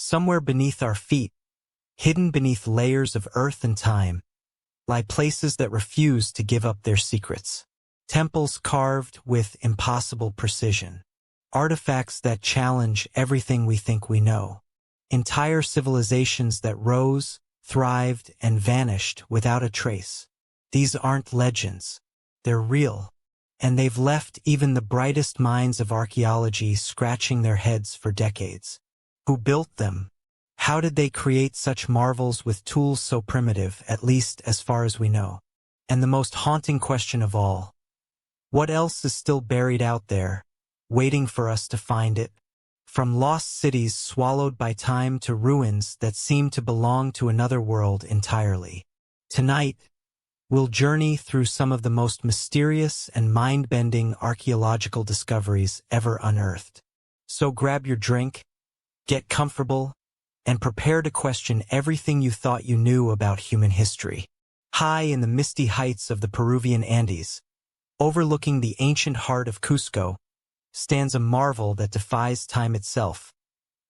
Somewhere beneath our feet, hidden beneath layers of earth and time, lie places that refuse to give up their secrets. Temples carved with impossible precision. Artifacts that challenge everything we think we know. Entire civilizations that rose, thrived, and vanished without a trace. These aren't legends. They're real. And they've left even the brightest minds of archaeology scratching their heads for decades. Who built them? How did they create such marvels with tools so primitive, at least as far as we know? And the most haunting question of all, what else is still buried out there, waiting for us to find it? From lost cities swallowed by time to ruins that seem to belong to another world entirely. Tonight, we'll journey through some of the most mysterious and mind-bending archaeological discoveries ever unearthed. So grab your drink, get comfortable, and prepare to question everything you thought you knew about human history. High in the misty heights of the Peruvian Andes, overlooking the ancient heart of Cusco, stands a marvel that defies time itself,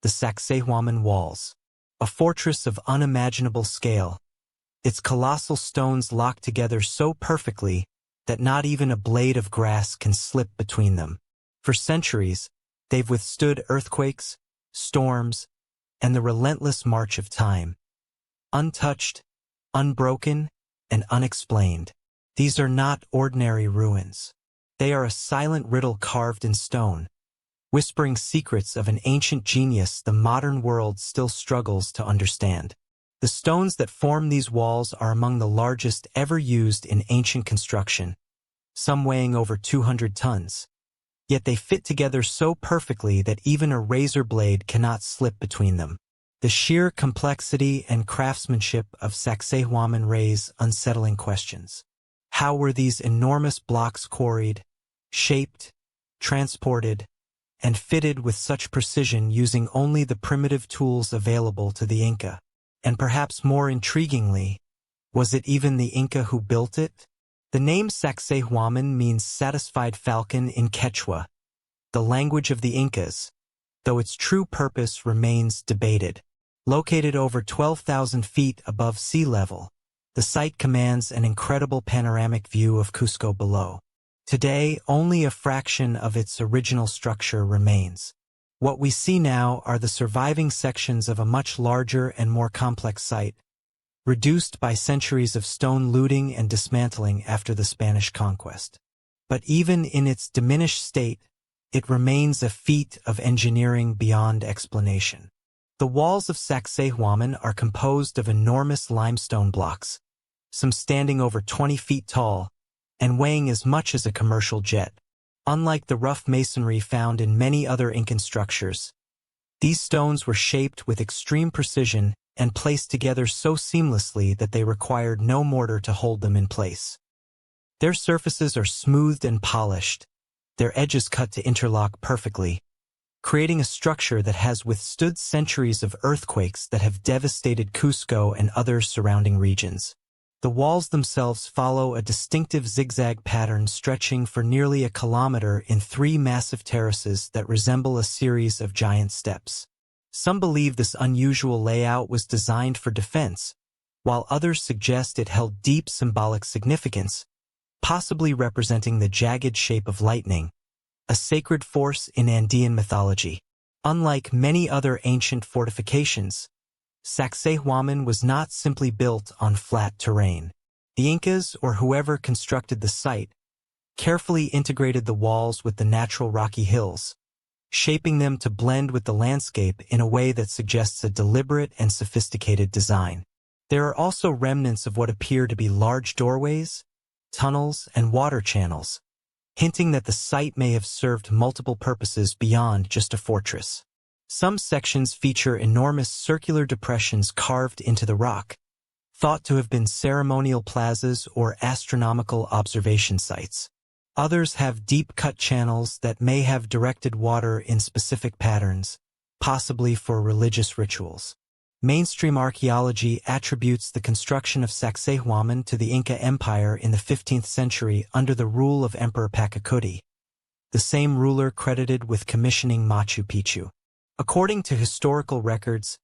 the Saxuaman Walls. A fortress of unimaginable scale, its colossal stones locked together so perfectly that not even a blade of grass can slip between them. For centuries, they've withstood earthquakes, storms, and the relentless march of time. Untouched, unbroken, and unexplained. These are not ordinary ruins. They are a silent riddle carved in stone, whispering secrets of an ancient genius the modern world still struggles to understand. The stones that form these walls are among the largest ever used in ancient construction, some weighing over 200 tons. Yet they fit together so perfectly that even a razor blade cannot slip between them. The sheer complexity and craftsmanship of Saxuaman raise unsettling questions. How were these enormous blocks quarried, shaped, transported, and fitted with such precision using only the primitive tools available to the Inca? And perhaps more intriguingly, was it even the Inca who built it? The name Saxuaman means satisfied falcon in Quechua, the language of the Incas, though its true purpose remains debated. Located over 12,000 feet above sea level, the site commands an incredible panoramic view of Cusco below. Today, only a fraction of its original structure remains. What we see now are the surviving sections of a much larger and more complex site, reduced by centuries of stone looting and dismantling after the Spanish conquest. But even in its diminished state, it remains a feat of engineering beyond explanation. The walls of Saxuaman are composed of enormous limestone blocks, some standing over 20 feet tall and weighing as much as a commercial jet. Unlike the rough masonry found in many other Incan structures, these stones were shaped with extreme precision and placed together so seamlessly that they required no mortar to hold them in place. Their surfaces are smoothed and polished, their edges cut to interlock perfectly, creating a structure that has withstood centuries of earthquakes that have devastated Cusco and other surrounding regions. The walls themselves follow a distinctive zigzag pattern stretching for nearly a kilometer in 3 massive terraces that resemble a series of giant steps. Some believe this unusual layout was designed for defense, while others suggest it held deep symbolic significance, possibly representing the jagged shape of lightning, a sacred force in Andean mythology. Unlike many other ancient fortifications, Saxuaman was not simply built on flat terrain. The Incas, or whoever constructed the site, carefully integrated the walls with the natural rocky hills, shaping them to blend with the landscape in a way that suggests a deliberate and sophisticated design. There are also remnants of what appear to be large doorways, tunnels, and water channels, hinting that the site may have served multiple purposes beyond just a fortress. Some sections feature enormous circular depressions carved into the rock, thought to have been ceremonial plazas or astronomical observation sites. Others have deep-cut channels that may have directed water in specific patterns, possibly for religious rituals. Mainstream archaeology attributes the construction of Saxuaman to the Inca Empire in the 15th century under the rule of Emperor Pachacuti, the same ruler credited with commissioning Machu Picchu. According to historical records,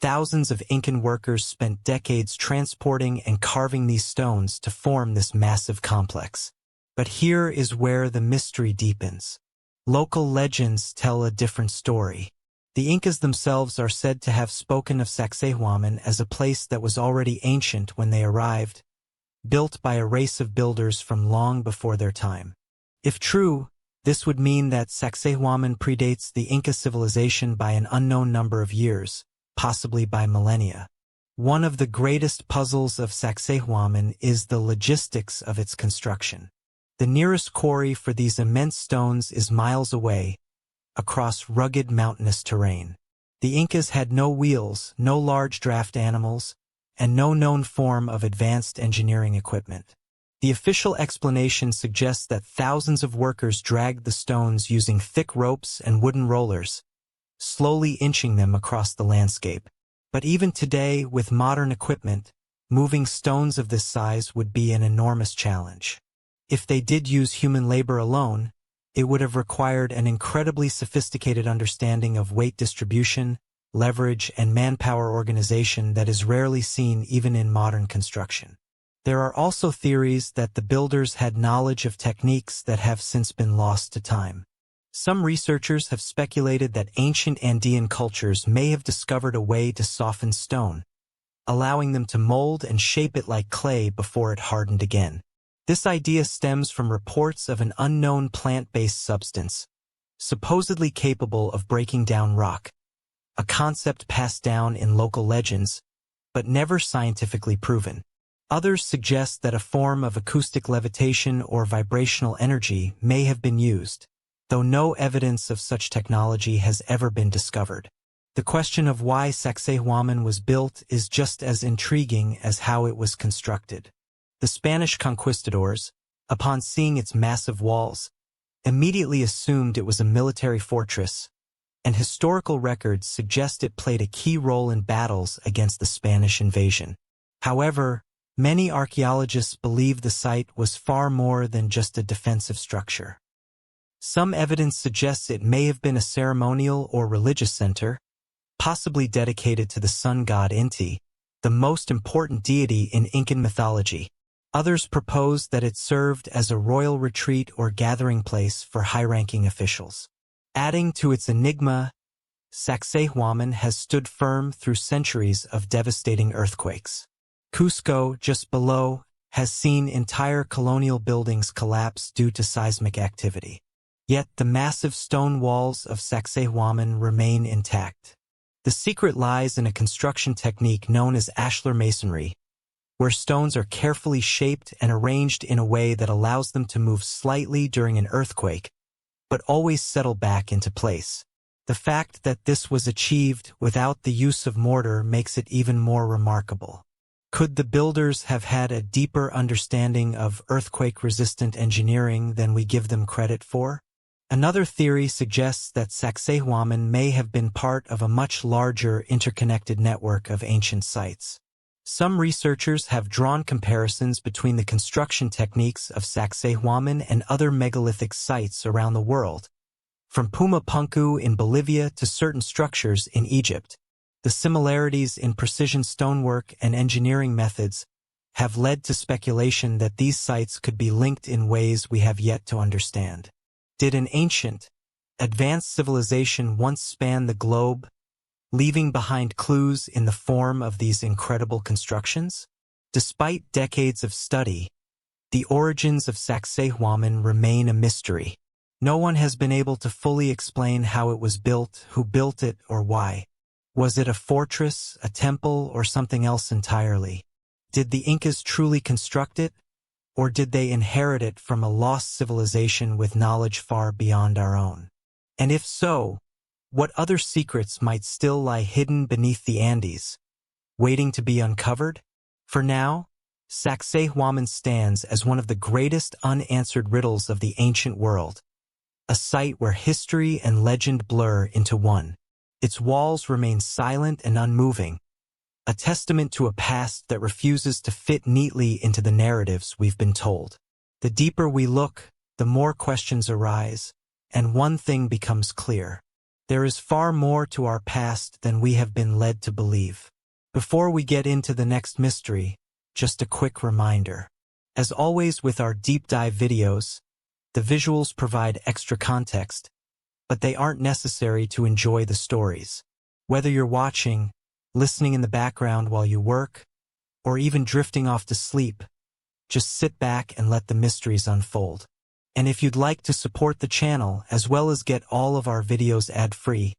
thousands of Incan workers spent decades transporting and carving these stones to form this massive complex. But here is where the mystery deepens. Local legends tell a different story. The Incas themselves are said to have spoken of Saxuaman as a place that was already ancient when they arrived, built by a race of builders from long before their time. If true, this would mean that Saxuaman predates the Inca civilization by an unknown number of years, possibly by millennia. One of the greatest puzzles of Saxuaman is the logistics of its construction. The nearest quarry for these immense stones is miles away, across rugged mountainous terrain. The Incas had no wheels, no large draft animals, and no known form of advanced engineering equipment. The official explanation suggests that thousands of workers dragged the stones using thick ropes and wooden rollers, slowly inching them across the landscape. But even today, with modern equipment, moving stones of this size would be an enormous challenge. If they did use human labor alone, it would have required an incredibly sophisticated understanding of weight distribution, leverage, and manpower organization that is rarely seen even in modern construction. There are also theories that the builders had knowledge of techniques that have since been lost to time. Some researchers have speculated that ancient Andean cultures may have discovered a way to soften stone, allowing them to mold and shape it like clay before it hardened again. This idea stems from reports of an unknown plant-based substance, supposedly capable of breaking down rock, a concept passed down in local legends, but never scientifically proven. Others suggest that a form of acoustic levitation or vibrational energy may have been used, though no evidence of such technology has ever been discovered. The question of why Saxuaman was built is just as intriguing as how it was constructed. The Spanish conquistadors, upon seeing its massive walls, immediately assumed it was a military fortress, and historical records suggest it played a key role in battles against the Spanish invasion. However, many archaeologists believe the site was far more than just a defensive structure. Some evidence suggests it may have been a ceremonial or religious center, possibly dedicated to the sun god Inti, the most important deity in Incan mythology. Others propose that it served as a royal retreat or gathering place for high-ranking officials. Adding to its enigma, Saxuaman has stood firm through centuries of devastating earthquakes. Cusco, just below, has seen entire colonial buildings collapse due to seismic activity. Yet the massive stone walls of Saxuaman remain intact. The secret lies in a construction technique known as ashlar masonry, where stones are carefully shaped and arranged in a way that allows them to move slightly during an earthquake, but always settle back into place. The fact that this was achieved without the use of mortar makes it even more remarkable. Could the builders have had a deeper understanding of earthquake-resistant engineering than we give them credit for? Another theory suggests that Saxuaman may have been part of a much larger interconnected network of ancient sites. Some researchers have drawn comparisons between the construction techniques of Saxuaman and other megalithic sites around the world, from Pumapunku in Bolivia to certain structures in Egypt. The similarities in precision stonework and engineering methods have led to speculation that these sites could be linked in ways we have yet to understand. Did an ancient, advanced civilization once span the globe, leaving behind clues in the form of these incredible constructions? Despite decades of study, the origins of Saxuaman remain a mystery. No one has been able to fully explain how it was built, who built it, or why. Was it a fortress, a temple, or something else entirely? Did the Incas truly construct it, or did they inherit it from a lost civilization with knowledge far beyond our own? And if so, what other secrets might still lie hidden beneath the Andes, waiting to be uncovered? For now, Saxuaman stands as one of the greatest unanswered riddles of the ancient world, a site where history and legend blur into one. Its walls remain silent and unmoving, a testament to a past that refuses to fit neatly into the narratives we've been told. The deeper we look, the more questions arise, and one thing becomes clear. There is far more to our past than we have been led to believe. Before we get into the next mystery, just a quick reminder. As always with our deep dive videos, the visuals provide extra context, but they aren't necessary to enjoy the stories. Whether you're watching, listening in the background while you work, or even drifting off to sleep, just sit back and let the mysteries unfold. And if you'd like to support the channel as well as get all of our videos ad-free,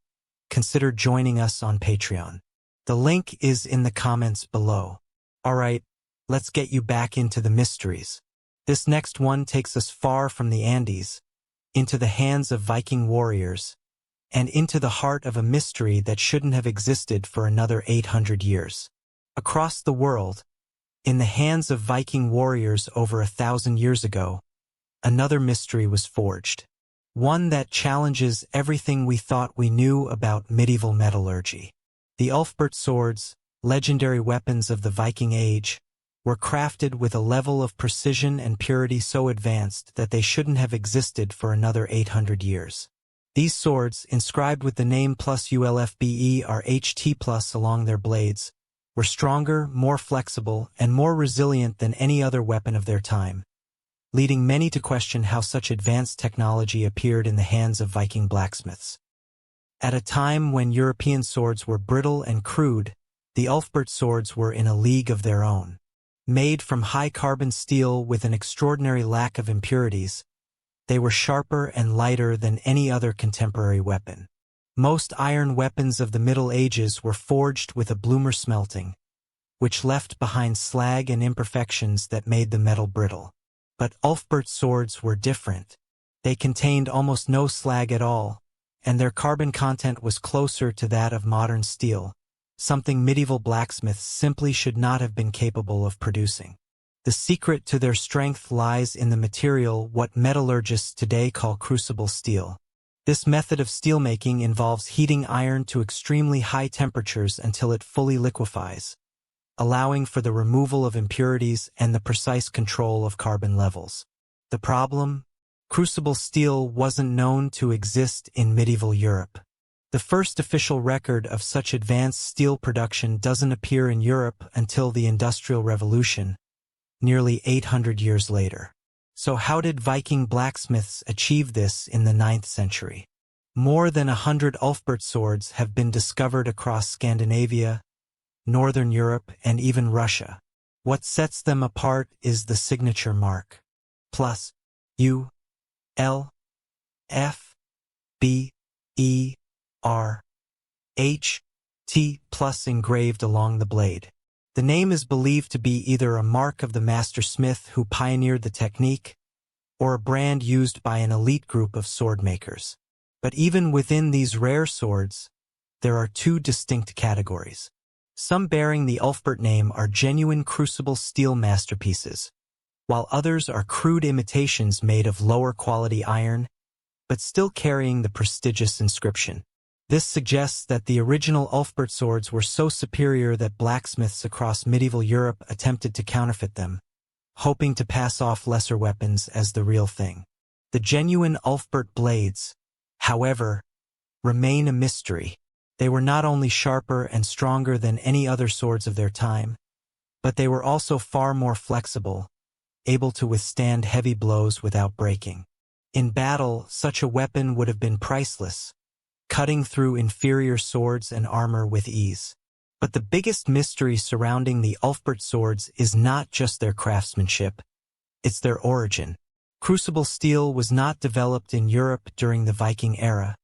consider joining us on Patreon. The link is in the comments below. Alright, let's get you back into the mysteries. This next one takes us far from the Andes, into the hands of Viking warriors, and into the heart of a mystery that shouldn't have existed for another 800 years. Across the world, in the hands of Viking warriors over 1,000 years ago, another mystery was forged. One that challenges everything we thought we knew about medieval metallurgy. The Ulfert swords, legendary weapons of the Viking Age, were crafted with a level of precision and purity so advanced that they shouldn't have existed for another 800 years. These swords, inscribed with the name plus ULFBE or HT plus along their blades, were stronger, more flexible, and more resilient than any other weapon of their time, leading many to question how such advanced technology appeared in the hands of Viking blacksmiths. At a time when European swords were brittle and crude, the Ulfert swords were in a league of their own. Made from high-carbon steel with an extraordinary lack of impurities, they were sharper and lighter than any other contemporary weapon. Most iron weapons of the Middle Ages were forged with a bloomer smelting, which left behind slag and imperfections that made the metal brittle. But Ulfert swords were different. They contained almost no slag at all, and their carbon content was closer to that of modern steel, something medieval blacksmiths simply should not have been capable of producing. The secret to their strength lies in the material what metallurgists today call crucible steel. This method of steelmaking involves heating iron to extremely high temperatures until it fully liquefies, allowing for the removal of impurities and the precise control of carbon levels. The problem? Crucible steel wasn't known to exist in medieval Europe. The first official record of such advanced steel production doesn't appear in Europe until the Industrial Revolution, nearly 800 years later. So how did Viking blacksmiths achieve this in the 9th century? More than 100 Ulfert swords have been discovered across Scandinavia, Northern Europe, and even Russia. What sets them apart is the signature mark. Plus, U, L, F, B, E, R, H, T plus engraved along the blade. The name is believed to be either a mark of the master smith who pioneered the technique, or a brand used by an elite group of sword makers. But even within these rare swords, there are two distinct categories. Some bearing the Ulfert name are genuine crucible steel masterpieces, while others are crude imitations made of lower quality iron, but still carrying the prestigious inscription. This suggests that the original Ulfert swords were so superior that blacksmiths across medieval Europe attempted to counterfeit them, hoping to pass off lesser weapons as the real thing. The genuine Ulfert blades, however, remain a mystery. They were not only sharper and stronger than any other swords of their time, but they were also far more flexible, able to withstand heavy blows without breaking. In battle, such a weapon would have been priceless, cutting through inferior swords and armor with ease. But the biggest mystery surrounding the Ulfert swords is not just their craftsmanship, it's their origin. Crucible steel was not developed in Europe during the Viking era,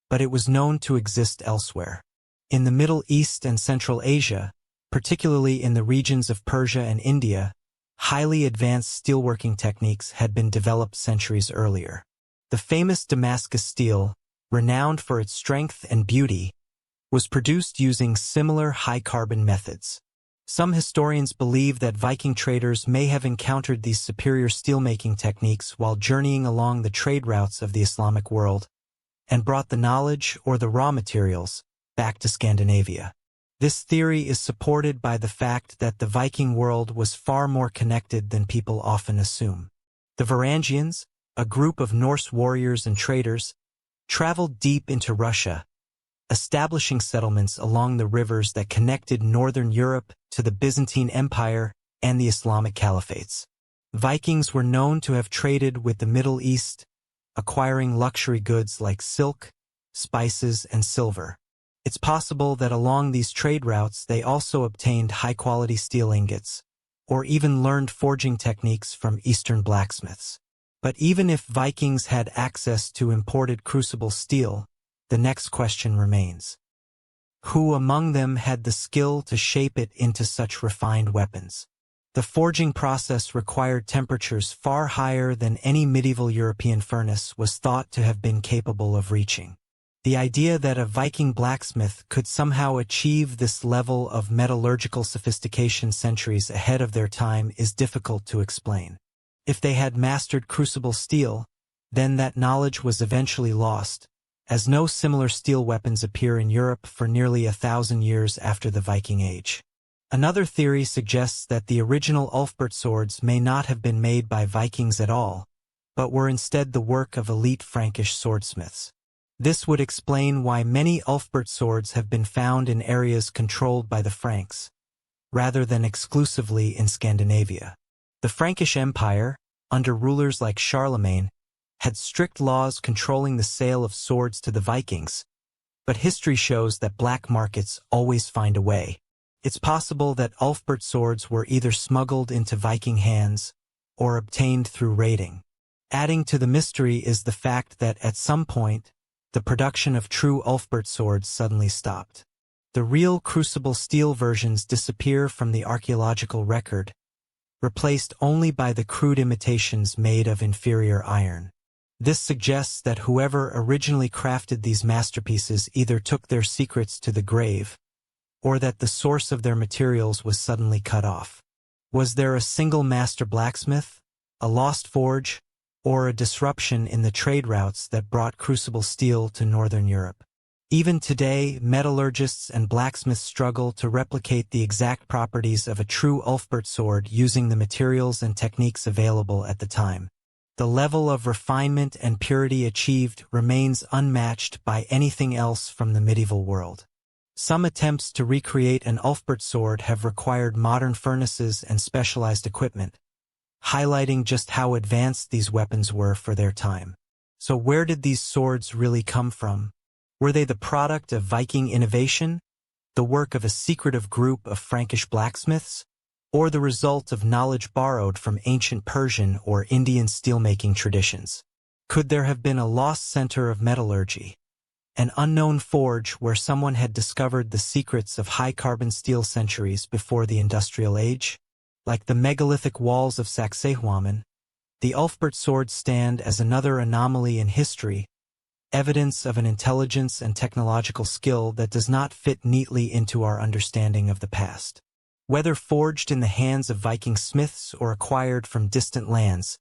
but it was known to exist elsewhere. In the Middle East and Central Asia, particularly in the regions of Persia and India, highly advanced steelworking techniques had been developed centuries earlier. The famous Damascus steel, renowned for its strength and beauty, was produced using similar high-carbon methods. Some historians believe that Viking traders may have encountered these superior steelmaking techniques while journeying along the trade routes of the Islamic world, and brought the knowledge or the raw materials back to Scandinavia. This theory is supported by the fact that the Viking world was far more connected than people often assume. The Varangians, a group of Norse warriors and traders, traveled deep into Russia, establishing settlements along the rivers that connected northern Europe to the Byzantine Empire and the Islamic caliphates. Vikings were known to have traded with the Middle East, acquiring luxury goods like silk, spices, and silver. It's possible that along these trade routes they also obtained high-quality steel ingots, or even learned forging techniques from Eastern blacksmiths. But even if Vikings had access to imported crucible steel, the next question remains. Who among them had the skill to shape it into such refined weapons? The forging process required temperatures far higher than any medieval European furnace was thought to have been capable of reaching. The idea that a Viking blacksmith could somehow achieve this level of metallurgical sophistication centuries ahead of their time is difficult to explain. If they had mastered crucible steel, then that knowledge was eventually lost, as no similar steel weapons appear in Europe for nearly 1,000 years after the Viking Age. Another theory suggests that the original Ulfert swords may not have been made by Vikings at all, but were instead the work of elite Frankish swordsmiths. This would explain why many Ulfert swords have been found in areas controlled by the Franks, rather than exclusively in Scandinavia. The Frankish Empire, under rulers like Charlemagne, had strict laws controlling the sale of swords to the Vikings, but history shows that black markets always find a way. It's possible that Ulfert swords were either smuggled into Viking hands or obtained through raiding. Adding to the mystery is the fact that at some point, the production of true Ulfert swords suddenly stopped. The real crucible steel versions disappear from the archaeological record, replaced only by the crude imitations made of inferior iron. This suggests that whoever originally crafted these masterpieces either took their secrets to the grave, or that the source of their materials was suddenly cut off. Was there a single master blacksmith, a lost forge, or a disruption in the trade routes that brought crucible steel to northern Europe? Even today, metallurgists and blacksmiths struggle to replicate the exact properties of a true Ulfert sword using the materials and techniques available at the time. The level of refinement and purity achieved remains unmatched by anything else from the medieval world. Some attempts to recreate an Ulfert sword have required modern furnaces and specialized equipment, highlighting just how advanced these weapons were for their time. So where did these swords really come from? Were they the product of Viking innovation, the work of a secretive group of Frankish blacksmiths, or the result of knowledge borrowed from ancient Persian or Indian steelmaking traditions? Could there have been a lost center of metallurgy, an unknown forge where someone had discovered the secrets of high-carbon steel centuries before the Industrial Age? Like the megalithic walls of Saxuaman, the Ulfert swords stand as another anomaly in history, evidence of an intelligence and technological skill that does not fit neatly into our understanding of the past. Whether forged in the hands of Viking smiths or acquired from distant lands,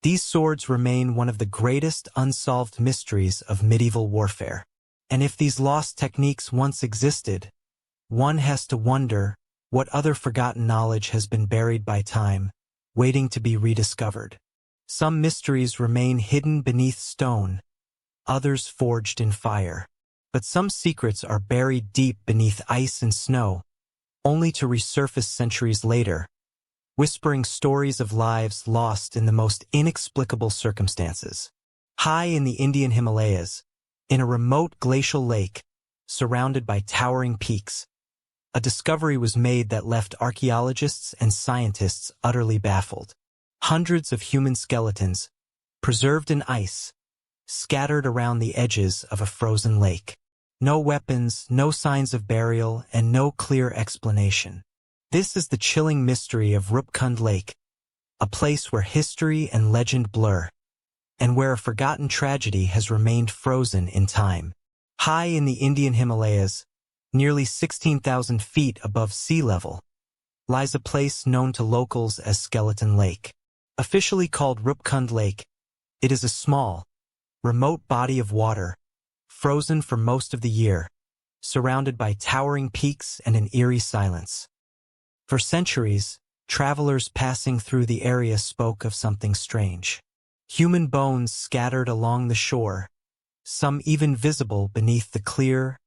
these swords remain one of the greatest unsolved mysteries of medieval warfare. And if these lost techniques once existed, one has to wonder what other forgotten knowledge has been buried by time, waiting to be rediscovered. Some mysteries remain hidden beneath stone, others forged in fire. But some secrets are buried deep beneath ice and snow, only to resurface centuries later, whispering stories of lives lost in the most inexplicable circumstances. High in the Indian Himalayas, in a remote glacial lake, surrounded by towering peaks, a discovery was made that left archaeologists and scientists utterly baffled. Hundreds of human skeletons, preserved in ice, scattered around the edges of a frozen lake. No weapons, no signs of burial, and no clear explanation. This is the chilling mystery of Rupkund Lake, a place where history and legend blur, and where a forgotten tragedy has remained frozen in time. High in the Indian Himalayas, nearly 16,000 feet above sea level, lies a place known to locals as Skeleton Lake. Officially called Rupkund Lake, it is a small, remote body of water, frozen for most of the year, surrounded by towering peaks and an eerie silence. For centuries, travelers passing through the area spoke of something strange. Human bones scattered along the shore, some even visible beneath the clear,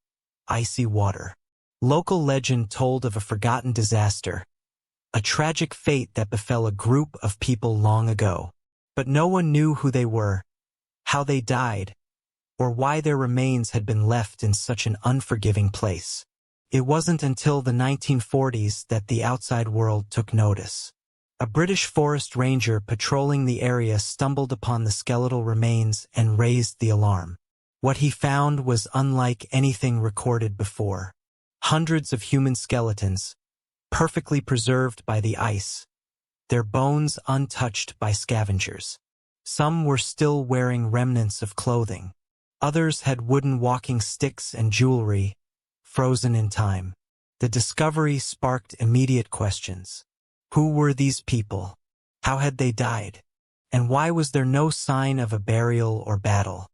icy water. Local legend told of a forgotten disaster, a tragic fate that befell a group of people long ago. But no one knew who they were, how they died, or why their remains had been left in such an unforgiving place. It wasn't until the 1940s that the outside world took notice. A British forest ranger patrolling the area stumbled upon the skeletal remains and raised the alarm. What he found was unlike anything recorded before. Hundreds of human skeletons, perfectly preserved by the ice, their bones untouched by scavengers. Some were still wearing remnants of clothing. Others had wooden walking sticks and jewelry, frozen in time. The discovery sparked immediate questions. Who were these people? How had they died? And why was there no sign of a burial or battle?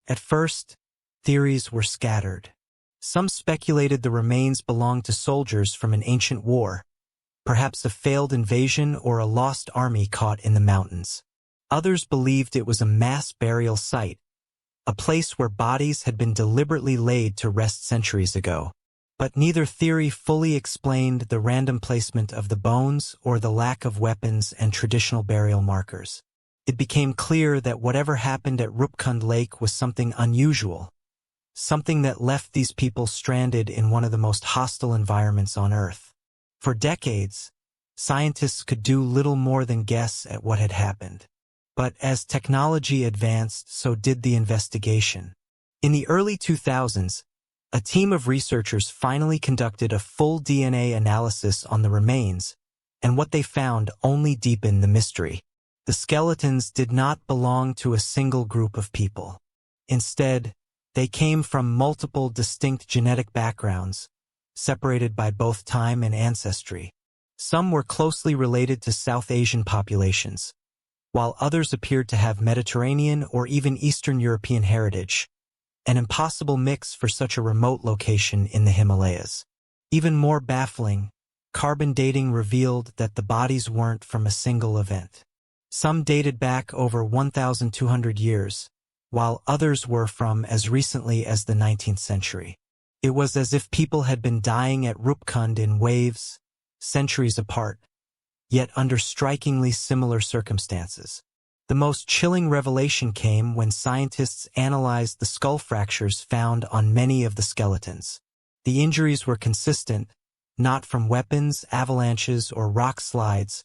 At first, theories were scattered. Some speculated the remains belonged to soldiers from an ancient war, perhaps a failed invasion or a lost army caught in the mountains. Others believed it was a mass burial site, a place where bodies had been deliberately laid to rest centuries ago. But neither theory fully explained the random placement of the bones or the lack of weapons and traditional burial markers. It became clear that whatever happened at Rupkund Lake was something unusual, something that left these people stranded in one of the most hostile environments on Earth. For decades, scientists could do little more than guess at what had happened. But as technology advanced, so did the investigation. In the early 2000s, a team of researchers finally conducted a full DNA analysis on the remains, and what they found only deepened the mystery. The skeletons did not belong to a single group of people. Instead, they came from multiple distinct genetic backgrounds, separated by both time and ancestry. Some were closely related to South Asian populations, while others appeared to have Mediterranean or even Eastern European heritage, an impossible mix for such a remote location in the Himalayas. Even more baffling, carbon dating revealed that the bodies weren't from a single event. Some dated back over 1,200 years, while others were from as recently as the 19th century. It was as if people had been dying at Rupkund in waves, centuries apart, yet under strikingly similar circumstances. The most chilling revelation came when scientists analyzed the skull fractures found on many of the skeletons. The injuries were consistent, not from weapons, avalanches, or rock slides,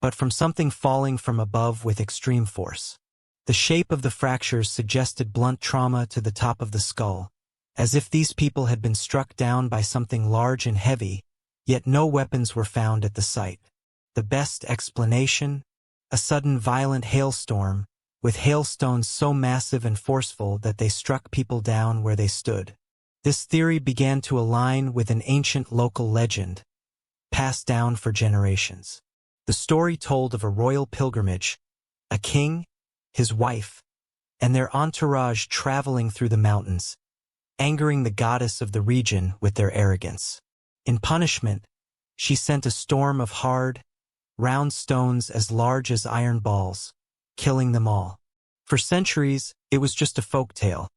but from something falling from above with extreme force. The shape of the fractures suggested blunt trauma to the top of the skull, as if these people had been struck down by something large and heavy, yet no weapons were found at the site. The best explanation? A sudden violent hailstorm, with hailstones so massive and forceful that they struck people down where they stood. This theory began to align with an ancient local legend, passed down for generations. The story told of a royal pilgrimage, a king, his wife, and their entourage traveling through the mountains, angering the goddess of the region with their arrogance. In punishment, she sent a storm of hard, round stones as large as iron balls, killing them all. For centuries, it was just a folk tale,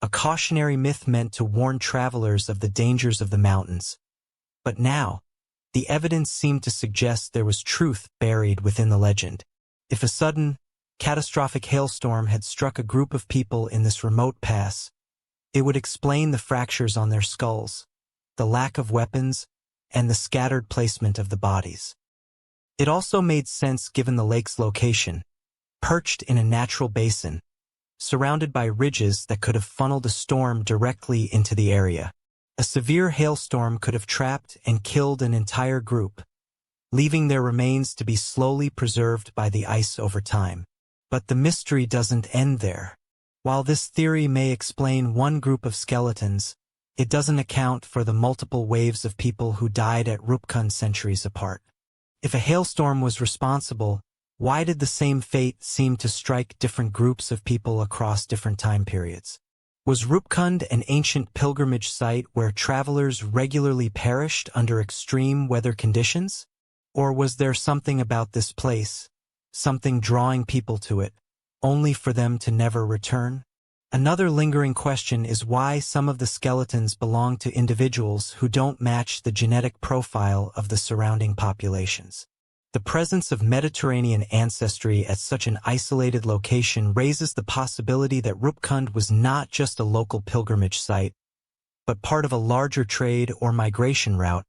a cautionary myth meant to warn travelers of the dangers of the mountains. But now, the evidence seemed to suggest there was truth buried within the legend. If a sudden, catastrophic hailstorm had struck a group of people in this remote pass, it would explain the fractures on their skulls, the lack of weapons, and the scattered placement of the bodies. It also made sense given the lake's location, perched in a natural basin, surrounded by ridges that could have funneled a storm directly into the area. A severe hailstorm could have trapped and killed an entire group, leaving their remains to be slowly preserved by the ice over time. But the mystery doesn't end there. While this theory may explain one group of skeletons, it doesn't account for the multiple waves of people who died at Rupkund centuries apart. If a hailstorm was responsible, why did the same fate seem to strike different groups of people across different time periods? Was Rupkund an ancient pilgrimage site where travelers regularly perished under extreme weather conditions? Or was there something about this place, something drawing people to it, only for them to never return? Another lingering question is why some of the skeletons belong to individuals who don't match the genetic profile of the surrounding populations. The presence of Mediterranean ancestry at such an isolated location raises the possibility that Rupkund was not just a local pilgrimage site, but part of a larger trade or migration route,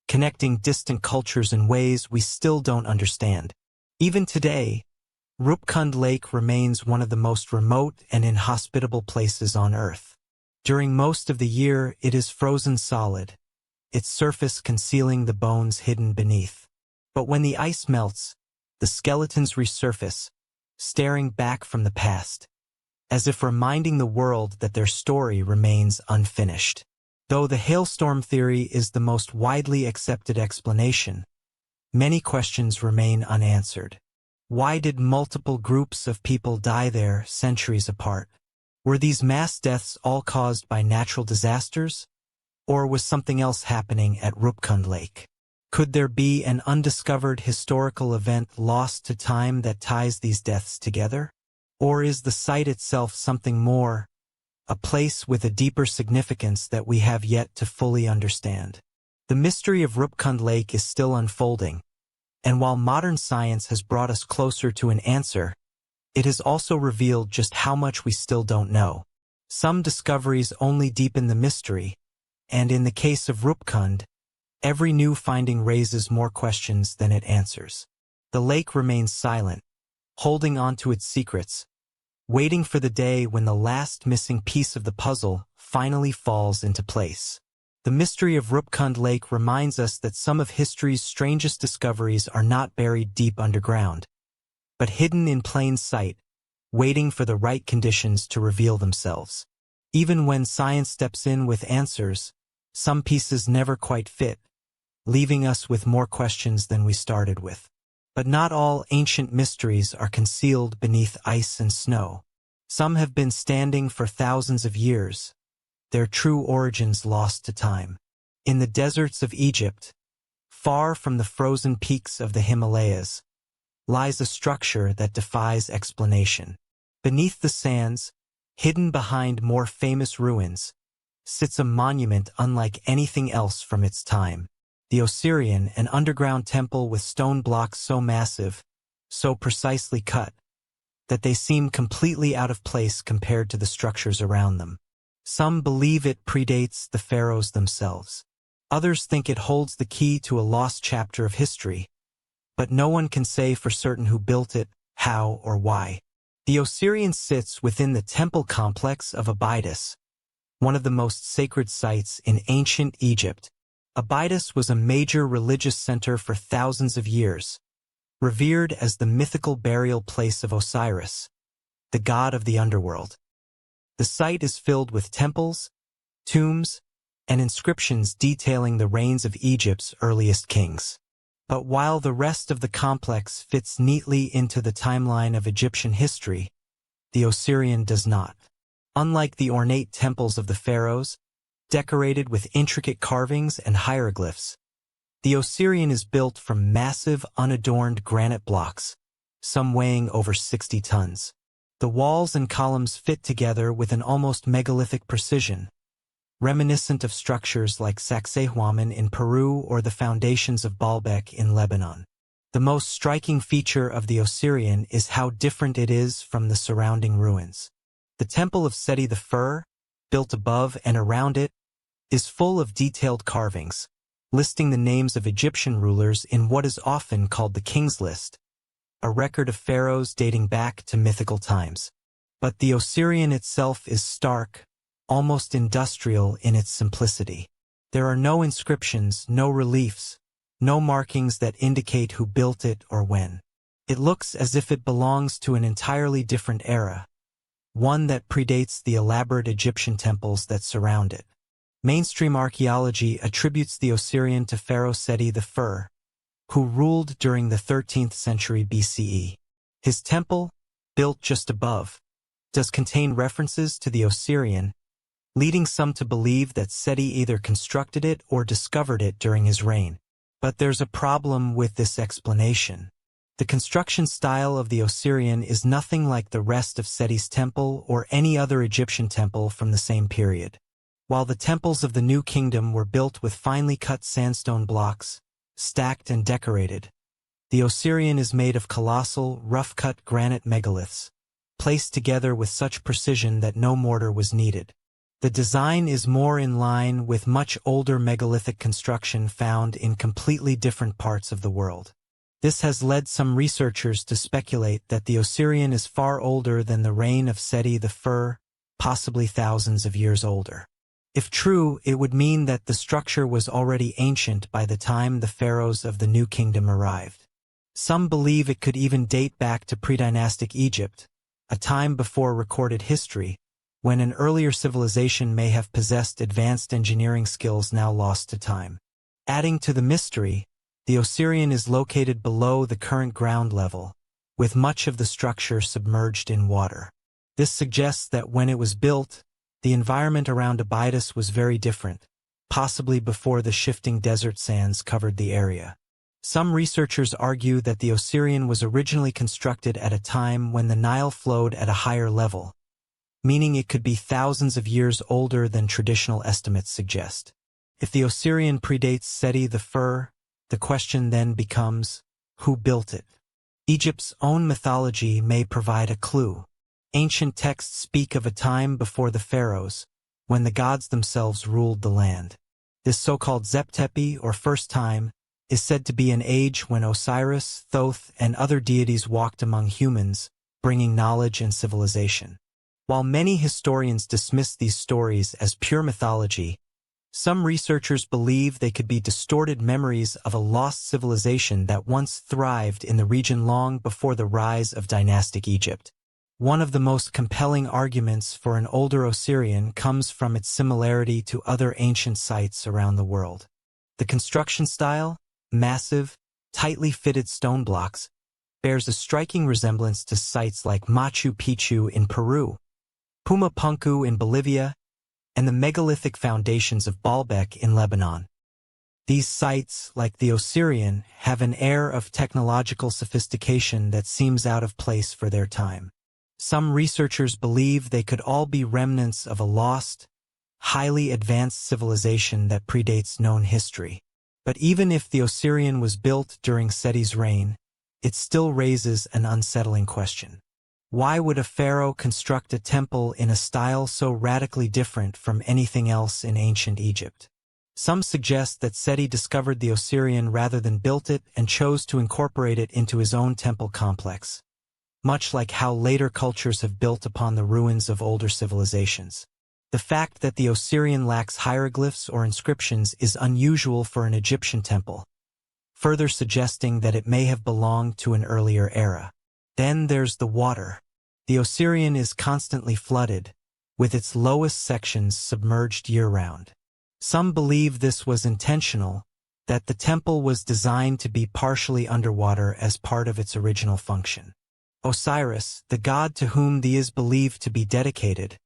connecting distant cultures in ways we still don't understand. Even today, Rupkund Lake remains one of the most remote and inhospitable places on Earth. During most of the year, it is frozen solid, its surface concealing the bones hidden beneath. But when the ice melts, the skeletons resurface, staring back from the past, as if reminding the world that their story remains unfinished. Though the hailstorm theory is the most widely accepted explanation, many questions remain unanswered. Why did multiple groups of people die there centuries apart? Were these mass deaths all caused by natural disasters? Or was something else happening at Rupkund Lake? Could there be an undiscovered historical event lost to time that ties these deaths together? Or is the site itself something more, a place with a deeper significance that we have yet to fully understand? The mystery of Rupkund Lake is still unfolding, and while modern science has brought us closer to an answer, it has also revealed just how much we still don't know. Some discoveries only deepen the mystery, and in the case of Rupkund, every new finding raises more questions than it answers. The lake remains silent, holding on to its secrets, waiting for the day when the last missing piece of the puzzle finally falls into place. The mystery of Rupkund Lake reminds us that some of history's strangest discoveries are not buried deep underground, but hidden in plain sight, waiting for the right conditions to reveal themselves. Even when science steps in with answers, some pieces never quite fit, leaving us with more questions than we started with. But not all ancient mysteries are concealed beneath ice and snow. Some have been standing for thousands of years, their true origins lost to time. In the deserts of Egypt, far from the frozen peaks of the Himalayas, lies a structure that defies explanation. Beneath the sands, hidden behind more famous ruins, sits a monument unlike anything else from its time. The Osiran, an underground temple with stone blocks so massive, so precisely cut, that they seem completely out of place compared to the structures around them. Some believe it predates the pharaohs themselves. Others think it holds the key to a lost chapter of history, but no one can say for certain who built it, how, or why. The Osiran sits within the temple complex of Abydos, one of the most sacred sites in ancient Egypt. Abydos was a major religious center for thousands of years, revered as the mythical burial place of Osiris, the god of the underworld. The site is filled with temples, tombs, and inscriptions detailing the reigns of Egypt's earliest kings. But while the rest of the complex fits neatly into the timeline of Egyptian history, the Osiran does not. Unlike the ornate temples of the pharaohs, decorated with intricate carvings and hieroglyphs, the Osiran is built from massive, unadorned granite blocks, some weighing over 60 tons. The walls and columns fit together with an almost megalithic precision, reminiscent of structures like Saxuaman in Peru or the foundations of Baalbek in Lebanon. The most striking feature of the Osiran is how different it is from the surrounding ruins. The Temple of Seti I, built above and around it, is full of detailed carvings, listing the names of Egyptian rulers in what is often called the King's List, a record of pharaohs dating back to mythical times. But the Osiran itself is stark, almost industrial in its simplicity. There are no inscriptions, no reliefs, no markings that indicate who built it or when. It looks as if it belongs to an entirely different era, one that predates the elaborate Egyptian temples that surround it. Mainstream archaeology attributes the Osiran to Pharaoh Seti I, who ruled during the 13th century BCE. His temple, built just above, does contain references to the Osiran, leading some to believe that Seti either constructed it or discovered it during his reign. But there's a problem with this explanation. The construction style of the Osiran is nothing like the rest of Seti's temple or any other Egyptian temple from the same period. While the temples of the New Kingdom were built with finely cut sandstone blocks, stacked and decorated, the Osiran is made of colossal, rough-cut granite megaliths, placed together with such precision that no mortar was needed. The design is more in line with much older megalithic construction found in completely different parts of the world. This has led some researchers to speculate that the Osiran is far older than the reign of Seti I, possibly thousands of years older. If true, it would mean that the structure was already ancient by the time the pharaohs of the New Kingdom arrived. Some believe it could even date back to pre-dynastic Egypt, a time before recorded history, when an earlier civilization may have possessed advanced engineering skills now lost to time. Adding to the mystery, the Osiran is located below the current ground level, with much of the structure submerged in water. This suggests that when it was built, the environment around Abydos was very different, possibly before the shifting desert sands covered the area. Some researchers argue that the Osiran was originally constructed at a time when the Nile flowed at a higher level, meaning it could be thousands of years older than traditional estimates suggest. If the Osiran predates Seti I, the question then becomes, who built it? Egypt's own mythology may provide a clue. Ancient texts speak of a time before the pharaohs, when the gods themselves ruled the land. This so-called Zeptepi, or first time, is said to be an age when Osiris, Thoth, and other deities walked among humans, bringing knowledge and civilization. While many historians dismiss these stories as pure mythology, some researchers believe they could be distorted memories of a lost civilization that once thrived in the region long before the rise of dynastic Egypt. One of the most compelling arguments for an older Osiran comes from its similarity to other ancient sites around the world. The construction style, massive, tightly fitted stone blocks, bears a striking resemblance to sites like Machu Picchu in Peru, Pumapunku in Bolivia, and the megalithic foundations of Baalbek in Lebanon. These sites, like the Osiran, have an air of technological sophistication that seems out of place for their time. Some researchers believe they could all be remnants of a lost, highly advanced civilization that predates known history. But even if the Osiran was built during Seti's reign, it still raises an unsettling question. Why would a pharaoh construct a temple in a style so radically different from anything else in ancient Egypt? Some suggest that Seti discovered the Osiran rather than built it and chose to incorporate it into his own temple complex, much like how later cultures have built upon the ruins of older civilizations. The fact that the Osiran lacks hieroglyphs or inscriptions is unusual for an Egyptian temple, further suggesting that it may have belonged to an earlier era. Then there's the water. The Osiran is constantly flooded, with its lowest sections submerged year-round. Some believe this was intentional, that the temple was designed to be partially underwater as part of its original function. Osiris, the god to whom the is believed to be dedicated,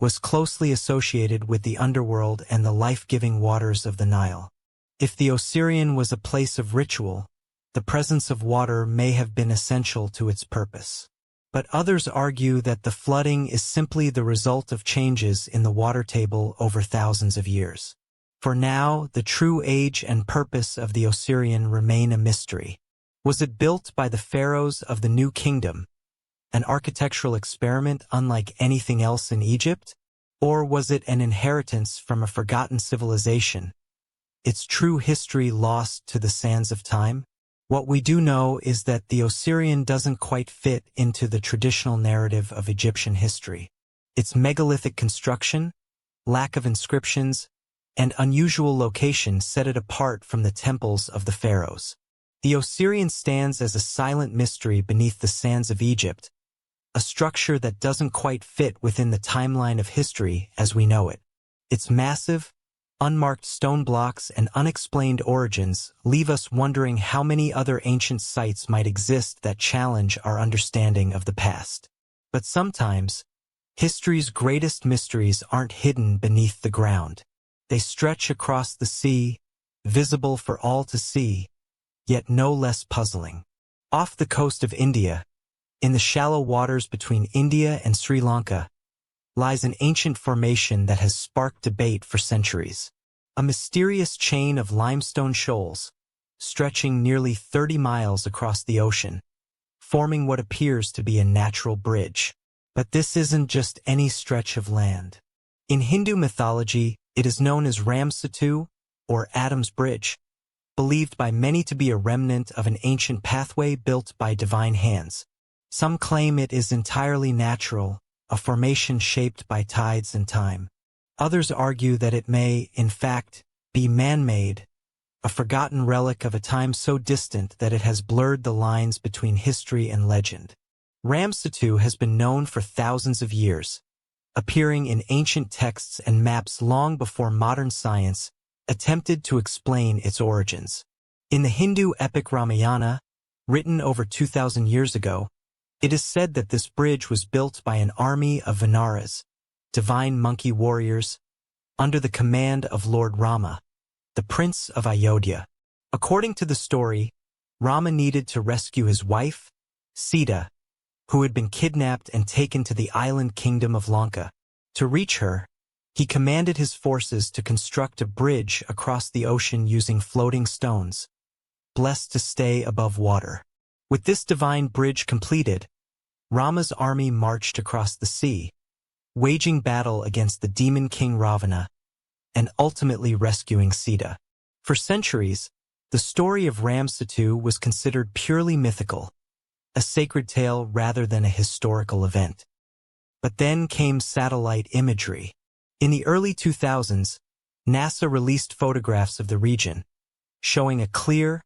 was closely associated with the underworld and the life-giving waters of the Nile. If the Osiran was a place of ritual, the presence of water may have been essential to its purpose. But others argue that the flooding is simply the result of changes in the water table over thousands of years. For now, the true age and purpose of the Osiran remain a mystery. Was it built by the pharaohs of the New Kingdom, an architectural experiment unlike anything else in Egypt? Or was it an inheritance from a forgotten civilization, its true history lost to the sands of time? What we do know is that the Osiran doesn't quite fit into the traditional narrative of Egyptian history. Its megalithic construction, lack of inscriptions, and unusual location set it apart from the temples of the pharaohs. The Osiran stands as a silent mystery beneath the sands of Egypt, a structure that doesn't quite fit within the timeline of history as we know it. Its massive, unmarked stone blocks and unexplained origins leave us wondering how many other ancient sites might exist that challenge our understanding of the past. But sometimes, history's greatest mysteries aren't hidden beneath the ground. They stretch across the sea, visible for all to see, yet no less puzzling. Off the coast of India, in the shallow waters between India and Sri Lanka, lies an ancient formation that has sparked debate for centuries. A mysterious chain of limestone shoals, stretching nearly 30 miles across the ocean, forming what appears to be a natural bridge. But this isn't just any stretch of land. In Hindu mythology, it is known as Ramsatu, or Adam's Bridge, believed by many to be a remnant of an ancient pathway built by divine hands. Some claim it is entirely natural, a formation shaped by tides and time. Others argue that it may, in fact, be man-made, a forgotten relic of a time so distant that it has blurred the lines between history and legend. Ramsatu has been known for thousands of years, appearing in ancient texts and maps long before modern science attempted to explain its origins. In the Hindu epic Ramayana, written over 2,000 years ago, it is said that this bridge was built by an army of Vanaras, divine monkey warriors, under the command of Lord Rama, the prince of Ayodhya. According to the story, Rama needed to rescue his wife, Sita, who had been kidnapped and taken to the island kingdom of Lanka. To reach her, he commanded his forces to construct a bridge across the ocean using floating stones, blessed to stay above water. With this divine bridge completed, Rama's army marched across the sea, waging battle against the demon king Ravana, and ultimately rescuing Sita. For centuries, the story of Ramsatu was considered purely mythical, a sacred tale rather than a historical event. But then came satellite imagery. In the early 2000s, NASA released photographs of the region, showing a clear,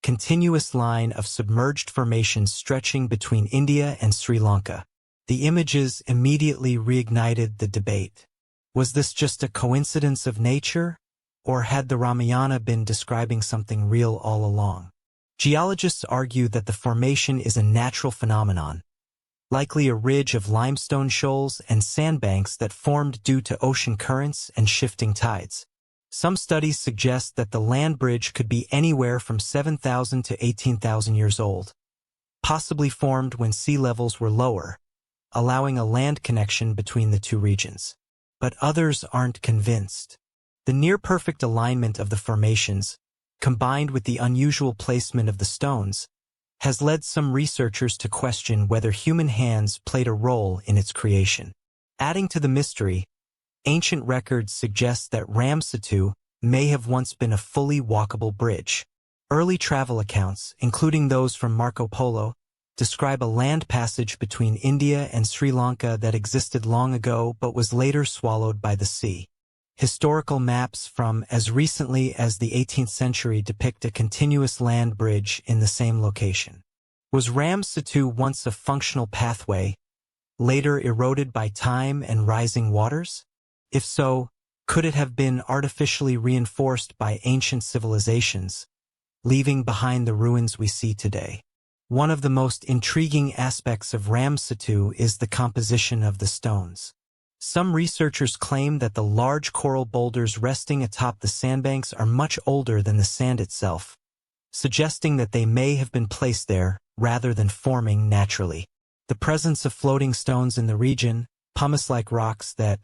continuous line of submerged formations stretching between India and Sri Lanka. The images immediately reignited the debate. Was this just a coincidence of nature, or had the Ramayana been describing something real all along? Geologists argue that the formation is a natural phenomenon, likely a ridge of limestone shoals and sandbanks that formed due to ocean currents and shifting tides. Some studies suggest that the land bridge could be anywhere from 7,000 to 18,000 years old, possibly formed when sea levels were lower, allowing a land connection between the two regions. But others aren't convinced. The near-perfect alignment of the formations, combined with the unusual placement of the stones, has led some researchers to question whether human hands played a role in its creation. Adding to the mystery, ancient records suggest that Ramsatu may have once been a fully walkable bridge. Early travel accounts, including those from Marco Polo, describe a land passage between India and Sri Lanka that existed long ago but was later swallowed by the sea. Historical maps from as recently as the 18th century depict a continuous land bridge in the same location. Was Ramsatu once a functional pathway, later eroded by time and rising waters? If so, could it have been artificially reinforced by ancient civilizations, leaving behind the ruins we see today? One of the most intriguing aspects of Ramsatu is the composition of the stones. Some researchers claim that the large coral boulders resting atop the sandbanks are much older than the sand itself, suggesting that they may have been placed there rather than forming naturally. The presence of floating stones in the region, pumice-like rocks that,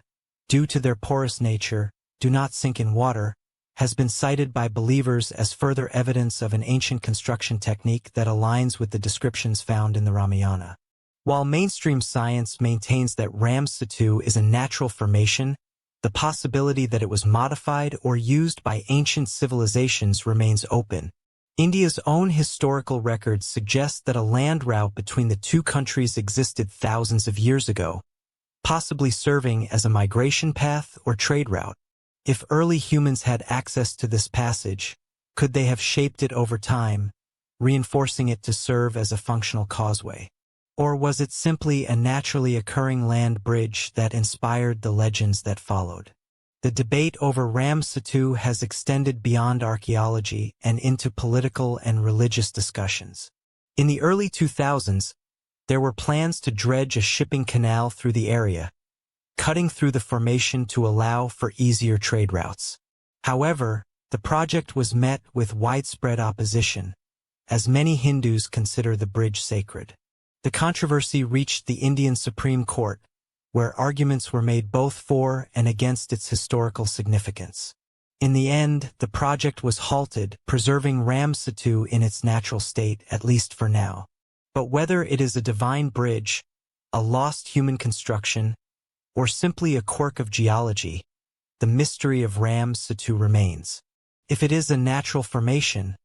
due to their porous nature, do not sink in water, has been cited by believers as further evidence of an ancient construction technique that aligns with the descriptions found in the Ramayana. While mainstream science maintains that Ramsatu is a natural formation, the possibility that it was modified or used by ancient civilizations remains open. India's own historical records suggest that a land route between the two countries existed thousands of years ago, possibly serving as a migration path or trade route. If early humans had access to this passage, could they have shaped it over time, reinforcing it to serve as a functional causeway? Or was it simply a naturally occurring land bridge that inspired the legends that followed? The debate over Ramsatu has extended beyond archaeology and into political and religious discussions. In the early 2000s, there were plans to dredge a shipping canal through the area, cutting through the formation to allow for easier trade routes. However, the project was met with widespread opposition, as many Hindus consider the bridge sacred. The controversy reached the Indian Supreme Court, where arguments were made both for and against its historical significance. In the end, the project was halted, preserving Ramsatu in its natural state, at least for now. But whether it is a divine bridge, a lost human construction, or simply a quirk of geology, the mystery of Ramsatu remains. If it is a natural formation,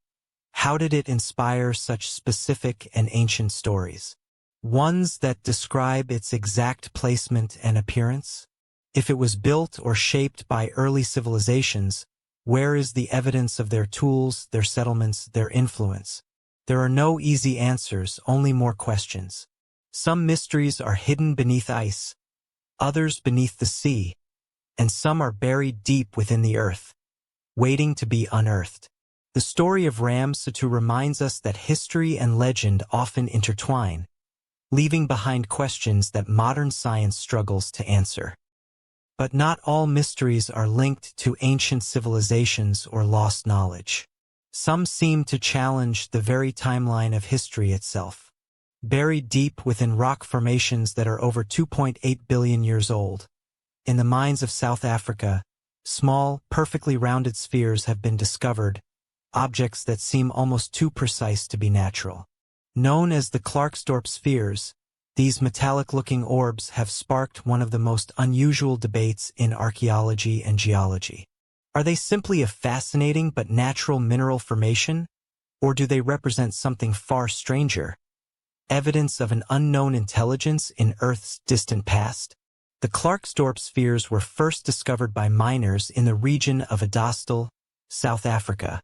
how did it inspire such specific and ancient stories? Ones that describe its exact placement and appearance? If it was built or shaped by early civilizations, where is the evidence of their tools, their settlements, their influence? There are no easy answers, only more questions. Some mysteries are hidden beneath ice, others beneath the sea, and some are buried deep within the earth, waiting to be unearthed. The story of Ramsatu reminds us that history and legend often intertwine, leaving behind questions that modern science struggles to answer. But not all mysteries are linked to ancient civilizations or lost knowledge. Some seem to challenge the very timeline of history itself. Buried deep within rock formations that are over 2.8 billion years old, in the mines of South Africa, small, perfectly rounded spheres have been discovered, objects that seem almost too precise to be natural. Known as the Klerksdorp spheres, these metallic-looking orbs have sparked one of the most unusual debates in archaeology and geology. Are they simply a fascinating but natural mineral formation, or do they represent something far stranger? Evidence of an unknown intelligence in Earth's distant past? The Klerksdorp spheres were first discovered by miners in the region of Adostel, South Africa,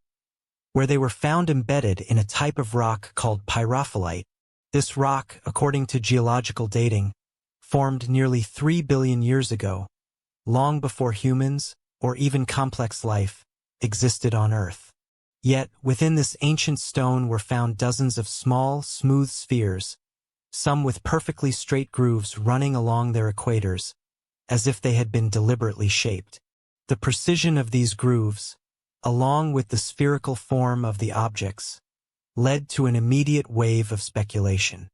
where they were found embedded in a type of rock called pyrophyllite. This rock, according to geological dating, formed nearly 3 billion years ago, long before humans, or even complex life, existed on Earth. Yet, within this ancient stone were found dozens of small, smooth spheres, some with perfectly straight grooves running along their equators, as if they had been deliberately shaped. The precision of these grooves, along with the spherical form of the objects, led to an immediate wave of speculation.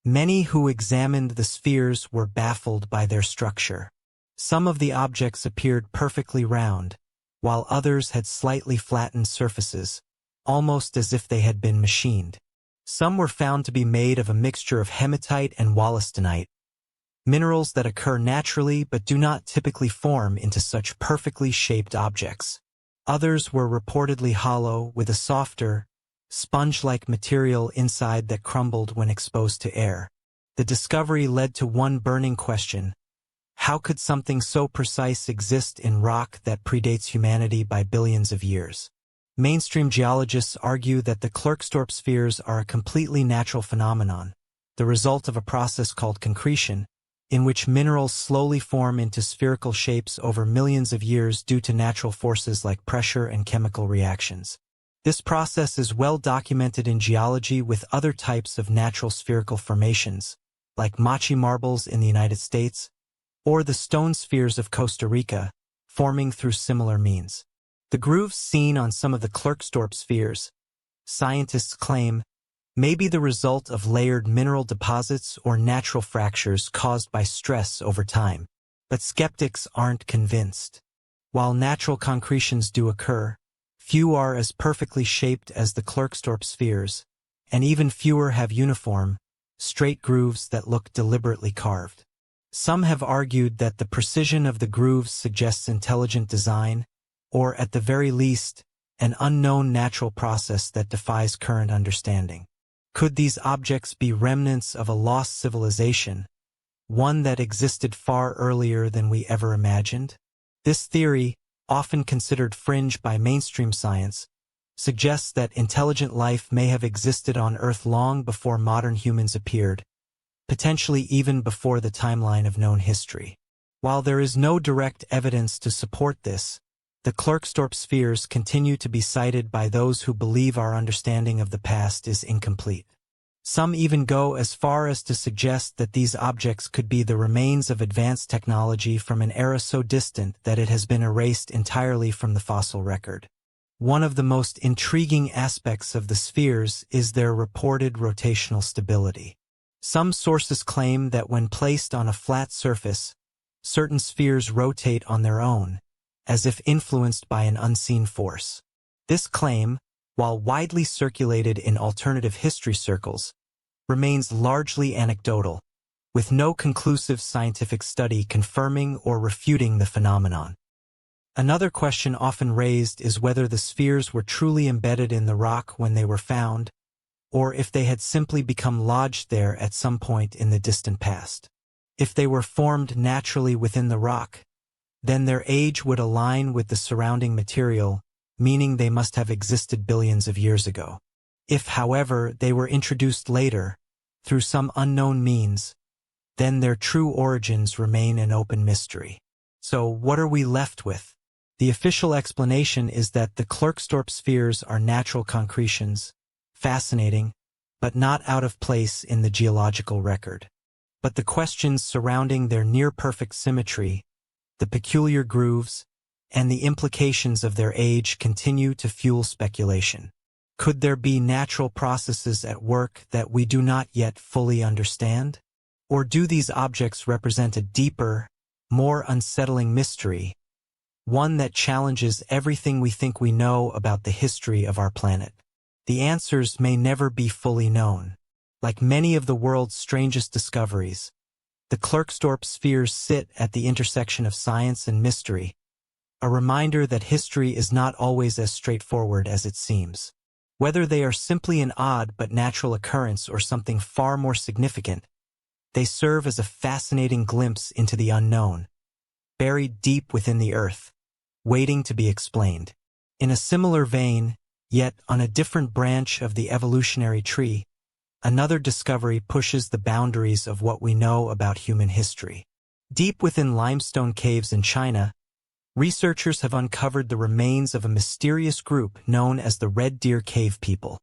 Many who examined the spheres were baffled by their structure. Some of the objects appeared perfectly round, while others had slightly flattened surfaces, almost as if they had been machined. Some were found to be made of a mixture of hematite and wollastonite, minerals that occur naturally but do not typically form into such perfectly shaped objects. Others were reportedly hollow, with a softer, sponge-like material inside that crumbled when exposed to air. The discovery led to one burning question: how could something so precise exist in rock that predates humanity by billions of years? Mainstream geologists argue that the Klerksdorp spheres are a completely natural phenomenon, the result of a process called concretion, in which minerals slowly form into spherical shapes over millions of years due to natural forces like pressure and chemical reactions. This process is well documented in geology with other types of natural spherical formations, like Machi marbles in the United States, or the stone spheres of Costa Rica, forming through similar means. The grooves seen on some of the Klerksdorp spheres, scientists claim, may be the result of layered mineral deposits or natural fractures caused by stress over time. But skeptics aren't convinced. While natural concretions do occur, few are as perfectly shaped as the Klerksdorp spheres, and even fewer have uniform, straight grooves that look deliberately carved. Some have argued that the precision of the grooves suggests intelligent design, or at the very least, an unknown natural process that defies current understanding. Could these objects be remnants of a lost civilization, one that existed far earlier than we ever imagined? This theory, often considered fringe by mainstream science, suggests that intelligent life may have existed on Earth long before modern humans appeared, potentially even before the timeline of known history. While there is no direct evidence to support this, the Klerksdorp spheres continue to be cited by those who believe our understanding of the past is incomplete. Some even go as far as to suggest that these objects could be the remains of advanced technology from an era so distant that it has been erased entirely from the fossil record. One of the most intriguing aspects of the spheres is their reported rotational stability. Some sources claim that when placed on a flat surface, certain spheres rotate on their own, as if influenced by an unseen force. This claim, while widely circulated in alternative history circles, remains largely anecdotal, with no conclusive scientific study confirming or refuting the phenomenon. Another question often raised is whether the spheres were truly embedded in the rock when they were found, or if they had simply become lodged there at some point in the distant past. If they were formed naturally within the rock, then their age would align with the surrounding material, meaning they must have existed billions of years ago. If, however, they were introduced later, through some unknown means, then their true origins remain an open mystery. So what are we left with? The official explanation is that the Klerksdorp spheres are natural concretions, fascinating, but not out of place in the geological record. But the questions surrounding their near-perfect symmetry, the peculiar grooves, and the implications of their age continue to fuel speculation. Could there be natural processes at work that we do not yet fully understand? Or do these objects represent a deeper, more unsettling mystery, one that challenges everything we think we know about the history of our planet? The answers may never be fully known. Like many of the world's strangest discoveries, the Klerksdorp spheres sit at the intersection of science and mystery, a reminder that history is not always as straightforward as it seems. Whether they are simply an odd but natural occurrence or something far more significant, they serve as a fascinating glimpse into the unknown, buried deep within the earth, waiting to be explained. In a similar vein, yet on a different branch of the evolutionary tree, another discovery pushes the boundaries of what we know about human history. Deep within limestone caves in China, researchers have uncovered the remains of a mysterious group known as the Red Deer Cave people,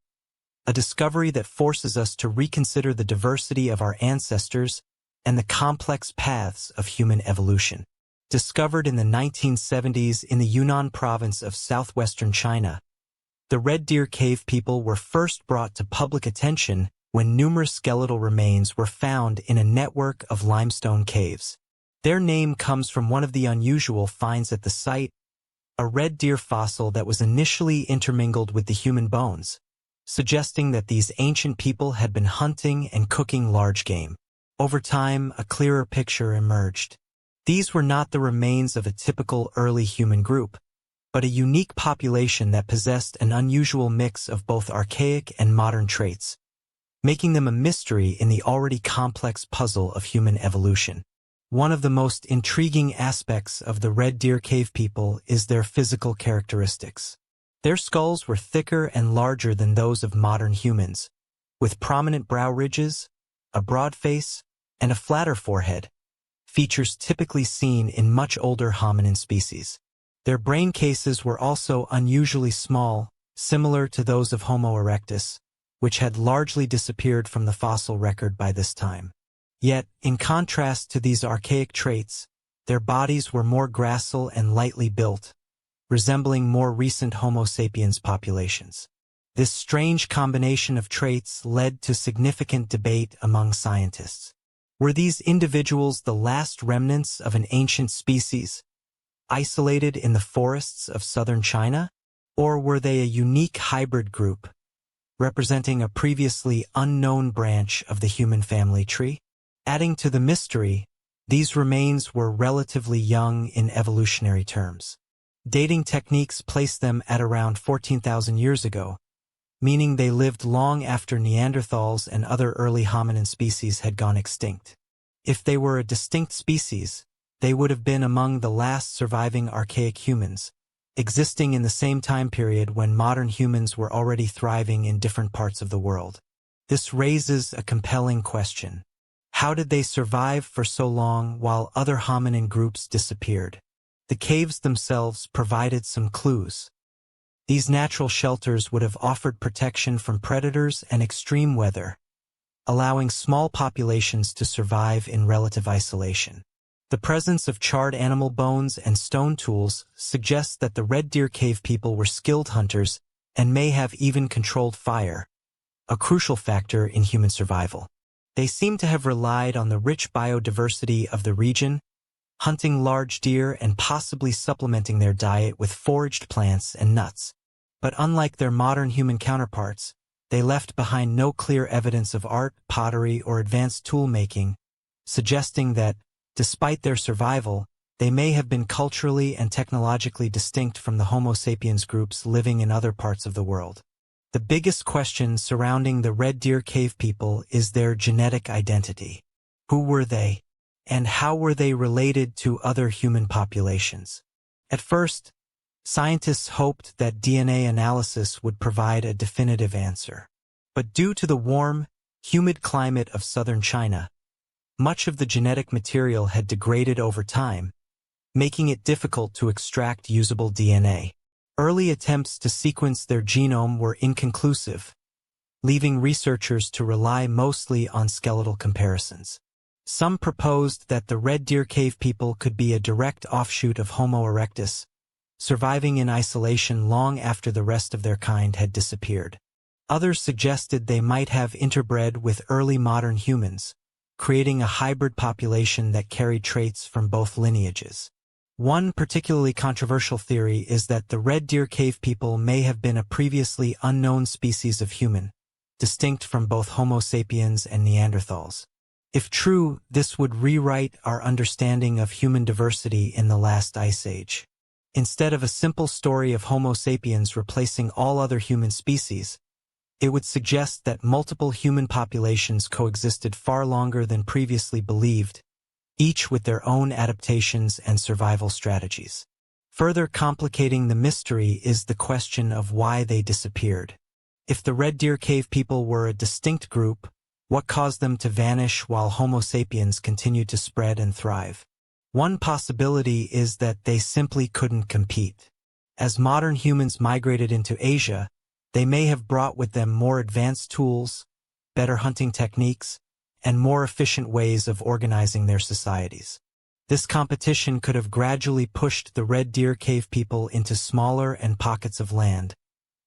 a discovery that forces us to reconsider the diversity of our ancestors and the complex paths of human evolution. Discovered in the 1970s in the Yunnan province of southwestern China, the Red Deer Cave people were first brought to public attention when numerous skeletal remains were found in a network of limestone caves. Their name comes from one of the unusual finds at the site, a red deer fossil that was initially intermingled with the human bones, suggesting that these ancient people had been hunting and cooking large game. Over time, a clearer picture emerged. These were not the remains of a typical early human group, but a unique population that possessed an unusual mix of both archaic and modern traits, making them a mystery in the already complex puzzle of human evolution. One of the most intriguing aspects of the Red Deer Cave people is their physical characteristics. Their skulls were thicker and larger than those of modern humans, with prominent brow ridges, a broad face, and a flatter forehead, features typically seen in much older hominin species. Their brain cases were also unusually small, similar to those of Homo erectus, which had largely disappeared from the fossil record by this time. Yet, in contrast to these archaic traits, their bodies were more gracile and lightly built, resembling more recent Homo sapiens populations. This strange combination of traits led to significant debate among scientists. Were these individuals the last remnants of an ancient species, isolated in the forests of southern China? Or were they a unique hybrid group, representing a previously unknown branch of the human family tree? Adding to the mystery, these remains were relatively young in evolutionary terms. Dating techniques place them at around 14,000 years ago, meaning they lived long after Neanderthals and other early hominin species had gone extinct. If they were a distinct species, they would have been among the last surviving archaic humans, existing in the same time period when modern humans were already thriving in different parts of the world. This raises a compelling question. How did they survive for so long while other hominin groups disappeared? The caves themselves provided some clues. These natural shelters would have offered protection from predators and extreme weather, allowing small populations to survive in relative isolation. The presence of charred animal bones and stone tools suggests that the Red Deer Cave people were skilled hunters and may have even controlled fire, a crucial factor in human survival. They seem to have relied on the rich biodiversity of the region, hunting large deer and possibly supplementing their diet with foraged plants and nuts. But unlike their modern human counterparts, they left behind no clear evidence of art, pottery, or advanced tool-making, suggesting that, despite their survival, they may have been culturally and technologically distinct from the Homo sapiens groups living in other parts of the world. The biggest question surrounding the Red Deer Cave people is their genetic identity. Who were they? And how were they related to other human populations? At first, scientists hoped that DNA analysis would provide a definitive answer. But due to the warm, humid climate of southern China, much of the genetic material had degraded over time, making it difficult to extract usable DNA. Early attempts to sequence their genome were inconclusive, leaving researchers to rely mostly on skeletal comparisons. Some proposed that the Red Deer Cave people could be a direct offshoot of Homo erectus, surviving in isolation long after the rest of their kind had disappeared. Others suggested they might have interbred with early modern humans, creating a hybrid population that carried traits from both lineages. One particularly controversial theory is that the Red Deer Cave people may have been a previously unknown species of human, distinct from both Homo sapiens and Neanderthals. If true, this would rewrite our understanding of human diversity in the last ice age. Instead of a simple story of Homo sapiens replacing all other human species, it would suggest that multiple human populations coexisted far longer than previously believed, each with their own adaptations and survival strategies. Further complicating the mystery is the question of why they disappeared. If the Red Deer Cave people were a distinct group, what caused them to vanish while Homo sapiens continued to spread and thrive? One possibility is that they simply couldn't compete. As modern humans migrated into Asia, they may have brought with them more advanced tools, better hunting techniques, and more efficient ways of organizing their societies. This competition could have gradually pushed the Red Deer Cave people into smaller and pockets of land,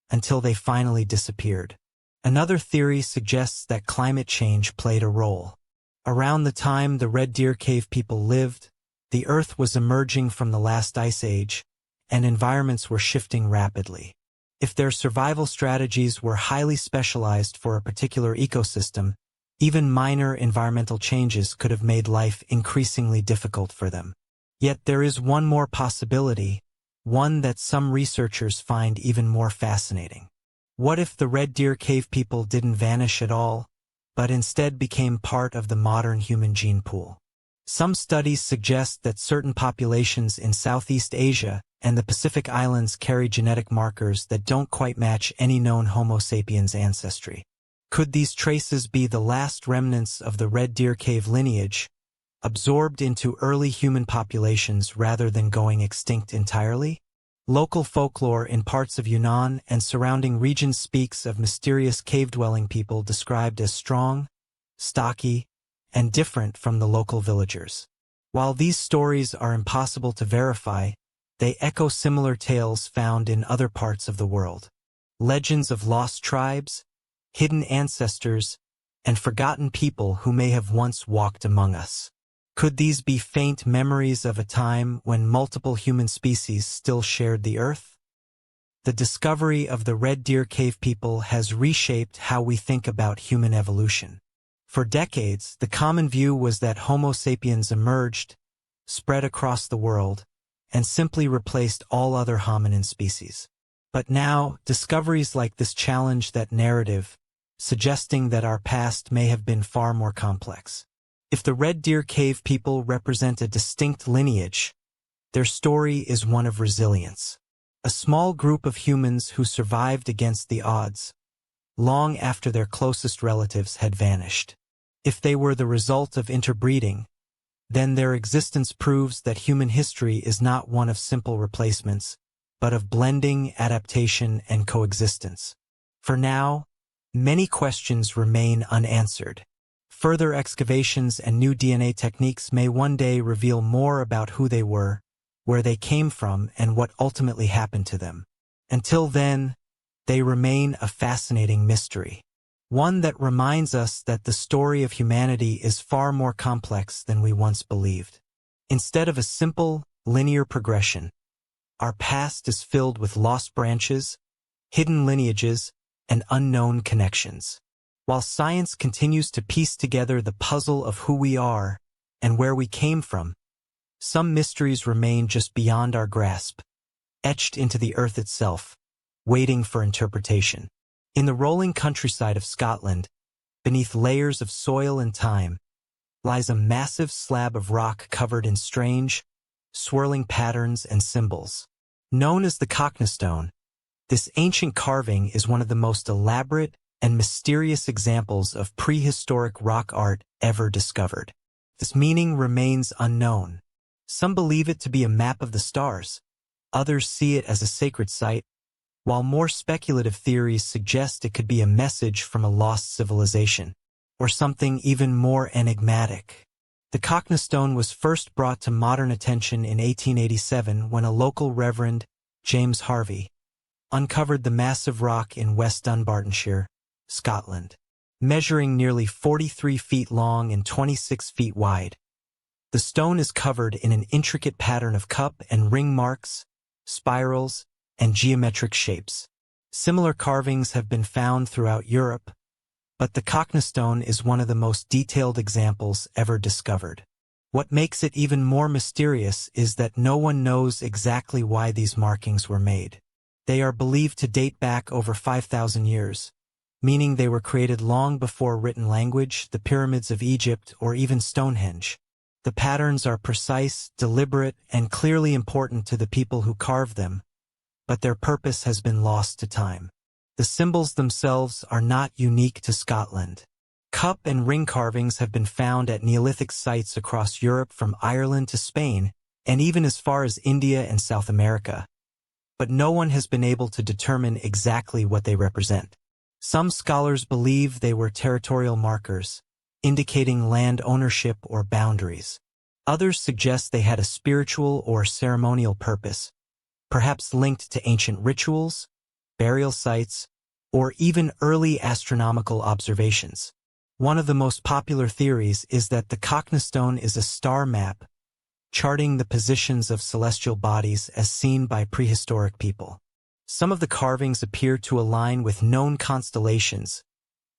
until they finally disappeared. Another theory suggests that climate change played a role. Around the time the Red Deer Cave people lived, the Earth was emerging from the last ice age, and environments were shifting rapidly. If their survival strategies were highly specialized for a particular ecosystem, even minor environmental changes could have made life increasingly difficult for them. Yet there is one more possibility, one that some researchers find even more fascinating. What if the Red Deer Cave people didn't vanish at all, but instead became part of the modern human gene pool? Some studies suggest that certain populations in Southeast Asia and the Pacific Islands carry genetic markers that don't quite match any known Homo sapiens ancestry. Could these traces be the last remnants of the Red Deer Cave lineage, absorbed into early human populations rather than going extinct entirely? Local folklore in parts of Yunnan and surrounding regions speaks of mysterious cave-dwelling people described as strong, stocky, and different from the local villagers. While these stories are impossible to verify, they echo similar tales found in other parts of the world. Legends of lost tribes, hidden ancestors, and forgotten people who may have once walked among us. Could these be faint memories of a time when multiple human species still shared the Earth? The discovery of the Red Deer Cave people has reshaped how we think about human evolution. For decades, the common view was that Homo sapiens emerged, spread across the world, and simply replaced all other hominin species. But now, discoveries like this challenge that narrative, suggesting that our past may have been far more complex. If the Red Deer Cave people represent a distinct lineage, their story is one of resilience. A small group of humans who survived against the odds, long after their closest relatives had vanished. If they were the result of interbreeding, then their existence proves that human history is not one of simple replacements, but of blending, adaptation, and coexistence. For now, many questions remain unanswered. Further excavations and new DNA techniques may one day reveal more about who they were, where they came from, and what ultimately happened to them. Until then, they remain a fascinating mystery. One that reminds us that the story of humanity is far more complex than we once believed. Instead of a simple, linear progression, our past is filled with lost branches, hidden lineages, and unknown connections. While science continues to piece together the puzzle of who we are and where we came from, some mysteries remain just beyond our grasp, etched into the earth itself, waiting for interpretation. In the rolling countryside of Scotland, beneath layers of soil and time, lies a massive slab of rock covered in strange, swirling patterns and symbols. Known as the Cochno stone, this ancient carving is one of the most elaborate and mysterious examples of prehistoric rock art ever discovered. This meaning remains unknown. Some believe it to be a map of the stars, others see it as a sacred site, while more speculative theories suggest it could be a message from a lost civilization, or something even more enigmatic. The Cochno stone was first brought to modern attention in 1887 when a local Reverend, James Harvey, uncovered the massive rock in West Dunbartonshire, Scotland. Measuring nearly 43 feet long and 26 feet wide, the stone is covered in an intricate pattern of cup and ring marks, spirals, and geometric shapes. Similar carvings have been found throughout Europe, but the Cochno stone is one of the most detailed examples ever discovered. What makes it even more mysterious is that no one knows exactly why these markings were made. They are believed to date back over 5,000 years, meaning they were created long before written language, the pyramids of Egypt, or even Stonehenge. The patterns are precise, deliberate, and clearly important to the people who carved them, but their purpose has been lost to time. The symbols themselves are not unique to Scotland. Cup and ring carvings have been found at Neolithic sites across Europe from Ireland to Spain, and even as far as India and South America. But no one has been able to determine exactly what they represent. Some scholars believe they were territorial markers, indicating land ownership or boundaries. Others suggest they had a spiritual or ceremonial purpose, perhaps linked to ancient rituals, burial sites, or even early astronomical observations. One of the most popular theories is that the Cochno stone is a star map, charting the positions of celestial bodies as seen by prehistoric people. Some of the carvings appear to align with known constellations,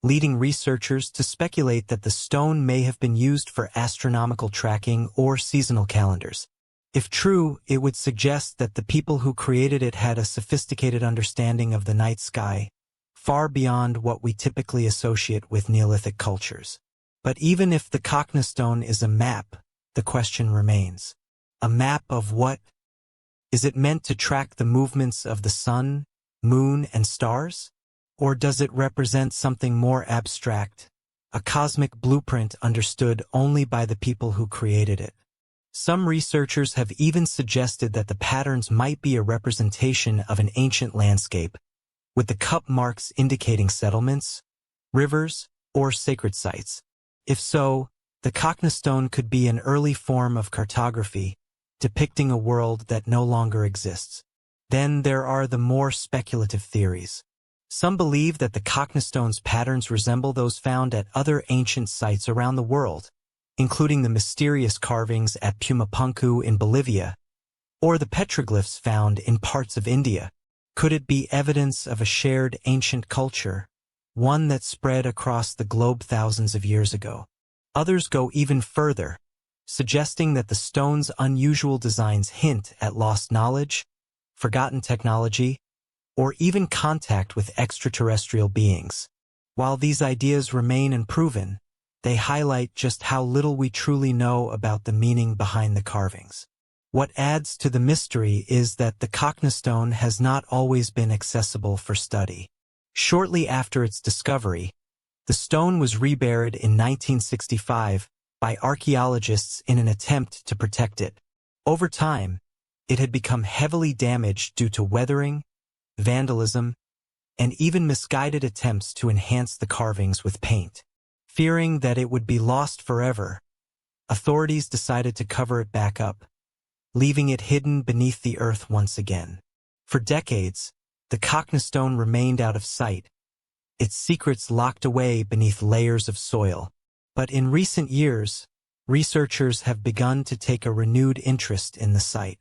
leading researchers to speculate that the stone may have been used for astronomical tracking or seasonal calendars. If true, it would suggest that the people who created it had a sophisticated understanding of the night sky, far beyond what we typically associate with Neolithic cultures. But even if the Cochno stone is a map, the question remains. A map of what? Is it meant to track the movements of the sun, moon, and stars? Or does it represent something more abstract, a cosmic blueprint understood only by the people who created it? Some researchers have even suggested that the patterns might be a representation of an ancient landscape, with the cup marks indicating settlements, rivers, or sacred sites. If so, the Cochno stone could be an early form of cartography, depicting a world that no longer exists. Then there are the more speculative theories. Some believe that the Cochno stone's patterns resemble those found at other ancient sites around the world, including the mysterious carvings at Pumapunku in Bolivia, or the petroglyphs found in parts of India. Could it be evidence of a shared ancient culture, one that spread across the globe thousands of years ago? Others go even further, suggesting that the stone's unusual designs hint at lost knowledge, forgotten technology, or even contact with extraterrestrial beings. While these ideas remain unproven, they highlight just how little we truly know about the meaning behind the carvings. What adds to the mystery is that the Cochno stone has not always been accessible for study. Shortly after its discovery, the stone was reburied in 1965 by archaeologists in an attempt to protect it. Over time, it had become heavily damaged due to weathering, vandalism, and even misguided attempts to enhance the carvings with paint. Fearing that it would be lost forever, authorities decided to cover it back up, leaving it hidden beneath the earth once again. For decades, the Cochno stone remained out of sight, its secrets locked away beneath layers of soil. But in recent years, researchers have begun to take a renewed interest in the site.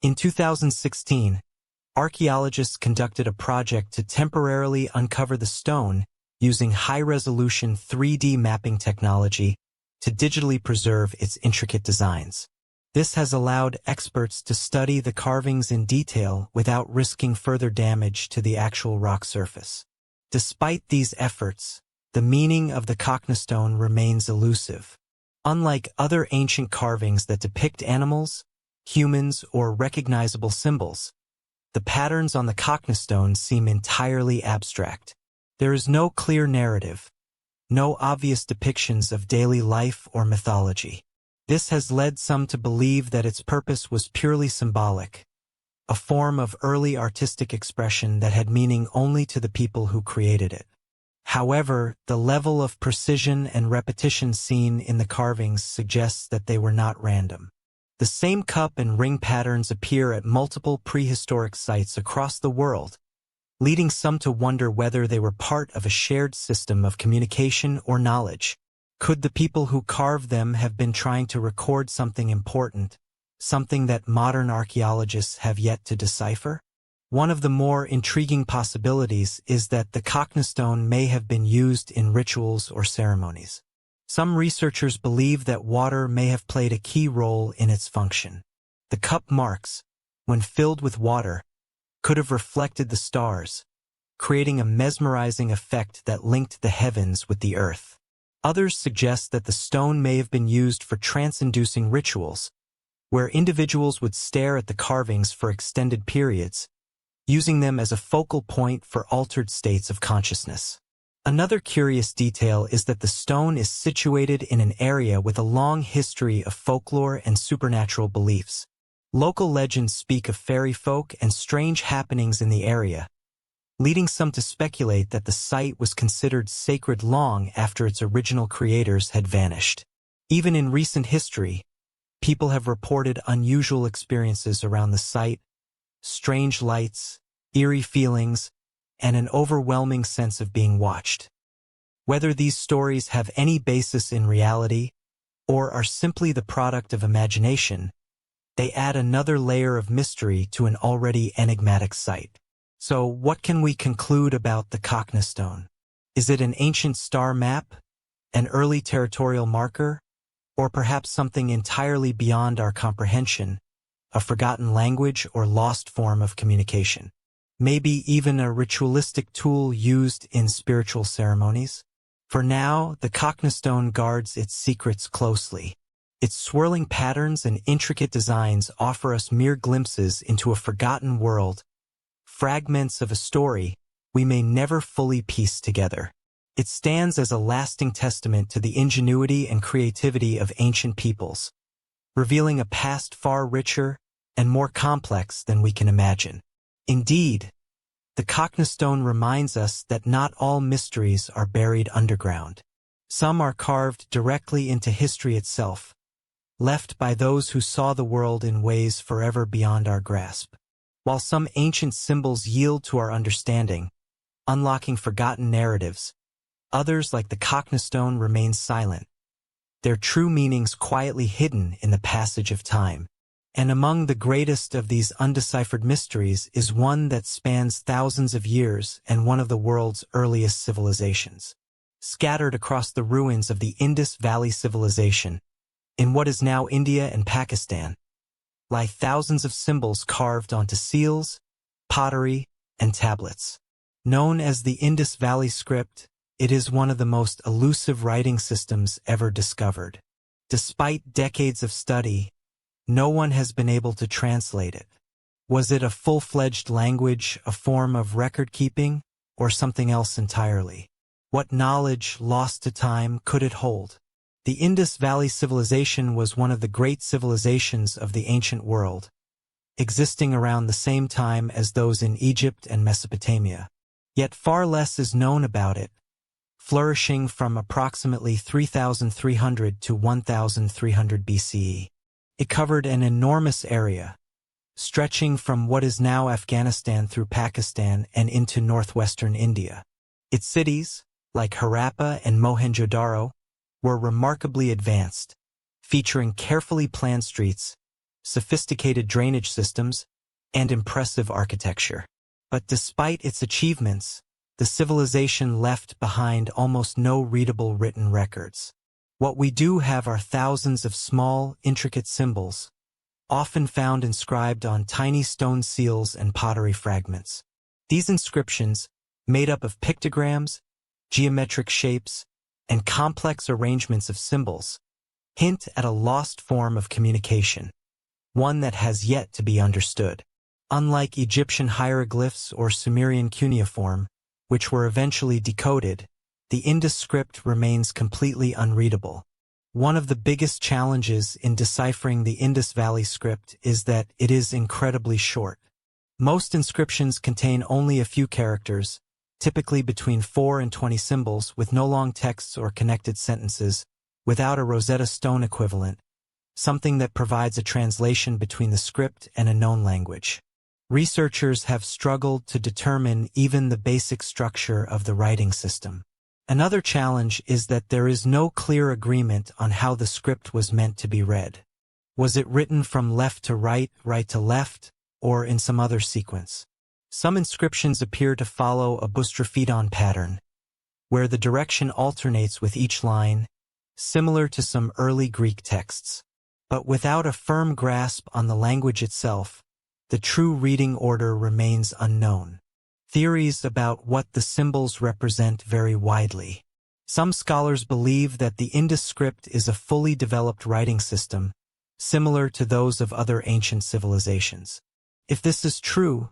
In 2016, archaeologists conducted a project to temporarily uncover the stone using high-resolution 3D mapping technology to digitally preserve its intricate designs. This has allowed experts to study the carvings in detail without risking further damage to the actual rock surface. Despite these efforts, the meaning of the Cochno stone remains elusive. Unlike other ancient carvings that depict animals, humans, or recognizable symbols, the patterns on the Cochno stone seem entirely abstract. There is no clear narrative, no obvious depictions of daily life or mythology. This has led some to believe that its purpose was purely symbolic, a form of early artistic expression that had meaning only to the people who created it. However, the level of precision and repetition seen in the carvings suggests that they were not random. The same cup and ring patterns appear at multiple prehistoric sites across the world, leading some to wonder whether they were part of a shared system of communication or knowledge. Could the people who carved them have been trying to record something important, something that modern archaeologists have yet to decipher? One of the more intriguing possibilities is that the Cochno stone may have been used in rituals or ceremonies. Some researchers believe that water may have played a key role in its function. The cup marks, when filled with water, could have reflected the stars, creating a mesmerizing effect that linked the heavens with the earth. Others suggest that the stone may have been used for trance-inducing rituals, where individuals would stare at the carvings for extended periods, using them as a focal point for altered states of consciousness. Another curious detail is that the stone is situated in an area with a long history of folklore and supernatural beliefs. Local legends speak of fairy folk and strange happenings in the area, leading some to speculate that the site was considered sacred long after its original creators had vanished. Even in recent history, people have reported unusual experiences around the site, strange lights, eerie feelings, and an overwhelming sense of being watched. Whether these stories have any basis in reality or are simply the product of imagination, they add another layer of mystery to an already enigmatic site. So, what can we conclude about the Cochno stone? Is it an ancient star map, an early territorial marker, or perhaps something entirely beyond our comprehension, a forgotten language or lost form of communication? Maybe even a ritualistic tool used in spiritual ceremonies? For now, the Cochno stone guards its secrets closely. Its swirling patterns and intricate designs offer us mere glimpses into a forgotten world, fragments of a story we may never fully piece together. It stands as a lasting testament to the ingenuity and creativity of ancient peoples, revealing a past far richer and more complex than we can imagine. Indeed, the Cochno stone reminds us that not all mysteries are buried underground. Some are carved directly into history itself, left by those who saw the world in ways forever beyond our grasp. While some ancient symbols yield to our understanding, unlocking forgotten narratives, others, like the Cochno stone, remain silent, their true meanings quietly hidden in the passage of time. And among the greatest of these undeciphered mysteries is one that spans thousands of years and one of the world's earliest civilizations. Scattered across the ruins of the Indus Valley Civilization, in what is now India and Pakistan, lie thousands of symbols carved onto seals, pottery, and tablets. Known as the Indus Valley Script, it is one of the most elusive writing systems ever discovered. Despite decades of study, no one has been able to translate it. Was it a full-fledged language, a form of record-keeping, or something else entirely? What knowledge, lost to time, could it hold? The Indus Valley Civilization was one of the great civilizations of the ancient world, existing around the same time as those in Egypt and Mesopotamia. Yet far less is known about it. flourishing from approximately 3,300 to 1,300 BCE. It covered an enormous area, stretching from what is now Afghanistan through Pakistan and into northwestern India. Its cities, like Harappa and Mohenjo-daro, were remarkably advanced, featuring carefully planned streets, sophisticated drainage systems, and impressive architecture. But despite its achievements, the civilization left behind almost no readable written records. What we do have are thousands of small, intricate symbols, often found inscribed on tiny stone seals and pottery fragments. These inscriptions, made up of pictograms, geometric shapes, and complex arrangements of symbols, hint at a lost form of communication, one that has yet to be understood. Unlike Egyptian hieroglyphs or Sumerian cuneiform, which were eventually decoded, the Indus script remains completely unreadable. One of the biggest challenges in deciphering the Indus Valley script is that it is incredibly short. Most inscriptions contain only a few characters, typically between 4 and 20 symbols, with no long texts or connected sentences, without a Rosetta Stone equivalent, something that provides a translation between the script and a known language. Researchers have struggled to determine even the basic structure of the writing system. Another challenge is that there is no clear agreement on how the script was meant to be read. Was it written from left to right, right to left, or in some other sequence? Some inscriptions appear to follow a boustrophedon pattern, where the direction alternates with each line, similar to some early Greek texts. But without a firm grasp on the language itself, the true reading order remains unknown. Theories about what the symbols represent vary widely. Some scholars believe that the Indus script is a fully developed writing system, similar to those of other ancient civilizations. If this is true,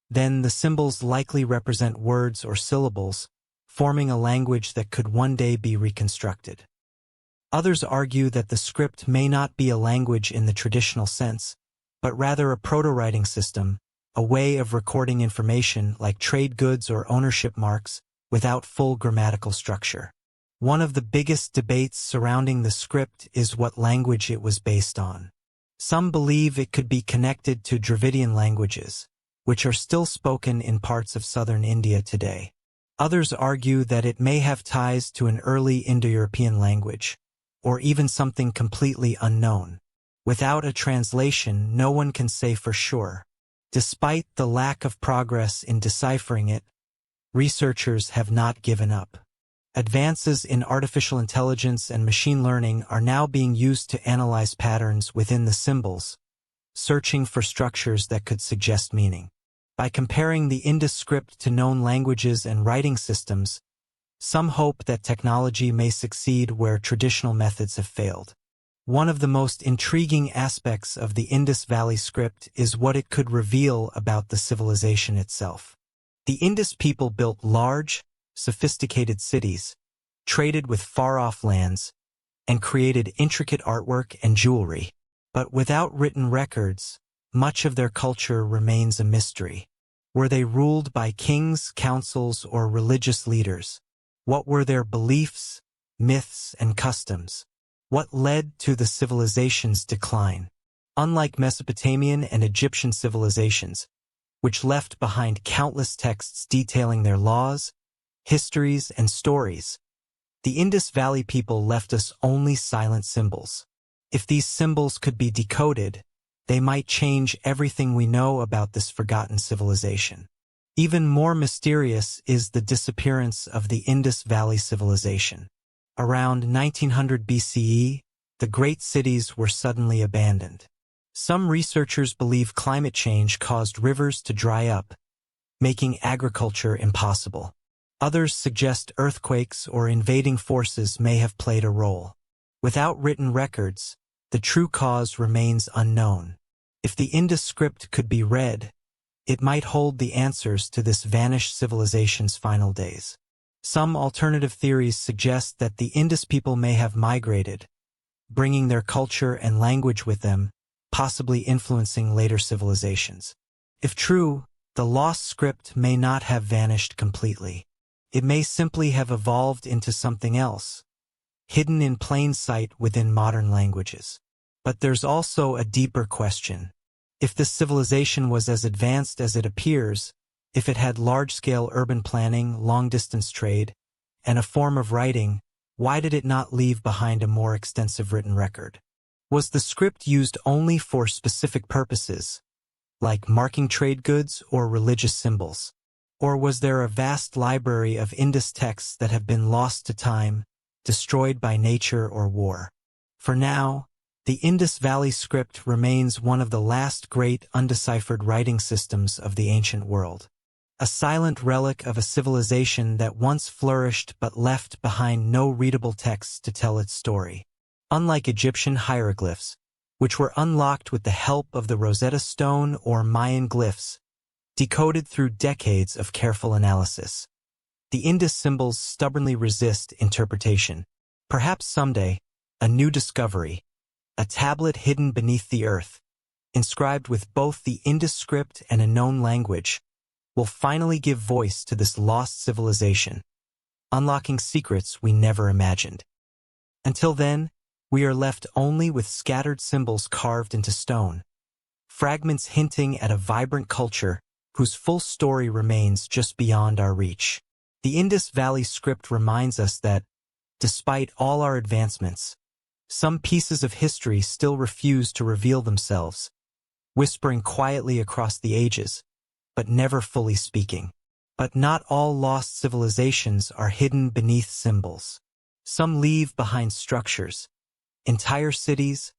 then the symbols likely represent words or syllables, forming a language that could one day be reconstructed. Others argue that the script may not be a language in the traditional sense, but rather a proto-writing system, a way of recording information like trade goods or ownership marks without full grammatical structure. One of the biggest debates surrounding the script is what language it was based on. Some believe it could be connected to Dravidian languages, which are still spoken in parts of southern India today. Others argue that it may have ties to an early Indo-European language, or even something completely unknown. Without a translation, no one can say for sure. Despite the lack of progress in deciphering it, researchers have not given up. Advances in artificial intelligence and machine learning are now being used to analyze patterns within the symbols, searching for structures that could suggest meaning. By comparing the Indus script to known languages and writing systems, some hope that technology may succeed where traditional methods have failed. One of the most intriguing aspects of the Indus Valley script is what it could reveal about the civilization itself. The Indus people built large, sophisticated cities, traded with far-off lands, and created intricate artwork and jewelry. But without written records, much of their culture remains a mystery. Were they ruled by kings, councils, or religious leaders? What were their beliefs, myths, and customs? What led to the civilization's decline? Unlike Mesopotamian and Egyptian civilizations, which left behind countless texts detailing their laws, histories, and stories, the Indus Valley people left us only silent symbols. If these symbols could be decoded, they might change everything we know about this forgotten civilization. Even more mysterious is the disappearance of the Indus Valley civilization. Around 1900 BCE, the great cities were suddenly abandoned. Some researchers believe climate change caused rivers to dry up, making agriculture impossible. Others suggest earthquakes or invading forces may have played a role. Without written records, the true cause remains unknown. If the Indus script could be read, it might hold the answers to this vanished civilization's final days. Some alternative theories suggest that the Indus people may have migrated, bringing their culture and language with them, possibly influencing later civilizations. If true, the lost script may not have vanished completely. It may simply have evolved into something else, hidden in plain sight within modern languages. But there's also a deeper question. If this civilization was as advanced as it appears, if it had large-scale urban planning, long-distance trade, and a form of writing, why did it not leave behind a more extensive written record? Was the script used only for specific purposes, like marking trade goods or religious symbols? Or was there a vast library of Indus texts that have been lost to time, destroyed by nature or war? For now, the Indus Valley script remains one of the last great undeciphered writing systems of the ancient world. A silent relic of a civilization that once flourished but left behind no readable texts to tell its story. Unlike Egyptian hieroglyphs, which were unlocked with the help of the Rosetta Stone or Mayan glyphs, decoded through decades of careful analysis, the Indus symbols stubbornly resist interpretation. Perhaps someday, a new discovery, a tablet hidden beneath the earth, inscribed with both the Indus script and a known language, will finally give voice to this lost civilization, unlocking secrets we never imagined. Until then, we are left only with scattered symbols carved into stone, fragments hinting at a vibrant culture whose full story remains just beyond our reach. The Indus Valley script reminds us that, despite all our advancements, some pieces of history still refuse to reveal themselves, whispering quietly across the ages, but never fully speaking. But not all lost civilizations are hidden beneath symbols. Some leave behind structures, entire cities,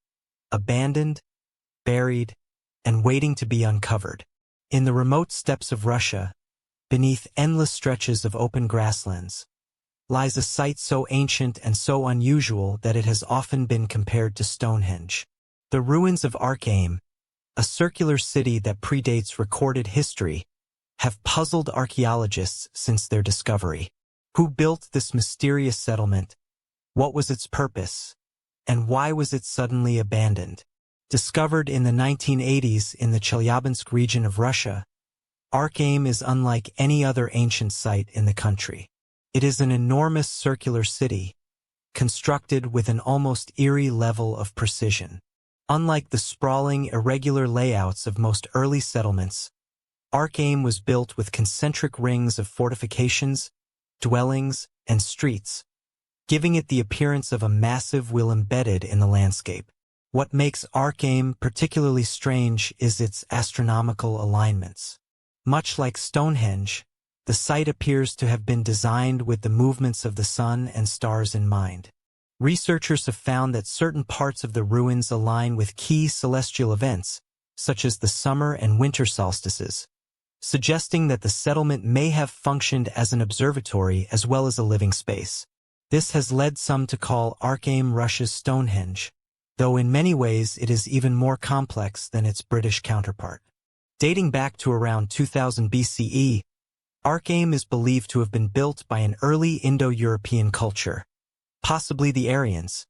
abandoned, buried, and waiting to be uncovered. In the remote steppes of Russia, beneath endless stretches of open grasslands, lies a site so ancient and so unusual that it has often been compared to Stonehenge. The ruins of Archaeum, a circular city that predates recorded history, have puzzled archaeologists since their discovery. Who built this mysterious settlement? What was its purpose? And why was it suddenly abandoned? Discovered in the 1980s in the Chelyabinsk region of Russia, Archaeum is unlike any other ancient site in the country. It is an enormous circular city, constructed with an almost eerie level of precision. Unlike the sprawling, irregular layouts of most early settlements, Archaeum was built with concentric rings of fortifications, dwellings, and streets, giving it the appearance of a massive will embedded in the landscape. What makes Archaeum particularly strange is its astronomical alignments. Much like Stonehenge, the site appears to have been designed with the movements of the sun and stars in mind. Researchers have found that certain parts of the ruins align with key celestial events, such as the summer and winter solstices, suggesting that the settlement may have functioned as an observatory as well as a living space. This has led some to call Archaeum Russia's Stonehenge, though in many ways it is even more complex than its British counterpart. Dating back to around 2000 BCE, Archaeum is believed to have been built by an early Indo-European culture, possibly the Aryans,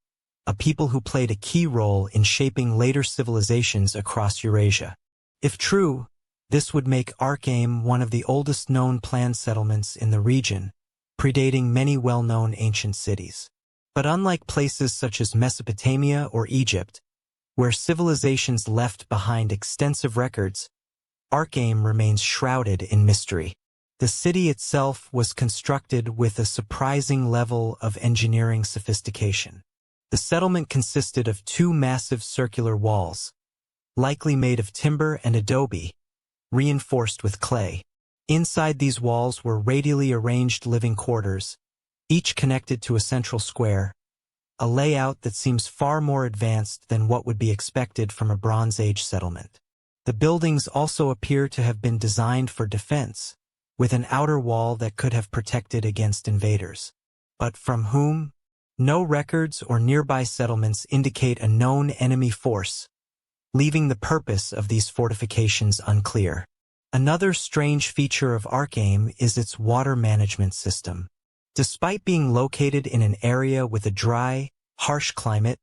a people who played a key role in shaping later civilizations across Eurasia. If true, this would make Archaeum one of the oldest known planned settlements in the region, predating many well-known ancient cities. But unlike places such as Mesopotamia or Egypt, where civilizations left behind extensive records, Archaeum remains shrouded in mystery. The city itself was constructed with a surprising level of engineering sophistication. The settlement consisted of two massive circular walls, likely made of timber and adobe, reinforced with clay. Inside these walls were radially arranged living quarters, each connected to a central square, a layout that seems far more advanced than what would be expected from a Bronze Age settlement. The buildings also appear to have been designed for defense, with an outer wall that could have protected against invaders. But from whom? No records or nearby settlements indicate a known enemy force, leaving the purpose of these fortifications unclear. Another strange feature of Archaeum is its water management system. Despite being located in an area with a dry, harsh climate,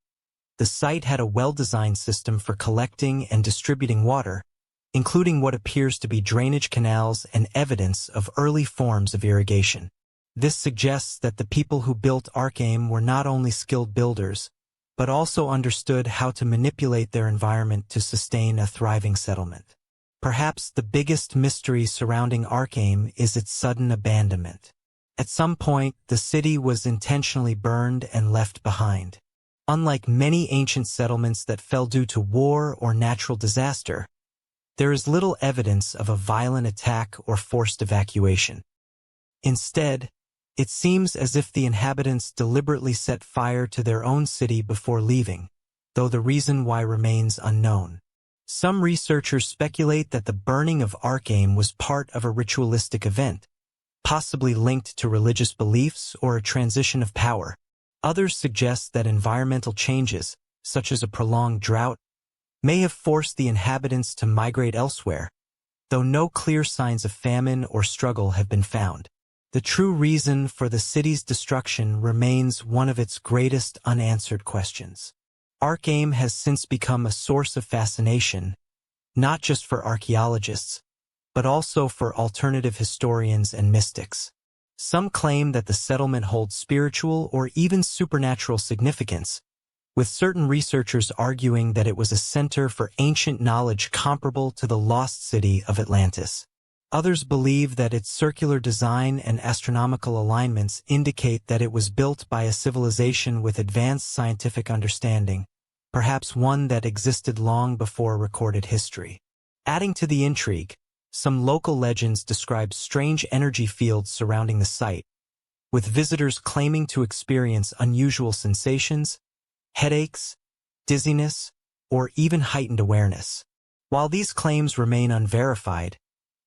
the site had a well-designed system for collecting and distributing water, including what appears to be drainage canals and evidence of early forms of irrigation. This suggests that the people who built Archame were not only skilled builders, but also understood how to manipulate their environment to sustain a thriving settlement. Perhaps the biggest mystery surrounding Archame is its sudden abandonment. At some point, the city was intentionally burned and left behind. Unlike many ancient settlements that fell due to war or natural disaster, there is little evidence of a violent attack or forced evacuation. Instead, it seems as if the inhabitants deliberately set fire to their own city before leaving, though the reason why remains unknown. Some researchers speculate that the burning of Archame was part of a ritualistic event, possibly linked to religious beliefs or a transition of power. Others suggest that environmental changes, such as a prolonged drought, may have forced the inhabitants to migrate elsewhere, though no clear signs of famine or struggle have been found. The true reason for the city's destruction remains one of its greatest unanswered questions. Archame has since become a source of fascination, not just for archaeologists, but also for alternative historians and mystics. Some claim that the settlement holds spiritual or even supernatural significance, with certain researchers arguing that it was a center for ancient knowledge comparable to the lost city of Atlantis. Others believe that its circular design and astronomical alignments indicate that it was built by a civilization with advanced scientific understanding, perhaps one that existed long before recorded history. Adding to the intrigue, some local legends describe strange energy fields surrounding the site, with visitors claiming to experience unusual sensations, headaches, dizziness, or even heightened awareness. While these claims remain unverified,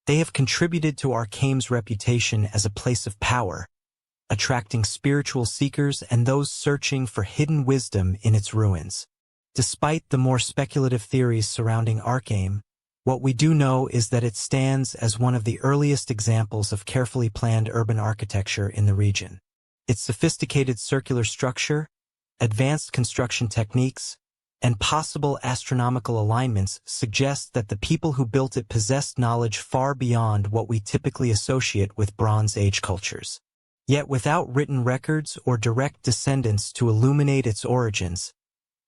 they have contributed to Archame's reputation as a place of power, attracting spiritual seekers and those searching for hidden wisdom in its ruins. Despite the more speculative theories surrounding Archame, what we do know is that it stands as one of the earliest examples of carefully planned urban architecture in the region. Its sophisticated circular structure, advanced construction techniques, and possible astronomical alignments suggest that the people who built it possessed knowledge far beyond what we typically associate with Bronze Age cultures. Yet without written records or direct descendants to illuminate its origins,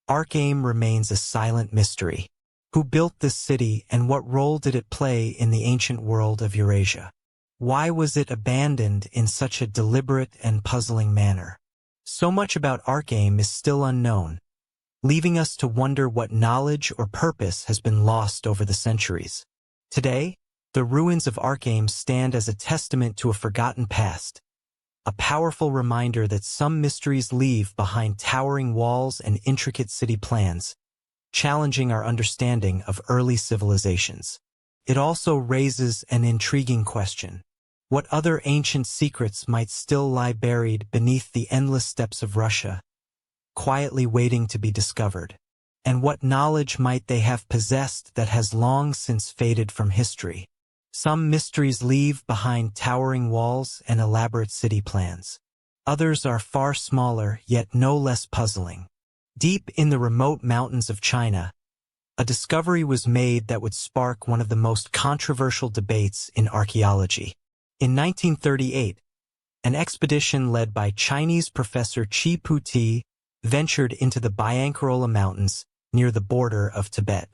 Archame remains a silent mystery. Who built this city and what role did it play in the ancient world of Eurasia? Why was it abandoned in such a deliberate and puzzling manner? So much about Archame is still unknown, leaving us to wonder what knowledge or purpose has been lost over the centuries. Today, the ruins of Archame stand as a testament to a forgotten past, a powerful reminder that some mysteries leave behind towering walls and intricate city plans, challenging our understanding of early civilizations. It also raises an intriguing question. What other ancient secrets might still lie buried beneath the endless steppes of Russia, quietly waiting to be discovered? And what knowledge might they have possessed that has long since faded from history? Some mysteries leave behind towering walls and elaborate city plans. Others are far smaller, yet no less puzzling. Deep in the remote mountains of China, a discovery was made that would spark one of the most controversial debates in archaeology. In 1938, an expedition led by Chinese professor Chi Puti ventured into the Biancarola Mountains near the border of Tibet.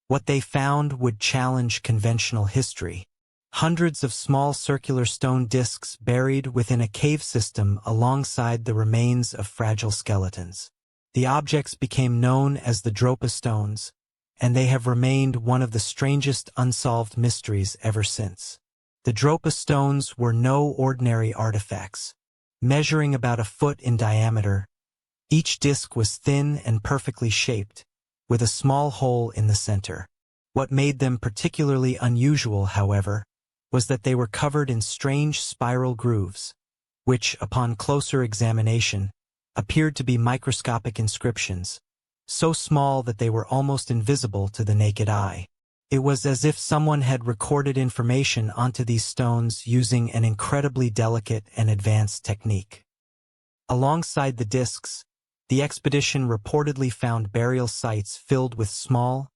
What they found would challenge conventional history. Hundreds of small circular stone discs buried within a cave system alongside the remains of fragile skeletons. The objects became known as the Dropa stones, and they have remained one of the strangest unsolved mysteries ever since. The Dropa stones were no ordinary artifacts. Measuring about a foot in diameter, each disc was thin and perfectly shaped, with a small hole in the center. What made them particularly unusual, however, was that they were covered in strange spiral grooves, which, upon closer examination, appeared to be microscopic inscriptions, so small that they were almost invisible to the naked eye. It was as if someone had recorded information onto these stones using an incredibly delicate and advanced technique. Alongside the discs, the expedition reportedly found burial sites filled with small,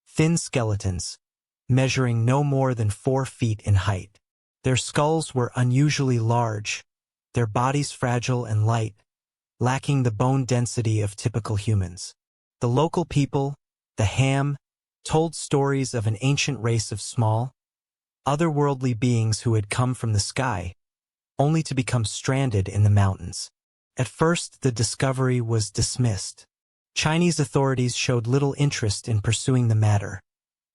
thin skeletons, measuring no more than 4 feet in height. Their skulls were unusually large, their bodies fragile and light, lacking the bone density of typical humans. The local people, the Ham, told stories of an ancient race of small, otherworldly beings who had come from the sky, only to become stranded in the mountains. At first, the discovery was dismissed. Chinese authorities showed little interest in pursuing the matter,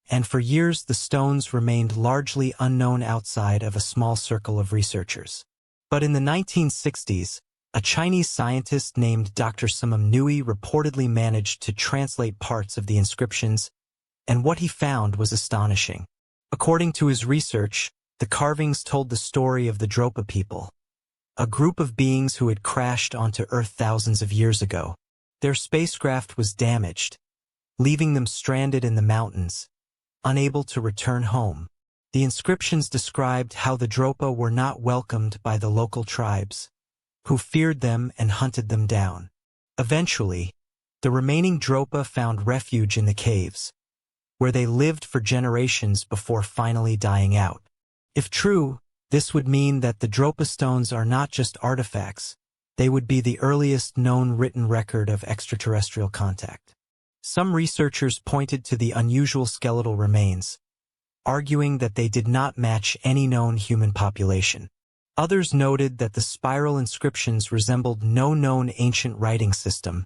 and for years the stones remained largely unknown outside of a small circle of researchers. But in the 1960s, a Chinese scientist named Dr. Simum Nui reportedly managed to translate parts of the inscriptions, and what he found was astonishing. According to his research, the carvings told the story of the Dropa people, a group of beings who had crashed onto Earth thousands of years ago. Their spacecraft was damaged, leaving them stranded in the mountains, unable to return home. The inscriptions described how the Dropa were not welcomed by the local tribes, who feared them and hunted them down. Eventually, the remaining Dropa found refuge in the caves, where they lived for generations before finally dying out. If true, this would mean that the Dropa stones are not just artifacts, they would be the earliest known written record of extraterrestrial contact. Some researchers pointed to the unusual skeletal remains, arguing that they did not match any known human population. Others noted that the spiral inscriptions resembled no known ancient writing system,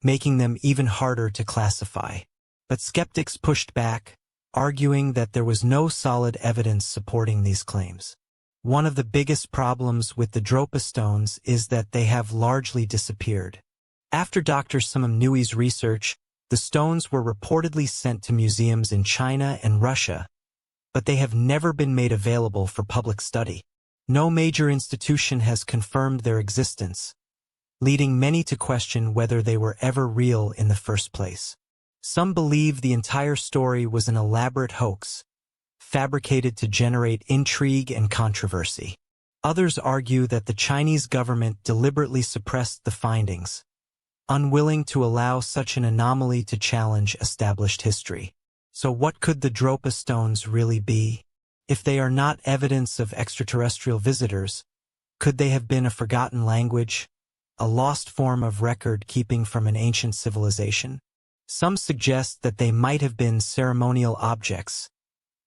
making them even harder to classify. But skeptics pushed back, arguing that there was no solid evidence supporting these claims. One of the biggest problems with the Dropa stones is that they have largely disappeared. After Dr. Simum Nui's research, the stones were reportedly sent to museums in China and Russia, but they have never been made available for public study. No major institution has confirmed their existence, leading many to question whether they were ever real in the first place. Some believe the entire story was an elaborate hoax, fabricated to generate intrigue and controversy. Others argue that the Chinese government deliberately suppressed the findings, unwilling to allow such an anomaly to challenge established history. So what could the Dropa stones really be? If they are not evidence of extraterrestrial visitors, could they have been a forgotten language, a lost form of record-keeping from an ancient civilization? Some suggest that they might have been ceremonial objects,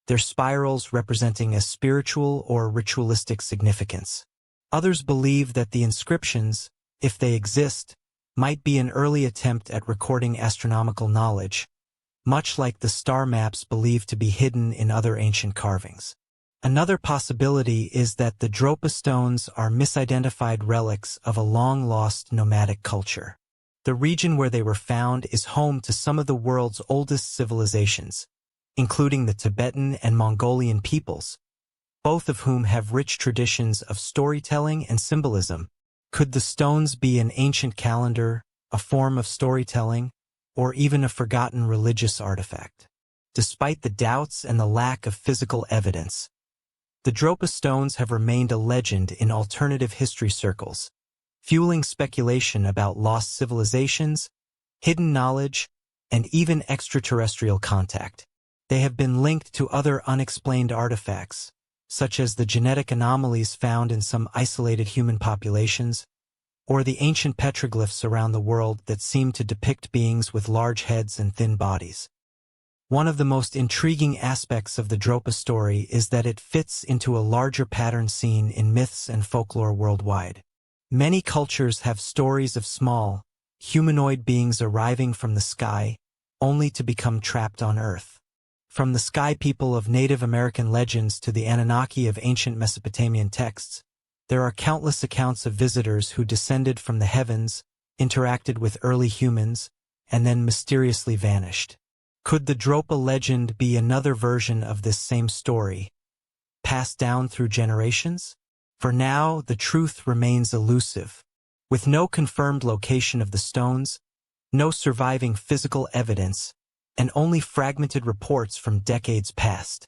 their spirals representing a spiritual or ritualistic significance. Others believe that the inscriptions, if they exist, might be an early attempt at recording astronomical knowledge, much like the star maps believed to be hidden in other ancient carvings. Another possibility is that the Dropa stones are misidentified relics of a long-lost nomadic culture. The region where they were found is home to some of the world's oldest civilizations, including the Tibetan and Mongolian peoples, both of whom have rich traditions of storytelling and symbolism. Could the stones be an ancient calendar, a form of storytelling, or even a forgotten religious artifact? Despite the doubts and the lack of physical evidence, the Dropa stones have remained a legend in alternative history circles, fueling speculation about lost civilizations, hidden knowledge, and even extraterrestrial contact. They have been linked to other unexplained artifacts, such as the genetic anomalies found in some isolated human populations, or the ancient petroglyphs around the world that seem to depict beings with large heads and thin bodies. One of the most intriguing aspects of the Dropa story is that it fits into a larger pattern seen in myths and folklore worldwide. Many cultures have stories of small, humanoid beings arriving from the sky, only to become trapped on Earth. From the sky people of Native American legends to the Anunnaki of ancient Mesopotamian texts, there are countless accounts of visitors who descended from the heavens, interacted with early humans, and then mysteriously vanished. Could the Dropa legend be another version of this same story, passed down through generations? For now, the truth remains elusive. With no confirmed location of the stones, no surviving physical evidence, and only fragmented reports from decades past,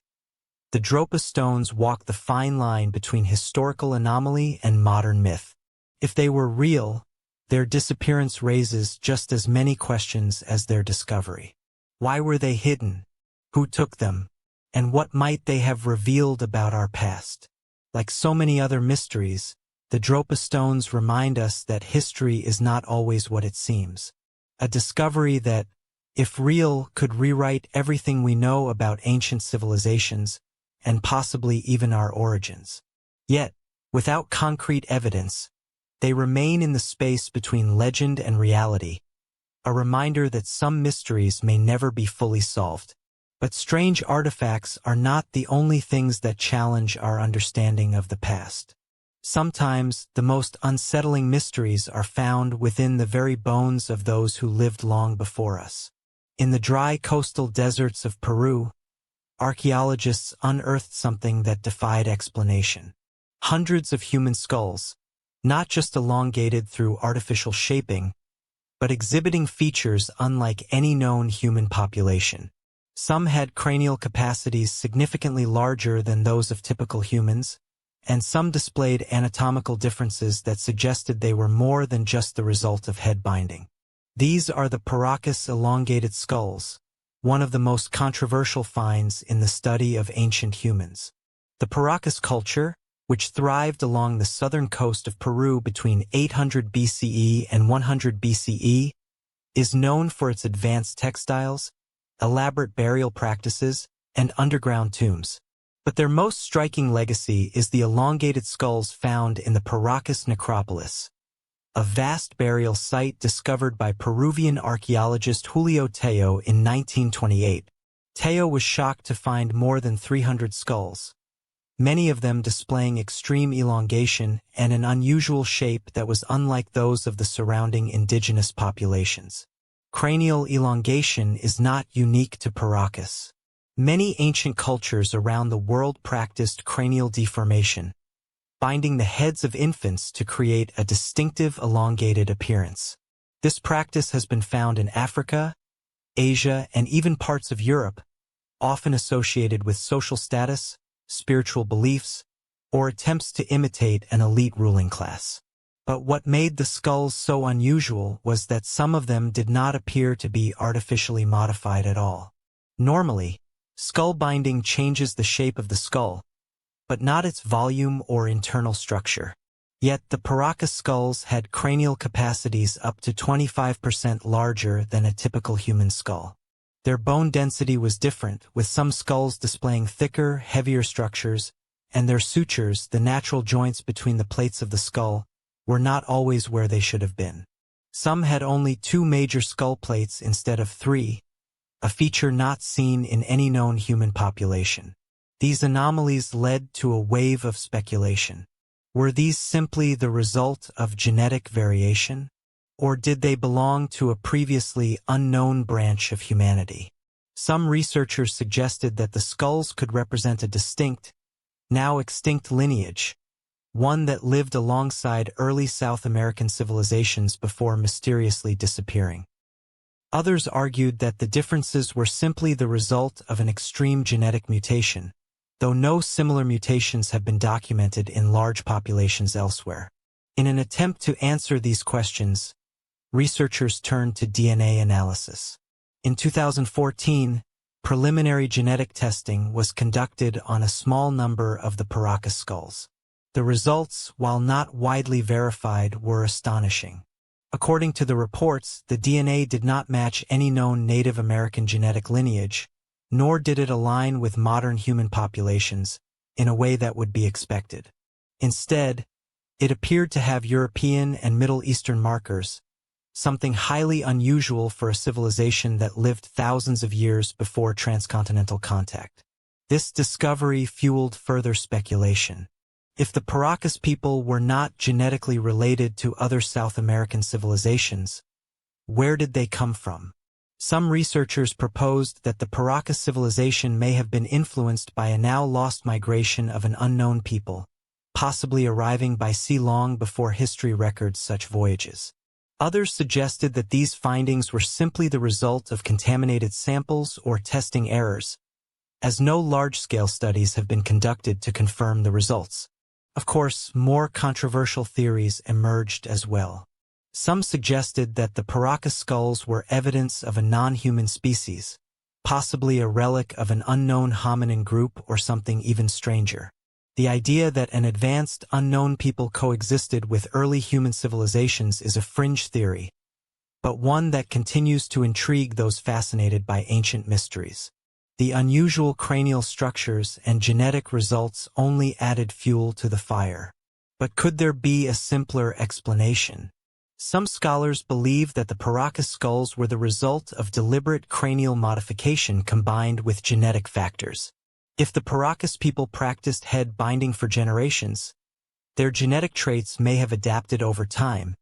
the Dropa stones walk the fine line between historical anomaly and modern myth. If they were real, their disappearance raises just as many questions as their discovery. Why were they hidden? Who took them? And what might they have revealed about our past? Like so many other mysteries, the Dropa stones remind us that history is not always what it seems. A discovery that, if real, could rewrite everything we know about ancient civilizations, and possibly even our origins. Yet, without concrete evidence, they remain in the space between legend and reality, a reminder that some mysteries may never be fully solved. But strange artifacts are not the only things that challenge our understanding of the past. Sometimes, the most unsettling mysteries are found within the very bones of those who lived long before us. In the dry coastal deserts of Peru, archaeologists unearthed something that defied explanation. Hundreds of human skulls, not just elongated through artificial shaping, but exhibiting features unlike any known human population. Some had cranial capacities significantly larger than those of typical humans, and some displayed anatomical differences that suggested they were more than just the result of head binding. These are the Paracas elongated skulls, one of the most controversial finds in the study of ancient humans. The Paracas culture, which thrived along the southern coast of Peru between 800 BCE and 100 BCE, is known for its advanced textiles, elaborate burial practices, and underground tombs. But their most striking legacy is the elongated skulls found in the Paracas necropolis, a vast burial site discovered by Peruvian archaeologist Julio Tello in 1928. Tello was shocked to find more than 300 skulls, many of them displaying extreme elongation and an unusual shape that was unlike those of the surrounding indigenous populations. Cranial elongation is not unique to Paracas. Many ancient cultures around the world practiced cranial deformation, binding the heads of infants to create a distinctive elongated appearance. This practice has been found in Africa, Asia, and even parts of Europe, often associated with social status, spiritual beliefs, or attempts to imitate an elite ruling class. But what made the skulls so unusual was that some of them did not appear to be artificially modified at all. Normally, skull binding changes the shape of the skull, but not its volume or internal structure. Yet the Paracas skulls had cranial capacities up to 25% larger than a typical human skull. Their bone density was different, with some skulls displaying thicker, heavier structures, and their sutures, the natural joints between the plates of the skull, were not always where they should have been. Some had only 2 major skull plates instead of 3, a feature not seen in any known human population. These anomalies led to a wave of speculation. Were these simply the result of genetic variation? Or did they belong to a previously unknown branch of humanity? Some researchers suggested that the skulls could represent a distinct, now extinct lineage, one that lived alongside early South American civilizations before mysteriously disappearing. Others argued that the differences were simply the result of an extreme genetic mutation, though no similar mutations have been documented in large populations elsewhere. In an attempt to answer these questions, researchers turned to DNA analysis. In 2014, preliminary genetic testing was conducted on a small number of the Paracas skulls. The results, while not widely verified, were astonishing. According to the reports, the DNA did not match any known Native American genetic lineage, nor did it align with modern human populations in a way that would be expected. Instead, it appeared to have European and Middle Eastern markers, something highly unusual for a civilization that lived thousands of years before transcontinental contact. This discovery fueled further speculation. If the Paracas people were not genetically related to other South American civilizations, where did they come from? Some researchers proposed that the Paracas civilization may have been influenced by a now lost migration of an unknown people, possibly arriving by sea long before history records such voyages. Others suggested that these findings were simply the result of contaminated samples or testing errors, as no large-scale studies have been conducted to confirm the results. Of course, more controversial theories emerged as well. Some suggested that the Paracas skulls were evidence of a non-human species, possibly a relic of an unknown hominin group or something even stranger. The idea that an advanced, unknown people coexisted with early human civilizations is a fringe theory, but one that continues to intrigue those fascinated by ancient mysteries. The unusual cranial structures and genetic results only added fuel to the fire. But could there be a simpler explanation? Some scholars believe that the Paracas skulls were the result of deliberate cranial modification combined with genetic factors. If the Paracas people practiced head binding for generations, their genetic traits may have adapted over time,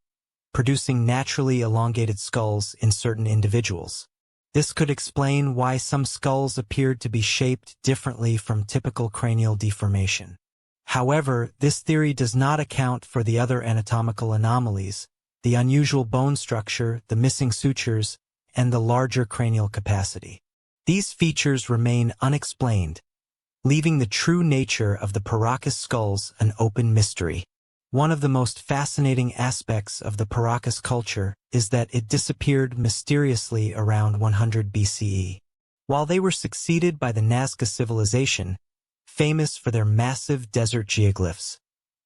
producing naturally elongated skulls in certain individuals. This could explain why some skulls appeared to be shaped differently from typical cranial deformation. However, this theory does not account for the other anatomical anomalies, the unusual bone structure, the missing sutures, and the larger cranial capacity. These features remain unexplained, leaving the true nature of the Paracas skulls an open mystery. One of the most fascinating aspects of the Paracas culture is that it disappeared mysteriously around 100 BCE. While they were succeeded by the Nazca civilization, famous for their massive desert geoglyphs,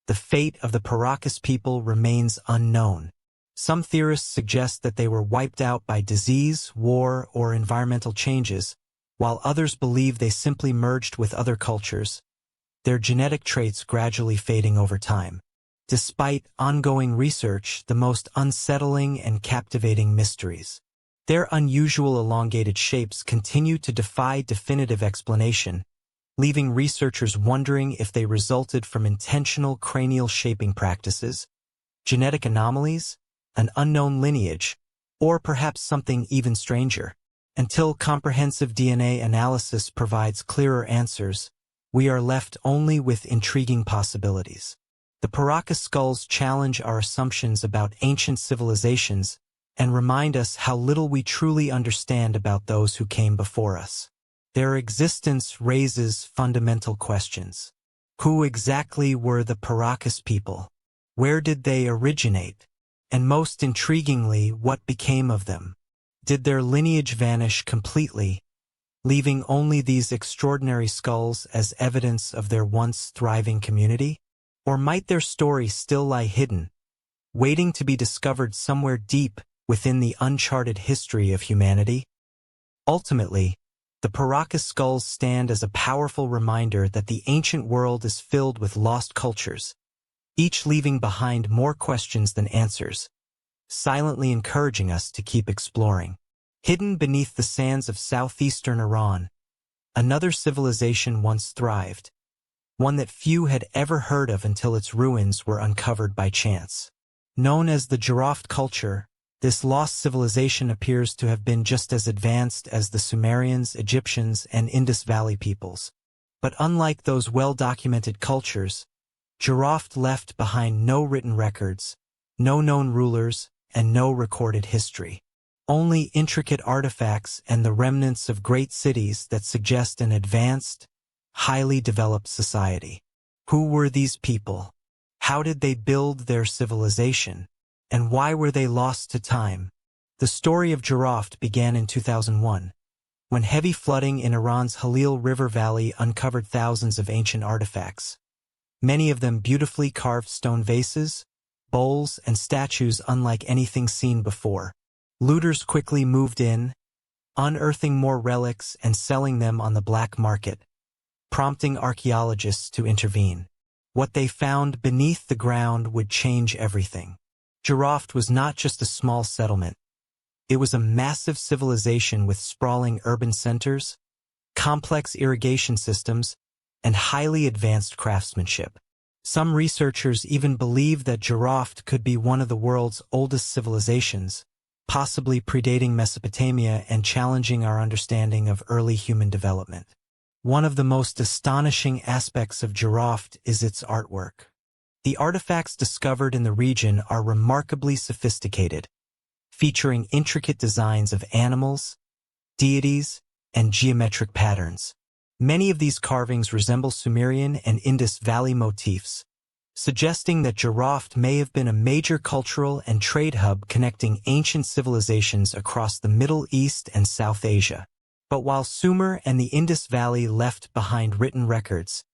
the fate of the Paracas people remains unknown. Some theorists suggest that they were wiped out by disease, war, or environmental changes, while others believe they simply merged with other cultures, their genetic traits gradually fading over time. Despite ongoing research, the most unsettling and captivating mysteries. Their unusual elongated shapes continue to defy definitive explanation, leaving researchers wondering if they resulted from intentional cranial shaping practices, genetic anomalies, an unknown lineage, or perhaps something even stranger. Until comprehensive DNA analysis provides clearer answers, we are left only with intriguing possibilities. The Paracas skulls challenge our assumptions about ancient civilizations and remind us how little we truly understand about those who came before us. Their existence raises fundamental questions. Who exactly were the Paracas people? Where did they originate? And most intriguingly, what became of them? Did their lineage vanish completely, leaving only these extraordinary skulls as evidence of their once thriving community? Or might their story still lie hidden, waiting to be discovered somewhere deep within the uncharted history of humanity? Ultimately, the Paracas skulls stand as a powerful reminder that the ancient world is filled with lost cultures, each leaving behind more questions than answers, silently encouraging us to keep exploring. Hidden beneath the sands of southeastern Iran, another civilization once thrived, one that few had ever heard of until its ruins were uncovered by chance. Known as the Giraffe culture, this lost civilization appears to have been just as advanced as the Sumerians, Egyptians, and Indus Valley peoples. But unlike those well-documented cultures, Giraffe left behind no written records, no known rulers, and no recorded history. Only intricate artifacts and the remnants of great cities that suggest an advanced, highly developed society. Who were these people? How did they build their civilization? And why were they lost to time? The story of Giraffe began in 2001, when heavy flooding in Iran's Halil River Valley uncovered thousands of ancient artifacts, many of them beautifully carved stone vases, bowls, and statues unlike anything seen before. Looters quickly moved in, unearthing more relics and selling them on the black market, prompting archaeologists to intervene. What they found beneath the ground would change everything. Giraffe was not just a small settlement. It was a massive civilization with sprawling urban centers, complex irrigation systems, and highly advanced craftsmanship. Some researchers even believe that Giraffe could be one of the world's oldest civilizations, possibly predating Mesopotamia and challenging our understanding of early human development. One of the most astonishing aspects of Giraffe is its artwork. The artifacts discovered in the region are remarkably sophisticated, featuring intricate designs of animals, deities, and geometric patterns. Many of these carvings resemble Sumerian and Indus Valley motifs, suggesting that Giraffe may have been a major cultural and trade hub connecting ancient civilizations across the Middle East and South Asia. But while Sumer and the Indus Valley left behind written records,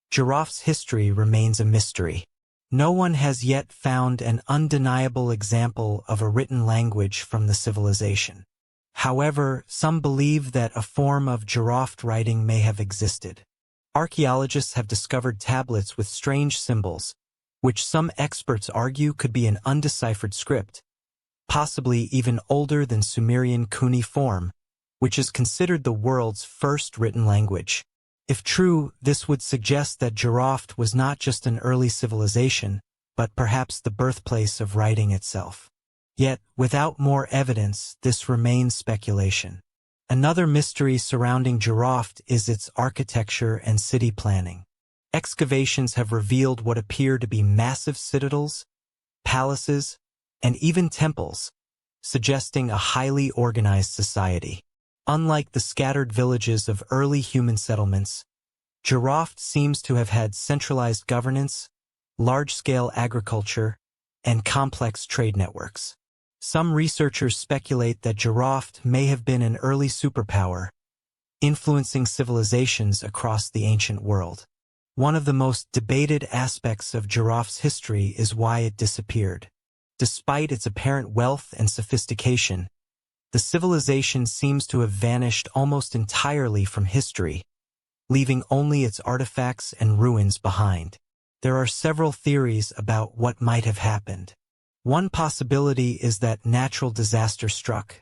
Giraffe's history remains a mystery. No one has yet found an undeniable example of a written language from the civilization. However, some believe that a form of giraffe writing may have existed. Archaeologists have discovered tablets with strange symbols, which some experts argue could be an undeciphered script, possibly even older than Sumerian cuneiform, which is considered the world's first written language. If true, this would suggest that Giraffe was not just an early civilization, but perhaps the birthplace of writing itself. Yet, without more evidence, this remains speculation. Another mystery surrounding Giraffe is its architecture and city planning. Excavations have revealed what appear to be massive citadels, palaces, and even temples, suggesting a highly organized society. Unlike the scattered villages of early human settlements, Giraffe seems to have had centralized governance, large-scale agriculture, and complex trade networks. Some researchers speculate that Giraffe may have been an early superpower, influencing civilizations across the ancient world. One of the most debated aspects of Giraffe's history is why it disappeared. Despite its apparent wealth and sophistication, the civilization seems to have vanished almost entirely from history, leaving only its artifacts and ruins behind. There are several theories about what might have happened. One possibility is that natural disaster struck,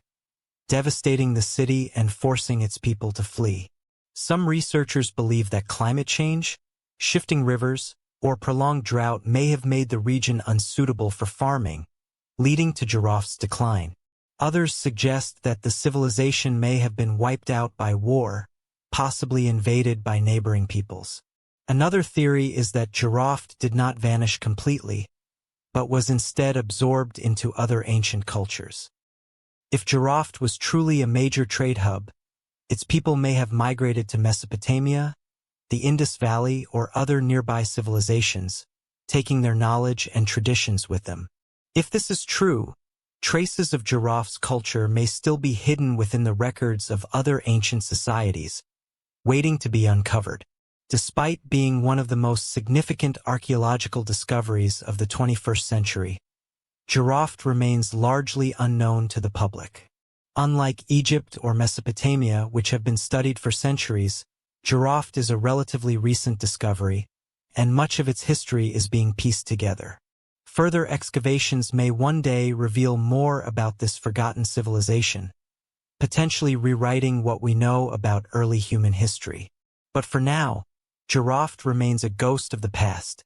devastating the city and forcing its people to flee. Some researchers believe that climate change, shifting rivers, or prolonged drought may have made the region unsuitable for farming, leading to Giraffe's decline. Others suggest that the civilization may have been wiped out by war, possibly invaded by neighboring peoples. Another theory is that Giraffe did not vanish completely, but was instead absorbed into other ancient cultures. If Giraffe was truly a major trade hub, its people may have migrated to Mesopotamia, the Indus Valley, or other nearby civilizations, taking their knowledge and traditions with them. If this is true, traces of Giraffe's culture may still be hidden within the records of other ancient societies, waiting to be uncovered. Despite being one of the most significant archaeological discoveries of the 21st century, Giraffe remains largely unknown to the public. Unlike Egypt or Mesopotamia, which have been studied for centuries, Giraffe is a relatively recent discovery, and much of its history is being pieced together. Further excavations may one day reveal more about this forgotten civilization, potentially rewriting what we know about early human history. But for now, Giraffe remains a ghost of the past,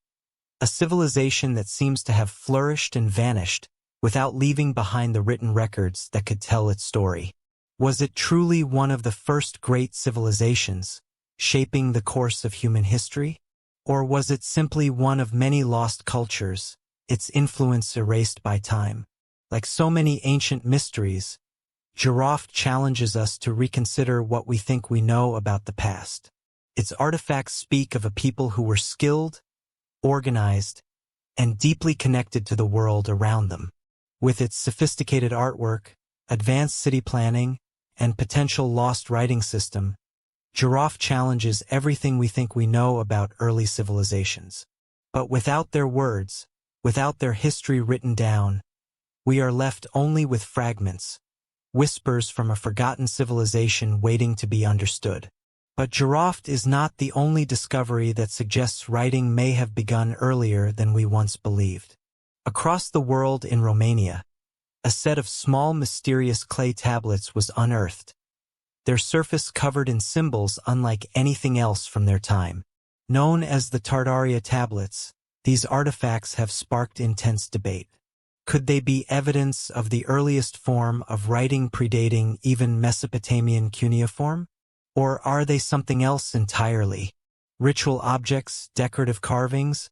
a civilization that seems to have flourished and vanished without leaving behind the written records that could tell its story. Was it truly one of the first great civilizations, shaping the course of human history? Or was it simply one of many lost cultures, its influence erased by time? Like so many ancient mysteries, Giraffe challenges us to reconsider what we think we know about the past. Its artifacts speak of a people who were skilled, organized, and deeply connected to the world around them. With its sophisticated artwork, advanced city planning, and potential lost writing system, Giraffe challenges everything we think we know about early civilizations. But without their words, without their history written down, we are left only with fragments, whispers from a forgotten civilization waiting to be understood. But Giraffe is not the only discovery that suggests writing may have begun earlier than we once believed. Across the world in Romania, a set of small mysterious clay tablets was unearthed, their surface covered in symbols unlike anything else from their time. Known as the Tardaria tablets, these artifacts have sparked intense debate. Could they be evidence of the earliest form of writing predating even Mesopotamian cuneiform? Or are they something else entirely? Ritual objects, decorative carvings,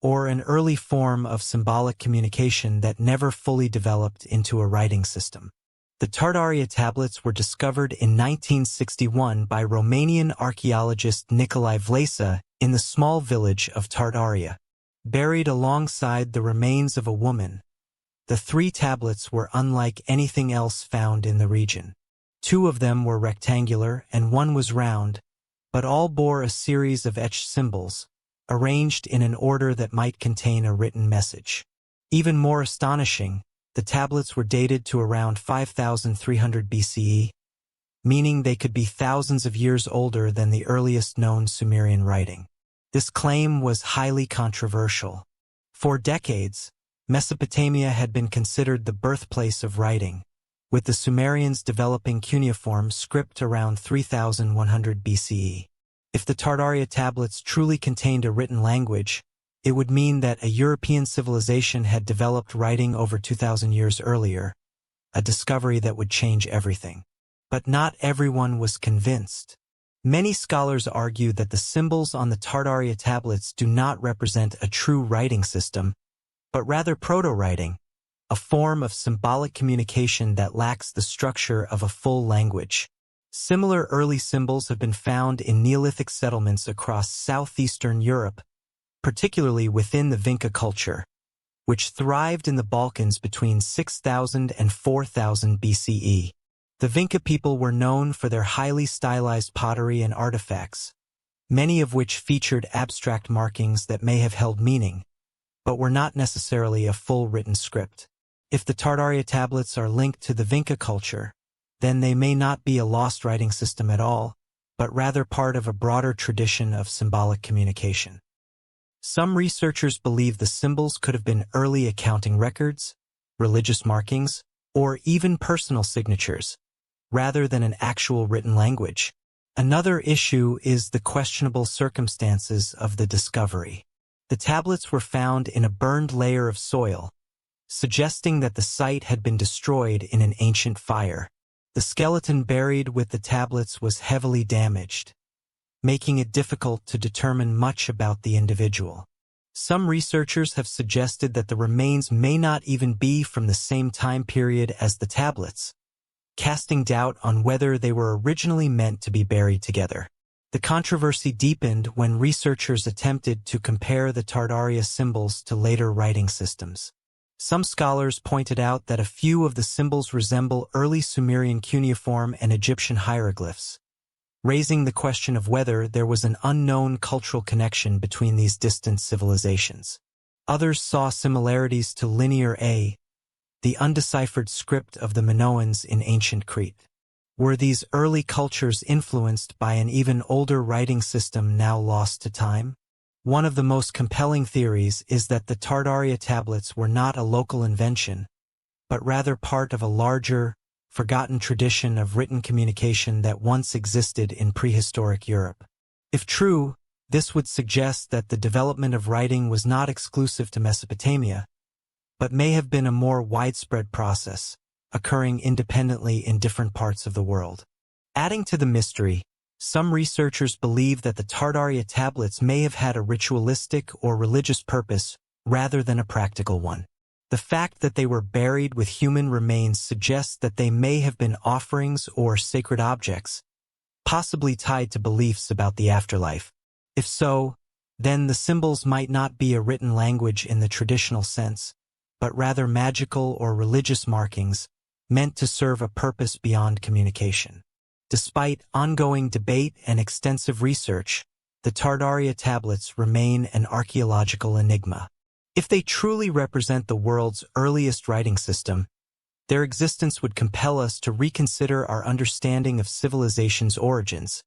or an early form of symbolic communication that never fully developed into a writing system? The Tardaria tablets were discovered in 1961 by Romanian archaeologist Nicolae Vlasa in the small village of Tardaria. Buried alongside the remains of a woman, the 3 tablets were unlike anything else found in the region. 2 of them were rectangular and 1 was round, but all bore a series of etched symbols, arranged in an order that might contain a written message. Even more astonishing, the tablets were dated to around 5300 BCE, meaning they could be thousands of years older than the earliest known Sumerian writing. This claim was highly controversial. For decades, Mesopotamia had been considered the birthplace of writing, with the Sumerians developing cuneiform script around 3100 BCE. If the Tardaria tablets truly contained a written language, it would mean that a European civilization had developed writing over 2000 years earlier, a discovery that would change everything. But not everyone was convinced. Many scholars argue that the symbols on the Tardaria tablets do not represent a true writing system, but rather proto-writing, a form of symbolic communication that lacks the structure of a full language. Similar early symbols have been found in Neolithic settlements across southeastern Europe, particularly within the Vinca culture, which thrived in the Balkans between 6000 and 4000 BCE. The Vinca people were known for their highly stylized pottery and artifacts, many of which featured abstract markings that may have held meaning, but were not necessarily a full written script. If the Tardaria tablets are linked to the Vinca culture, then they may not be a lost writing system at all, but rather part of a broader tradition of symbolic communication. Some researchers believe the symbols could have been early accounting records, religious markings, or even personal signatures, rather than an actual written language. Another issue is the questionable circumstances of the discovery. The tablets were found in a burned layer of soil, suggesting that the site had been destroyed in an ancient fire. The skeleton buried with the tablets was heavily damaged, making it difficult to determine much about the individual. Some researchers have suggested that the remains may not even be from the same time period as the tablets, casting doubt on whether they were originally meant to be buried together. The controversy deepened when researchers attempted to compare the Tardaria symbols to later writing systems. Some scholars pointed out that a few of the symbols resemble early Sumerian cuneiform and Egyptian hieroglyphs, raising the question of whether there was an unknown cultural connection between these distant civilizations. Others saw similarities to Linear A, the undeciphered script of the Minoans in ancient Crete. Were these early cultures influenced by an even older writing system now lost to time? One of the most compelling theories is that the Tardaria tablets were not a local invention, but rather part of a larger, forgotten tradition of written communication that once existed in prehistoric Europe. If true, this would suggest that the development of writing was not exclusive to Mesopotamia, but may have been a more widespread process, occurring independently in different parts of the world. Adding to the mystery, some researchers believe that the Tardaria tablets may have had a ritualistic or religious purpose rather than a practical one. The fact that they were buried with human remains suggests that they may have been offerings or sacred objects, possibly tied to beliefs about the afterlife. If so, then the symbols might not be a written language in the traditional sense, but rather magical or religious markings meant to serve a purpose beyond communication. Despite ongoing debate and extensive research, the Tardaria tablets remain an archaeological enigma. If they truly represent the world's earliest writing system, their existence would compel us to reconsider our understanding of civilization's origins,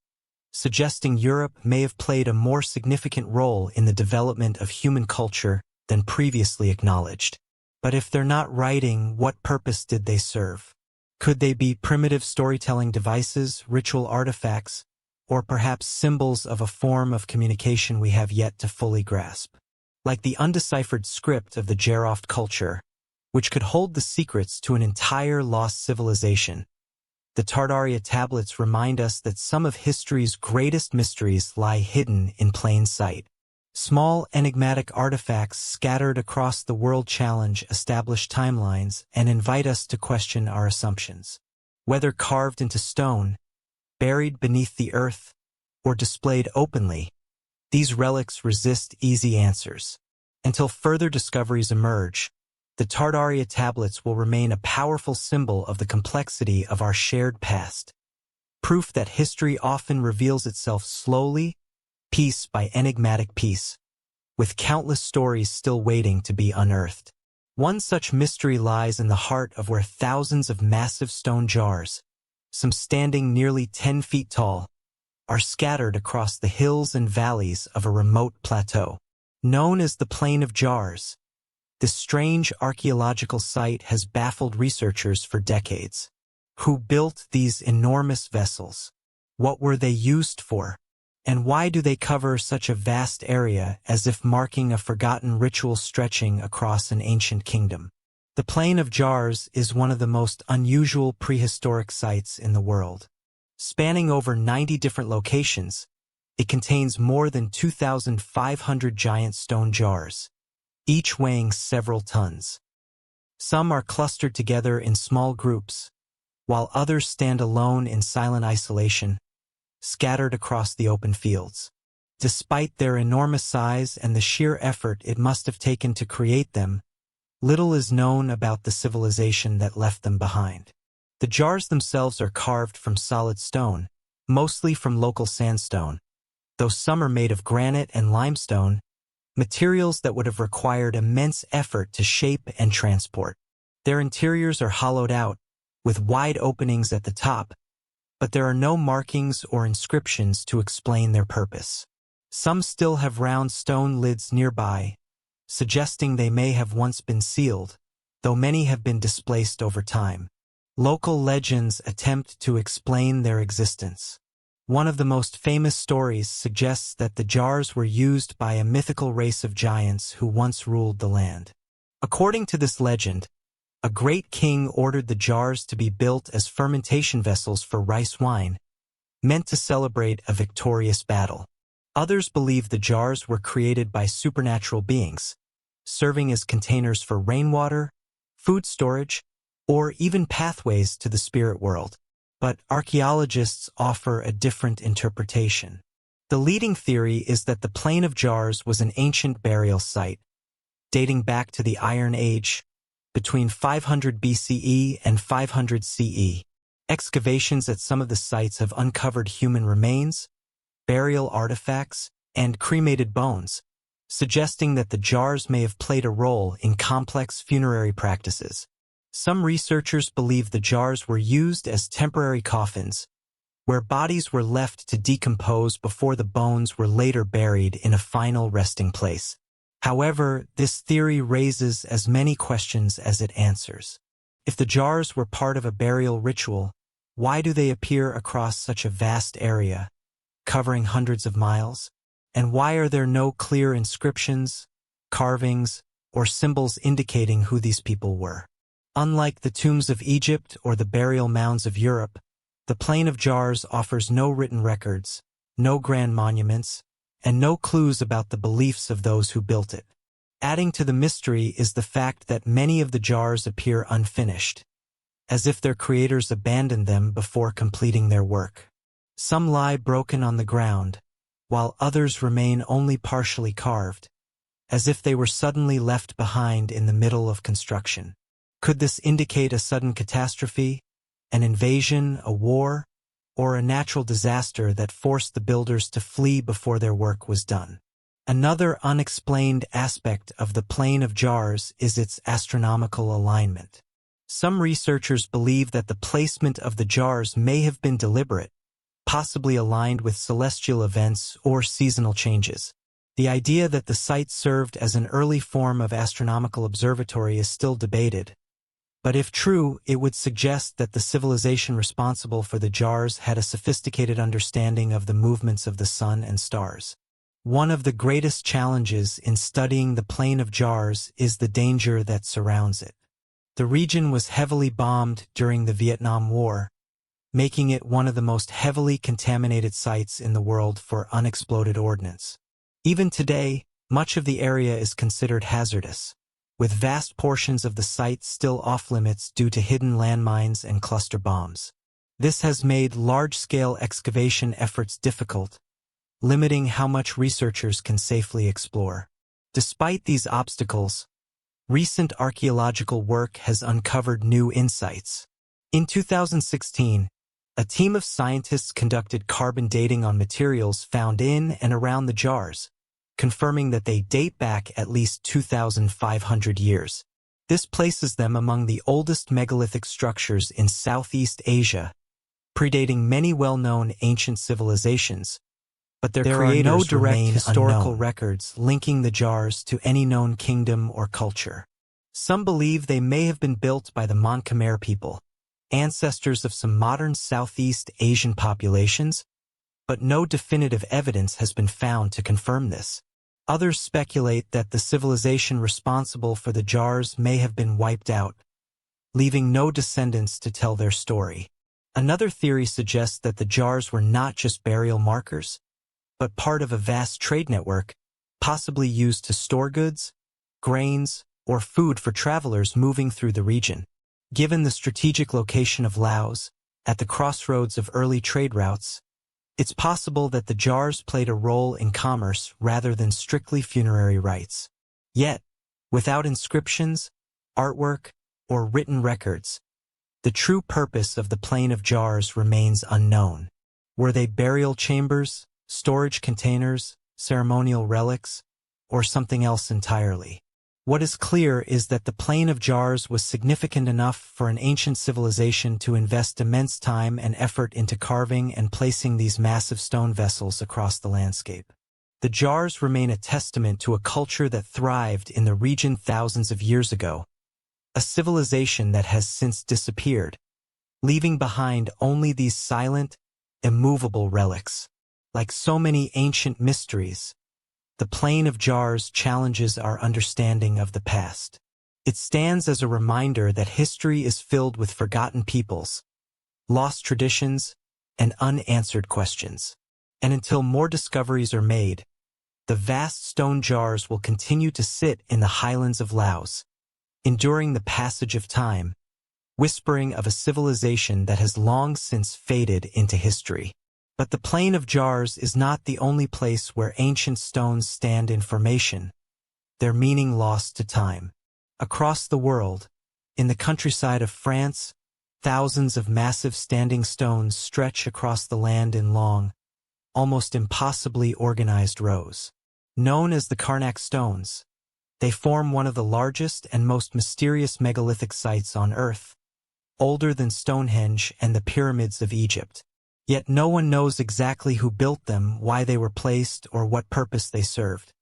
suggesting Europe may have played a more significant role in the development of human culture than previously acknowledged. But if they're not writing, what purpose did they serve? Could they be primitive storytelling devices, ritual artifacts, or perhaps symbols of a form of communication we have yet to fully grasp? Like the undeciphered script of the Giraffe culture, which could hold the secrets to an entire lost civilization, the Tardaria tablets remind us that some of history's greatest mysteries lie hidden in plain sight. Small, enigmatic artifacts scattered across the world challenge established timelines and invite us to question our assumptions. Whether carved into stone, buried beneath the earth, or displayed openly, these relics resist easy answers. Until further discoveries emerge, the Tardaria tablets will remain a powerful symbol of the complexity of our shared past, proof that history often reveals itself slowly, piece by enigmatic piece. with countless stories still waiting to be unearthed. One such mystery lies in the heart of where thousands of massive stone jars, some standing nearly 10 feet tall, are scattered across the hills and valleys of a remote plateau. Known as the Plain of Jars, this strange archaeological site has baffled researchers for decades. Who built these enormous vessels? What were they used for? And why do they cover such a vast area as if marking a forgotten ritual stretching across an ancient kingdom? The Plain of Jars is one of the most unusual prehistoric sites in the world. Spanning over 90 different locations, it contains more than 2,500 giant stone jars, each weighing several tons. Some are clustered together in small groups, while others stand alone in silent isolation, scattered across the open fields. Despite their enormous size and the sheer effort it must have taken to create them, little is known about the civilization that left them behind. The jars themselves are carved from solid stone, mostly from local sandstone, though some are made of granite and limestone, materials that would have required immense effort to shape and transport. Their interiors are hollowed out, with wide openings at the top, but there are no markings or inscriptions to explain their purpose. Some still have round stone lids nearby, suggesting they may have once been sealed, though many have been displaced over time. Local legends attempt to explain their existence. One of the most famous stories suggests that the jars were used by a mythical race of giants who once ruled the land. According to this legend, a great king ordered the jars to be built as fermentation vessels for rice wine, meant to celebrate a victorious battle. Others believe the jars were created by supernatural beings, serving as containers for rainwater, food storage, or even pathways to the spirit world. But archaeologists offer a different interpretation. The leading theory is that the Plain of Jars was an ancient burial site, dating back to the Iron Age, between 500 BCE and 500 CE. Excavations at some of the sites have uncovered human remains, burial artifacts, and cremated bones, suggesting that the jars may have played a role in complex funerary practices. Some researchers believe the jars were used as temporary coffins, where bodies were left to decompose before the bones were later buried in a final resting place. However, this theory raises as many questions as it answers. If the jars were part of a burial ritual, why do they appear across such a vast area, covering hundreds of miles? And why are there no clear inscriptions, carvings, or symbols indicating who these people were? Unlike the tombs of Egypt or the burial mounds of Europe, the Plain of Jars offers no written records, no grand monuments, and no clues about the beliefs of those who built it. Adding to the mystery is the fact that many of the jars appear unfinished, as if their creators abandoned them before completing their work. Some lie broken on the ground, while others remain only partially carved, as if they were suddenly left behind in the middle of construction. Could this indicate a sudden catastrophe, an invasion, a war, or a natural disaster that forced the builders to flee before their work was done? Another unexplained aspect of the Plain of Jars is its astronomical alignment. Some researchers believe that the placement of the jars may have been deliberate, possibly aligned with celestial events or seasonal changes. The idea that the site served as an early form of astronomical observatory is still debated, but if true, it would suggest that the civilization responsible for the jars had a sophisticated understanding of the movements of the sun and stars. One of the greatest challenges in studying the Plain of Jars is the danger that surrounds it. The region was heavily bombed during the Vietnam War, making it one of the most heavily contaminated sites in the world for unexploded ordnance. Even today, much of the area is considered hazardous, with vast portions of the site still off-limits due to hidden landmines and cluster bombs. This has made large-scale excavation efforts difficult, limiting how much researchers can safely explore. Despite these obstacles, recent archaeological work has uncovered new insights. In 2016, a team of scientists conducted carbon dating on materials found in and around the jars, confirming that they date back at least 2,500 years. This places them among the oldest megalithic structures in Southeast Asia, predating many well-known ancient civilizations, but their creators no direct remain historical unknown. records linking the jars to any known kingdom or culture. Some believe they may have been built by the Mon Khmer people, ancestors of some modern Southeast Asian populations, but no definitive evidence has been found to confirm this. Others speculate that the civilization responsible for the jars may have been wiped out, leaving no descendants to tell their story. Another theory suggests that the jars were not just burial markers, but part of a vast trade network, possibly used to store goods, grains, or food for travelers moving through the region. Given the strategic location of Laos, at the crossroads of early trade routes, it's possible that the jars played a role in commerce rather than strictly funerary rites. Yet, without inscriptions, artwork, or written records, the true purpose of the Plain of Jars remains unknown. Were they burial chambers, storage containers, ceremonial relics, or something else entirely? What is clear is that the Plain of Jars was significant enough for an ancient civilization to invest immense time and effort into carving and placing these massive stone vessels across the landscape. The jars remain a testament to a culture that thrived in the region thousands of years ago, a civilization that has since disappeared, leaving behind only these silent, immovable relics. Like so many ancient mysteries, the Plain of Jars challenges our understanding of the past. It stands as a reminder that history is filled with forgotten peoples, lost traditions, and unanswered questions. And until more discoveries are made, the vast stone jars will continue to sit in the highlands of Laos, enduring the passage of time, whispering of a civilization that has long since faded into history. But the Plain of Jars is not the only place where ancient stones stand in formation, their meaning lost to time. Across the world, in the countryside of France, thousands of massive standing stones stretch across the land in long, almost impossibly organized rows. Known as the Carnac stones, they form one of the largest and most mysterious megalithic sites on Earth, older than Stonehenge and the pyramids of Egypt. Yet no one knows exactly who built them, why they were placed, or what purpose they served.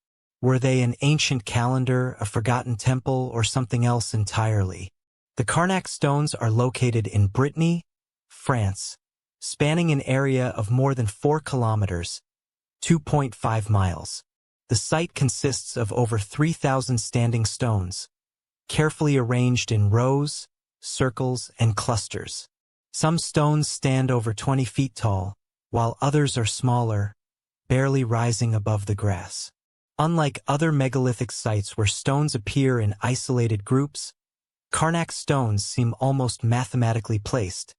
Were they an ancient calendar, a forgotten temple, or something else entirely? The Carnac stones are located in Brittany, France, spanning an area of more than 4 kilometers, 2.5 miles. The site consists of over 3,000 standing stones, carefully arranged in rows, circles, and clusters. Some stones stand over 20 feet tall, while others are smaller, barely rising above the grass. Unlike other megalithic sites where stones appear in isolated groups, Carnac stones seem almost mathematically placed,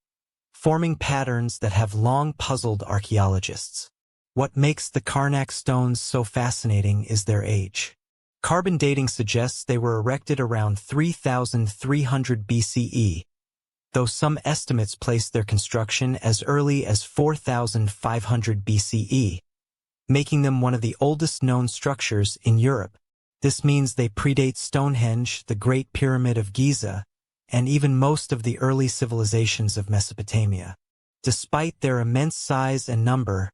forming patterns that have long puzzled archaeologists. What makes the Carnac stones so fascinating is their age. Carbon dating suggests they were erected around 3,300 BCE, though some estimates place their construction as early as 4,500 BCE, making them one of the oldest known structures in Europe. This means they predate Stonehenge, the Great Pyramid of Giza, and even most of the early civilizations of Mesopotamia. Despite their immense size and number,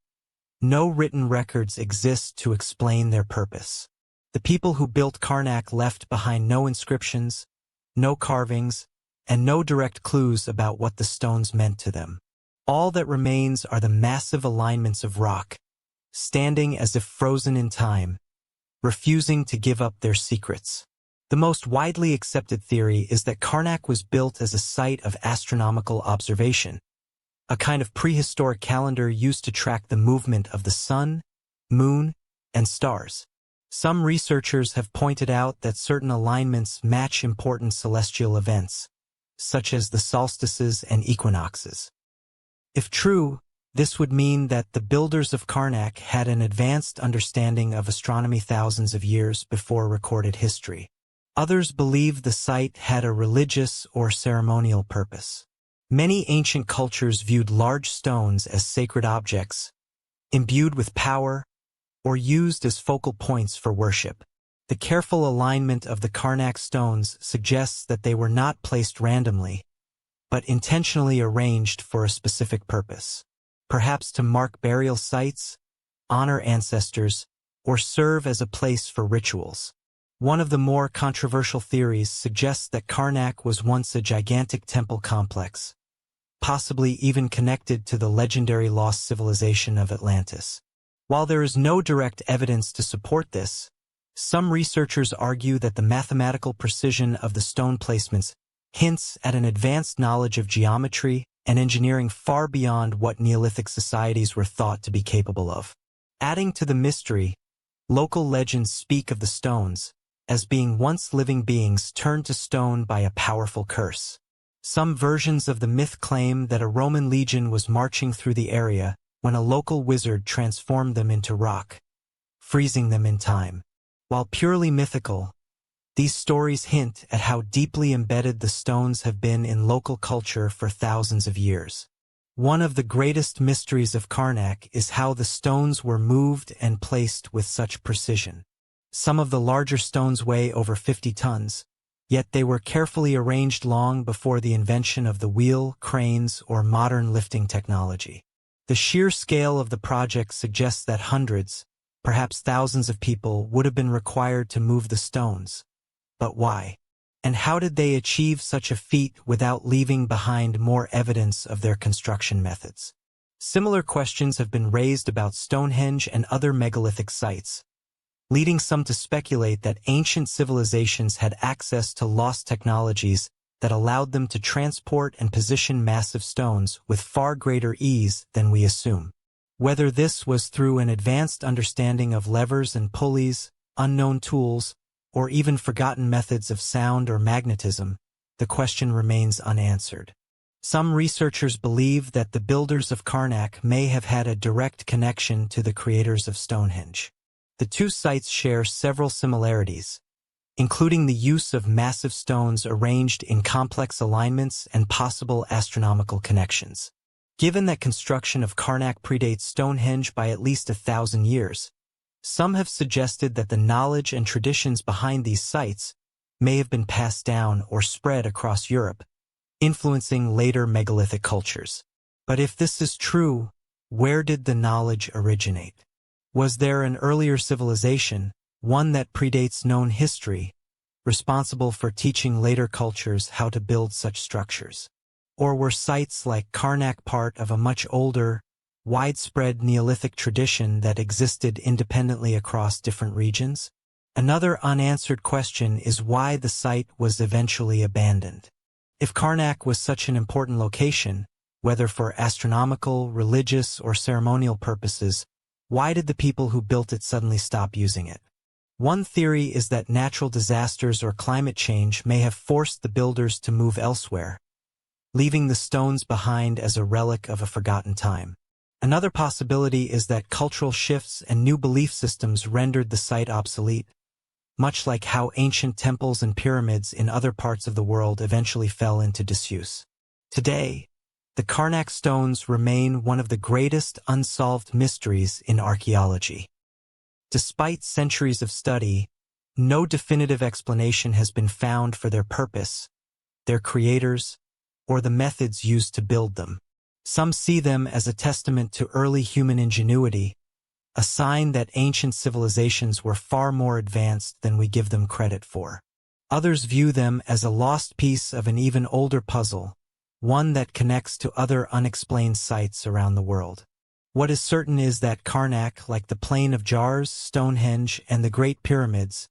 no written records exist to explain their purpose. The people who built Carnac left behind no inscriptions, no carvings, and no direct clues about what the stones meant to them. All that remains are the massive alignments of rock, standing as if frozen in time, refusing to give up their secrets. The most widely accepted theory is that Carnac was built as a site of astronomical observation, a kind of prehistoric calendar used to track the movement of the sun, moon, and stars. Some researchers have pointed out that certain alignments match important celestial events, such as the solstices and equinoxes. If true, this would mean that the builders of Carnac had an advanced understanding of astronomy thousands of years before recorded history. Others believe the site had a religious or ceremonial purpose. Many ancient cultures viewed large stones as sacred objects, imbued with power or used as focal points for worship. The careful alignment of the Carnac stones suggests that they were not placed randomly, but intentionally arranged for a specific purpose, perhaps to mark burial sites, honor ancestors, or serve as a place for rituals. One of the more controversial theories suggests that Carnac was once a gigantic temple complex, possibly even connected to the legendary lost civilization of Atlantis. While there is no direct evidence to support this, some researchers argue that the mathematical precision of the stone placements hints at an advanced knowledge of geometry and engineering far beyond what Neolithic societies were thought to be capable of. Adding to the mystery, local legends speak of the stones as being once living beings turned to stone by a powerful curse. Some versions of the myth claim that a Roman legion was marching through the area when a local wizard transformed them into rock, freezing them in time. While purely mythical, these stories hint at how deeply embedded the stones have been in local culture for thousands of years. One of the greatest mysteries of Carnac is how the stones were moved and placed with such precision. Some of the larger stones weigh over 50 tons, yet they were carefully arranged long before the invention of the wheel, cranes, or modern lifting technology. The sheer scale of the project suggests that hundreds, perhaps thousands of people would have been required to move the stones. But why? And how did they achieve such a feat without leaving behind more evidence of their construction methods? Similar questions have been raised about Stonehenge and other megalithic sites, leading some to speculate that ancient civilizations had access to lost technologies that allowed them to transport and position massive stones with far greater ease than we assume. Whether this was through an advanced understanding of levers and pulleys, unknown tools, or even forgotten methods of sound or magnetism, the question remains unanswered. Some researchers believe that the builders of Carnac may have had a direct connection to the creators of Stonehenge. The two sites share several similarities, including the use of massive stones arranged in complex alignments and possible astronomical connections. Given that construction of Carnac predates Stonehenge by at least 1,000 years, some have suggested that the knowledge and traditions behind these sites may have been passed down or spread across Europe, influencing later megalithic cultures. But if this is true, where did the knowledge originate? Was there an earlier civilization, one that predates known history, responsible for teaching later cultures how to build such structures? Or were sites like Carnac part of a much older, widespread Neolithic tradition that existed independently across different regions? Another unanswered question is why the site was eventually abandoned. If Carnac was such an important location, whether for astronomical, religious, or ceremonial purposes, why did the people who built it suddenly stop using it? One theory is that natural disasters or climate change may have forced the builders to move elsewhere, leaving the stones behind as a relic of a forgotten time. Another possibility is that cultural shifts and new belief systems rendered the site obsolete, much like how ancient temples and pyramids in other parts of the world eventually fell into disuse. Today, the Carnac stones remain one of the greatest unsolved mysteries in archaeology. Despite centuries of study, no definitive explanation has been found for their purpose, their creators, or the methods used to build them. Some see them as a testament to early human ingenuity, a sign that ancient civilizations were far more advanced than we give them credit for. Others view them as a lost piece of an even older puzzle, one that connects to other unexplained sites around the world. What is certain is that Carnac, like the Plain of Jars, Stonehenge, and the Great Pyramids,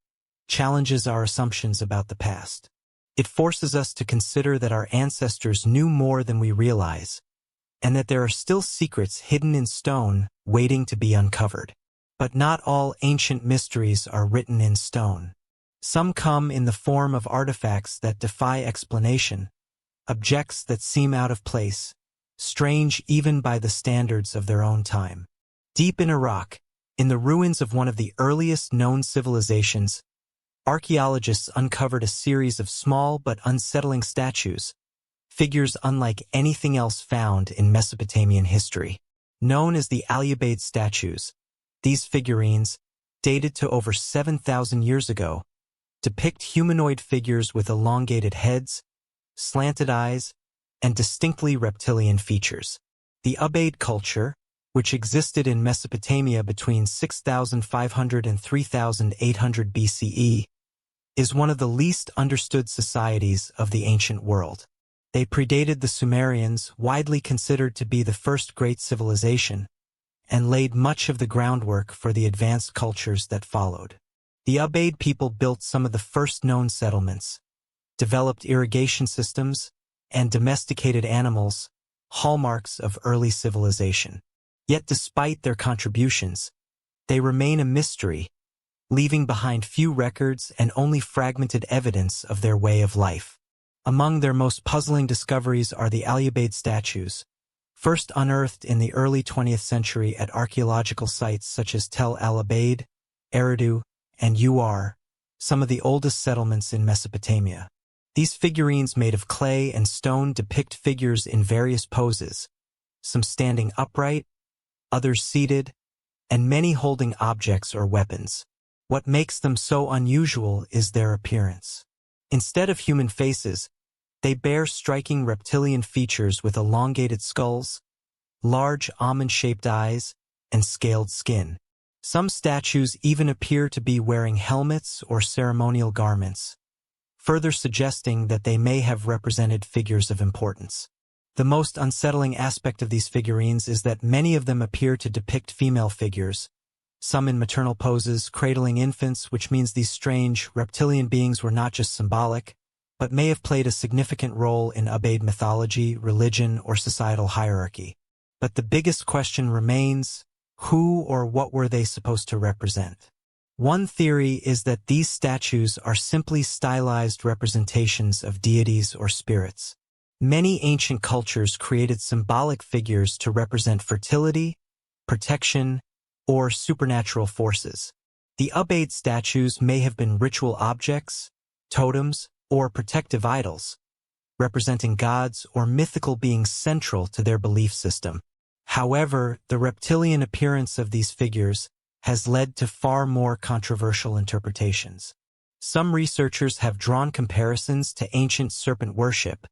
challenges our assumptions about the past. It forces us to consider that our ancestors knew more than we realize, and that there are still secrets hidden in stone waiting to be uncovered. But not all ancient mysteries are written in stone. Some come in the form of artifacts that defy explanation, objects that seem out of place, strange even by the standards of their own time. Deep in Iraq, in the ruins of one of the earliest known civilizations, archaeologists uncovered a series of small but unsettling statues, figures unlike anything else found in Mesopotamian history. Known as the Aluba statues, These figurines, dated to over 7,000 years ago, depict humanoid figures with elongated heads, slanted eyes, and distinctly reptilian features. The Ubaid culture, which existed in Mesopotamia between 6,500 and 3,800 BCE, is one of the least understood societies of the ancient world. They predated the Sumerians, widely considered to be the first great civilization, and laid much of the groundwork for the advanced cultures that followed. The Ubaid people built some of the first known settlements, developed irrigation systems, and domesticated animals, hallmarks of early civilization. Yet despite their contributions, they remain a mystery, leaving behind few records and only fragmented evidence of their way of life. Among their most puzzling discoveries are the Alubaid statues, first unearthed in the early 20th century at archaeological sites such as Tel Al-Abaid, Eridu, and Ur, some of the oldest settlements in Mesopotamia. These figurines made of clay and stone depict figures in various poses, some standing upright, others seated, and many holding objects or weapons. What makes them so unusual is their appearance. Instead of human faces, they bear striking reptilian features with elongated skulls, large almond-shaped eyes, and scaled skin. Some statues even appear to be wearing helmets or ceremonial garments, further suggesting that they may have represented figures of importance. The most unsettling aspect of these figurines is that many of them appear to depict female figures, some in maternal poses, cradling infants, which means these strange, reptilian beings were not just symbolic, but may have played a significant role in Ubaid mythology, religion, or societal hierarchy. But the biggest question remains, who or what were they supposed to represent? One theory is that these statues are simply stylized representations of deities or spirits. Many ancient cultures created symbolic figures to represent fertility, protection, or supernatural forces. The Ubaid statues may have been ritual objects, totems, or protective idols, representing gods or mythical beings central to their belief system. However, the reptilian appearance of these figures has led to far more controversial interpretations. Some researchers have drawn comparisons to ancient serpent worship,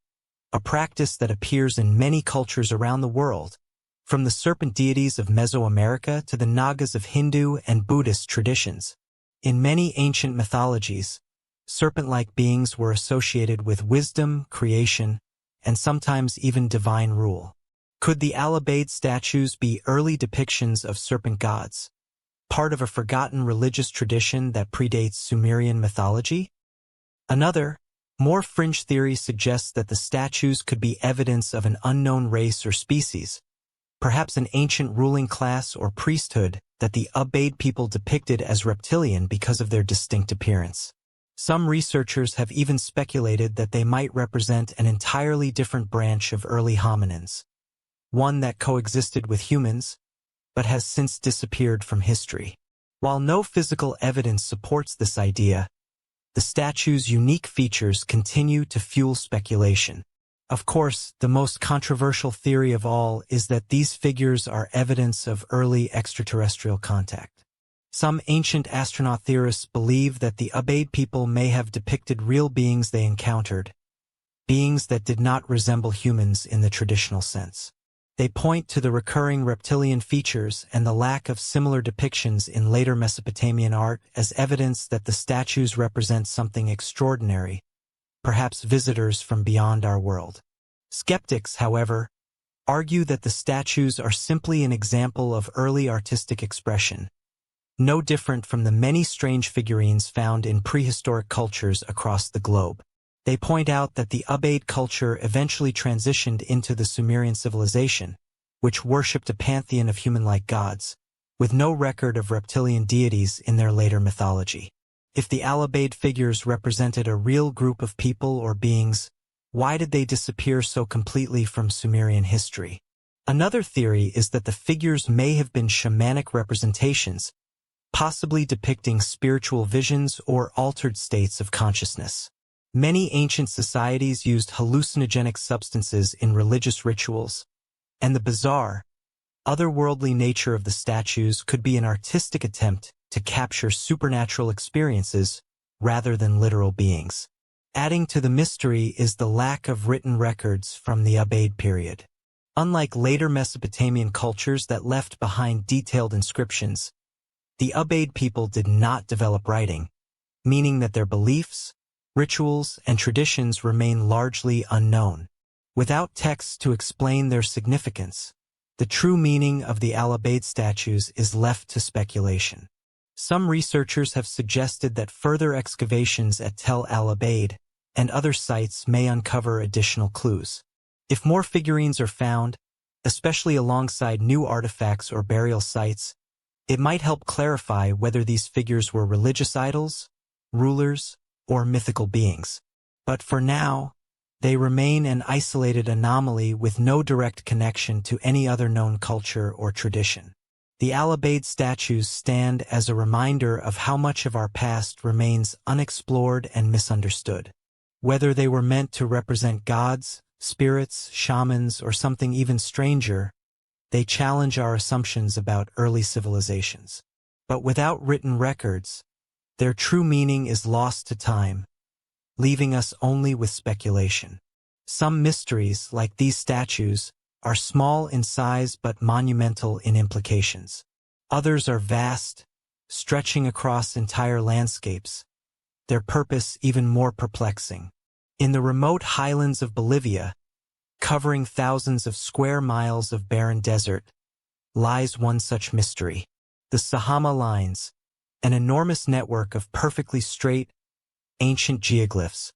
a practice that appears in many cultures around the world, from the serpent deities of Mesoamerica to the Nagas of Hindu and Buddhist traditions. In many ancient mythologies, serpent-like beings were associated with wisdom, creation, and sometimes even divine rule. Could the Alubaid statues be early depictions of serpent gods, part of a forgotten religious tradition that predates Sumerian mythology? Another, more fringe theory suggests that the statues could be evidence of an unknown race or species, perhaps an ancient ruling class or priesthood that the Ubaid people depicted as reptilian because of their distinct appearance. Some researchers have even speculated that they might represent an entirely different branch of early hominins, one that coexisted with humans, but has since disappeared from history. While no physical evidence supports this idea, the statue's unique features continue to fuel speculation. Of course, the most controversial theory of all is that these figures are evidence of early extraterrestrial contact. Some ancient astronaut theorists believe that the Ubaid people may have depicted real beings they encountered, beings that did not resemble humans in the traditional sense. They point to the recurring reptilian features and the lack of similar depictions in later Mesopotamian art as evidence that the statues represent something extraordinary, perhaps visitors from beyond our world. Skeptics, however, argue that the statues are simply an example of early artistic expression, no different from the many strange figurines found in prehistoric cultures across the globe. They point out that the Ubaid culture eventually transitioned into the Sumerian civilization, which worshipped a pantheon of human-like gods, with no record of reptilian deities in their later mythology. If the Alubaid figures represented a real group of people or beings, why did they disappear so completely from Sumerian history? Another theory is that the figures may have been shamanic representations, possibly depicting spiritual visions or altered states of consciousness. Many ancient societies used hallucinogenic substances in religious rituals, and the bizarre, otherworldly nature of the statues could be an artistic attempt to capture supernatural experiences rather than literal beings. Adding to the mystery is the lack of written records from the Ubaid period. Unlike later Mesopotamian cultures that left behind detailed inscriptions, the Ubaid people did not develop writing, meaning that their beliefs, rituals, and traditions remain largely unknown. Without texts to explain their significance, the true meaning of the Ubaid statues is left to speculation. Some researchers have suggested that further excavations at Tel Ubaid and other sites may uncover additional clues. If more figurines are found, especially alongside new artifacts or burial sites, it might help clarify whether these figures were religious idols, rulers, or mythical beings. But for now, they remain an isolated anomaly with no direct connection to any other known culture or tradition. The Ubaid statues stand as a reminder of how much of our past remains unexplored and misunderstood. Whether they were meant to represent gods, spirits, shamans, or something even stranger, they challenge our assumptions about early civilizations. But without written records, their true meaning is lost to time, leaving us only with speculation. Some mysteries, like these statues, are small in size but monumental in implications. Others are vast, stretching across entire landscapes, their purpose even more perplexing. In the remote highlands of Bolivia, covering thousands of square miles of barren desert, lies one such mystery. The Sahama lines, an enormous network of perfectly straight, ancient geoglyphs,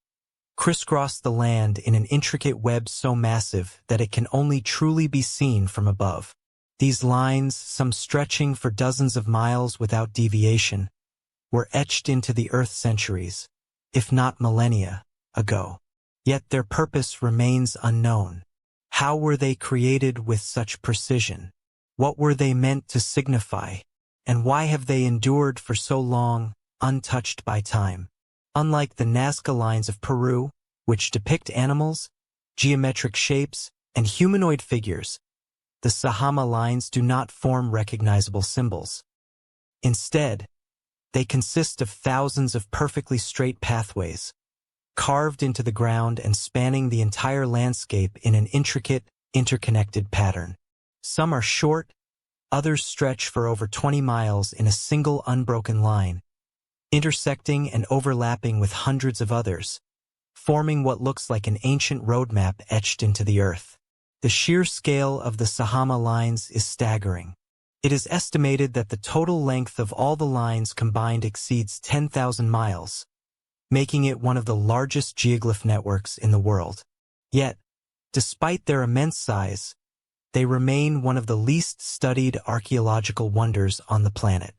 crisscross the land in an intricate web so massive that it can only truly be seen from above. These lines, some stretching for dozens of miles without deviation, were etched into the earth centuries, if not millennia, ago. Yet their purpose remains unknown. How were they created with such precision? What were they meant to signify? And why have they endured for so long, untouched by time? Unlike the Nazca lines of Peru, which depict animals, geometric shapes, and humanoid figures, the Sahama lines do not form recognizable symbols. Instead, they consist of thousands of perfectly straight pathways, carved into the ground and spanning the entire landscape in an intricate, interconnected pattern. Some are short, others stretch for over 20 miles in a single unbroken line, intersecting and overlapping with hundreds of others, forming what looks like an ancient roadmap etched into the earth. The sheer scale of the Sahama lines is staggering. It is estimated that the total length of all the lines combined exceeds 10,000 miles, making it one of the largest geoglyph networks in the world. Yet, despite their immense size, they remain one of the least studied archaeological wonders on the planet.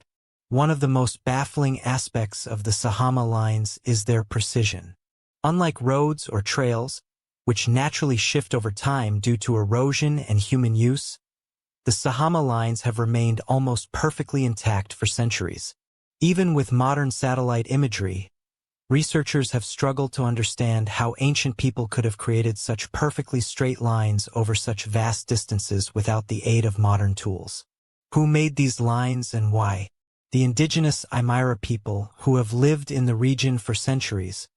One of the most baffling aspects of the Sahama lines is their precision. Unlike roads or trails, which naturally shift over time due to erosion and human use, the Sahama lines have remained almost perfectly intact for centuries. Even with modern satellite imagery, researchers have struggled to understand how ancient people could have created such perfectly straight lines over such vast distances without the aid of modern tools. Who made these lines and why? The indigenous Aymara people, who have lived in the region for centuries,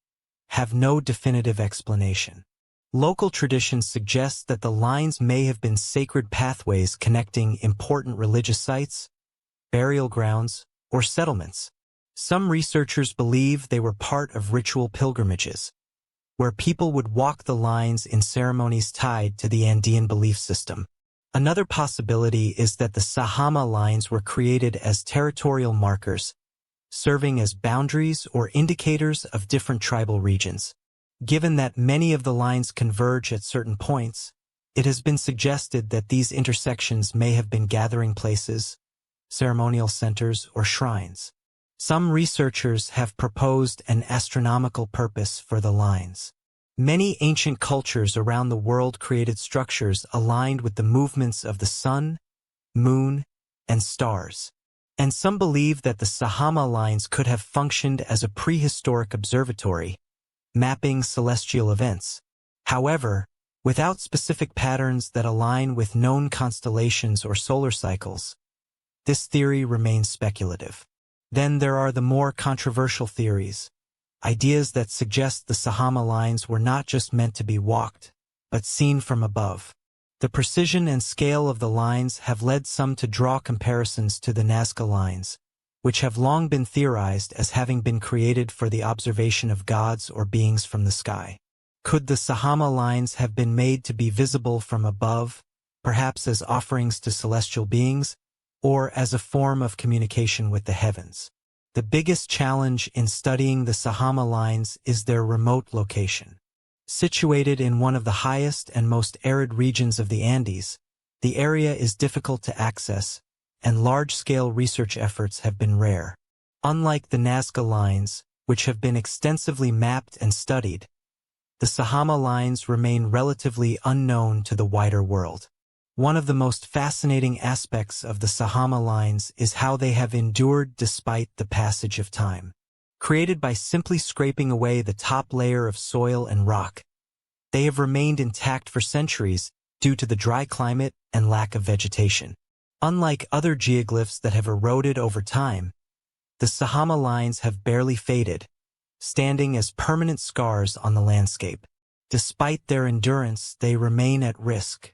have no definitive explanation. Local traditions suggest that the lines may have been sacred pathways connecting important religious sites, burial grounds, or settlements. Some researchers believe they were part of ritual pilgrimages, where people would walk the lines in ceremonies tied to the Andean belief system. Another possibility is that the Sahama lines were created as territorial markers, serving as boundaries or indicators of different tribal regions. Given that many of the lines converge at certain points, it has been suggested that these intersections may have been gathering places, ceremonial centers, or shrines. Some researchers have proposed an astronomical purpose for the lines. Many ancient cultures around the world created structures aligned with the movements of the sun, moon, and stars. And some believe that the Sahama lines could have functioned as a prehistoric observatory, mapping celestial events. However, Without specific patterns that align with known constellations or solar cycles, this theory remains speculative. Then there are the more controversial theories, ideas that suggest the Sahama lines were not just meant to be walked, but seen from above. The precision and scale of the lines have led some to draw comparisons to the Nazca lines, which have long been theorized as having been created for the observation of gods or beings from the sky. Could the Sahama lines have been made to be visible from above, perhaps as offerings to celestial beings, or as a form of communication with the heavens? The biggest challenge in studying the Sahama lines is their remote location. Situated in one of the highest and most arid regions of the Andes, the area is difficult to access, and large-scale research efforts have been rare. Unlike the Nazca lines, which have been extensively mapped and studied, the Sahama lines remain relatively unknown to the wider world. One of the most fascinating aspects of the Sahama lines is how they have endured despite the passage of time. Created by simply scraping away the top layer of soil and rock, they have remained intact for centuries due to the dry climate and lack of vegetation. Unlike other geoglyphs that have eroded over time, the Sahama lines have barely faded, standing as permanent scars on the landscape. Despite their endurance, they remain at risk.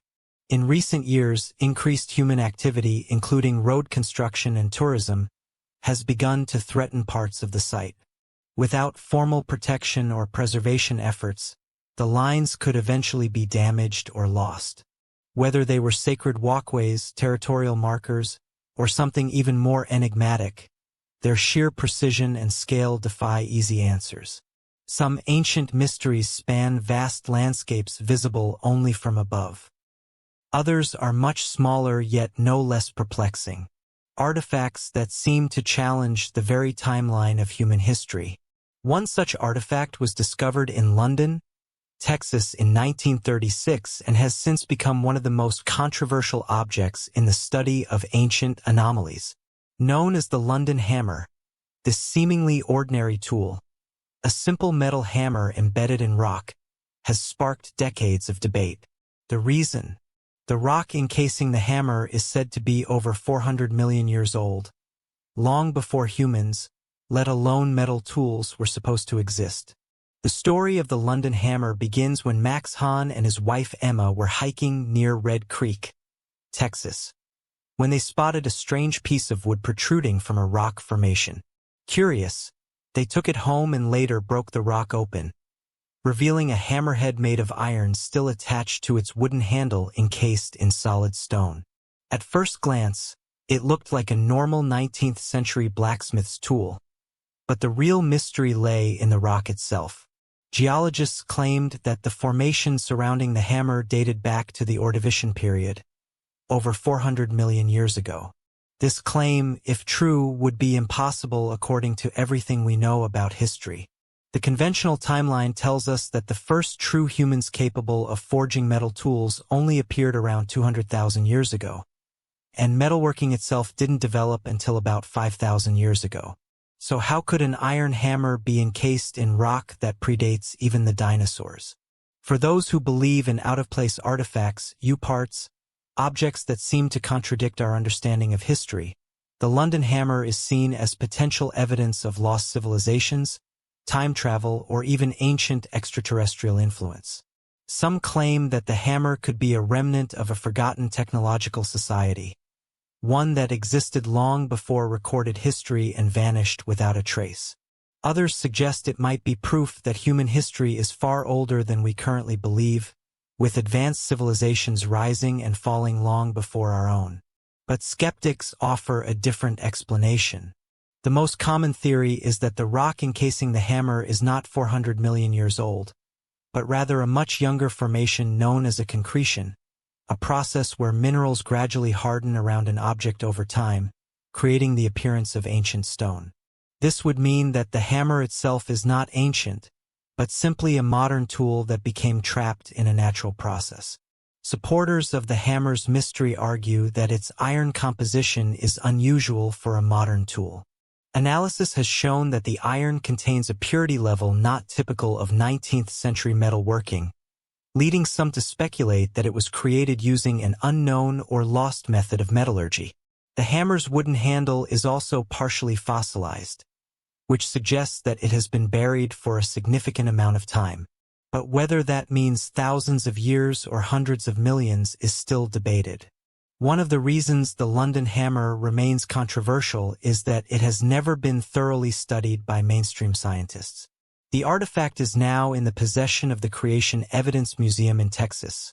In recent years, increased human activity, including road construction and tourism, has begun to threaten parts of the site. Without formal protection or preservation efforts, the lines could eventually be damaged or lost. Whether they were sacred walkways, territorial markers, or something even more enigmatic, their sheer precision and scale defy easy answers. Some ancient mysteries span vast landscapes visible only from above. Others are much smaller yet no less perplexing. Artifacts that seem to challenge the very timeline of human history. One such artifact was discovered in London, Texas in 1936 and has since become one of the most controversial objects in the study of ancient anomalies. Known as the London hammer, this seemingly ordinary tool, a simple metal hammer embedded in rock, has sparked decades of debate. The reason? The rock encasing the hammer is said to be over 400 million years old, long before humans, let alone metal tools, were supposed to exist. The story of the London hammer begins when Max Hahn and his wife Emma were hiking near Red Creek, Texas, when they spotted a strange piece of wood protruding from a rock formation. Curious, they took it home and later broke the rock open, revealing a hammerhead made of iron still attached to its wooden handle encased in solid stone. At first glance, it looked like a normal 19th century blacksmith's tool, but the real mystery lay in the rock itself. Geologists claimed that the formation surrounding the hammer dated back to the Ordovician period, over 400 million years ago. This claim, if true, would be impossible according to everything we know about history. The conventional timeline tells us that the first true humans capable of forging metal tools only appeared around 200,000 years ago, and metalworking itself didn't develop until about 5,000 years ago. So how could an iron hammer be encased in rock that predates even the dinosaurs? For those who believe in out-of-place artifacts, U-parts, objects that seem to contradict our understanding of history, the London hammer is seen as potential evidence of lost civilizations, time travel, or even ancient extraterrestrial influence. Some claim that the hammer could be a remnant of a forgotten technological society, one that existed long before recorded history and vanished without a trace. Others suggest it might be proof that human history is far older than we currently believe, with advanced civilizations rising and falling long before our own. But skeptics offer a different explanation. The most common theory is that the rock encasing the hammer is not 400 million years old, but rather a much younger formation known as a concretion, a process where minerals gradually harden around an object over time, creating the appearance of ancient stone. This would mean that the hammer itself is not ancient, but simply a modern tool that became trapped in a natural process. Supporters of the hammer's mystery argue that its iron composition is unusual for a modern tool. Analysis has shown that the iron contains a purity level not typical of 19th century metalworking, leading some to speculate that it was created using an unknown or lost method of metallurgy. The hammer's wooden handle is also partially fossilized, which suggests that it has been buried for a significant amount of time. But whether that means thousands of years or hundreds of millions is still debated. One of the reasons the London hammer remains controversial is that it has never been thoroughly studied by mainstream scientists. The artifact is now in the possession of the Creation Evidence Museum in Texas,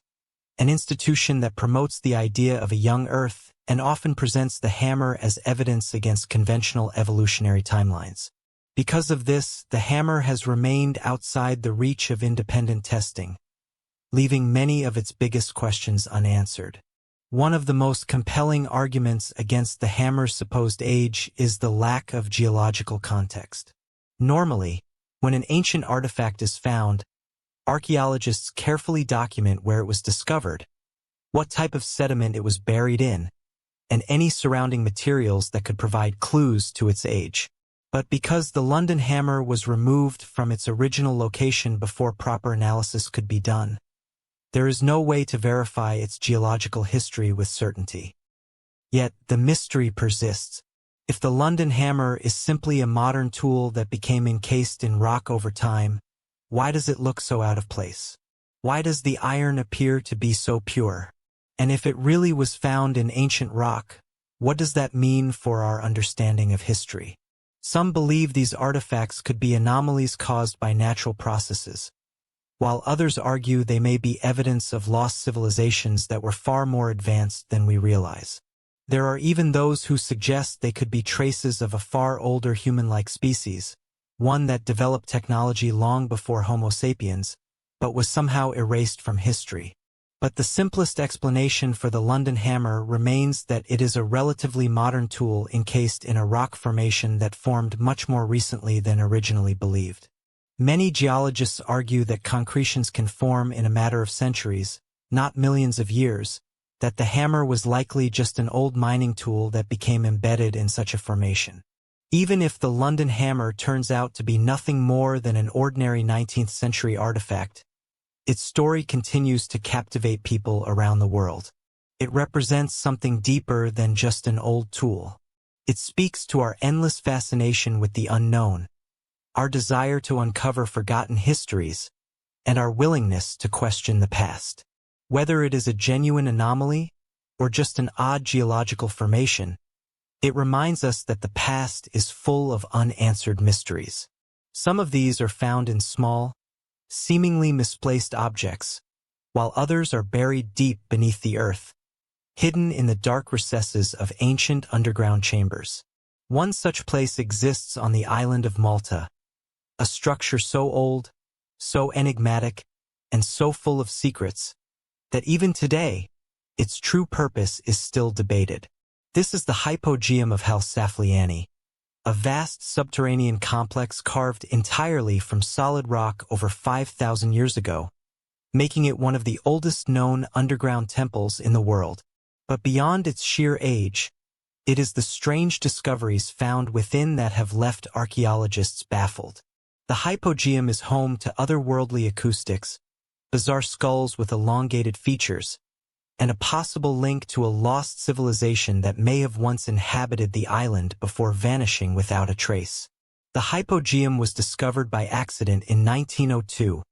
an institution that promotes the idea of a young Earth and often presents the hammer as evidence against conventional evolutionary timelines. Because of this, the hammer has remained outside the reach of independent testing, leaving many of its biggest questions unanswered. One of the most compelling arguments against the hammer's supposed age is the lack of geological context. Normally, when an ancient artifact is found, archaeologists carefully document where it was discovered, what type of sediment it was buried in, and any surrounding materials that could provide clues to its age. But because the London hammer was removed from its original location before proper analysis could be done, there is no way to verify its geological history with certainty. Yet, the mystery persists. If the London hammer is simply a modern tool that became encased in rock over time, why does it look so out of place? Why does the iron appear to be so pure? And if it really was found in ancient rock, what does that mean for our understanding of history? Some believe these artifacts could be anomalies caused by natural processes, while others argue they may be evidence of lost civilizations that were far more advanced than we realize. There are even those who suggest they could be traces of a far older human-like species, one that developed technology long before Homo sapiens, but was somehow erased from history. But the simplest explanation for the London hammer remains that it is a relatively modern tool encased in a rock formation that formed much more recently than originally believed. Many geologists argue that concretions can form in a matter of centuries, not millions of years, that the hammer was likely just an old mining tool that became embedded in such a formation. Even if the London hammer turns out to be nothing more than an ordinary 19th century artifact, its story continues to captivate people around the world. It represents something deeper than just an old tool. It speaks to our endless fascination with the unknown, our desire to uncover forgotten histories, and our willingness to question the past. Whether it is a genuine anomaly or just an odd geological formation, it reminds us that the past is full of unanswered mysteries. Some of these are found in small, seemingly misplaced objects, while others are buried deep beneath the earth, hidden in the dark recesses of ancient underground chambers. One such place exists on the island of Malta, a structure so old, so enigmatic, and so full of secrets, that even today, its true purpose is still debated. This is the Hypogaeum of Hal Saflieni, a vast subterranean complex carved entirely from solid rock over 5,000 years ago, making it one of the oldest known underground temples in the world. But beyond its sheer age, it is the strange discoveries found within that have left archaeologists baffled. The Hypogaeum is home to otherworldly acoustics, bizarre skulls with elongated features, and a possible link to a lost civilization that may have once inhabited the island before vanishing without a trace. The Hypogaeum was discovered by accident in 1902,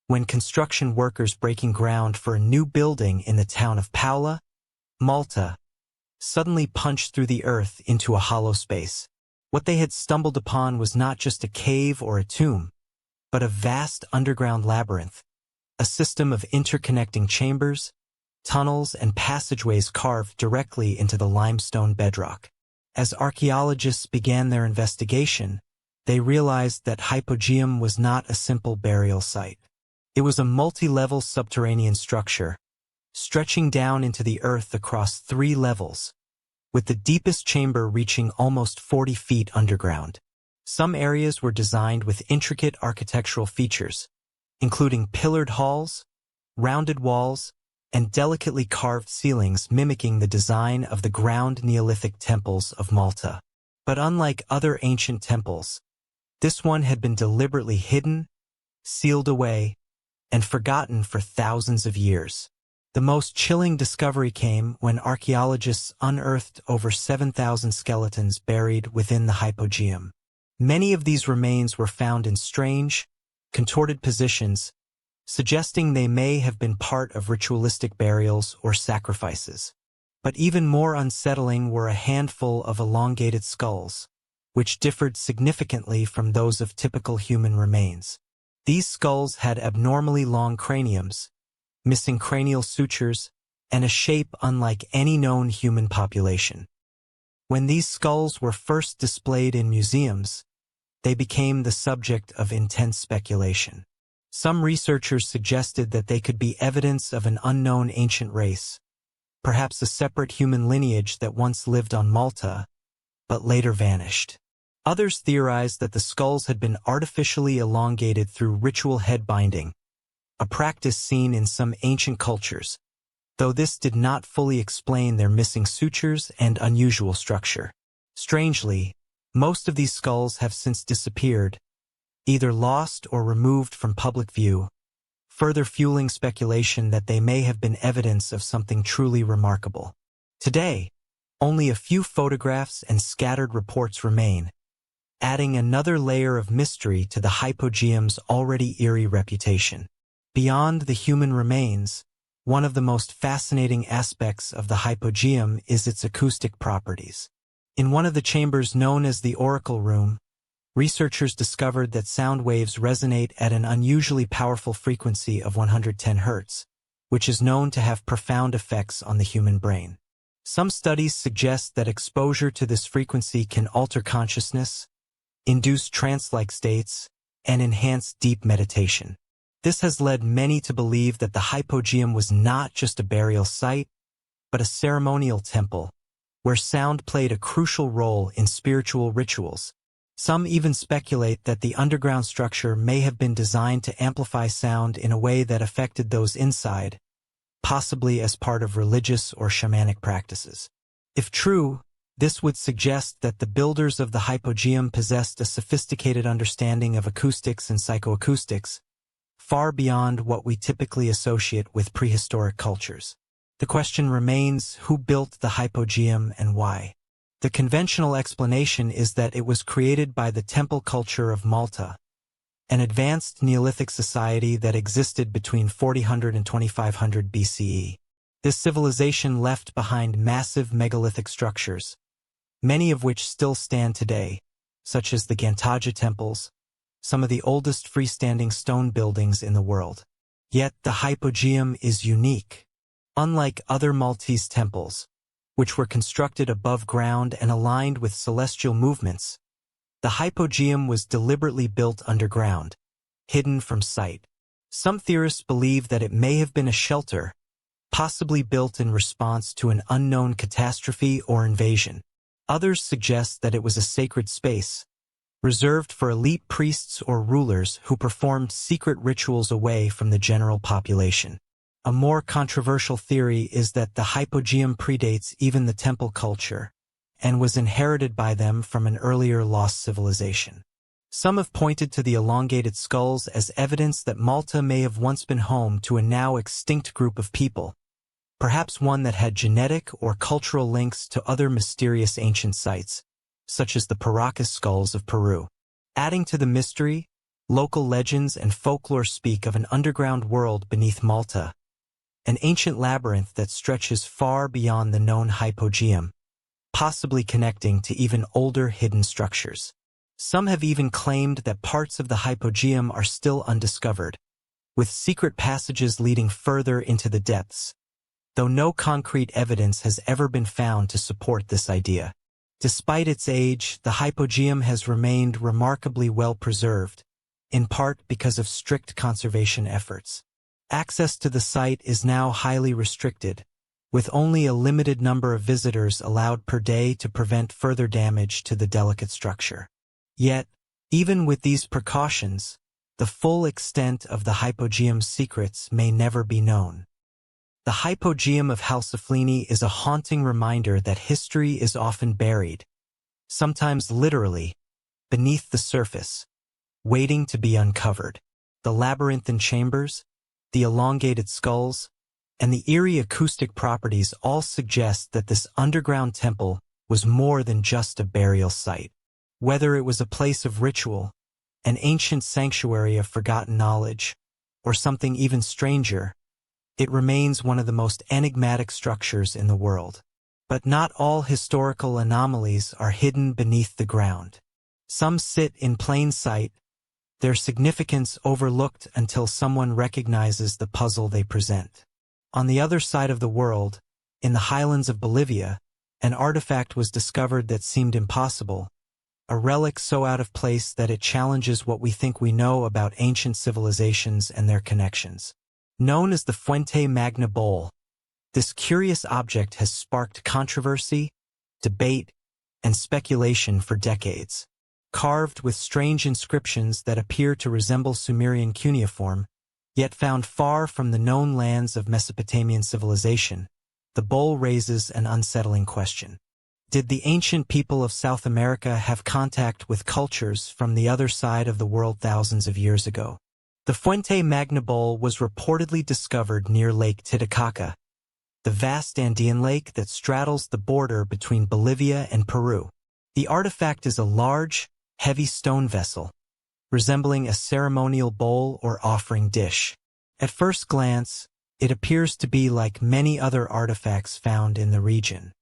when construction workers breaking ground for a new building in the town of Paola, Malta, suddenly punched through the earth into a hollow space. What they had stumbled upon was not just a cave or a tomb, but a vast underground labyrinth, a system of interconnecting chambers, tunnels, and passageways carved directly into the limestone bedrock. As archaeologists began their investigation, they realized that Hypogaeum was not a simple burial site. It was a multi-level subterranean structure, stretching down into the earth across 3 levels, with the deepest chamber reaching almost 40 feet underground. Some areas were designed with intricate architectural features, including pillared halls, rounded walls, and delicately carved ceilings mimicking the design of the ground Neolithic temples of Malta. But unlike other ancient temples, this one had been deliberately hidden, sealed away, and forgotten for thousands of years. The most chilling discovery came when archaeologists unearthed over 7,000 skeletons buried within the Hypogaeum. Many of these remains were found in strange, contorted positions, suggesting they may have been part of ritualistic burials or sacrifices. But even more unsettling were a handful of elongated skulls, which differed significantly from those of typical human remains. These skulls had abnormally long craniums, missing cranial sutures, and a shape unlike any known human population. When these skulls were first displayed in museums, they became the subject of intense speculation. Some researchers suggested that they could be evidence of an unknown ancient race, perhaps a separate human lineage that once lived on Malta, but later vanished. Others theorized that the skulls had been artificially elongated through ritual head binding, a practice seen in some ancient cultures, though this did not fully explain their missing sutures and unusual structure. Strangely, most of these skulls have since disappeared, either lost or removed from public view, further fueling speculation that they may have been evidence of something truly remarkable. Today, only a few photographs and scattered reports remain, adding another layer of mystery to the Hypogaeum's already eerie reputation. Beyond the human remains, one of the most fascinating aspects of the Hypogaeum is its acoustic properties. In one of the chambers known as the Oracle Room, researchers discovered that sound waves resonate at an unusually powerful frequency of 110 Hz, which is known to have profound effects on the human brain. Some studies suggest that exposure to this frequency can alter consciousness, induce trance-like states, and enhance deep meditation. This has led many to believe that the Hypogaeum was not just a burial site, but a ceremonial temple, where sound played a crucial role in spiritual rituals. Some even speculate that the underground structure may have been designed to amplify sound in a way that affected those inside, possibly as part of religious or shamanic practices. If true, this would suggest that the builders of the Hypogaeum possessed a sophisticated understanding of acoustics and psychoacoustics, far beyond what we typically associate with prehistoric cultures. The question remains, who built the Hypogaeum and why? The conventional explanation is that it was created by the temple culture of Malta, an advanced Neolithic society that existed between 400 and 2500 BCE. This civilization left behind massive megalithic structures, many of which still stand today, such as the Gantaja temples, some of the oldest freestanding stone buildings in the world. Yet the Hypogaeum is unique. Unlike other Maltese temples, which were constructed above ground and aligned with celestial movements, the Hypogaeum was deliberately built underground, hidden from sight. Some theorists believe that it may have been a shelter, possibly built in response to an unknown catastrophe or invasion. Others suggest that it was a sacred space, reserved for elite priests or rulers who performed secret rituals away from the general population. A more controversial theory is that the Hypogaeum predates even the temple culture, and was inherited by them from an earlier lost civilization. Some have pointed to the elongated skulls as evidence that Malta may have once been home to a now extinct group of people, perhaps one that had genetic or cultural links to other mysterious ancient sites, such as the Paracas skulls of Peru. Adding to the mystery, local legends and folklore speak of an underground world beneath Malta, an ancient labyrinth that stretches far beyond the known Hypogaeum, possibly connecting to even older hidden structures. Some have even claimed that parts of the Hypogaeum are still undiscovered, with secret passages leading further into the depths, though no concrete evidence has ever been found to support this idea. Despite its age, the Hypogaeum has remained remarkably well preserved, in part because of strict conservation efforts. Access to the site is now highly restricted, with only a limited number of visitors allowed per day to prevent further damage to the delicate structure. Yet, even with these precautions, the full extent of the Hypogaeum's secrets may never be known. The Hypogaeum of Hal Saflieni is a haunting reminder that history is often buried, sometimes literally, beneath the surface, waiting to be uncovered. The labyrinthine chambers, the elongated skulls, and the eerie acoustic properties all suggest that this underground temple was more than just a burial site. Whether it was a place of ritual, an ancient sanctuary of forgotten knowledge, or something even stranger, it remains one of the most enigmatic structures in the world. But not all historical anomalies are hidden beneath the ground. Some sit in plain sight, their significance overlooked until someone recognizes the puzzle they present. On the other side of the world, in the highlands of Bolivia, an artifact was discovered that seemed impossible, a relic so out of place that it challenges what we think we know about ancient civilizations and their connections. Known as the Fuente Magna Bowl, this curious object has sparked controversy, debate, and speculation for decades. Carved with strange inscriptions that appear to resemble Sumerian cuneiform, yet found far from the known lands of Mesopotamian civilization, the bowl raises an unsettling question. Did the ancient people of South America have contact with cultures from the other side of the world thousands of years ago? The Fuente Magna Bowl was reportedly discovered near Lake Titicaca, the vast Andean lake that straddles the border between Bolivia and Peru. The artifact is a large, heavy stone vessel, resembling a ceremonial bowl or offering dish. At first glance, it appears to be like many other artifacts found in the region.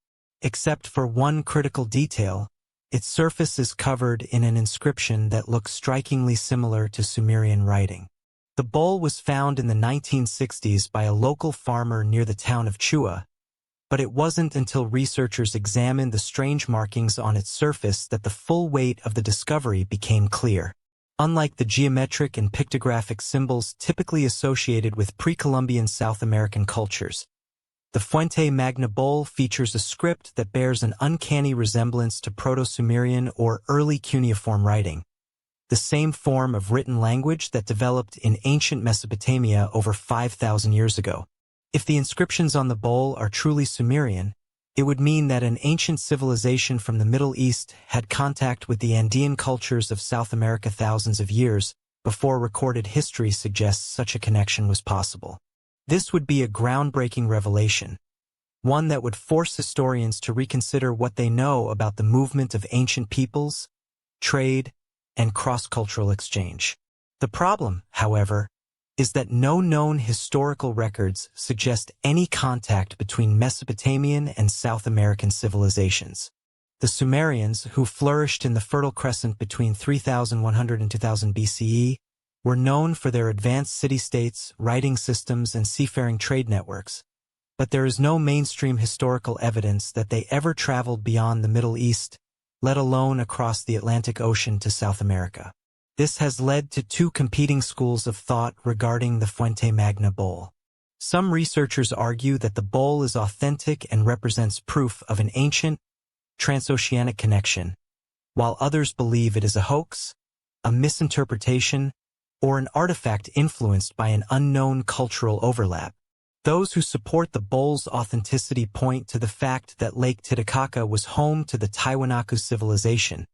Except for one critical detail, its surface is covered in an inscription that looks strikingly similar to Sumerian writing. The bowl was found in the 1960s by a local farmer near the town of Chua, but it wasn't until researchers examined the strange markings on its surface that the full weight of the discovery became clear. Unlike the geometric and pictographic symbols typically associated with pre-Columbian South American cultures, the Fuente Magna Bowl features a script that bears an uncanny resemblance to Proto-Sumerian or early cuneiform writing, the same form of written language that developed in ancient Mesopotamia over 5,000 years ago. If the inscriptions on the bowl are truly Sumerian, it would mean that an ancient civilization from the Middle East had contact with the Andean cultures of South America thousands of years before recorded history suggests such a connection was possible. This would be a groundbreaking revelation, one that would force historians to reconsider what they know about the movement of ancient peoples, trade, and cross-cultural exchange. The problem, however, is that no known historical records suggest any contact between Mesopotamian and South American civilizations. The Sumerians, who flourished in the Fertile Crescent between 3100 and 2000 BCE, were known for their advanced city-states, writing systems, and seafaring trade networks, but there is no mainstream historical evidence that they ever traveled beyond the Middle East, let alone across the Atlantic Ocean to South America. This has led to two competing schools of thought regarding the Fuente Magna Bowl. Some researchers argue that the bowl is authentic and represents proof of an ancient, transoceanic connection, while others believe it is a hoax, a misinterpretation, or an artifact influenced by an unknown cultural overlap. Those who support the bowl's authenticity point to the fact that Lake Titicaca was home to the Tiwanaku civilization,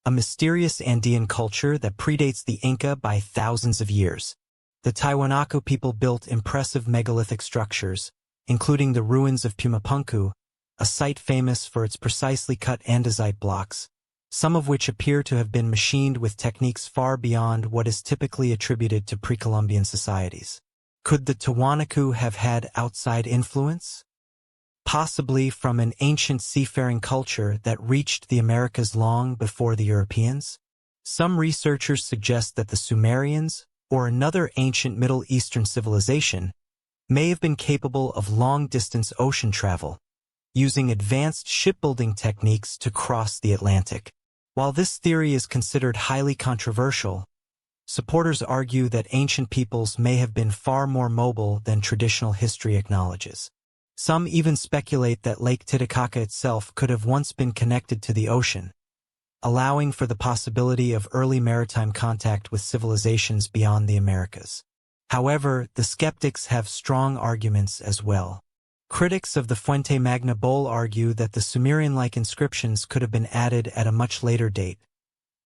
a mysterious Andean culture that predates the Inca by thousands of years. The Tiwanaku people built impressive megalithic structures, including the ruins of Pumapunku, a site famous for its precisely cut andesite blocks, some of which appear to have been machined with techniques far beyond what is typically attributed to pre-Columbian societies. Could the Tiwanaku have had outside influence? Possibly from an ancient seafaring culture that reached the Americas long before the Europeans? Some researchers suggest that the Sumerians, or another ancient Middle Eastern civilization, may have been capable of long-distance ocean travel, using advanced shipbuilding techniques to cross the Atlantic. While this theory is considered highly controversial, supporters argue that ancient peoples may have been far more mobile than traditional history acknowledges. Some even speculate that Lake Titicaca itself could have once been connected to the ocean, allowing for the possibility of early maritime contact with civilizations beyond the Americas. However, the skeptics have strong arguments as well. Critics of the Fuente Magna Bowl argue that the Sumerian-like inscriptions could have been added at a much later date,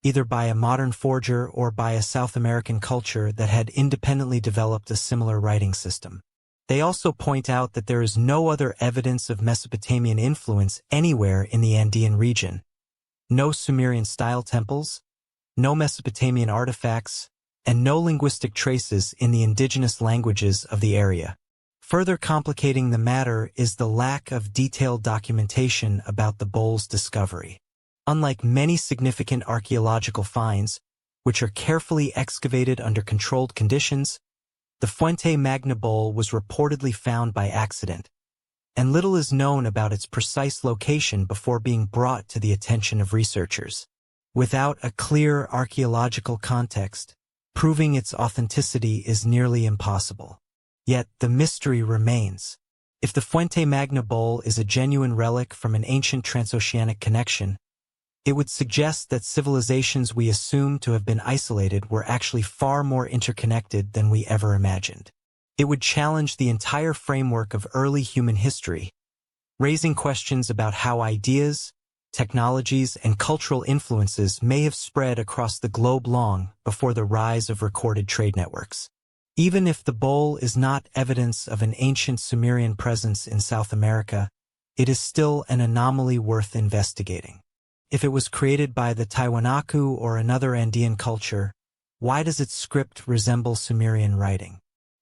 either by a modern forger or by a South American culture that had independently developed a similar writing system. They also point out that there is no other evidence of Mesopotamian influence anywhere in the Andean region. No Sumerian-style temples, no Mesopotamian artifacts, and no linguistic traces in the indigenous languages of the area. Further complicating the matter is the lack of detailed documentation about the bowl's discovery. Unlike many significant archaeological finds, which are carefully excavated under controlled conditions, the Fuente Magna bowl was reportedly found by accident, and little is known about its precise location before being brought to the attention of researchers. Without a clear archaeological context, proving its authenticity is nearly impossible. Yet the mystery remains. If the Fuente Magna bowl is a genuine relic from an ancient transoceanic connection, it would suggest that civilizations we assume to have been isolated were actually far more interconnected than we ever imagined. It would challenge the entire framework of early human history, raising questions about how ideas, technologies, and cultural influences may have spread across the globe long before the rise of recorded trade networks. Even if the bowl is not evidence of an ancient Sumerian presence in South America, it is still an anomaly worth investigating. If it was created by the Tiwanaku or another Andean culture, why does its script resemble Sumerian writing?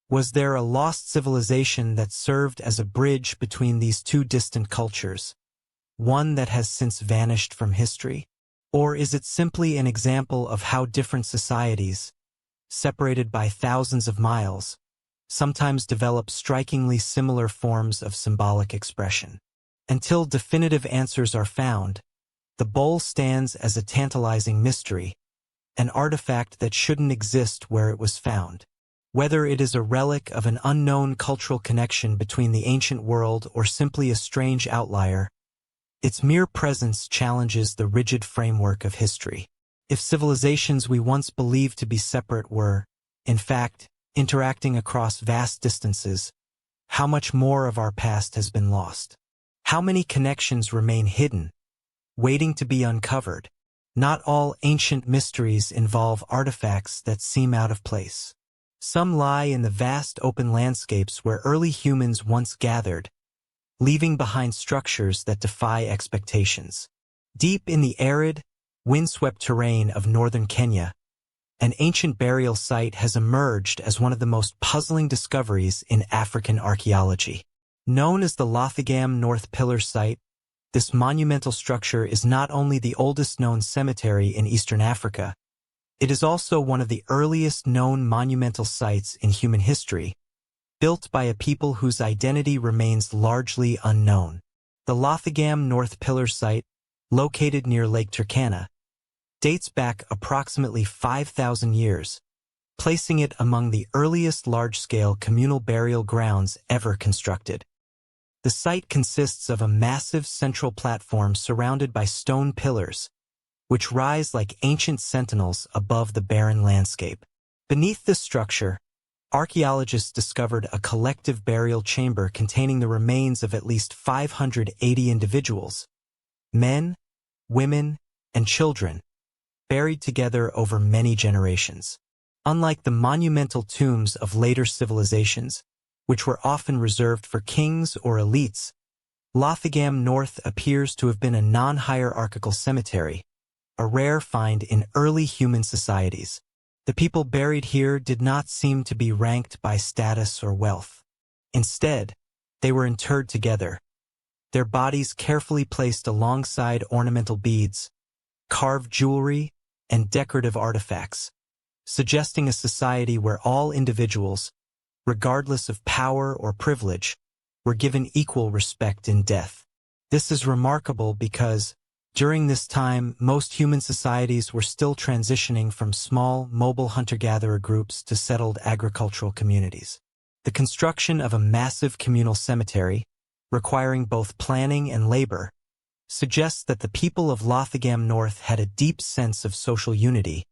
Was there a lost civilization that served as a bridge between these two distant cultures, one that has since vanished from history? Or is it simply an example of how different societies, separated by thousands of miles, sometimes develop strikingly similar forms of symbolic expression? Until definitive answers are found, the bowl stands as a tantalizing mystery, an artifact that shouldn't exist where it was found. Whether it is a relic of an unknown cultural connection between the ancient world or simply a strange outlier, its mere presence challenges the rigid framework of history. If civilizations we once believed to be separate were, in fact, interacting across vast distances, how much more of our past has been lost? How many connections remain hidden, waiting to be uncovered? Not all ancient mysteries involve artifacts that seem out of place. Some lie in the vast open landscapes where early humans once gathered, leaving behind structures that defy expectations. Deep in the arid, windswept terrain of northern Kenya, an ancient burial site has emerged as one of the most puzzling discoveries in African archaeology. Known as the Lothagam North Pillar Site, this monumental structure is not only the oldest known cemetery in eastern Africa, it is also one of the earliest known monumental sites in human history, built by a people whose identity remains largely unknown. The Lothagam North Pillar Site, located near Lake Turkana, dates back approximately 5,000 years, placing it among the earliest large-scale communal burial grounds ever constructed. The site consists of a massive central platform surrounded by stone pillars, which rise like ancient sentinels above the barren landscape. Beneath this structure, archaeologists discovered a collective burial chamber containing the remains of at least 580 individuals, men, women, and children, buried together over many generations. Unlike the monumental tombs of later civilizations, which were often reserved for kings or elites, Lothagam North appears to have been a non-hierarchical cemetery, a rare find in early human societies. The people buried here did not seem to be ranked by status or wealth. Instead, they were interred together, their bodies carefully placed alongside ornamental beads, carved jewelry, and decorative artifacts, suggesting a society where all individuals, regardless of power or privilege, were given equal respect in death. This is remarkable because, during this time, most human societies were still transitioning from small, mobile hunter-gatherer groups to settled agricultural communities. The construction of a massive communal cemetery, requiring both planning and labor, suggests that the people of Lothagam North had a deep sense of social unity,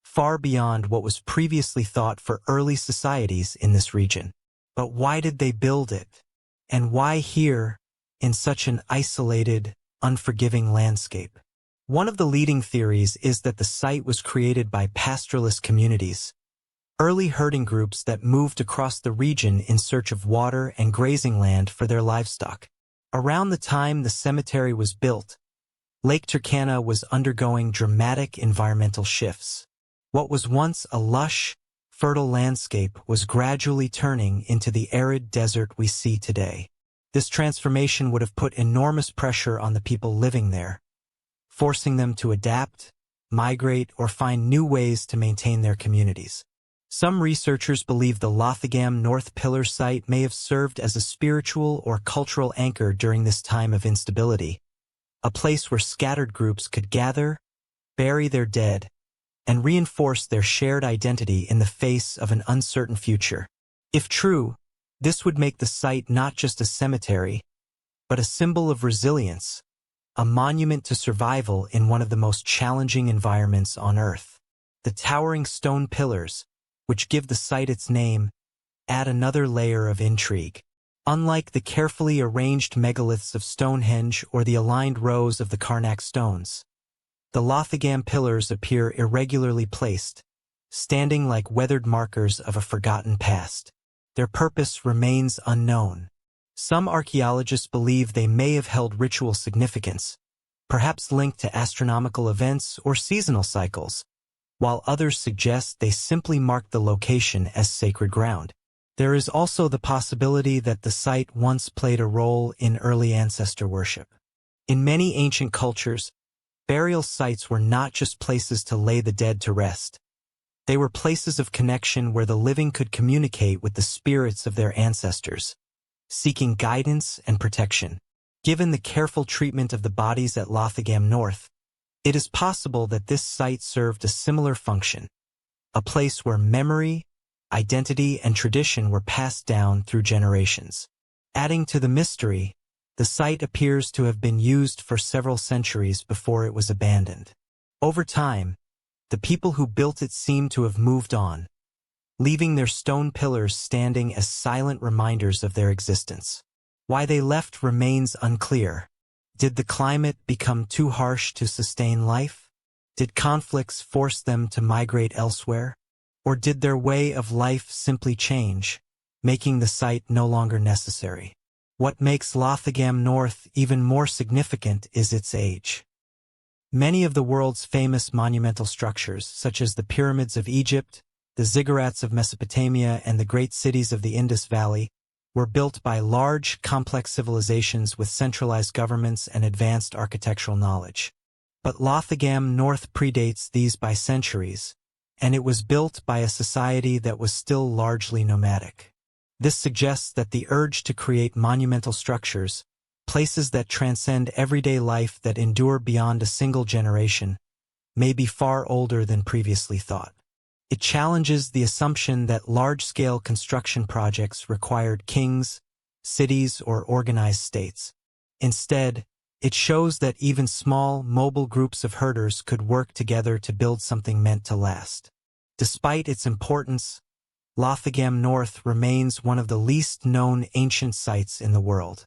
far beyond what was previously thought for early societies in this region. But why did they build it? And why here, in such an isolated, unforgiving landscape? One of the leading theories is that the site was created by pastoralist communities, early herding groups that moved across the region in search of water and grazing land for their livestock. Around the time the cemetery was built, Lake Turkana was undergoing dramatic environmental shifts. What was once a lush, fertile landscape was gradually turning into the arid desert we see today. This transformation would have put enormous pressure on the people living there, forcing them to adapt, migrate, or find new ways to maintain their communities. Some researchers believe the Lothagam North Pillar site may have served as a spiritual or cultural anchor during this time of instability, a place where scattered groups could gather, bury their dead, and reinforce their shared identity in the face of an uncertain future. If true, this would make the site not just a cemetery, but a symbol of resilience, a monument to survival in one of the most challenging environments on Earth. The towering stone pillars, which give the site its name, add another layer of intrigue. Unlike the carefully arranged megaliths of Stonehenge or the aligned rows of the Carnac stones, the Lothagam pillars appear irregularly placed, standing like weathered markers of a forgotten past. Their purpose remains unknown. Some archaeologists believe they may have held ritual significance, perhaps linked to astronomical events or seasonal cycles, while others suggest they simply marked the location as sacred ground. There is also the possibility that the site once played a role in early ancestor worship. In many ancient cultures, burial sites were not just places to lay the dead to rest. They were places of connection where the living could communicate with the spirits of their ancestors, seeking guidance and protection. Given the careful treatment of the bodies at Lothagam North, it is possible that this site served a similar function, a place where memory, identity, and tradition were passed down through generations. Adding to the mystery, the site appears to have been used for several centuries before it was abandoned. Over time, the people who built it seem to have moved on, leaving their stone pillars standing as silent reminders of their existence. Why they left remains unclear. Did the climate become too harsh to sustain life? Did conflicts force them to migrate elsewhere? Or did their way of life simply change, making the site no longer necessary? What makes Lothagam North even more significant is its age. Many of the world's famous monumental structures, such as the pyramids of Egypt, the ziggurats of Mesopotamia, and the great cities of the Indus Valley, were built by large, complex civilizations with centralized governments and advanced architectural knowledge. But Lothagam North predates these by centuries, and it was built by a society that was still largely nomadic. This suggests that the urge to create monumental structures, places that transcend everyday life that endure beyond a single generation, may be far older than previously thought. It challenges the assumption that large-scale construction projects required kings, cities, or organized states. Instead, it shows that even small, mobile groups of herders could work together to build something meant to last. Despite its importance, Lothagam North remains one of the least-known ancient sites in the world.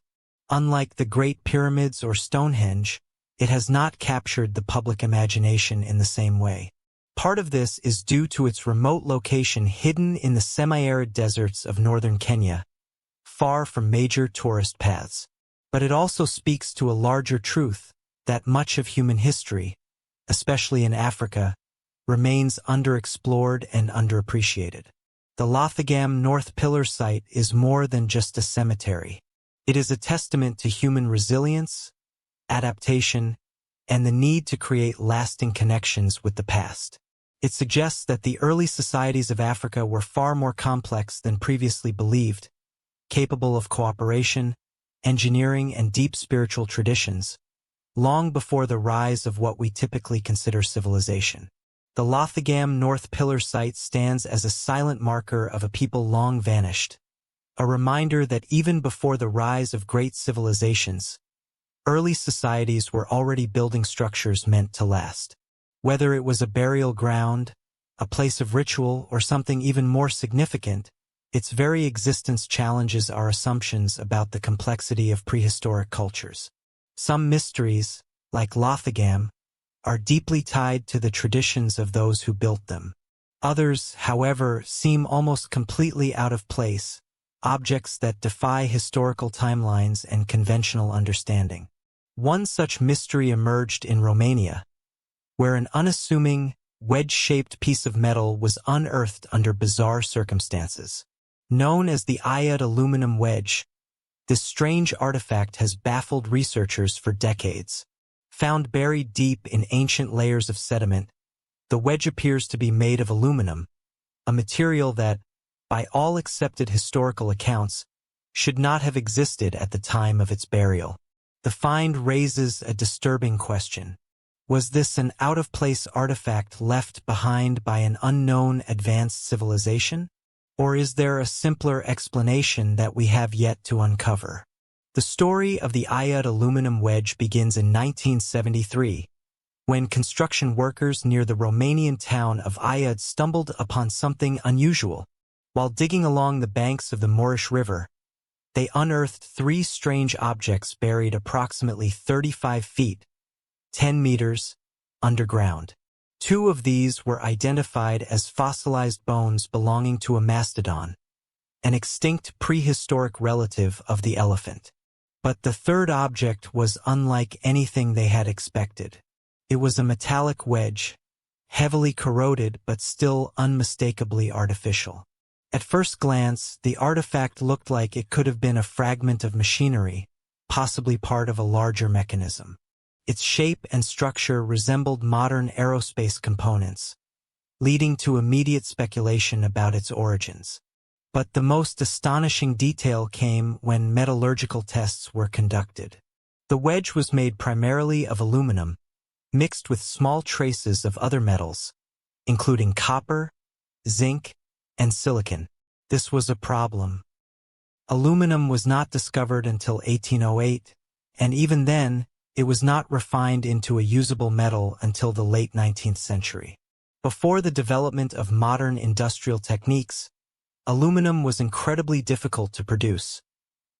Unlike the Great Pyramids or Stonehenge, it has not captured the public imagination in the same way. Part of this is due to its remote location hidden in the semi-arid deserts of northern Kenya, far from major tourist paths. But it also speaks to a larger truth, that much of human history, especially in Africa, remains underexplored and underappreciated. The Lothagam North Pillar site is more than just a cemetery. It is a testament to human resilience, adaptation, and the need to create lasting connections with the past. It suggests that the early societies of Africa were far more complex than previously believed, capable of cooperation, engineering, and deep spiritual traditions, long before the rise of what we typically consider civilization. The Lothagam North Pillar site stands as a silent marker of a people long vanished, a reminder that even before the rise of great civilizations, early societies were already building structures meant to last. Whether it was a burial ground, a place of ritual, or something even more significant, its very existence challenges our assumptions about the complexity of prehistoric cultures. Some mysteries, like Lothagam, are deeply tied to the traditions of those who built them. Others, however, seem almost completely out of place, objects that defy historical timelines and conventional understanding. One such mystery emerged in Romania, where an unassuming, wedge-shaped piece of metal was unearthed under bizarre circumstances. Known as the Aiud aluminum wedge, this strange artifact has baffled researchers for decades. Found buried deep in ancient layers of sediment, the wedge appears to be made of aluminum, a material that, by all accepted historical accounts, should not have existed at the time of its burial. The find raises a disturbing question. Was this an out-of-place artifact left behind by an unknown advanced civilization? Or is there a simpler explanation that we have yet to uncover? The story of the Aiud aluminum wedge begins in 1973, when construction workers near the Romanian town of Aiud stumbled upon something unusual. While digging along the banks of the Mureș River, they unearthed three strange objects buried approximately 35 feet, 10 meters, underground. Two of these were identified as fossilized bones belonging to a mastodon, an extinct prehistoric relative of the elephant. But the third object was unlike anything they had expected. It was a metallic wedge, heavily corroded but still unmistakably artificial. At first glance, the artifact looked like it could have been a fragment of machinery, possibly part of a larger mechanism. Its shape and structure resembled modern aerospace components, leading to immediate speculation about its origins. But the most astonishing detail came when metallurgical tests were conducted. The wedge was made primarily of aluminum, mixed with small traces of other metals, including copper, zinc, and silicon. This was a problem. Aluminum was not discovered until 1808, and even then, it was not refined into a usable metal until the late 19th century. Before the development of modern industrial techniques, aluminum was incredibly difficult to produce,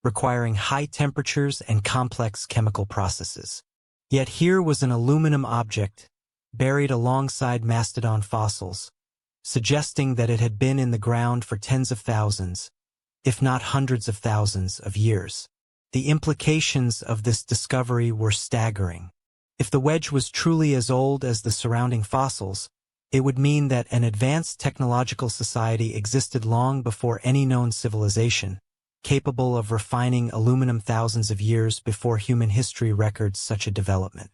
requiring high temperatures and complex chemical processes. Yet here was an aluminum object, buried alongside mastodon fossils, suggesting that it had been in the ground for tens of thousands, if not hundreds of thousands of years. The implications of this discovery were staggering. If the wedge was truly as old as the surrounding fossils, it would mean that an advanced technological society existed long before any known civilization, capable of refining aluminum thousands of years before human history records such a development.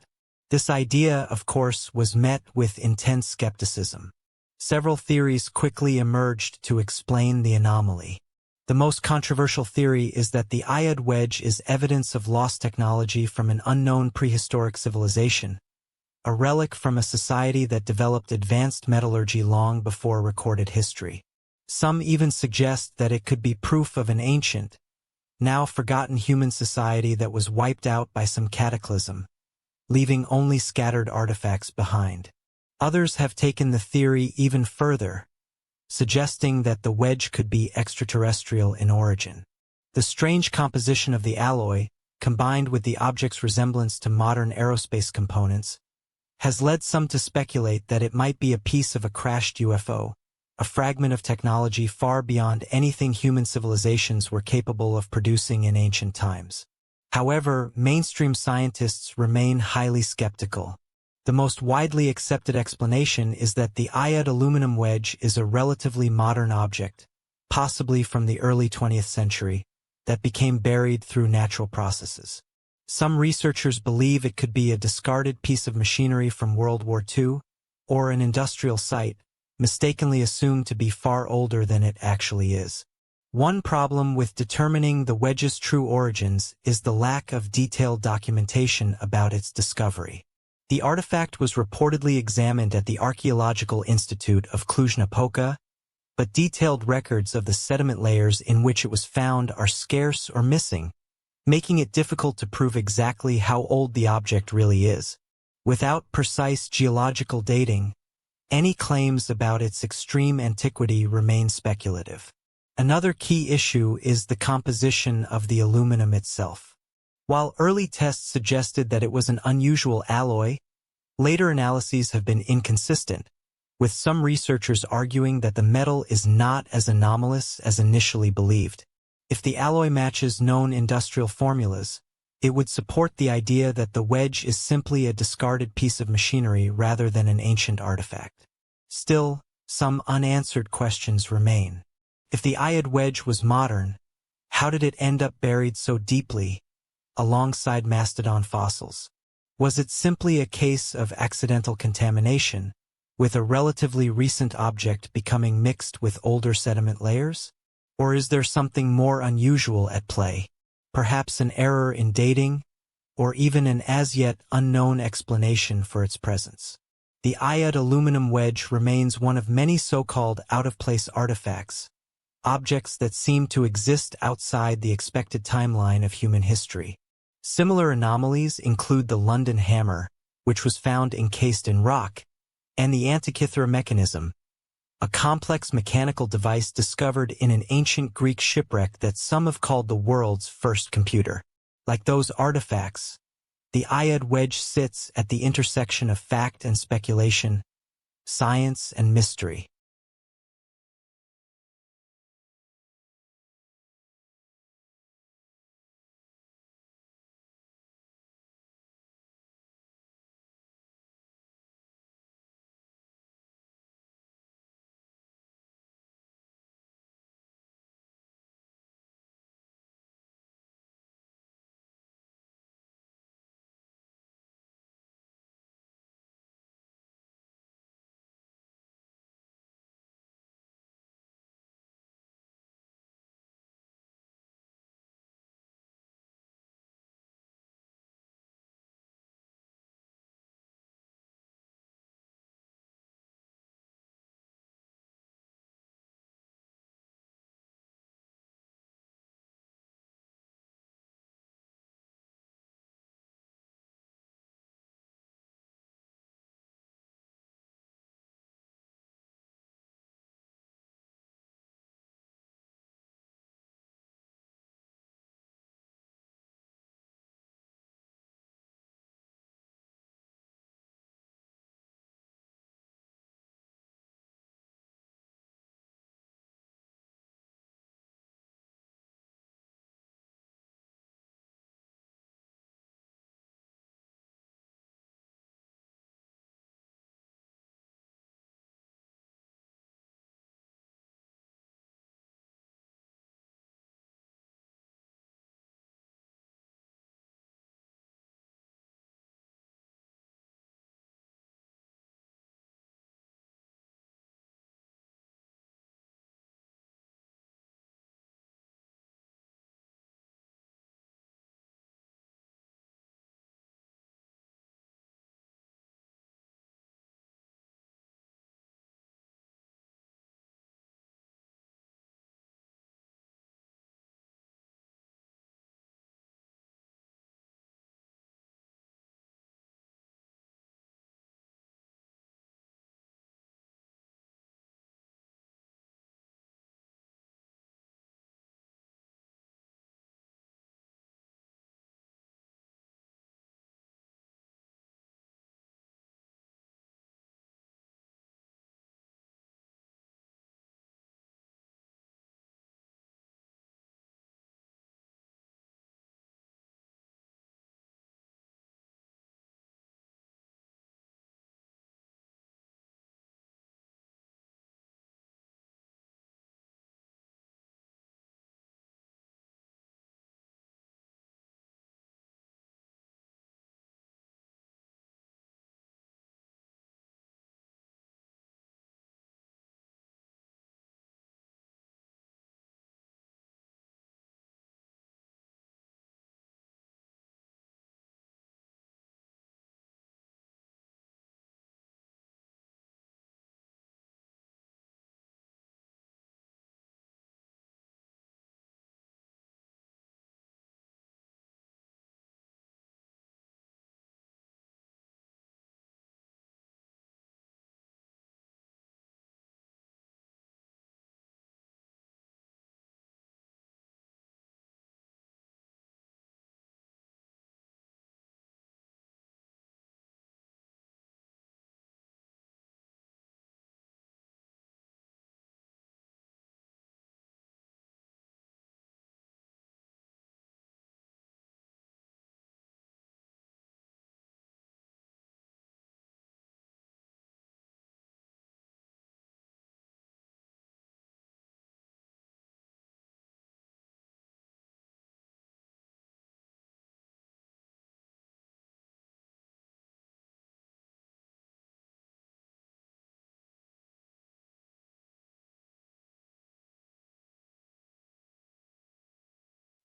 This idea, of course, was met with intense skepticism. Several theories quickly emerged to explain the anomaly. The most controversial theory is that the Aiud wedge is evidence of lost technology from an unknown prehistoric civilization, a relic from a society that developed advanced metallurgy long before recorded history. Some even suggest that it could be proof of an ancient, now forgotten human society that was wiped out by some cataclysm, leaving only scattered artifacts behind. Others have taken the theory even further, suggesting that the wedge could be extraterrestrial in origin. The strange composition of the alloy, combined with the object's resemblance to modern aerospace components, has led some to speculate that it might be a piece of a crashed UFO, a fragment of technology far beyond anything human civilizations were capable of producing in ancient times. However, mainstream scientists remain highly skeptical. The most widely accepted explanation is that the Aiud aluminum wedge is a relatively modern object, possibly from the early 20th century, that became buried through natural processes. Some researchers believe it could be a discarded piece of machinery from World War II, or an industrial site, mistakenly assumed to be far older than it actually is. One problem with determining the wedge's true origins is the lack of detailed documentation about its discovery. The artifact was reportedly examined at the Archaeological Institute of Cluj-Napoca, but detailed records of the sediment layers in which it was found are scarce or missing, making it difficult to prove exactly how old the object really is. Without precise geological dating, any claims about its extreme antiquity remain speculative. Another key issue is the composition of the aluminum itself. While early tests suggested that it was an unusual alloy, Later analyses have been inconsistent, with some researchers arguing that the metal is not as anomalous as initially believed. If the alloy matches known industrial formulas, it would support the idea that the wedge is simply a discarded piece of machinery rather than an ancient artifact. Still, some unanswered questions remain. If the Aiud wedge was modern, how did it end up buried so deeply, alongside mastodon fossils? Was it simply a case of accidental contamination, with a relatively recent object becoming mixed with older sediment layers? Or is there something more unusual at play? Perhaps an error in dating, or even an as-yet unknown explanation for its presence. The Aiud aluminum wedge remains one of many so-called out-of-place artifacts, objects that seem to exist outside the expected timeline of human history. Similar anomalies include the London hammer, which was found encased in rock, and the Antikythera mechanism, a complex mechanical device discovered in an ancient Greek shipwreck that some have called the world's first computer. Like those artifacts, the Aiud wedge sits at the intersection of fact and speculation, science and mystery.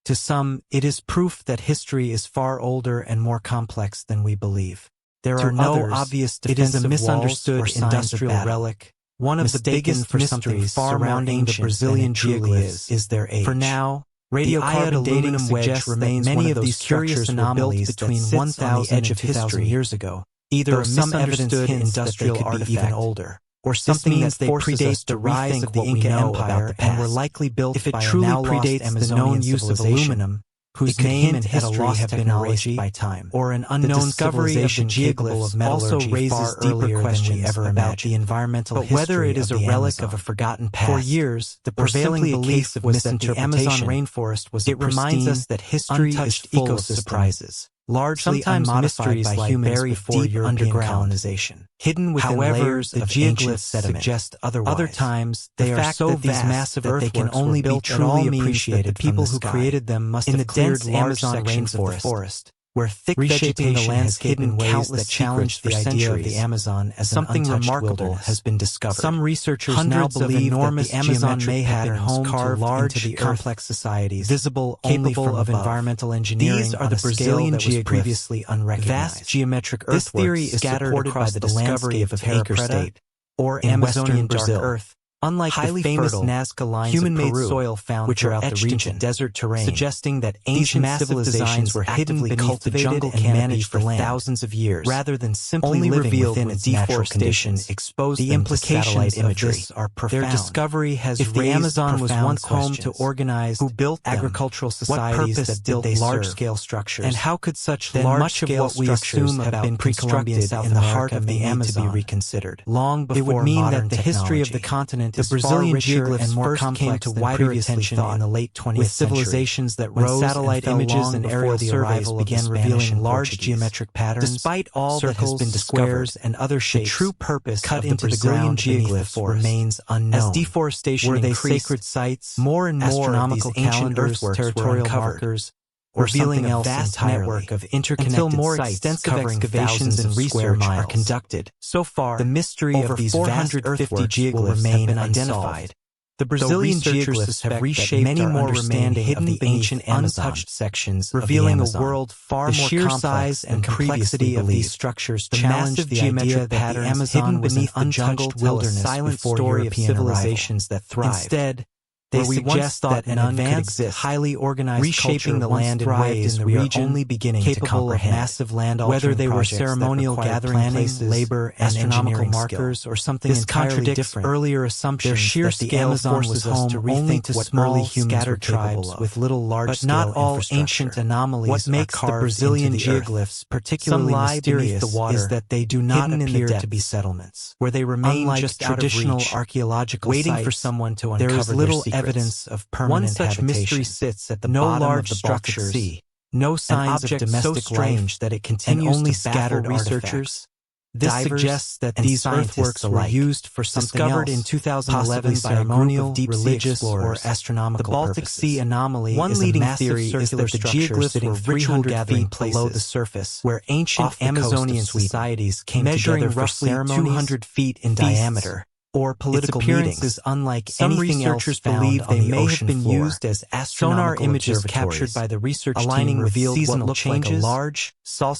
To some, it is proof that history is far older and more complex than we believe. There are no obvious defensive misunderstood industrial relic. One of the biggest mysteries surrounding the Brazilian geoglyphs is their age. For now, radiocarbon dating suggests that many of these curious anomalies between 1,000 and 2,000 years ago, either a misunderstood industrial artifact even older, or something that they predate the rise of the Inca Empire and were likely built if it truly predates the known use of aluminum, whose name and history have been erased by time, or an unknown civilization capable of metallurgy also raises deeper questions about the environmental history. But whether it is a relic of a forgotten past, for years the prevailing belief was that the Amazon rainforest was a pristine, history is full of surprises, largely unmodified by humans with deep underground colonization, hidden within layers of ancient sediment. Suggest otherwise. Other times, they are so vast that they can only be truly appreciated. The people who created them must have cleared large sections of the forest, where thick vegetation has hidden ways that challenge the idea of the Amazon as something remarkable has been discovered. Some researchers now believe that the Amazon may have been home to large, complex societies, visible only from above. Environmental engineering. These are the Brazilian geoglyphs, previously unrecognized. Vast geometric earthworks. This theory is scattered by the discovery of Acre State, or Amazonian Brazil. Earth. Unlike highly the famous Nazca lines human-made soil found throughout the region, desert terrain, suggesting that ancient civilizations were hidden beneath the jungle and managed for thousands of years, rather than simply living within its deforestation. Exposed the implications of this are profound. Their discovery has if the Amazon was once home to organized, who built agricultural societies that built large-scale structures, and how could such large-scale structures have been pre-Columbian in the heart of the Amazon be reconsidered? Long before it would mean that the history of the continent the Brazilian geoglyphs first came to wider attention in the late 20th with civilizations that rose satellite images and aerial surveys began revealing large geometric patterns. Despite all that has been discovered and other shapes, the true purpose cut into the Brazilian geoglyphs remains unknown. As deforestation increased, sacred sites, more and more astronomical calendars, territorial markers, revealing a vast network of interconnected more extensive excavations and research are conducted. So far, the mystery of these vast earthworks geoglyphs have been identified. The Brazilian geoglyphs have reshaped many more understanding hidden of the ancient untouched sections, revealing a world far more sheer size and complexity of these structures challenge the geometric patterns hidden beneath the untouched wilderness silent story of civilizations that thrive. Instead, they suggest that an advanced, highly organized reshaping the land in ways in the region only beginning capable of massive land whether they were ceremonial gathering places, labor, and astronomical markers, or something entirely different. Earlier assumptions their sheer that the Amazon was home to only to small, scattered tribes with little large-scale infrastructure. But not all ancient anomalies what makes the Brazilian geoglyphs particularly mysterious is that they do not appear to be settlements, where they remain just traditional archaeological sites waiting for someone to uncover their secrets. Evidence of permanent habitation. One such mystery sits at the bottom of the Baltic Sea. No signs of domestic life that it continues only to baffle researchers. This suggests that these earthworks were used for something discovered in 2011 by ceremonial, religious, or astronomical The Baltic Sea anomaly is a massive circular structure sitting 300 feet below the surface, where ancient Amazonian societies came together for roughly 200 feet in diameter. Or political meetings is unlike some researchers believe they may have been used as sonar images captured by the research team revealed seasonal what changes, like a large,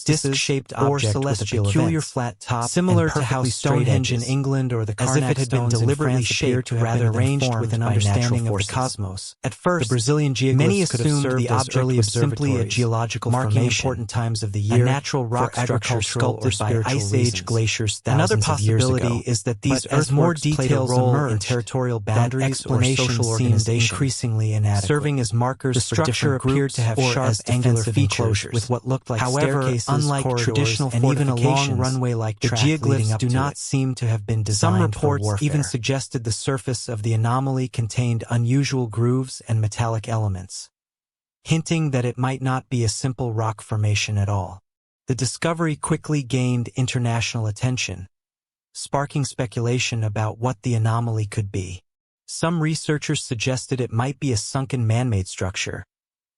disc-shaped object with a peculiar flat top, similar to how Stonehenge in England or the Carnac as if it had been deliberately shaped rather arranged with an understanding of the cosmos. At first, the Brazilian geoglyphs could have served the object was simply a geological marking important times of the year, a natural rock structure sculpted by Ice Age glaciers thousands of years ago. Another possibility is that these earthworks details emerge in territorial boundaries or social organization, increasingly inadequate. Serving as markers the structure appeared to have sharp angular features with what looked like staircases, unlike traditional and even a long runway-like track. The geoglyphs do not seem to have been designed for warfare. Some reports even suggested the surface of the anomaly contained unusual grooves and metallic elements, hinting that it might not be a simple rock formation at all. The discovery quickly gained international attention, sparking speculation about what the anomaly could be. Some researchers suggested it might be a sunken man-made structure,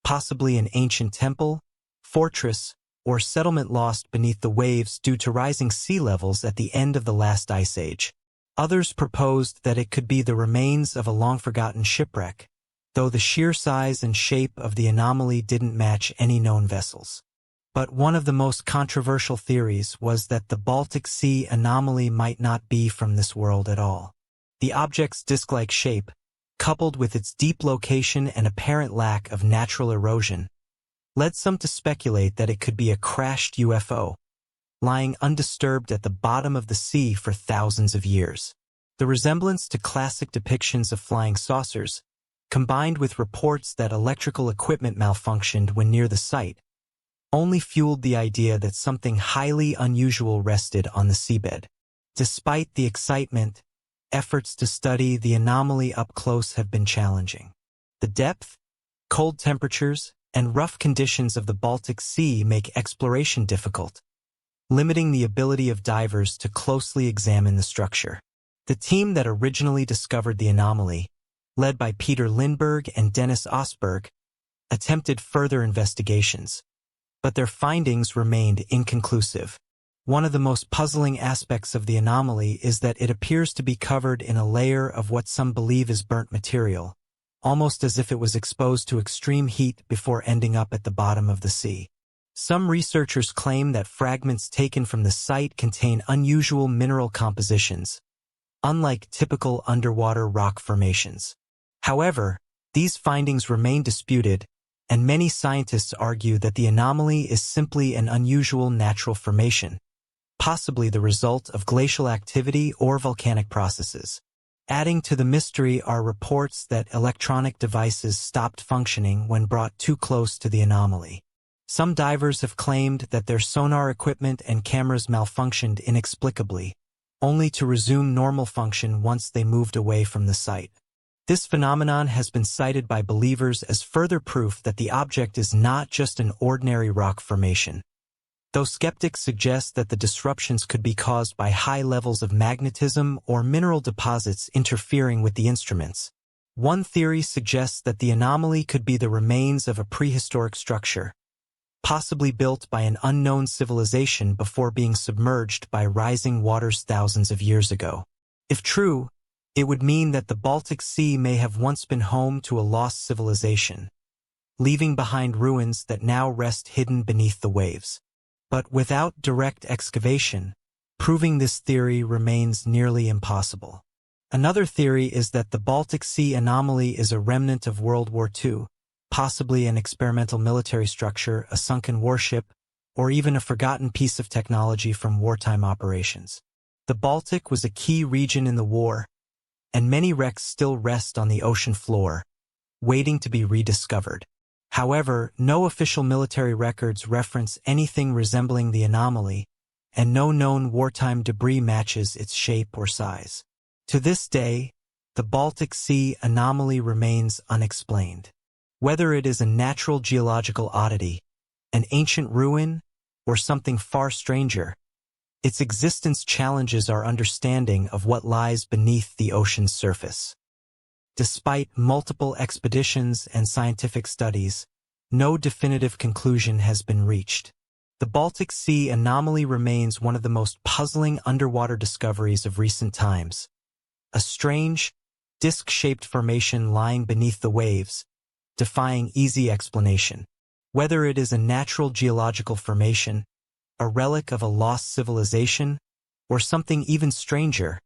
possibly an ancient temple, fortress, or settlement lost beneath the waves due to rising sea levels at the end of the last ice age. Others proposed that it could be the remains of a long-forgotten shipwreck, though the sheer size and shape of the anomaly didn't match any known vessels. But one of the most controversial theories was that the Baltic Sea anomaly might not be from this world at all. The object's disc-like shape, coupled with its deep location and apparent lack of natural erosion, led some to speculate that it could be a crashed UFO, lying undisturbed at the bottom of the sea for thousands of years. The resemblance to classic depictions of flying saucers, combined with reports that electrical equipment malfunctioned when near the site, only fueled the idea that something highly unusual rested on the seabed. Despite the excitement, efforts to study the anomaly up close have been challenging. The depth, cold temperatures, and rough conditions of the Baltic Sea make exploration difficult, limiting the ability of divers to closely examine the structure. The team that originally discovered the anomaly, led by Peter Lindberg and Dennis Osberg, attempted further investigations, but their findings remained inconclusive. One of the most puzzling aspects of the anomaly is that it appears to be covered in a layer of what some believe is burnt material, almost as if it was exposed to extreme heat before ending up at the bottom of the sea. Some researchers claim that fragments taken from the site contain unusual mineral compositions, unlike typical underwater rock formations. However, these findings remain disputed, and many scientists argue that the anomaly is simply an unusual natural formation, possibly the result of glacial activity or volcanic processes. Adding to the mystery are reports that electronic devices stopped functioning when brought too close to the anomaly. Some divers have claimed that their sonar equipment and cameras malfunctioned inexplicably, only to resume normal function once they moved away from the site. This phenomenon has been cited by believers as further proof that the object is not just an ordinary rock formation, though skeptics suggest that the disruptions could be caused by high levels of magnetism or mineral deposits interfering with the instruments. One theory suggests that the anomaly could be the remains of a prehistoric structure, possibly built by an unknown civilization before being submerged by rising waters thousands of years ago. If true, it would mean that the Baltic Sea may have once been home to a lost civilization, leaving behind ruins that now rest hidden beneath the waves. But without direct excavation, proving this theory remains nearly impossible. Another theory is that the Baltic Sea anomaly is a remnant of World War II, possibly an experimental military structure, a sunken warship, or even a forgotten piece of technology from wartime operations. The Baltic was a key region in the war, and many wrecks still rest on the ocean floor, waiting to be rediscovered. However, no official military records reference anything resembling the anomaly, and no known wartime debris matches its shape or size. To this day, the Baltic Sea anomaly remains unexplained. Whether it is a natural geological oddity, an ancient ruin, or something far stranger, its existence challenges our understanding of what lies beneath the ocean's surface. Despite multiple expeditions and scientific studies, no definitive conclusion has been reached. The Baltic Sea anomaly remains one of the most puzzling underwater discoveries of recent times. A strange, disc-shaped formation lying beneath the waves, defying easy explanation. Whether it is a natural geological formation, a relic of a lost civilization, or something even stranger,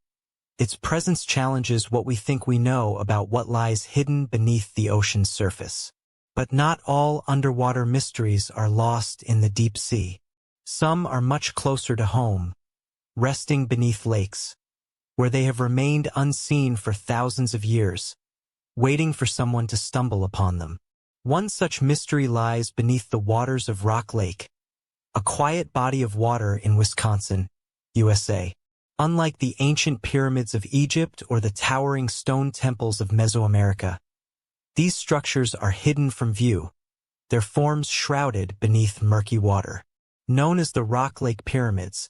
its presence challenges what we think we know about what lies hidden beneath the ocean's surface. But not all underwater mysteries are lost in the deep sea. Some are much closer to home, resting beneath lakes, where they have remained unseen for thousands of years, waiting for someone to stumble upon them. One such mystery lies beneath the waters of Rock Lake, a quiet body of water in Wisconsin, USA. Unlike the ancient pyramids of Egypt or the towering stone temples of Mesoamerica, these structures are hidden from view, their forms shrouded beneath murky water. Known as the Rock Lake Pyramids,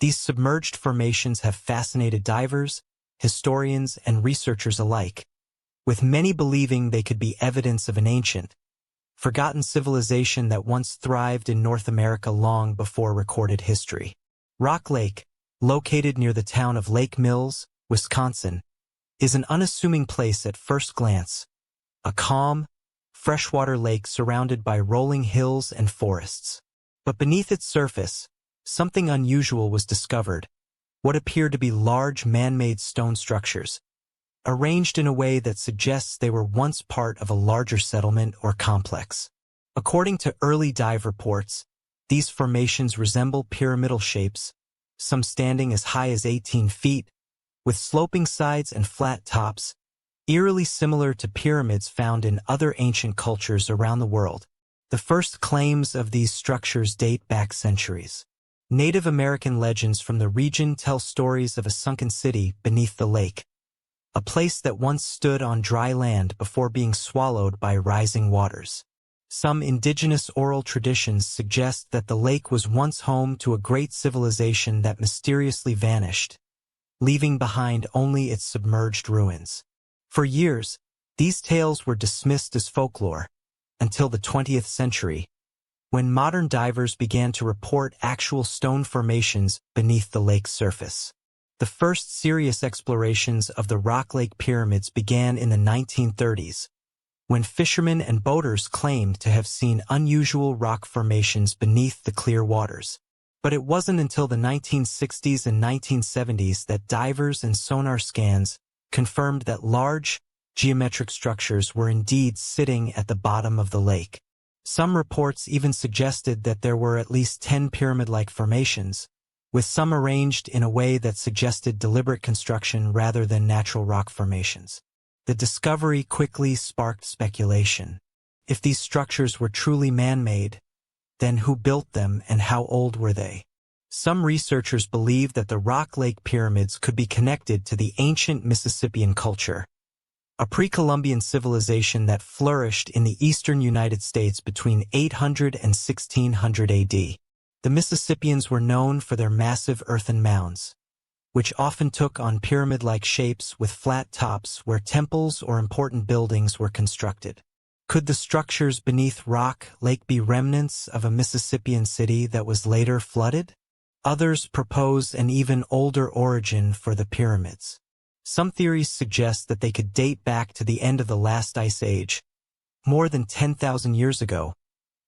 these submerged formations have fascinated divers, historians, and researchers alike, with many believing they could be evidence of an ancient, forgotten civilization that once thrived in North America long before recorded history. Rock Lake, located near the town of Lake Mills, Wisconsin, is an unassuming place at first glance, a calm, freshwater lake surrounded by rolling hills and forests. But beneath its surface, something unusual was discovered, what appeared to be large man-made stone structures, arranged in a way that suggests they were once part of a larger settlement or complex. According to early dive reports, these formations resemble pyramidal shapes, some standing as high as 18 feet, with sloping sides and flat tops, eerily similar to pyramids found in other ancient cultures around the world. The first claims of these structures date back centuries. Native American legends from the region tell stories of a sunken city beneath the lake, a place that once stood on dry land before being swallowed by rising waters. Some indigenous oral traditions suggest that the lake was once home to a great civilization that mysteriously vanished, leaving behind only its submerged ruins. For years, these tales were dismissed as folklore, until the 20th century, when modern divers began to report actual stone formations beneath the lake's surface. The first serious explorations of the Rock Lake Pyramids began in the 1930s, when fishermen and boaters claimed to have seen unusual rock formations beneath the clear waters. But it wasn't until the 1960s and 1970s that divers and sonar scans confirmed that large, geometric structures were indeed sitting at the bottom of the lake. Some reports even suggested that there were at least 10 pyramid-like formations, with some arranged in a way that suggested deliberate construction rather than natural rock formations. The discovery quickly sparked speculation. If these structures were truly man-made, then who built them and how old were they? Some researchers believe that the Rock Lake Pyramids could be connected to the ancient Mississippian culture, a pre-Columbian civilization that flourished in the eastern United States between 800 and 1600 AD. The Mississippians were known for their massive earthen mounds, which often took on pyramid-like shapes with flat tops where temples or important buildings were constructed. Could the structures beneath Rock Lake be remnants of a Mississippian city that was later flooded? Others propose an even older origin for the pyramids. Some theories suggest that they could date back to the end of the last ice age, more than 10,000 years ago,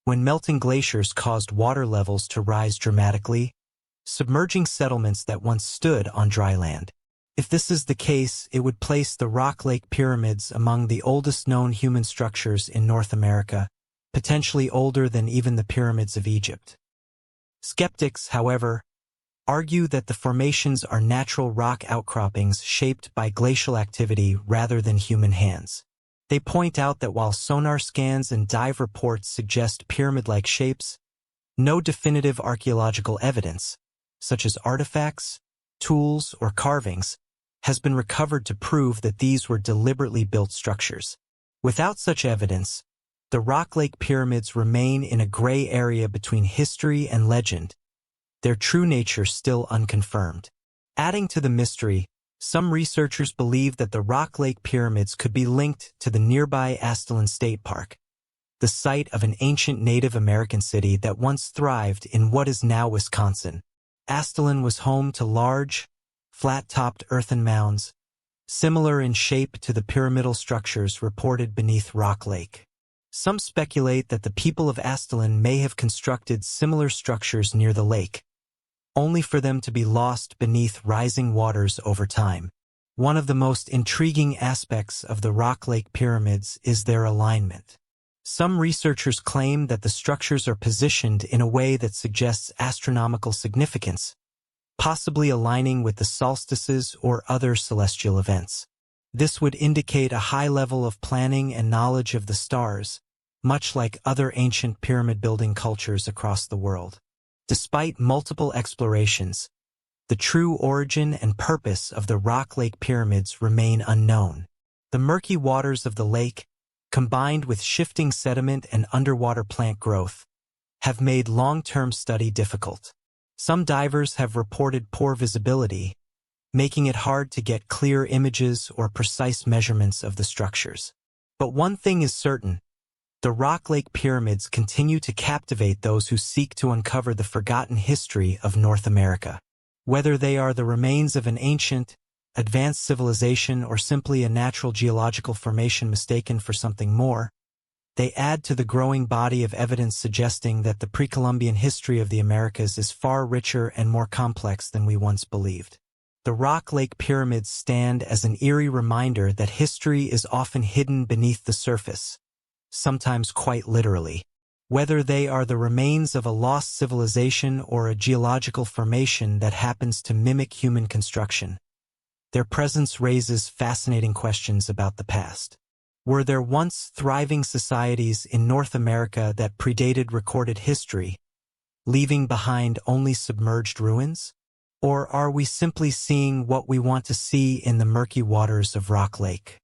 when melting glaciers caused water levels to rise dramatically, submerging settlements that once stood on dry land. If this is the case, it would place the Rock Lake Pyramids among the oldest known human structures in North America, potentially older than even the pyramids of Egypt. Skeptics, however, argue that the formations are natural rock outcroppings shaped by glacial activity rather than human hands. They point out that while sonar scans and dive reports suggest pyramid-like shapes, no definitive archaeological evidence, such as artifacts, tools, or carvings, has been recovered to prove that these were deliberately built structures. Without such evidence, the Rock Lake Pyramids remain in a gray area between history and legend, their true nature still unconfirmed. Adding to the mystery, some researchers believe that the Rock Lake Pyramids could be linked to the nearby Astilin State Park, the site of an ancient Native American city that once thrived in what is now Wisconsin. Astilin was home to large, flat-topped earthen mounds, similar in shape to the pyramidal structures reported beneath Rock Lake. Some speculate that the people of Astilin may have constructed similar structures near the lake, only for them to be lost beneath rising waters over time. One of the most intriguing aspects of the Rock Lake Pyramids is their alignment. Some researchers claim that the structures are positioned in a way that suggests astronomical significance, possibly aligning with the solstices or other celestial events. This would indicate a high level of planning and knowledge of the stars, much like other ancient pyramid-building cultures across the world. Despite multiple explorations, the true origin and purpose of the Rock Lake Pyramids remain unknown. The murky waters of the lake, combined with shifting sediment and underwater plant growth, have made long-term study difficult. Some divers have reported poor visibility, making it hard to get clear images or precise measurements of the structures. But one thing is certain: the Rock Lake Pyramids continue to captivate those who seek to uncover the forgotten history of North America. Whether they are the remains of an ancient, advanced civilization, or simply a natural geological formation mistaken for something more, they add to the growing body of evidence suggesting that the pre-Columbian history of the Americas is far richer and more complex than we once believed. The Rock Lake Pyramids stand as an eerie reminder that history is often hidden beneath the surface, sometimes quite literally. Whether they are the remains of a lost civilization or a geological formation that happens to mimic human construction, their presence raises fascinating questions about the past. Were there once thriving societies in North America that predated recorded history, leaving behind only submerged ruins? Or are we simply seeing what we want to see in the murky waters of Rock Lake?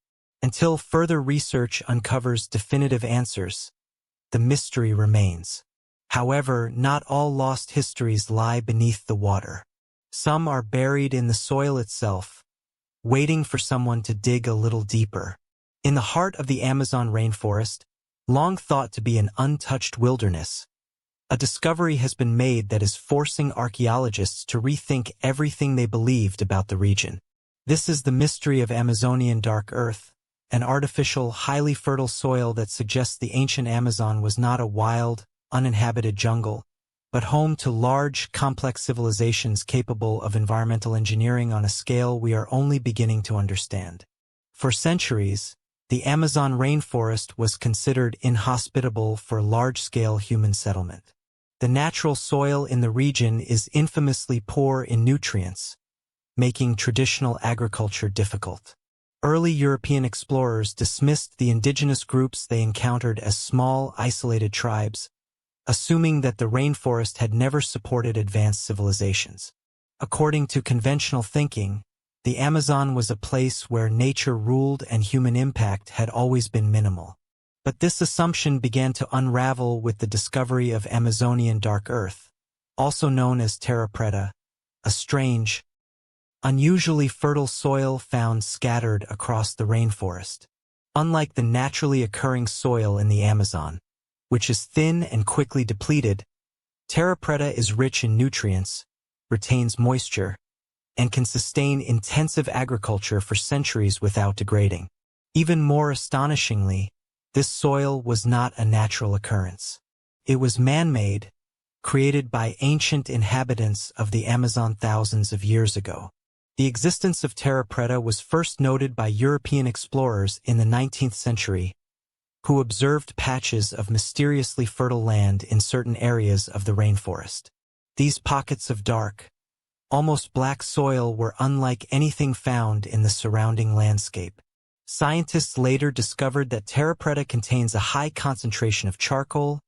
Until further research uncovers definitive answers, the mystery remains. However, not all lost histories lie beneath the water. Some are buried in the soil itself, waiting for someone to dig a little deeper. In the heart of the Amazon rainforest, long thought to be an untouched wilderness, a discovery has been made that is forcing archaeologists to rethink everything they believed about the region. This is the mystery of Amazonian dark earth, an artificial, highly fertile soil that suggests the ancient Amazon was not a wild, uninhabited jungle, but home to large, complex civilizations capable of environmental engineering on a scale we are only beginning to understand. For centuries, the Amazon rainforest was considered inhospitable for large-scale human settlement. The natural soil in the region is infamously poor in nutrients, making traditional agriculture difficult. Early European explorers dismissed the indigenous groups they encountered as small, isolated tribes, assuming that the rainforest had never supported advanced civilizations. According to conventional thinking, the Amazon was a place where nature ruled and human impact had always been minimal. But this assumption began to unravel with the discovery of Amazonian dark earth, also known as terra preta, a strange, unusually fertile soil found scattered across the rainforest. Unlike the naturally occurring soil in the Amazon, which is thin and quickly depleted, terra preta is rich in nutrients, retains moisture, and can sustain intensive agriculture for centuries without degrading. Even more astonishingly, this soil was not a natural occurrence. It was man-made, created by ancient inhabitants of the Amazon thousands of years ago. The existence of terra preta was first noted by European explorers in the 19th century, who observed patches of mysteriously fertile land in certain areas of the rainforest. These pockets of dark, almost black soil were unlike anything found in the surrounding landscape. Scientists later discovered that terra preta contains a high concentration of charcoal,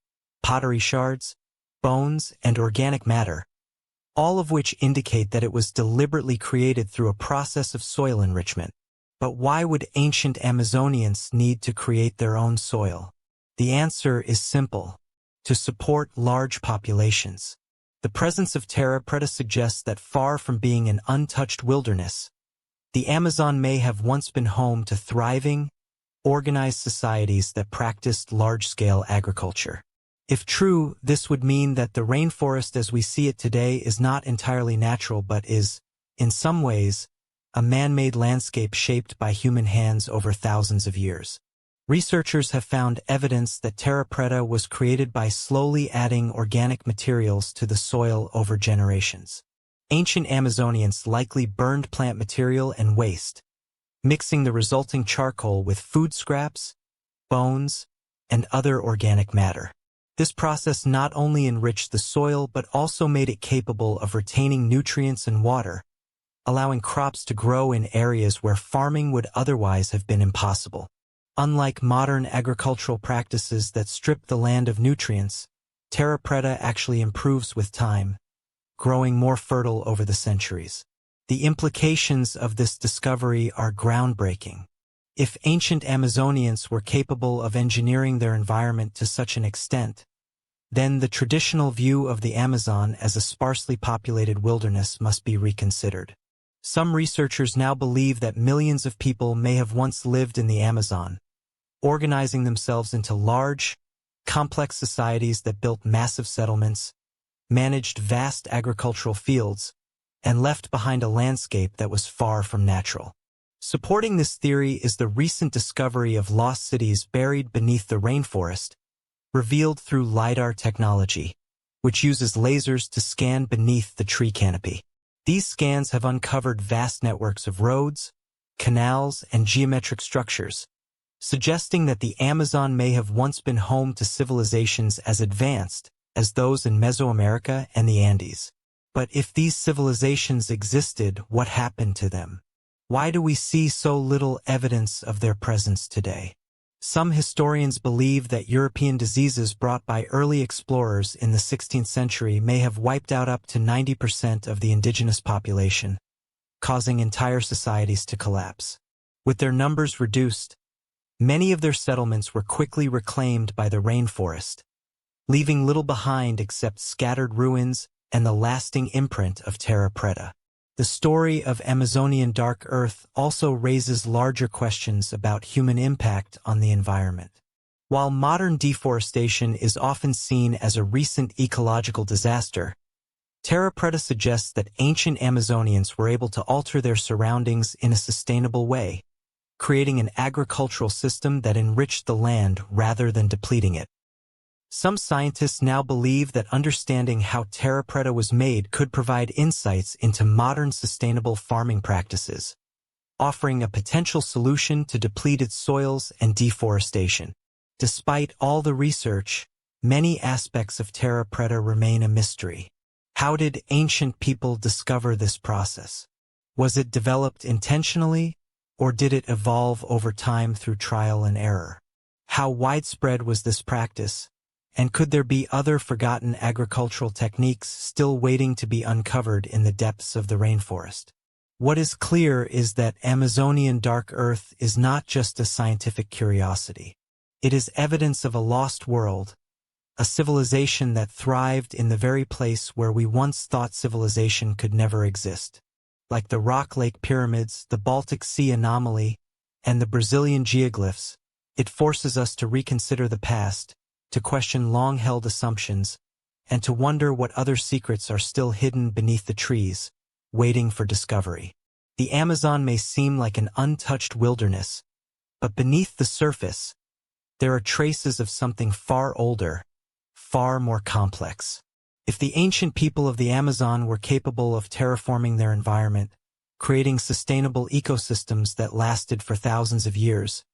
pottery shards, bones, and organic matter, all of which indicate that it was deliberately created through a process of soil enrichment. But why would ancient Amazonians need to create their own soil? The answer is simple: to support large populations. The presence of terra preta suggests that far from being an untouched wilderness, the Amazon may have once been home to thriving, organized societies that practiced large-scale agriculture. If true, this would mean that the rainforest as we see it today is not entirely natural but is, in some ways, a man-made landscape shaped by human hands over thousands of years. Researchers have found evidence that terra preta was created by slowly adding organic materials to the soil over generations. Ancient Amazonians likely burned plant material and waste, mixing the resulting charcoal with food scraps, bones, and other organic matter. This process not only enriched the soil but also made it capable of retaining nutrients and water, allowing crops to grow in areas where farming would otherwise have been impossible. Unlike modern agricultural practices that strip the land of nutrients, terra preta actually improves with time, growing more fertile over the centuries. The implications of this discovery are groundbreaking. If ancient Amazonians were capable of engineering their environment to such an extent, then the traditional view of the Amazon as a sparsely populated wilderness must be reconsidered. Some researchers now believe that millions of people may have once lived in the Amazon, organizing themselves into large, complex societies that built massive settlements, managed vast agricultural fields, and left behind a landscape that was far from natural. Supporting this theory is the recent discovery of lost cities buried beneath the rainforest, revealed through LiDAR technology, which uses lasers to scan beneath the tree canopy. These scans have uncovered vast networks of roads, canals, and geometric structures, suggesting that the Amazon may have once been home to civilizations as advanced as those in Mesoamerica and the Andes. But if these civilizations existed, what happened to them? Why do we see so little evidence of their presence today? Some historians believe that European diseases brought by early explorers in the 16th century may have wiped out up to 90% of the indigenous population, causing entire societies to collapse. With their numbers reduced, many of their settlements were quickly reclaimed by the rainforest, leaving little behind except scattered ruins and the lasting imprint of terra preta. The story of Amazonian dark earth also raises larger questions about human impact on the environment. While modern deforestation is often seen as a recent ecological disaster, terra preta suggests that ancient Amazonians were able to alter their surroundings in a sustainable way, creating an agricultural system that enriched the land rather than depleting it. Some scientists now believe that understanding how terra preta was made could provide insights into modern sustainable farming practices, offering a potential solution to depleted soils and deforestation. Despite all the research, many aspects of terra preta remain a mystery. How did ancient people discover this process? Was it developed intentionally, or did it evolve over time through trial and error? How widespread was this practice? And could there be other forgotten agricultural techniques still waiting to be uncovered in the depths of the rainforest? What is clear is that Amazonian dark earth is not just a scientific curiosity. It is evidence of a lost world, a civilization that thrived in the very place where we once thought civilization could never exist. Like the Rock Lake Pyramids, the Baltic Sea anomaly, and the Brazilian geoglyphs, it forces us to reconsider the past, to question long-held assumptions, and to wonder what other secrets are still hidden beneath the trees, waiting for discovery. The Amazon may seem like an untouched wilderness, but beneath the surface, there are traces of something far older, far more complex. If the ancient people of the Amazon were capable of terraforming their environment, creating sustainable ecosystems that lasted for thousands of years,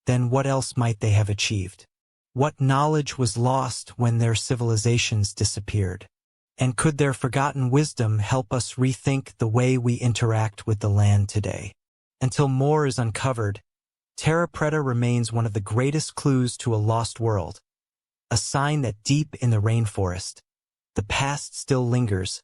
then what else might they have achieved? What knowledge was lost when their civilizations disappeared? And could their forgotten wisdom help us rethink the way we interact with the land today? Until more is uncovered, terra preta remains one of the greatest clues to a lost world, a sign that deep in the rainforest, the past still lingers,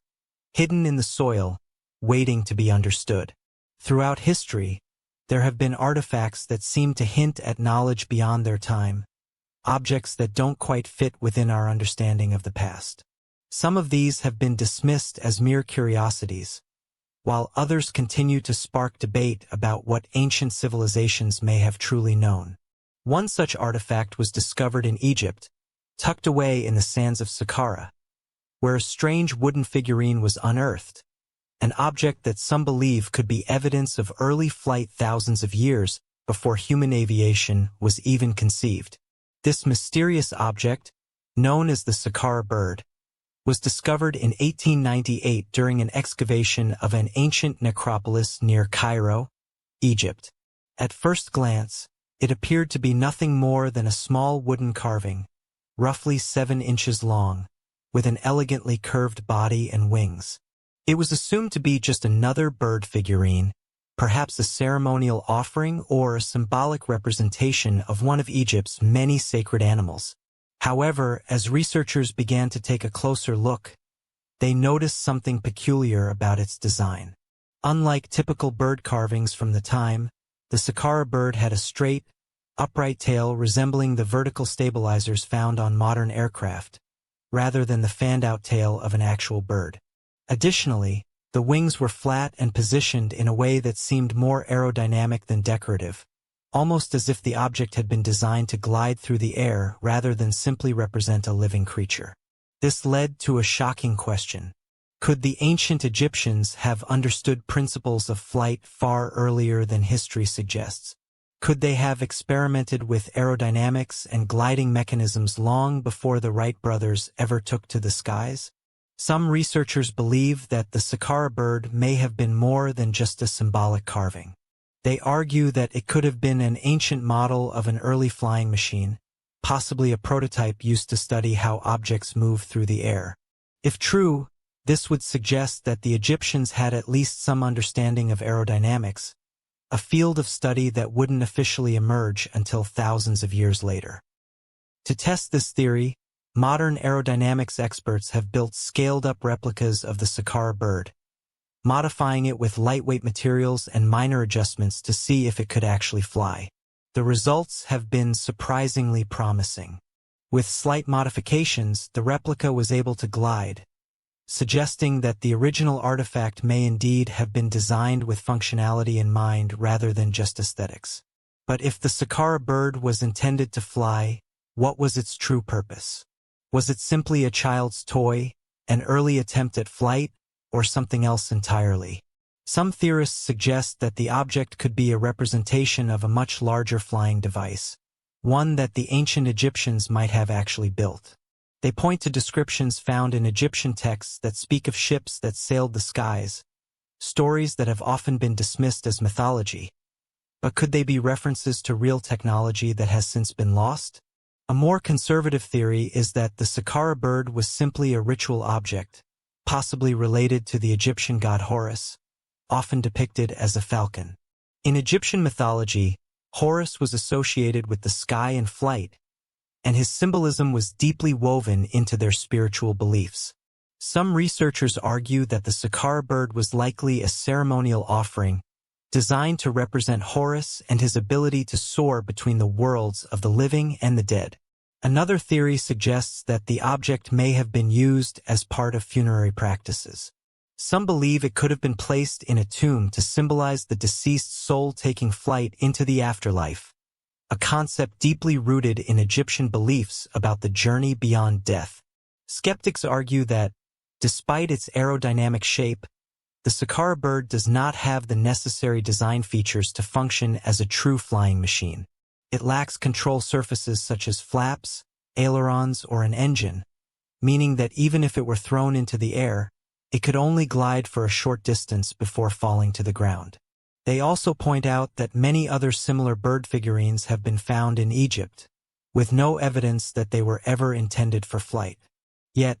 hidden in the soil, waiting to be understood. Throughout history, there have been artifacts that seem to hint at knowledge beyond their time, objects that don't quite fit within our understanding of the past. Some of these have been dismissed as mere curiosities, while others continue to spark debate about what ancient civilizations may have truly known. One such artifact was discovered in Egypt, tucked away in the sands of Sakara, where a strange wooden figurine was unearthed, an object that some believe could be evidence of early flight thousands of years before human aviation was even conceived. This mysterious object, known as the Sakara Bird, was discovered in 1898 during an excavation of an ancient necropolis near Cairo, Egypt. At first glance, it appeared to be nothing more than a small wooden carving, roughly 7 inches long, with an elegantly curved body and wings. It was assumed to be just another bird figurine, perhaps a ceremonial offering or a symbolic representation of one of Egypt's many sacred animals. However, as researchers began to take a closer look, they noticed something peculiar about its design. Unlike typical bird carvings from the time, the Sakara bird had a straight, upright tail resembling the vertical stabilizers found on modern aircraft, rather than the fanned-out tail of an actual bird. Additionally, the wings were flat and positioned in a way that seemed more aerodynamic than decorative, almost as if the object had been designed to glide through the air rather than simply represent a living creature. This led to a shocking question. Could the ancient Egyptians have understood principles of flight far earlier than history suggests? Could they have experimented with aerodynamics and gliding mechanisms long before the Wright brothers ever took to the skies? Some researchers believe that the Sakara bird may have been more than just a symbolic carving. They argue that it could have been an ancient model of an early flying machine, possibly a prototype used to study how objects move through the air. If true, this would suggest that the Egyptians had at least some understanding of aerodynamics, a field of study that wouldn't officially emerge until thousands of years later. To test this theory, modern aerodynamics experts have built scaled-up replicas of the Sakara bird, modifying it with lightweight materials and minor adjustments to see if it could actually fly. The results have been surprisingly promising. With slight modifications, the replica was able to glide, suggesting that the original artifact may indeed have been designed with functionality in mind rather than just aesthetics. But if the Sakara bird was intended to fly, what was its true purpose? Was it simply a child's toy, an early attempt at flight, or something else entirely? Some theorists suggest that the object could be a representation of a much larger flying device, one that the ancient Egyptians might have actually built. They point to descriptions found in Egyptian texts that speak of ships that sailed the skies, stories that have often been dismissed as mythology. But could they be references to real technology that has since been lost? A more conservative theory is that the Sakara bird was simply a ritual object, possibly related to the Egyptian god Horus, often depicted as a falcon. In Egyptian mythology, Horus was associated with the sky and flight, and his symbolism was deeply woven into their spiritual beliefs. Some researchers argue that the Sakara bird was likely a ceremonial offering designed to represent Horus and his ability to soar between the worlds of the living and the dead. Another theory suggests that the object may have been used as part of funerary practices. Some believe it could have been placed in a tomb to symbolize the deceased soul taking flight into the afterlife, a concept deeply rooted in Egyptian beliefs about the journey beyond death. Skeptics argue that, despite its aerodynamic shape, the Sakara bird does not have the necessary design features to function as a true flying machine. It lacks control surfaces such as flaps, ailerons, or an engine, meaning that even if it were thrown into the air, it could only glide for a short distance before falling to the ground. They also point out that many other similar bird figurines have been found in Egypt, with no evidence that they were ever intended for flight. Yet,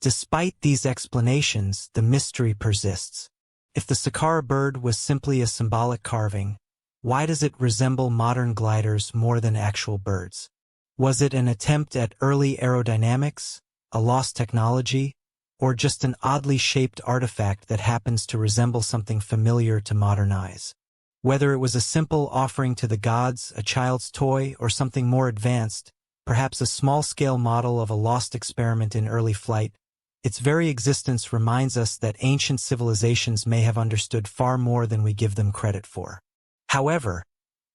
despite these explanations, the mystery persists. If the Sakara bird was simply a symbolic carving, why does it resemble modern gliders more than actual birds? Was it an attempt at early aerodynamics, a lost technology, or just an oddly shaped artifact that happens to resemble something familiar to modern eyes? Whether it was a simple offering to the gods, a child's toy, or something more advanced, perhaps a small-scale model of a lost experiment in early flight, its very existence reminds us that ancient civilizations may have understood far more than we give them credit for. However,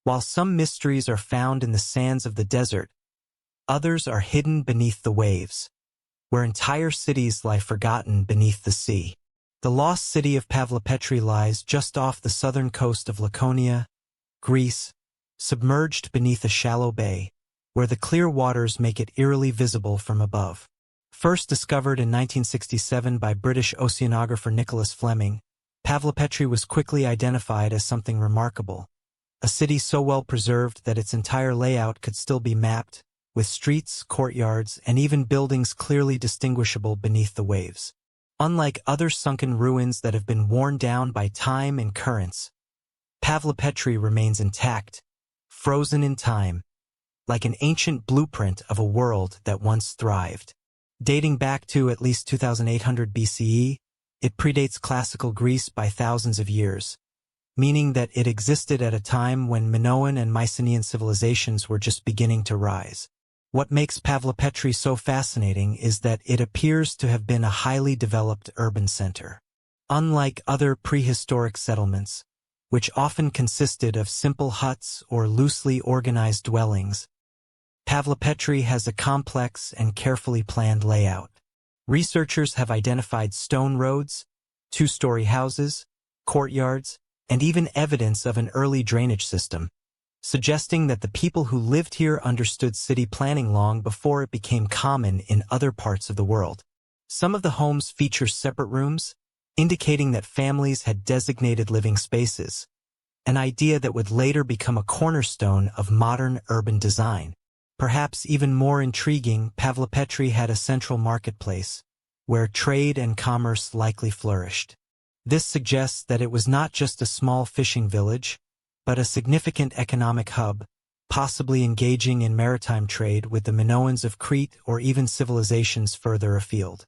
while some mysteries are found in the sands of the desert, others are hidden beneath the waves, where entire cities lie forgotten beneath the sea. The lost city of Pavlopetri lies just off the southern coast of Laconia, Greece, submerged beneath a shallow bay, where the clear waters make it eerily visible from above. First discovered in 1967 by British oceanographer Nicholas Fleming, Pavlopetri was quickly identified as something remarkable, a city so well preserved that its entire layout could still be mapped, with streets, courtyards, and even buildings clearly distinguishable beneath the waves. Unlike other sunken ruins that have been worn down by time and currents, Pavlopetri remains intact, frozen in time, like an ancient blueprint of a world that once thrived. Dating back to at least 2800 BCE, it predates classical Greece by thousands of years, meaning that it existed at a time when Minoan and Mycenaean civilizations were just beginning to rise. What makes Pavlopetri so fascinating is that it appears to have been a highly developed urban center. Unlike other prehistoric settlements, which often consisted of simple huts or loosely organized dwellings, Pavlopetri has a complex and carefully planned layout. Researchers have identified stone roads, two-story houses, courtyards, and even evidence of an early drainage system, suggesting that the people who lived here understood city planning long before it became common in other parts of the world. Some of the homes feature separate rooms, indicating that families had designated living spaces, an idea that would later become a cornerstone of modern urban design. Perhaps even more intriguing, Pavlopetri had a central marketplace, where trade and commerce likely flourished. This suggests that it was not just a small fishing village, but a significant economic hub, possibly engaging in maritime trade with the Minoans of Crete or even civilizations further afield.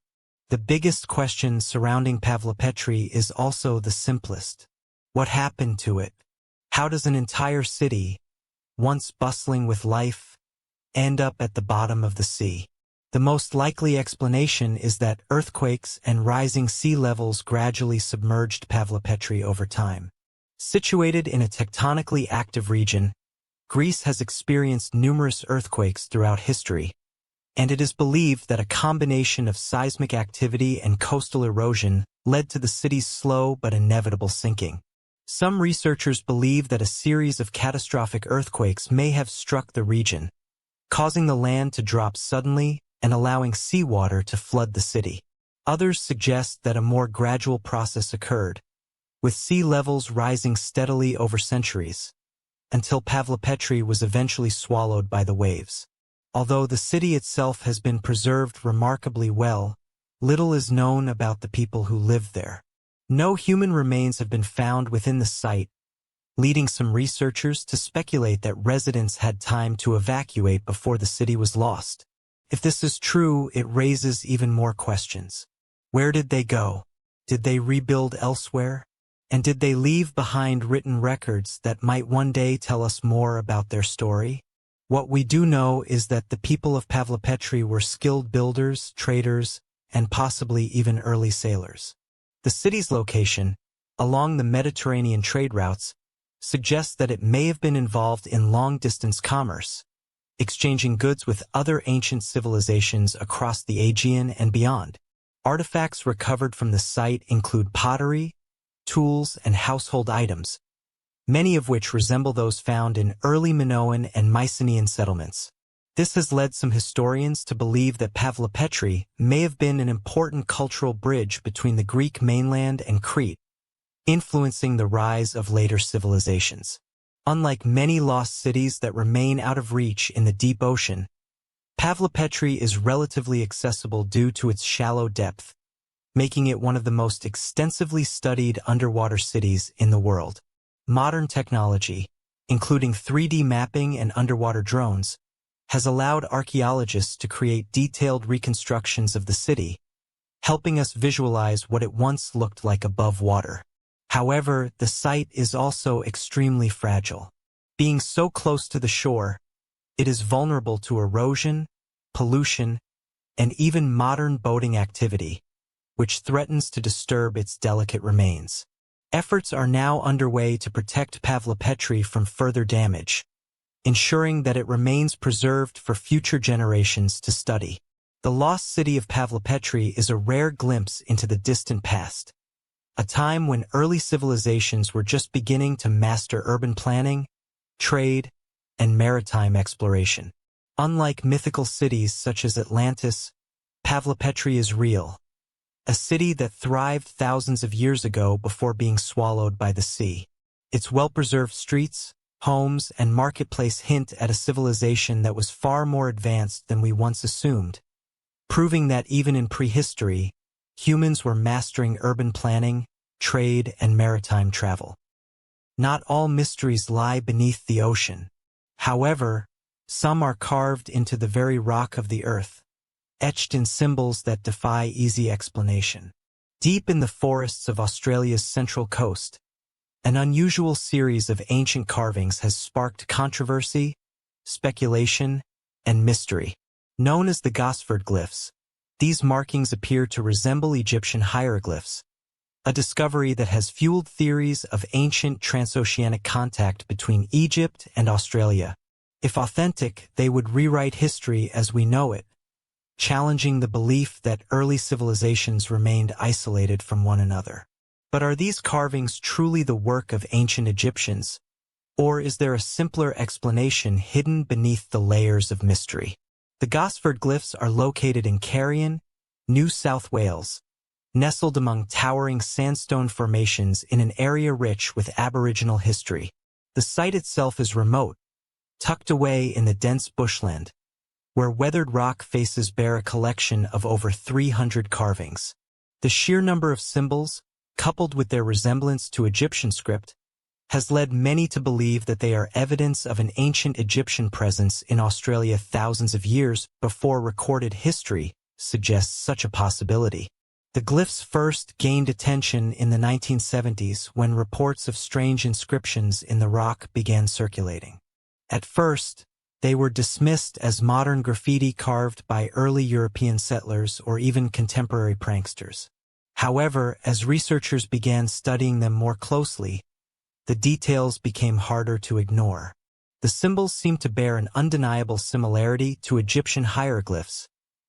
The biggest question surrounding Pavlopetri is also the simplest. What happened to it? How does an entire city, once bustling with life, end up at the bottom of the sea? The most likely explanation is that earthquakes and rising sea levels gradually submerged Pavlopetri over time. Situated in a tectonically active region, Greece has experienced numerous earthquakes throughout history, and it is believed that a combination of seismic activity and coastal erosion led to the city's slow but inevitable sinking. Some researchers believe that a series of catastrophic earthquakes may have struck the region, causing the land to drop suddenly and allowing seawater to flood the city. Others suggest that a more gradual process occurred, with sea levels rising steadily over centuries, until Pavlopetri was eventually swallowed by the waves. Although the city itself has been preserved remarkably well, little is known about the people who lived there. No human remains have been found within the site, leading some researchers to speculate that residents had time to evacuate before the city was lost. If this is true, it raises even more questions. Where did they go? Did they rebuild elsewhere? And did they leave behind written records that might one day tell us more about their story? What we do know is that the people of Pavlopetri were skilled builders, traders, and possibly even early sailors. The city's location, along the Mediterranean trade routes, suggests that it may have been involved in long-distance commerce, exchanging goods with other ancient civilizations across the Aegean and beyond. Artifacts recovered from the site include pottery, tools, and household items, many of which resemble those found in early Minoan and Mycenaean settlements. This has led some historians to believe that Pavlopetri may have been an important cultural bridge between the Greek mainland and Crete, influencing the rise of later civilizations. Unlike many lost cities that remain out of reach in the deep ocean, Pavlopetri is relatively accessible due to its shallow depth, making it one of the most extensively studied underwater cities in the world. Modern technology, including 3D mapping and underwater drones, has allowed archaeologists to create detailed reconstructions of the city, helping us visualize what it once looked like above water. However, the site is also extremely fragile. Being so close to the shore, it is vulnerable to erosion, pollution, and even modern boating activity, which threatens to disturb its delicate remains. Efforts are now underway to protect Pavlopetri from further damage, ensuring that it remains preserved for future generations to study. The lost city of Pavlopetri is a rare glimpse into the distant past, a time when early civilizations were just beginning to master urban planning, trade, and maritime exploration. Unlike mythical cities such as Atlantis, Pavlopetri is real, a city that thrived thousands of years ago before being swallowed by the sea. Its well-preserved streets, homes, and marketplace hint at a civilization that was far more advanced than we once assumed, proving that even in prehistory, humans were mastering urban planning, trade, and maritime travel. Not all mysteries lie beneath the ocean. However, some are carved into the very rock of the earth, etched in symbols that defy easy explanation. Deep in the forests of Australia's central coast, an unusual series of ancient carvings has sparked controversy, speculation, and mystery. Known as the Gosford glyphs, these markings appear to resemble Egyptian hieroglyphs, a discovery that has fueled theories of ancient transoceanic contact between Egypt and Australia. If authentic, they would rewrite history as we know it, challenging the belief that early civilizations remained isolated from one another. But are these carvings truly the work of ancient Egyptians, or is there a simpler explanation hidden beneath the layers of mystery? The Gosford glyphs are located in Carrion, New South Wales, nestled among towering sandstone formations in an area rich with Aboriginal history. The site itself is remote, tucked away in the dense bushland, where weathered rock faces bear a collection of over 300 carvings. The sheer number of symbols, coupled with their resemblance to Egyptian script, has led many to believe that they are evidence of an ancient Egyptian presence in Australia thousands of years before recorded history suggests such a possibility. The glyphs first gained attention in the 1970s when reports of strange inscriptions in the rock began circulating. At first, they were dismissed as modern graffiti carved by early European settlers or even contemporary pranksters. However, as researchers began studying them more closely, the details became harder to ignore. The symbols seemed to bear an undeniable similarity to Egyptian hieroglyphs,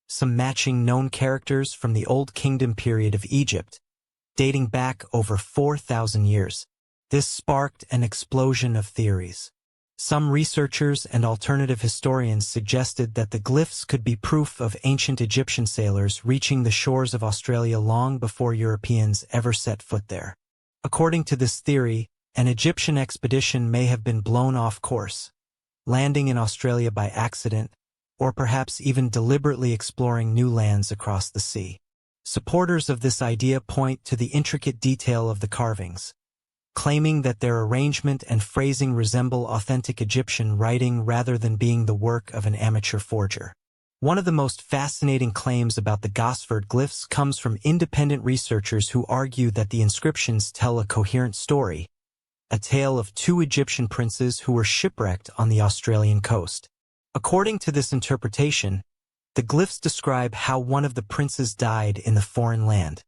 some matching known characters from the Old Kingdom period of Egypt, dating back over 4,000 years. This sparked an explosion of theories. Some researchers and alternative historians suggested that the glyphs could be proof of ancient Egyptian sailors reaching the shores of Australia long before Europeans ever set foot there. According to this theory, an Egyptian expedition may have been blown off course, landing in Australia by accident, or perhaps even deliberately exploring new lands across the sea. Supporters of this idea point to the intricate detail of the carvings, claiming that their arrangement and phrasing resemble authentic Egyptian writing rather than being the work of an amateur forger. One of the most fascinating claims about the Gosford glyphs comes from independent researchers who argue that the inscriptions tell a coherent story, a tale of two Egyptian princes who were shipwrecked on the Australian coast. According to this interpretation, the glyphs describe how one of the princes died in the foreign land,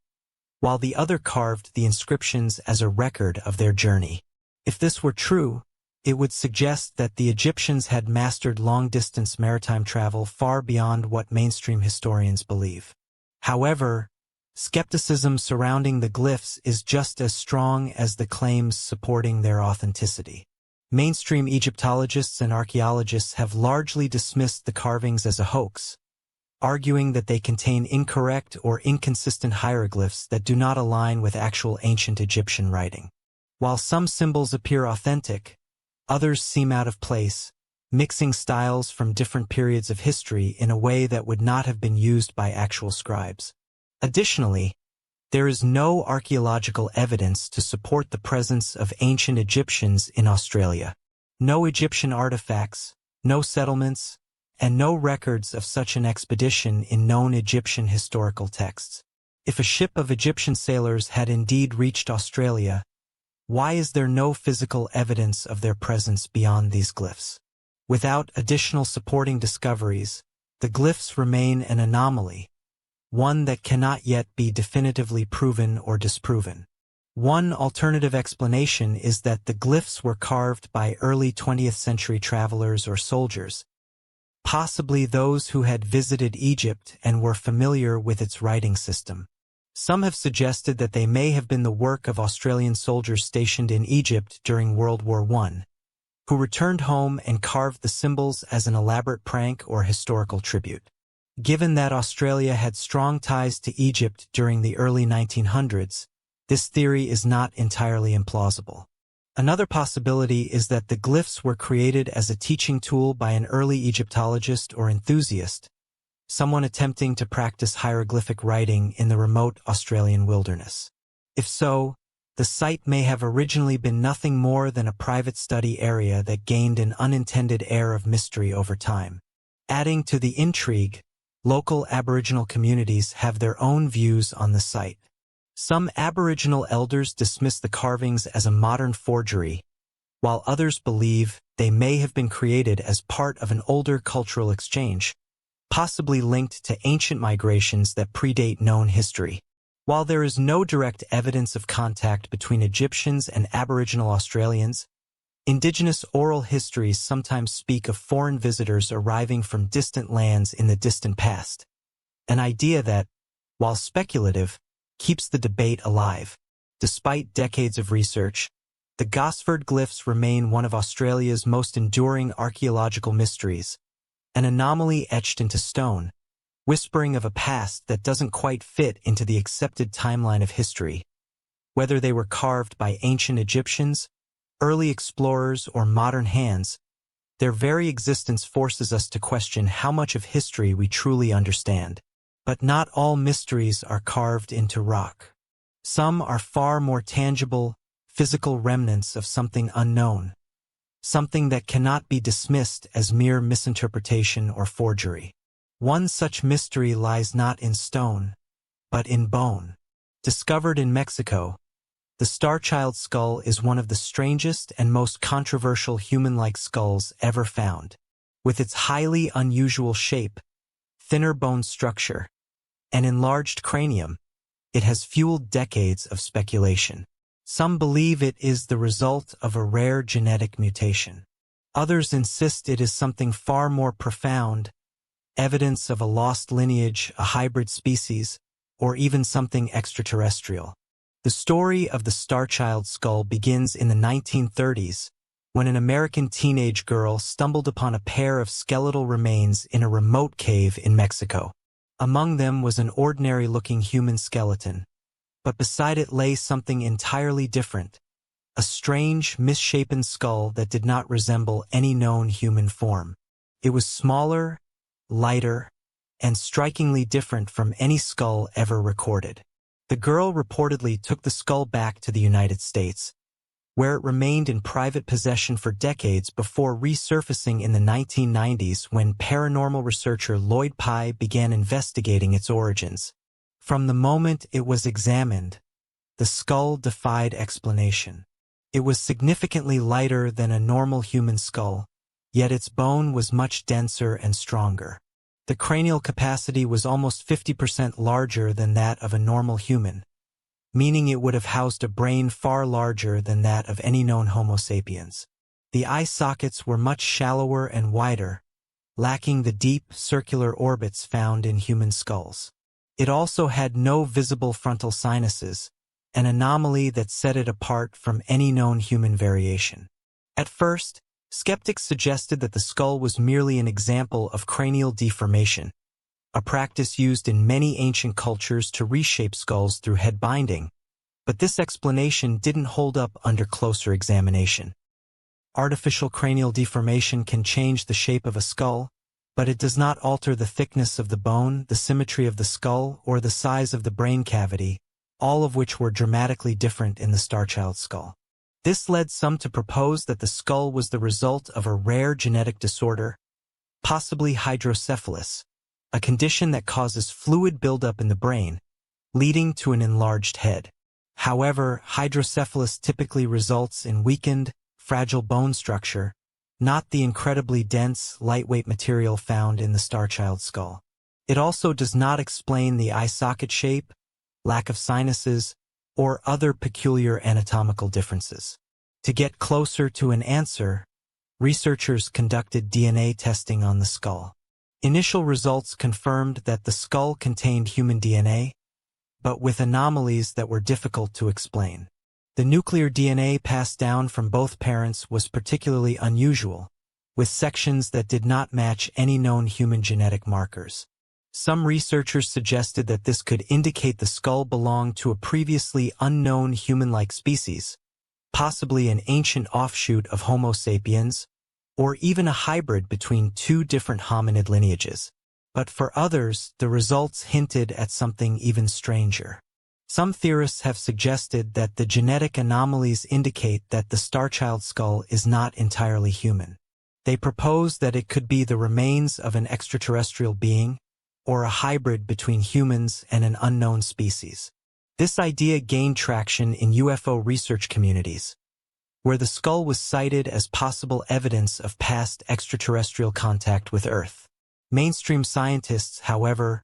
while the other carved the inscriptions as a record of their journey. If this were true, it would suggest that the Egyptians had mastered long-distance maritime travel far beyond what mainstream historians believe. However, skepticism surrounding the glyphs is just as strong as the claims supporting their authenticity. Mainstream Egyptologists and archaeologists have largely dismissed the carvings as a hoax, arguing that they contain incorrect or inconsistent hieroglyphs that do not align with actual ancient Egyptian writing. While some symbols appear authentic, others seem out of place, mixing styles from different periods of history in a way that would not have been used by actual scribes. Additionally, there is no archaeological evidence to support the presence of ancient Egyptians in Australia. No Egyptian artifacts, no settlements, and no records of such an expedition in known Egyptian historical texts. If a ship of Egyptian sailors had indeed reached Australia, why is there no physical evidence of their presence beyond these glyphs? Without additional supporting discoveries, the glyphs remain an anomaly, one that cannot yet be definitively proven or disproven. One alternative explanation is that the glyphs were carved by early 20th century travelers or soldiers, possibly those who had visited Egypt and were familiar with its writing system. Some have suggested that they may have been the work of Australian soldiers stationed in Egypt during World War I, who returned home and carved the symbols as an elaborate prank or historical tribute. Given that Australia had strong ties to Egypt during the early 1900s, this theory is not entirely implausible. Another possibility is that the glyphs were created as a teaching tool by an early Egyptologist or enthusiast, someone attempting to practice hieroglyphic writing in the remote Australian wilderness. If so, the site may have originally been nothing more than a private study area that gained an unintended air of mystery over time. Adding to the intrigue, local Aboriginal communities have their own views on the site. Some Aboriginal elders dismiss the carvings as a modern forgery, while others believe they may have been created as part of an older cultural exchange, possibly linked to ancient migrations that predate known history. While there is no direct evidence of contact between Egyptians and Aboriginal Australians, Indigenous oral histories sometimes speak of foreign visitors arriving from distant lands in the distant past, an idea that, while speculative, keeps the debate alive. Despite decades of research, the Gosford glyphs remain one of Australia's most enduring archaeological mysteries, an anomaly etched into stone, whispering of a past that doesn't quite fit into the accepted timeline of history. Whether they were carved by ancient Egyptians, early explorers, or modern hands, their very existence forces us to question how much of history we truly understand. But not all mysteries are carved into rock. Some are far more tangible, physical remnants of something unknown, something that cannot be dismissed as mere misinterpretation or forgery. One such mystery lies not in stone, but in bone. Discovered in Mexico, the Star Child skull is one of the strangest and most controversial human-like skulls ever found. With its highly unusual shape, thinner bone structure, and enlarged cranium, it has fueled decades of speculation. Some believe it is the result of a rare genetic mutation. Others insist it is something far more profound, evidence of a lost lineage, a hybrid species, or even something extraterrestrial. The story of the Star Child skull begins in the 1930s, when an American teenage girl stumbled upon a pair of skeletal remains in a remote cave in Mexico. Among them was an ordinary-looking human skeleton, but beside it lay something entirely different, a strange, misshapen skull that did not resemble any known human form. It was smaller, lighter, and strikingly different from any skull ever recorded. The girl reportedly took the skull back to the United States, where it remained in private possession for decades before resurfacing in the 1990s when paranormal researcher Lloyd Pye began investigating its origins. From the moment it was examined, the skull defied explanation. It was significantly lighter than a normal human skull, yet its bone was much denser and stronger. The cranial capacity was almost 50% larger than that of a normal human, meaning it would have housed a brain far larger than that of any known Homo sapiens. The eye sockets were much shallower and wider, lacking the deep, circular orbits found in human skulls. It also had no visible frontal sinuses, an anomaly that set it apart from any known human variation. At first, skeptics suggested that the skull was merely an example of cranial deformation, a practice used in many ancient cultures to reshape skulls through head binding, but this explanation didn't hold up under closer examination. Artificial cranial deformation can change the shape of a skull, but it does not alter the thickness of the bone, the symmetry of the skull, or the size of the brain cavity, all of which were dramatically different in the Star Child skull. This led some to propose that the skull was the result of a rare genetic disorder, possibly hydrocephalus, a condition that causes fluid buildup in the brain, leading to an enlarged head. However, hydrocephalus typically results in weakened, fragile bone structure, not the incredibly dense, lightweight material found in the Star Child skull. It also does not explain the eye socket shape, lack of sinuses, or other peculiar anatomical differences. To get closer to an answer, researchers conducted DNA testing on the skull. Initial results confirmed that the skull contained human DNA, but with anomalies that were difficult to explain. The nuclear DNA passed down from both parents was particularly unusual, with sections that did not match any known human genetic markers. Some researchers suggested that this could indicate the skull belonged to a previously unknown human-like species, possibly an ancient offshoot of Homo sapiens, or even a hybrid between two different hominid lineages. But for others, the results hinted at something even stranger. Some theorists have suggested that the genetic anomalies indicate that the Star Child skull is not entirely human. They propose that it could be the remains of an extraterrestrial being, or a hybrid between humans and an unknown species. This idea gained traction in UFO research communities, where the skull was cited as possible evidence of past extraterrestrial contact with Earth. Mainstream scientists, however,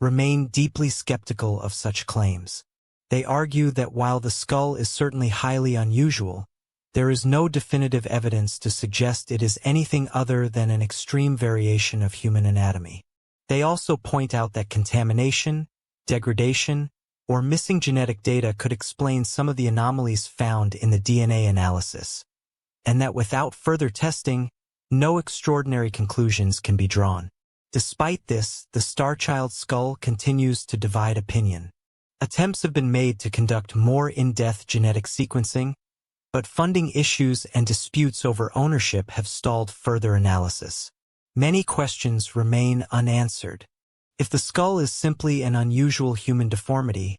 remain deeply skeptical of such claims. They argue that while the skull is certainly highly unusual, there is no definitive evidence to suggest it is anything other than an extreme variation of human anatomy. They also point out that contamination, degradation, or missing genetic data could explain some of the anomalies found in the DNA analysis, and that without further testing, no extraordinary conclusions can be drawn. Despite this, the Starchild skull continues to divide opinion. Attempts have been made to conduct more in-depth genetic sequencing, but funding issues and disputes over ownership have stalled further analysis. Many questions remain unanswered. If the skull is simply an unusual human deformity,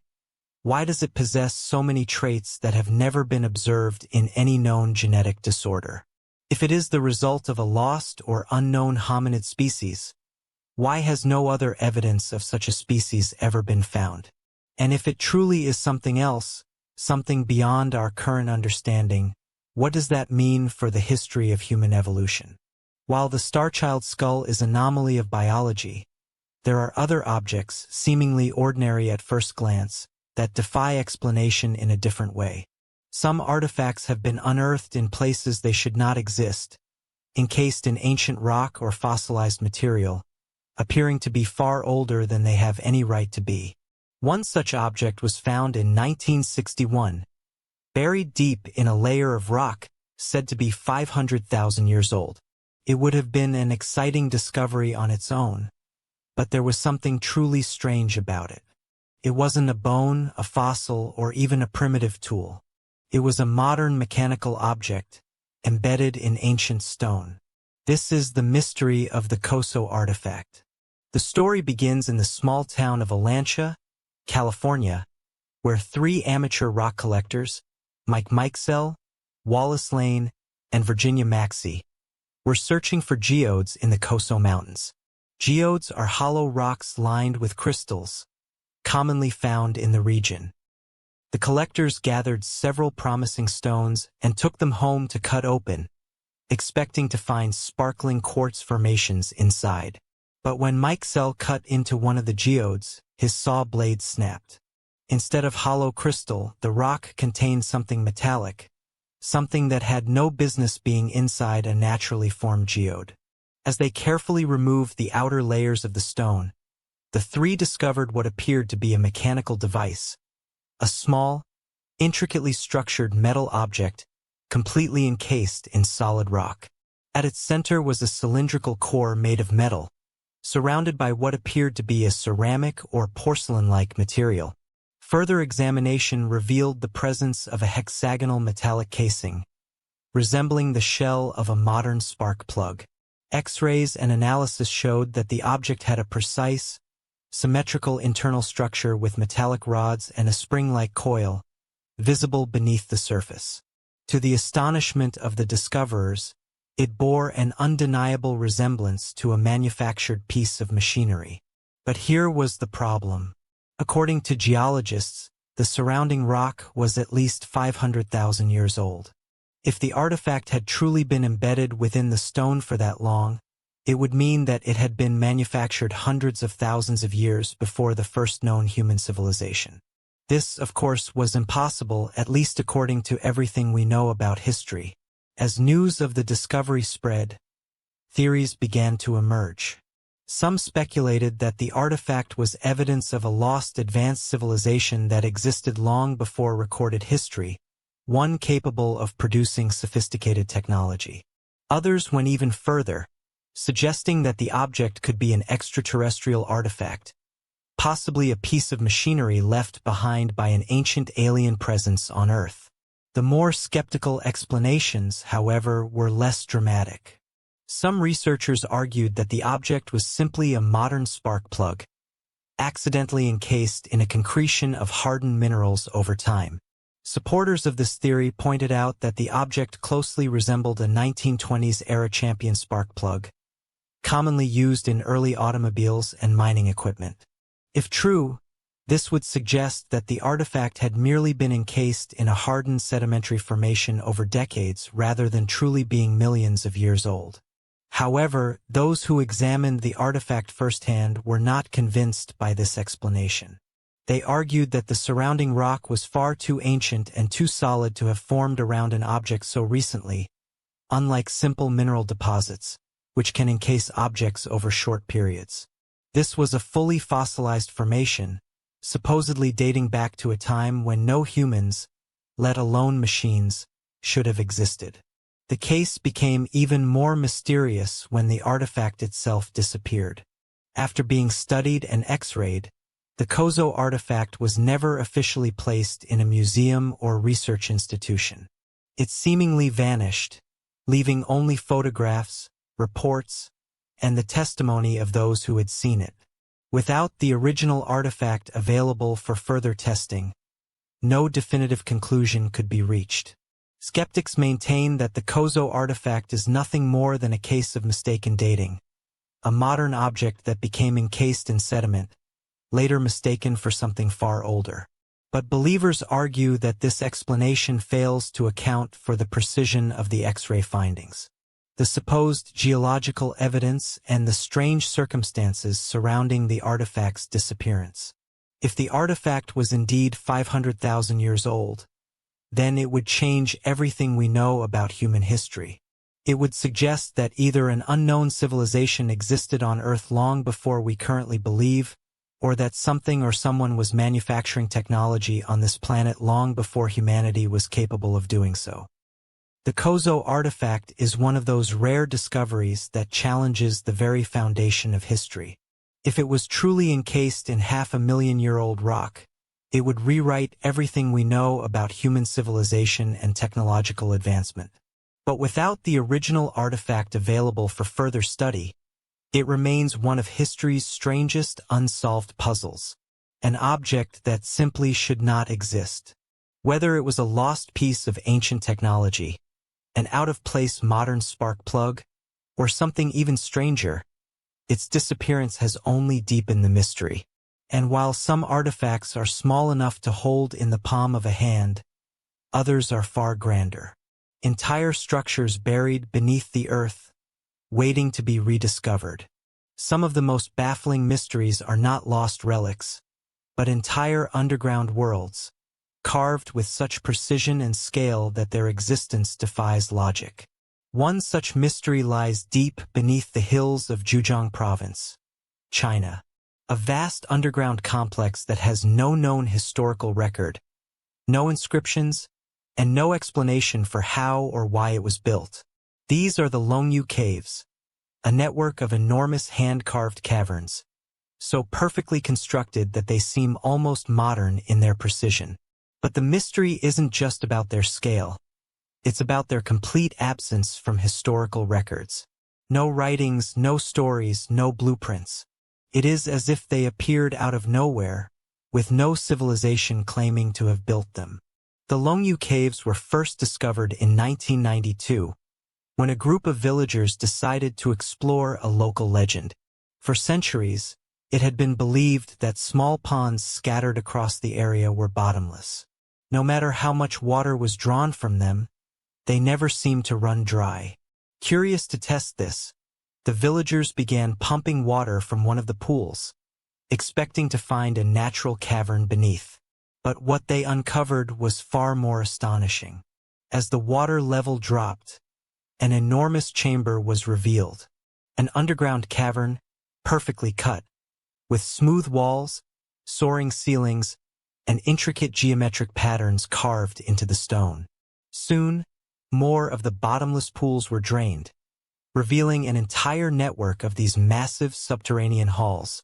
why does it possess so many traits that have never been observed in any known genetic disorder? If it is the result of a lost or unknown hominid species, why has no other evidence of such a species ever been found? And if it truly is something else, something beyond our current understanding, what does that mean for the history of human evolution? While the Starchild skull is an anomaly of biology, there are other objects, seemingly ordinary at first glance, that defy explanation in a different way. Some artifacts have been unearthed in places they should not exist, encased in ancient rock or fossilized material, appearing to be far older than they have any right to be. One such object was found in 1961, buried deep in a layer of rock said to be 500,000 years old. It would have been an exciting discovery on its own, but there was something truly strange about it. It wasn't a bone, a fossil, or even a primitive tool. It was a modern mechanical object, embedded in ancient stone. This is the mystery of the Cochno artifact. The story begins in the small town of Olancha, California, where three amateur rock collectors, Mike Mikesell, Wallace Lane, and Virginia Maxey, were searching for geodes in the Cochno Mountains. Geodes are hollow rocks lined with crystals, commonly found in the region. The collectors gathered several promising stones and took them home to cut open, expecting to find sparkling quartz formations inside. But when Mikesell cut into one of the geodes, his saw blade snapped. Instead of hollow crystal, the rock contained something metallic, something that had no business being inside a naturally formed geode. As they carefully removed the outer layers of the stone, the three discovered what appeared to be a mechanical device, a small, intricately structured metal object completely encased in solid rock. At its center was a cylindrical core made of metal, surrounded by what appeared to be a ceramic or porcelain-like material. Further examination revealed the presence of a hexagonal metallic casing, resembling the shell of a modern spark plug. X-rays and analysis showed that the object had a precise, symmetrical internal structure with metallic rods and a spring-like coil, visible beneath the surface. To the astonishment of the discoverers, it bore an undeniable resemblance to a manufactured piece of machinery. But here was the problem. According to geologists, the surrounding rock was at least 500,000 years old. If the artifact had truly been embedded within the stone for that long, it would mean that it had been manufactured hundreds of thousands of years before the first known human civilization. This, of course, was impossible, at least according to everything we know about history. As news of the discovery spread, theories began to emerge. Some speculated that the artifact was evidence of a lost advanced civilization that existed long before recorded history, one capable of producing sophisticated technology. Others went even further, suggesting that the object could be an extraterrestrial artifact, possibly a piece of machinery left behind by an ancient alien presence on Earth. The more skeptical explanations, however, were less dramatic. Some researchers argued that the object was simply a modern spark plug, accidentally encased in a concretion of hardened minerals over time. Supporters of this theory pointed out that the object closely resembled a 1920s-era champion spark plug, commonly used in early automobiles and mining equipment. If true, this would suggest that the artifact had merely been encased in a hardened sedimentary formation over decades rather than truly being millions of years old. However, those who examined the artifact firsthand were not convinced by this explanation. They argued that the surrounding rock was far too ancient and too solid to have formed around an object so recently, unlike simple mineral deposits, which can encase objects over short periods. This was a fully fossilized formation, supposedly dating back to a time when no humans, let alone machines, should have existed. The case became even more mysterious when the artifact itself disappeared. After being studied and X-rayed, the Cochno artifact was never officially placed in a museum or research institution. It seemingly vanished, leaving only photographs, reports, and the testimony of those who had seen it. Without the original artifact available for further testing, no definitive conclusion could be reached. Skeptics maintain that the Cochno artifact is nothing more than a case of mistaken dating, a modern object that became encased in sediment, later mistaken for something far older. But believers argue that this explanation fails to account for the precision of the X-ray findings, the supposed geological evidence, and the strange circumstances surrounding the artifact's disappearance. If the artifact was indeed 500,000 years old, then it would change everything we know about human history. It would suggest that either an unknown civilization existed on Earth long before we currently believe, or that something or someone was manufacturing technology on this planet long before humanity was capable of doing so. The Cochno artifact is one of those rare discoveries that challenges the very foundation of history. If it was truly encased in 500,000-year-old rock, it would rewrite everything we know about human civilization and technological advancement. But without the original artifact available for further study, it remains one of history's strangest unsolved puzzles, an object that simply should not exist. Whether it was a lost piece of ancient technology, an out-of-place modern spark plug, or something even stranger, its disappearance has only deepened the mystery. And while some artifacts are small enough to hold in the palm of a hand, others are far grander. Entire structures buried beneath the earth, waiting to be rediscovered. Some of the most baffling mysteries are not lost relics, but entire underground worlds, carved with such precision and scale that their existence defies logic. One such mystery lies deep beneath the hills of Zhejiang Province, China. A vast underground complex that has no known historical record, no inscriptions, and no explanation for how or why it was built. These are the Luyu Caves, a network of enormous hand-carved caverns, so perfectly constructed that they seem almost modern in their precision. But the mystery isn't just about their scale. It's about their complete absence from historical records. No writings, no stories, no blueprints. It is as if they appeared out of nowhere, with no civilization claiming to have built them. The Luyu Caves were first discovered in 1992, when a group of villagers decided to explore a local legend. For centuries, it had been believed that small ponds scattered across the area were bottomless. No matter how much water was drawn from them, they never seemed to run dry. Curious to test this, the villagers began pumping water from one of the pools, expecting to find a natural cavern beneath. But what they uncovered was far more astonishing. As the water level dropped, an enormous chamber was revealed. An underground cavern, perfectly cut, with smooth walls, soaring ceilings, and intricate geometric patterns carved into the stone. Soon, more of the bottomless pools were drained, revealing an entire network of these massive subterranean halls,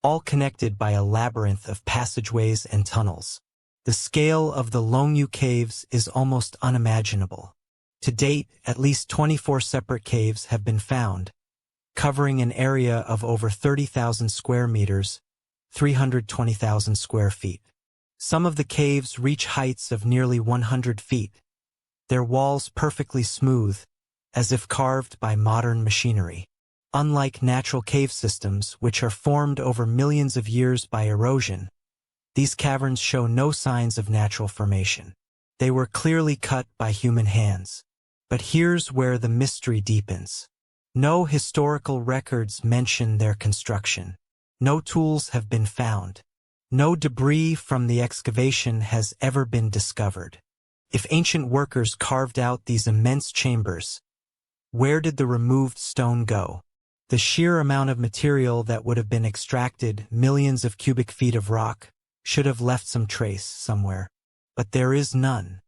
all connected by a labyrinth of passageways and tunnels. The scale of the Luyu Caves is almost unimaginable. To date, at least 24 separate caves have been found, covering an area of over 30,000 square meters, 320,000 square feet. Some of the caves reach heights of nearly 100 feet, their walls perfectly smooth, as if carved by modern machinery. Unlike natural cave systems, which are formed over millions of years by erosion, these caverns show no signs of natural formation. They were clearly cut by human hands. But here's where the mystery deepens. No historical records mention their construction. No tools have been found. No debris from the excavation has ever been discovered. If ancient workers carved out these immense chambers, where did the removed stone go? The sheer amount of material that would have been extracted, millions of cubic feet of rock, should have left some trace somewhere. But there is none.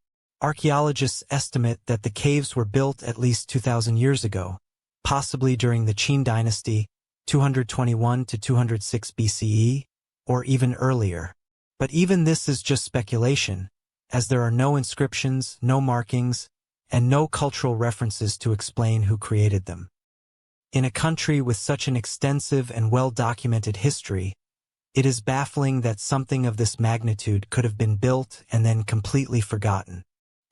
Archaeologists estimate that the caves were built at least 2,000 years ago, possibly during the Qin dynasty, 221 to 206 BCE, or even earlier. But even this is just speculation, as there are no inscriptions, no markings, and no cultural references to explain who created them. In a country with such an extensive and well-documented history, it is baffling that something of this magnitude could have been built and then completely forgotten.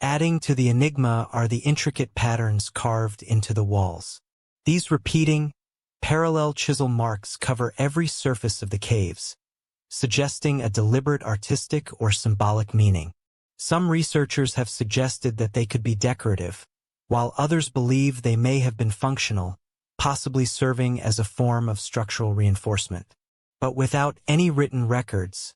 Adding to the enigma are the intricate patterns carved into the walls. These repeating, parallel chisel marks cover every surface of the caves, suggesting a deliberate artistic or symbolic meaning. Some researchers have suggested that they could be decorative, while others believe they may have been functional, possibly serving as a form of structural reinforcement. But without any written records,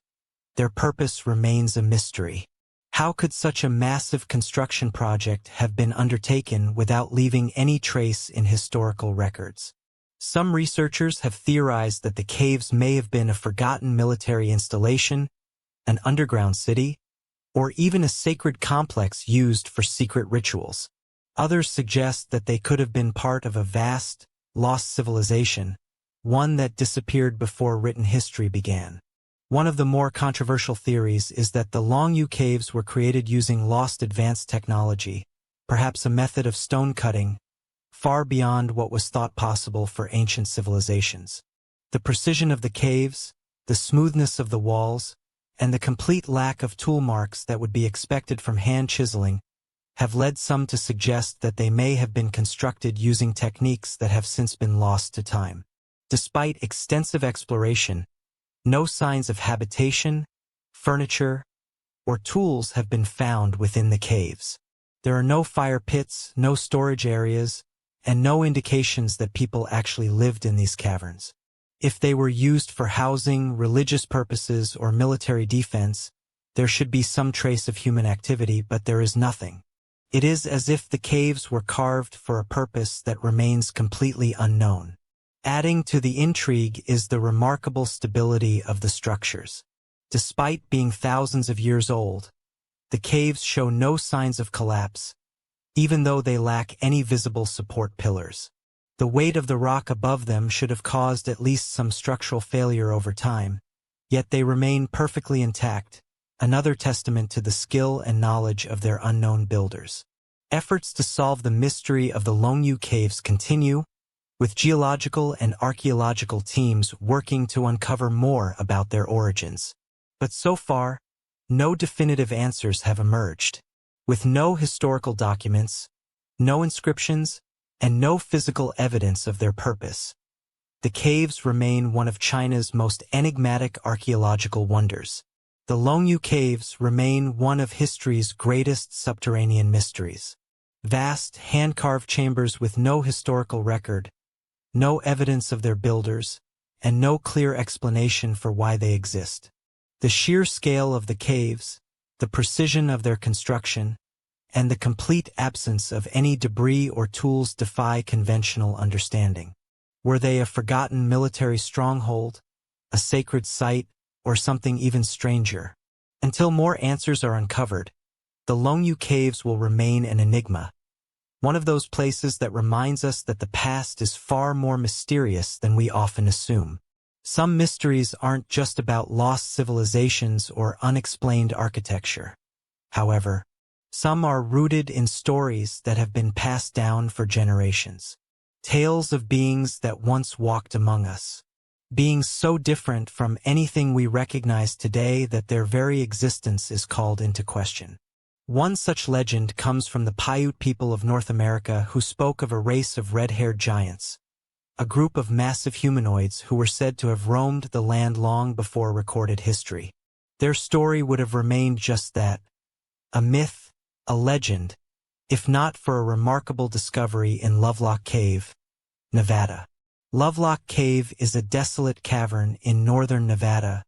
their purpose remains a mystery. How could such a massive construction project have been undertaken without leaving any trace in historical records? Some researchers have theorized that the caves may have been a forgotten military installation, an underground city, or even a sacred complex used for secret rituals. Others suggest that they could have been part of a vast, lost civilization, one that disappeared before written history began. One of the more controversial theories is that the Luyu Caves were created using lost advanced technology, perhaps a method of stone cutting, far beyond what was thought possible for ancient civilizations. The precision of the caves, the smoothness of the walls, and the complete lack of tool marks that would be expected from hand chiseling have led some to suggest that they may have been constructed using techniques that have since been lost to time. Despite extensive exploration, no signs of habitation, furniture, or tools have been found within the caves. There are no fire pits, no storage areas, and no indications that people actually lived in these caverns. If they were used for housing, religious purposes, or military defense, there should be some trace of human activity, but there is nothing. It is as if the caves were carved for a purpose that remains completely unknown. Adding to the intrigue is the remarkable stability of the structures. Despite being thousands of years old, the caves show no signs of collapse, even though they lack any visible support pillars. The weight of the rock above them should have caused at least some structural failure over time, yet they remain perfectly intact, another testament to the skill and knowledge of their unknown builders. Efforts to solve the mystery of the Luyu Caves continue, with geological and archaeological teams working to uncover more about their origins. But so far, no definitive answers have emerged. With no historical documents, no inscriptions, and no physical evidence of their purpose, the caves remain one of China's most enigmatic archaeological wonders. The Luyu Caves remain one of history's greatest subterranean mysteries. Vast, hand-carved chambers with no historical record, no evidence of their builders, and no clear explanation for why they exist. The sheer scale of the caves, the precision of their construction, and the complete absence of any debris or tools defy conventional understanding. Were they a forgotten military stronghold, a sacred site, or something even stranger? Until more answers are uncovered, the Luyu Caves will remain an enigma, one of those places that reminds us that the past is far more mysterious than we often assume. Some mysteries aren't just about lost civilizations or unexplained architecture. However, some are rooted in stories that have been passed down for generations. Tales of beings that once walked among us. Beings so different from anything we recognize today that their very existence is called into question. One such legend comes from the Aiud people of North America who spoke of a race of red-haired giants, a group of massive humanoids who were said to have roamed the land long before recorded history. Their story would have remained just that, a myth, a legend, if not for a remarkable discovery in Lovelock Cave, Nevada. Lovelock Cave is a desolate cavern in northern Nevada,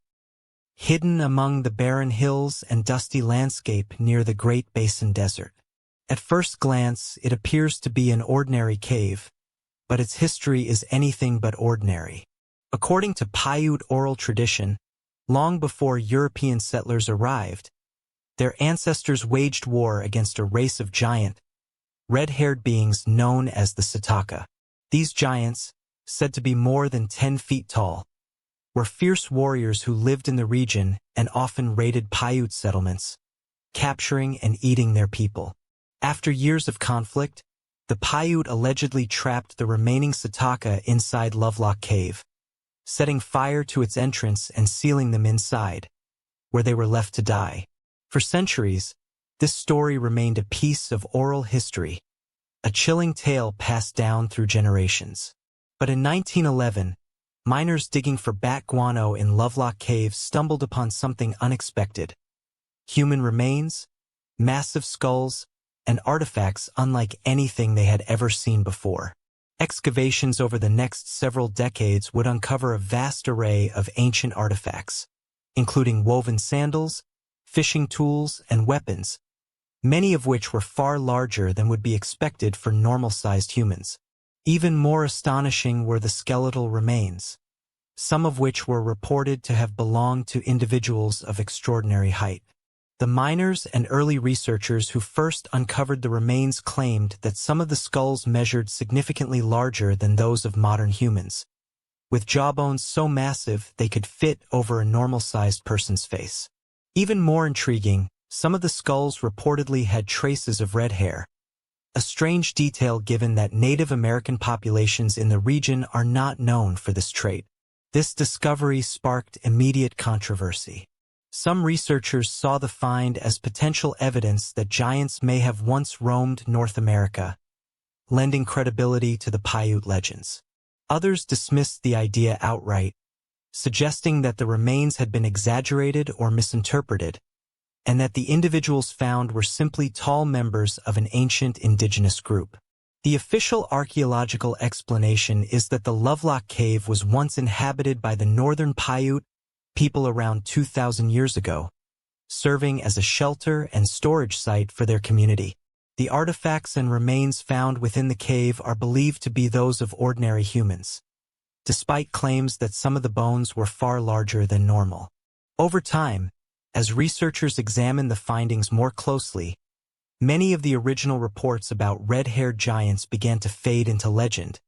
hidden among the barren hills and dusty landscape near the Great Basin Desert. At first glance, it appears to be an ordinary cave, but its history is anything but ordinary. According to Aiud oral tradition, long before European settlers arrived, their ancestors waged war against a race of giant, red-haired beings known as the Sataka. These giants, said to be more than 10 feet tall, were fierce warriors who lived in the region and often raided Paiute settlements, capturing and eating their people. After years of conflict, the Paiute allegedly trapped the remaining Sataka inside Lovelock Cave, setting fire to its entrance and sealing them inside, where they were left to die. For centuries, this story remained a piece of oral history, a chilling tale passed down through generations. But in 1911, miners digging for bat guano in Lovelock Cave stumbled upon something unexpected: human remains, massive skulls, and artifacts unlike anything they had ever seen before. Excavations over the next several decades would uncover a vast array of ancient artifacts, including woven sandals, fishing tools, and weapons, many of which were far larger than would be expected for normal-sized humans. Even more astonishing were the skeletal remains, some of which were reported to have belonged to individuals of extraordinary height. The miners and early researchers who first uncovered the remains claimed that some of the skulls measured significantly larger than those of modern humans, with jawbones so massive they could fit over a normal-sized person's face. Even more intriguing, some of the skulls reportedly had traces of red hair, a strange detail given that Native American populations in the region are not known for this trait. This discovery sparked immediate controversy. Some researchers saw the find as potential evidence that giants may have once roamed North America, lending credibility to the Paiute legends. Others dismissed the idea outright, suggesting that the remains had been exaggerated or misinterpreted, and that the individuals found were simply tall members of an ancient indigenous group. The official archaeological explanation is that the Lovelock Cave was once inhabited by the northern Paiute people around 2,000 years ago, serving as a shelter and storage site for their community. The artifacts and remains found within the cave are believed to be those of ordinary humans, despite claims that some of the bones were far larger than normal. Over time, as researchers examined the findings more closely, many of the original reports about red-haired giants began to fade into legend,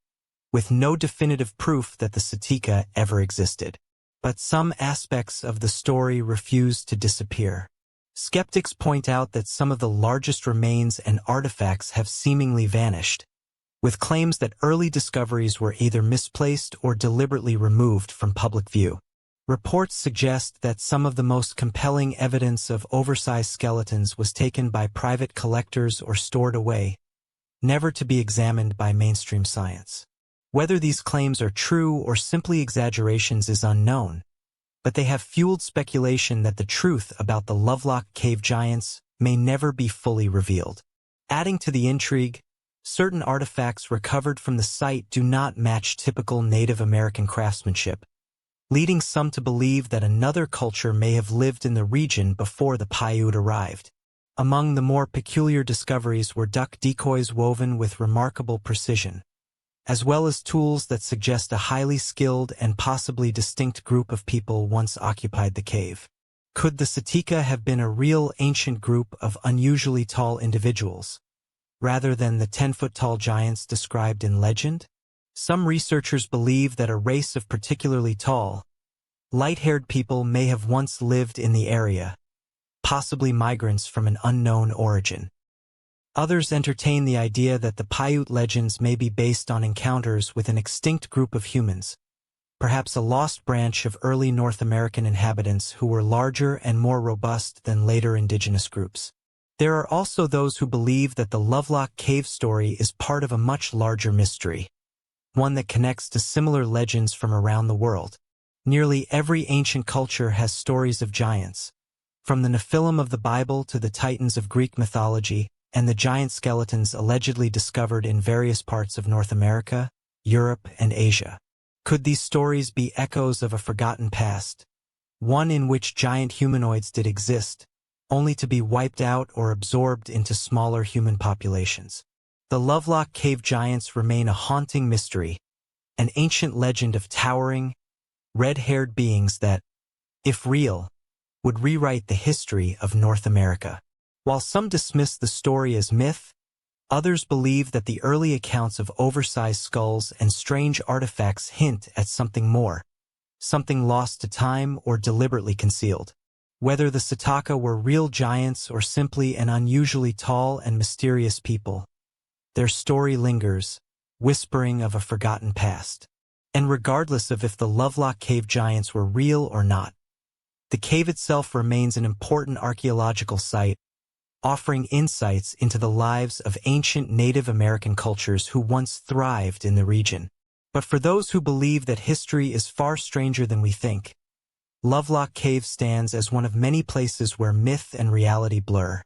with no definitive proof that the Satika ever existed. But some aspects of the story refused to disappear. Skeptics point out that some of the largest remains and artifacts have seemingly vanished, with claims that early discoveries were either misplaced or deliberately removed from public view. Reports suggest that some of the most compelling evidence of oversized skeletons was taken by private collectors or stored away, never to be examined by mainstream science. Whether these claims are true or simply exaggerations is unknown, but they have fueled speculation that the truth about the Lovelock Cave giants may never be fully revealed. Adding to the intrigue, certain artifacts recovered from the site do not match typical Native American craftsmanship, leading some to believe that another culture may have lived in the region before the Paiute arrived. Among the more peculiar discoveries were duck decoys woven with remarkable precision, as well as tools that suggest a highly skilled and possibly distinct group of people once occupied the cave. Could the Satika have been a real ancient group of unusually tall individuals, rather than the 10-foot-tall giants described in legend? Some researchers believe that a race of particularly tall, light-haired people may have once lived in the area, possibly migrants from an unknown origin. Others entertain the idea that the Paiute legends may be based on encounters with an extinct group of humans, perhaps a lost branch of early North American inhabitants who were larger and more robust than later indigenous groups. There are also those who believe that the Lovelock Cave story is part of a much larger mystery, one that connects to similar legends from around the world. Nearly every ancient culture has stories of giants, from the Nephilim of the Bible to the Titans of Greek mythology, and the giant skeletons allegedly discovered in various parts of North America, Europe, and Asia. Could these stories be echoes of a forgotten past, one in which giant humanoids did exist, only to be wiped out or absorbed into smaller human populations? The Lovelock Cave giants remain a haunting mystery, an ancient legend of towering, red-haired beings that, if real, would rewrite the history of North America. While some dismiss the story as myth, others believe that the early accounts of oversized skulls and strange artifacts hint at something more, something lost to time or deliberately concealed. Whether the Sakara were real giants or simply an unusually tall and mysterious people, their story lingers, whispering of a forgotten past. And regardless of if the Lovelock Cave giants were real or not, the cave itself remains an important archaeological site, offering insights into the lives of ancient Native American cultures who once thrived in the region. But for those who believe that history is far stranger than we think, Lovelock Cave stands as one of many places where myth and reality blur,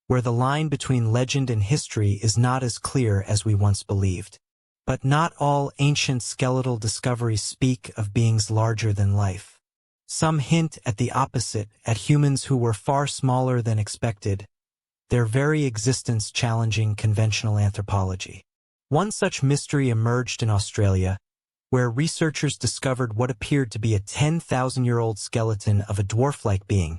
where the line between legend and history is not as clear as we once believed. But not all ancient skeletal discoveries speak of beings larger than life. Some hint at the opposite, at humans who were far smaller than expected, their very existence challenging conventional anthropology. One such mystery emerged in Australia, where researchers discovered what appeared to be a 10,000-year-old skeleton of a dwarf-like being,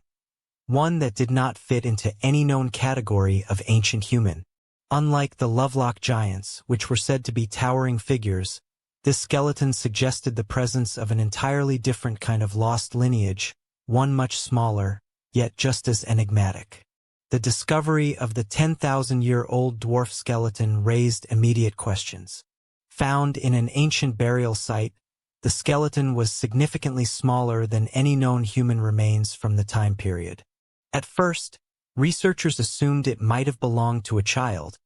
one that did not fit into any known category of ancient human. Unlike the Lovelock giants, which were said to be towering figures, this skeleton suggested the presence of an entirely different kind of lost lineage, one much smaller, yet just as enigmatic. The discovery of the 10,000-year-old dwarf skeleton raised immediate questions. Found in an ancient burial site, the skeleton was significantly smaller than any known human remains from the time period. At first, researchers assumed it might have belonged to a child,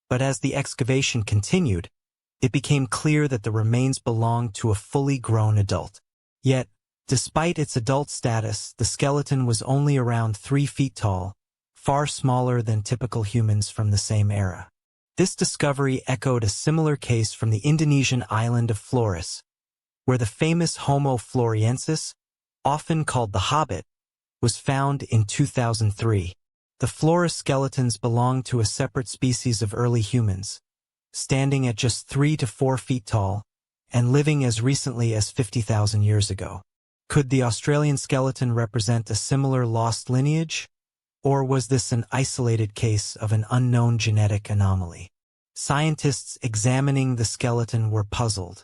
but as the excavation continued, it became clear that the remains belonged to a fully grown adult. Yet, despite its adult status, the skeleton was only around 3 feet tall, far smaller than typical humans from the same era. This discovery echoed a similar case from the Indonesian island of Flores, where the famous Homo floresiensis, often called the Hobbit, was found in 2003. The Flores skeletons belonged to a separate species of early humans, standing at just 3 to 4 feet tall and living as recently as 50,000 years ago. Could the Australian skeleton represent a similar lost lineage? Or was this an isolated case of an unknown genetic anomaly? Scientists examining the skeleton were puzzled.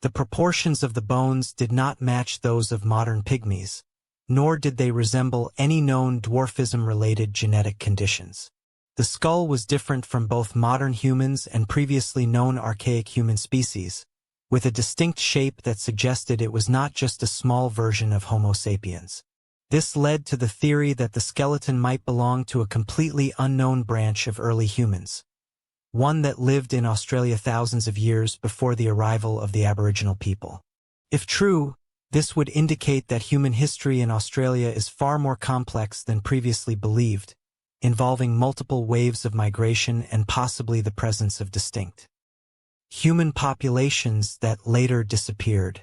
The proportions of the bones did not match those of modern pygmies, nor did they resemble any known dwarfism-related genetic conditions. The skull was different from both modern humans and previously known archaic human species, with a distinct shape that suggested it was not just a small version of Homo sapiens. This led to the theory that the skeleton might belong to a completely unknown branch of early humans, one that lived in Australia thousands of years before the arrival of the Aboriginal people. If true, this would indicate that human history in Australia is far more complex than previously believed, involving multiple waves of migration and possibly the presence of distinct human populations that later disappeared.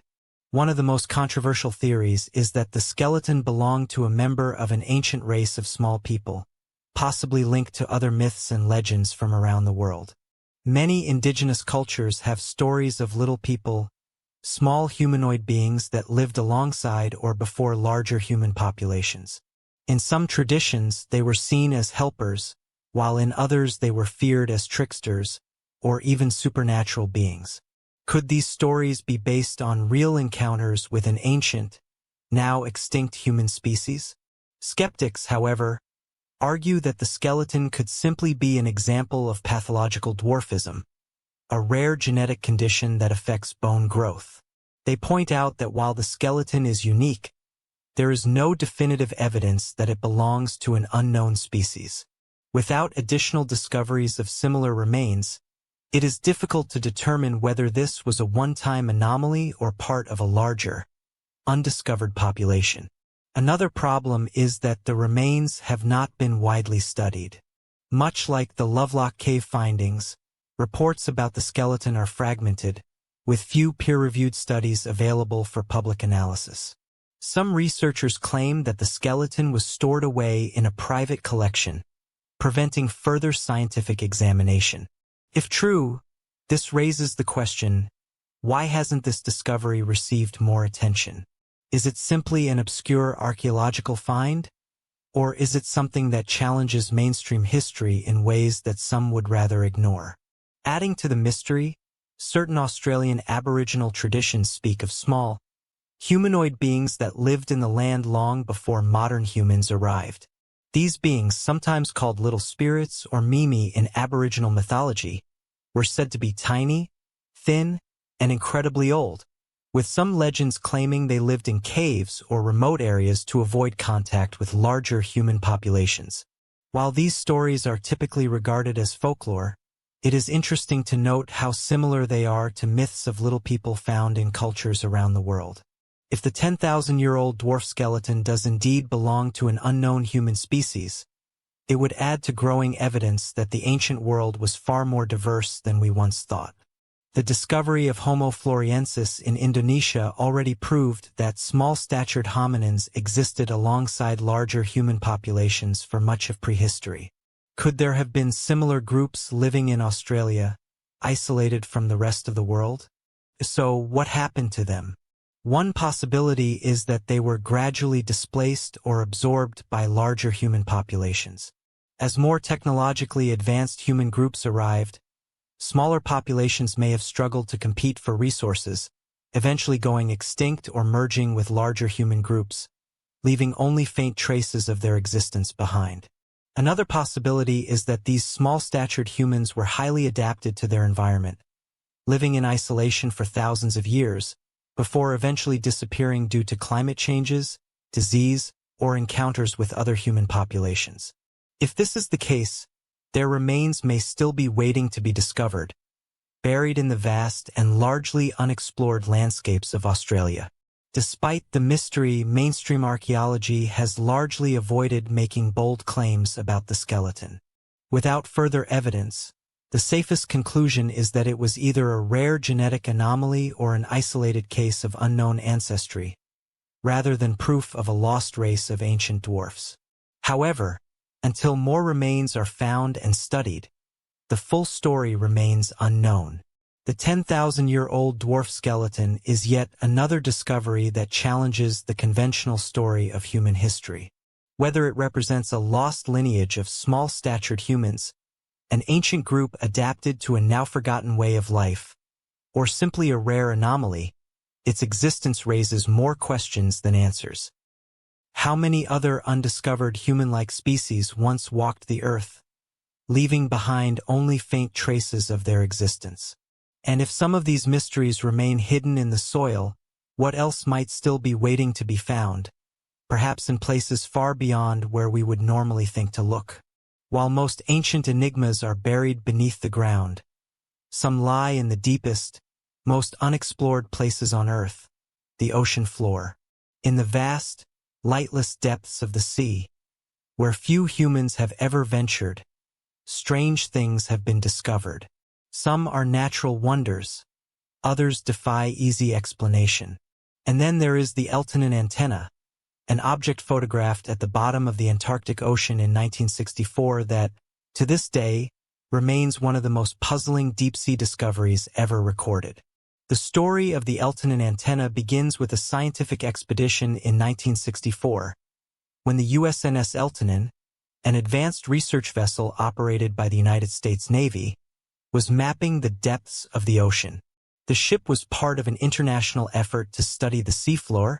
One of the most controversial theories is that the skeleton belonged to a member of an ancient race of small people, possibly linked to other myths and legends from around the world. Many indigenous cultures have stories of little people, small humanoid beings that lived alongside or before larger human populations. In some traditions, they were seen as helpers, while in others they were feared as tricksters, or even supernatural beings. Could these stories be based on real encounters with an ancient, now extinct human species? Skeptics, however, argue that the skeleton could simply be an example of pathological dwarfism, a rare genetic condition that affects bone growth. They point out that while the skeleton is unique, there is no definitive evidence that it belongs to an unknown species. Without additional discoveries of similar remains, it is difficult to determine whether this was a one-time anomaly or part of a larger, undiscovered population. Another problem is that the remains have not been widely studied. Much like the Lovelock Cave findings, reports about the skeleton are fragmented, with few peer-reviewed studies available for public analysis. Some researchers claim that the skeleton was stored away in a private collection, preventing further scientific examination. If true, this raises the question, why hasn't this discovery received more attention? Is it simply an obscure archaeological find? Or is it something that challenges mainstream history in ways that some would rather ignore? Adding to the mystery, certain Australian Aboriginal traditions speak of small, humanoid beings that lived in the land long before modern humans arrived. These beings, sometimes called little spirits or mimi in Aboriginal mythology, were said to be tiny, thin, and incredibly old, with some legends claiming they lived in caves or remote areas to avoid contact with larger human populations. While these stories are typically regarded as folklore, it is interesting to note how similar they are to myths of little people found in cultures around the world. If the 10,000-year-old dwarf skeleton does indeed belong to an unknown human species, it would add to growing evidence that the ancient world was far more diverse than we once thought. The discovery of Homo floresiensis in Indonesia already proved that small-statured hominins existed alongside larger human populations for much of prehistory. Could there have been similar groups living in Australia, isolated from the rest of the world? So, what happened to them? One possibility is that they were gradually displaced or absorbed by larger human populations. As more technologically advanced human groups arrived, smaller populations may have struggled to compete for resources, eventually going extinct or merging with larger human groups, leaving only faint traces of their existence behind. Another possibility is that these small-statured humans were highly adapted to their environment, living in isolation for thousands of years, before eventually disappearing due to climate changes, disease, or encounters with other human populations. If this is the case, their remains may still be waiting to be discovered, buried in the vast and largely unexplored landscapes of Australia. Despite the mystery, mainstream archaeology has largely avoided making bold claims about the skeleton. Without further evidence, the safest conclusion is that it was either a rare genetic anomaly or an isolated case of unknown ancestry, rather than proof of a lost race of ancient dwarfs. However, until more remains are found and studied, the full story remains unknown. The 10,000-year-old dwarf skeleton is yet another discovery that challenges the conventional story of human history. Whether it represents a lost lineage of small-statured humans, an ancient group adapted to a now-forgotten way of life, or simply a rare anomaly, its existence raises more questions than answers. How many other undiscovered human-like species once walked the earth, leaving behind only faint traces of their existence? And if some of these mysteries remain hidden in the soil, what else might still be waiting to be found, perhaps in places far beyond where we would normally think to look? While most ancient enigmas are buried beneath the ground, some lie in the deepest, most unexplored places on Earth, the ocean floor. In the vast, lightless depths of the sea, where few humans have ever ventured, strange things have been discovered. Some are natural wonders, others defy easy explanation. And then there is the Eltonin antenna, an object photographed at the bottom of the Antarctic Ocean in 1964 that, to this day, remains one of the most puzzling deep-sea discoveries ever recorded. The story of the Eltonin antenna begins with a scientific expedition in 1964, when the USNS Eltonin, an advanced research vessel operated by the United States Navy, was mapping the depths of the ocean. The ship was part of an international effort to study the seafloor,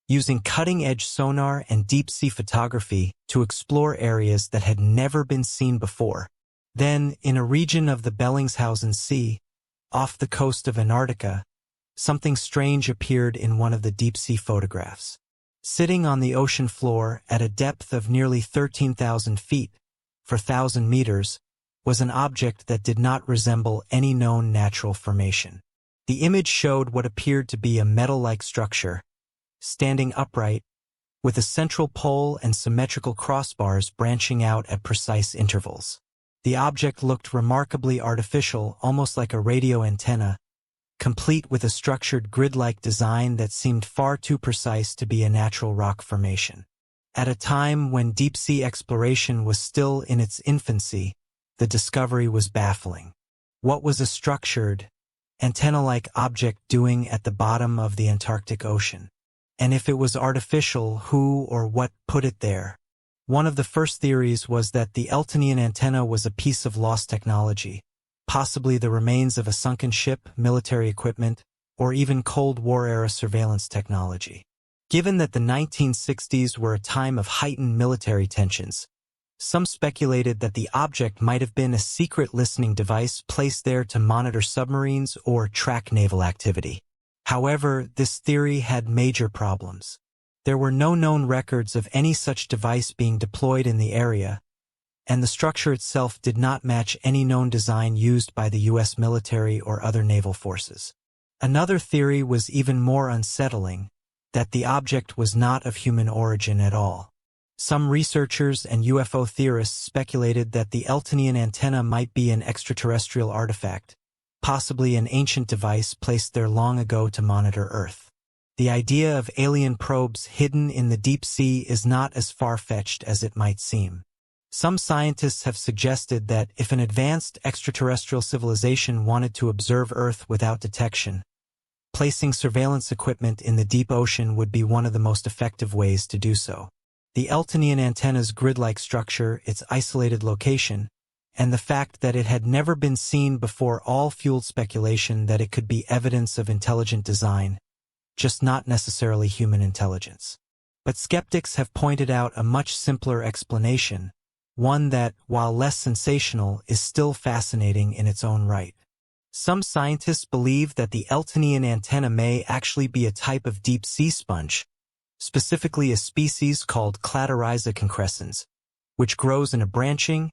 using cutting-edge sonar and deep-sea photography to explore areas that had never been seen before. Then, in a region of the Bellingshausen Sea, off the coast of Antarctica, something strange appeared in one of the deep-sea photographs. Sitting on the ocean floor at a depth of nearly 13,000 feet, 4,000 meters, was an object that did not resemble any known natural formation. The image showed what appeared to be a metal-like structure, standing upright, with a central pole and symmetrical crossbars branching out at precise intervals. The object looked remarkably artificial, almost like a radio antenna, complete with a structured grid-like design that seemed far too precise to be a natural rock formation. At a time when deep-sea exploration was still in its infancy, the discovery was baffling. What was a structured, antenna-like object doing at the bottom of the Antarctic Ocean? And if it was artificial, who or what put it there? One of the first theories was that the Eltonian antenna was a piece of lost technology, possibly the remains of a sunken ship, military equipment, or even Cold War-era surveillance technology. Given that the 1960s were a time of heightened military tensions, some speculated that the object might have been a secret listening device placed there to monitor submarines or track naval activity. However, this theory had major problems. There were no known records of any such device being deployed in the area, and the structure itself did not match any known design used by the U.S. military or other naval forces. Another theory was even more unsettling, that the object was not of human origin at all. Some researchers and UFO theorists speculated that the Eltonian antenna might be an extraterrestrial artifact, possibly an ancient device placed there long ago to monitor Earth. The idea of alien probes hidden in the deep sea is not as far-fetched as it might seem. Some scientists have suggested that if an advanced extraterrestrial civilization wanted to observe Earth without detection, placing surveillance equipment in the deep ocean would be one of the most effective ways to do so. The Eltonian antenna's grid-like structure, its isolated location, and the fact that it had never been seen before all fueled speculation that it could be evidence of intelligent design, just not necessarily human intelligence. But skeptics have pointed out a much simpler explanation, one that, while less sensational, is still fascinating in its own right. Some scientists believe that the Eltonian antenna may actually be a type of deep-sea sponge, specifically a species called Cladoryza concrescens, which grows in a branching,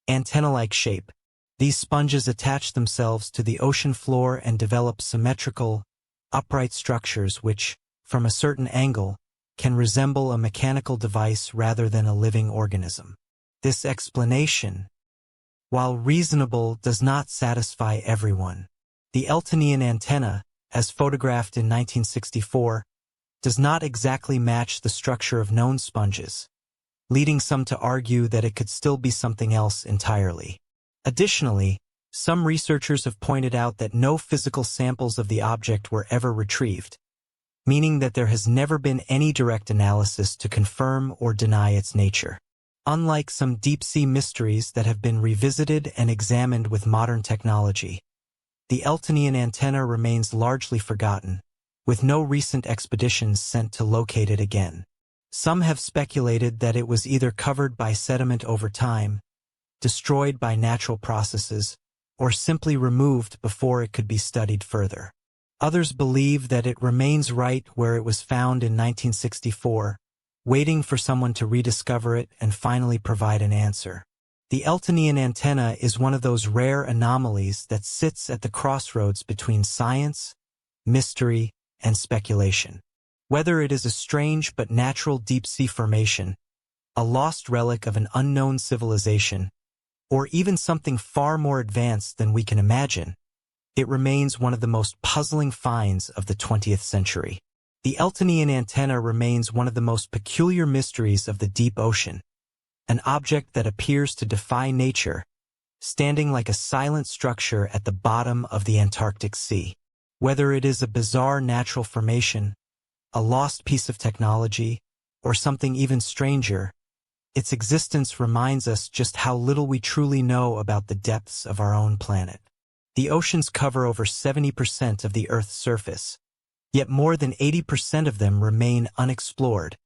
antenna-like shape. These sponges attach themselves to the ocean floor and develop symmetrical, upright structures which, from a certain angle, can resemble a mechanical device rather than a living organism. This explanation, while reasonable, does not satisfy everyone. The Eltonian antenna, as photographed in 1964, does not exactly match the structure of known sponges, leading some to argue that it could still be something else entirely. Additionally, some researchers have pointed out that no physical samples of the object were ever retrieved, meaning that there has never been any direct analysis to confirm or deny its nature. Unlike some deep-sea mysteries that have been revisited and examined with modern technology, the Eltonian antenna remains largely forgotten, with no recent expeditions sent to locate it again. Some have speculated that it was either covered by sediment over time, destroyed by natural processes, or simply removed before it could be studied further. Others believe that it remains right where it was found in 1964, waiting for someone to rediscover it and finally provide an answer. The Eltonian antenna is one of those rare anomalies that sits at the crossroads between science, mystery, and speculation. Whether it is a strange but natural deep-sea formation, a lost relic of an unknown civilization, or even something far more advanced than we can imagine, it remains one of the most puzzling finds of the 20th century. The Eltonian antenna remains one of the most peculiar mysteries of the deep ocean, an object that appears to defy nature, standing like a silent structure at the bottom of the Antarctic Sea. Whether it is a bizarre natural formation, a lost piece of technology, or something even stranger, its existence reminds us just how little we truly know about the depths of our own planet. The oceans cover over 70% of the Earth's surface, yet more than 80% of them remain unexplored,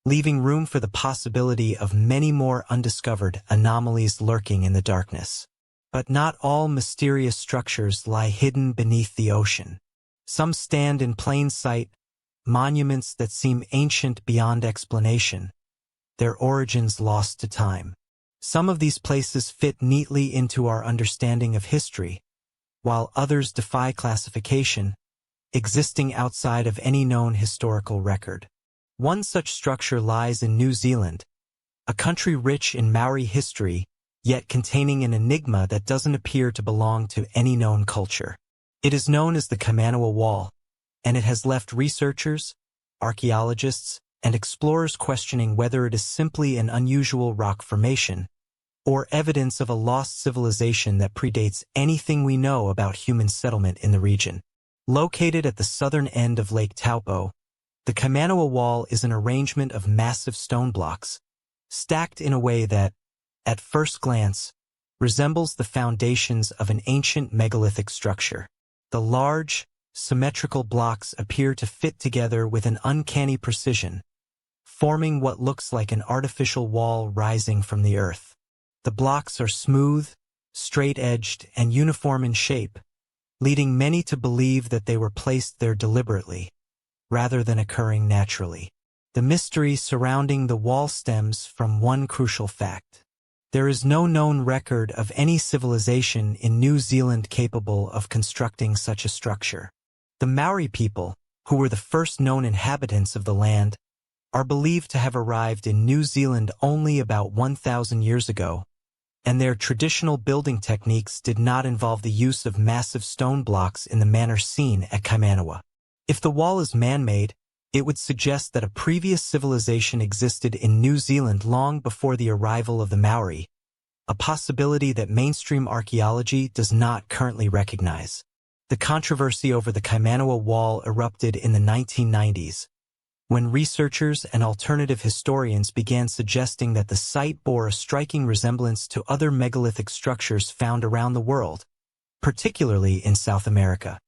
leaving room for the possibility of many more undiscovered anomalies lurking in the darkness. But not all mysterious structures lie hidden beneath the ocean. Some stand in plain sight, monuments that seem ancient beyond explanation, their origins lost to time. Some of these places fit neatly into our understanding of history, while others defy classification, existing outside of any known historical record. One such structure lies in New Zealand, a country rich in Maori history, yet containing an enigma that doesn't appear to belong to any known culture. It is known as the Kamanawa Wall, and it has left researchers, archaeologists, and explorers questioning whether it is simply an unusual rock formation, or evidence of a lost civilization that predates anything we know about human settlement in the region. Located at the southern end of Lake Taupo, the Kaimanawa Wall is an arrangement of massive stone blocks, stacked in a way that, at first glance, resembles the foundations of an ancient megalithic structure. The large, symmetrical blocks appear to fit together with an uncanny precision, forming what looks like an artificial wall rising from the earth. The blocks are smooth, straight-edged, and uniform in shape, leading many to believe that they were placed there deliberately, rather than occurring naturally. The mystery surrounding the wall stems from one crucial fact. There is no known record of any civilization in New Zealand capable of constructing such a structure. The Maori people, who were the first known inhabitants of the land, are believed to have arrived in New Zealand only about 1,000 years ago, and their traditional building techniques did not involve the use of massive stone blocks in the manner seen at Kaimanawa. If the wall is man-made, it would suggest that a previous civilization existed in New Zealand long before the arrival of the Maori, a possibility that mainstream archaeology does not currently recognize. The controversy over the Kaimanawa Wall erupted in the 1990s, when researchers and alternative historians began suggesting that the site bore a striking resemblance to other megalithic structures found around the world, particularly in South America.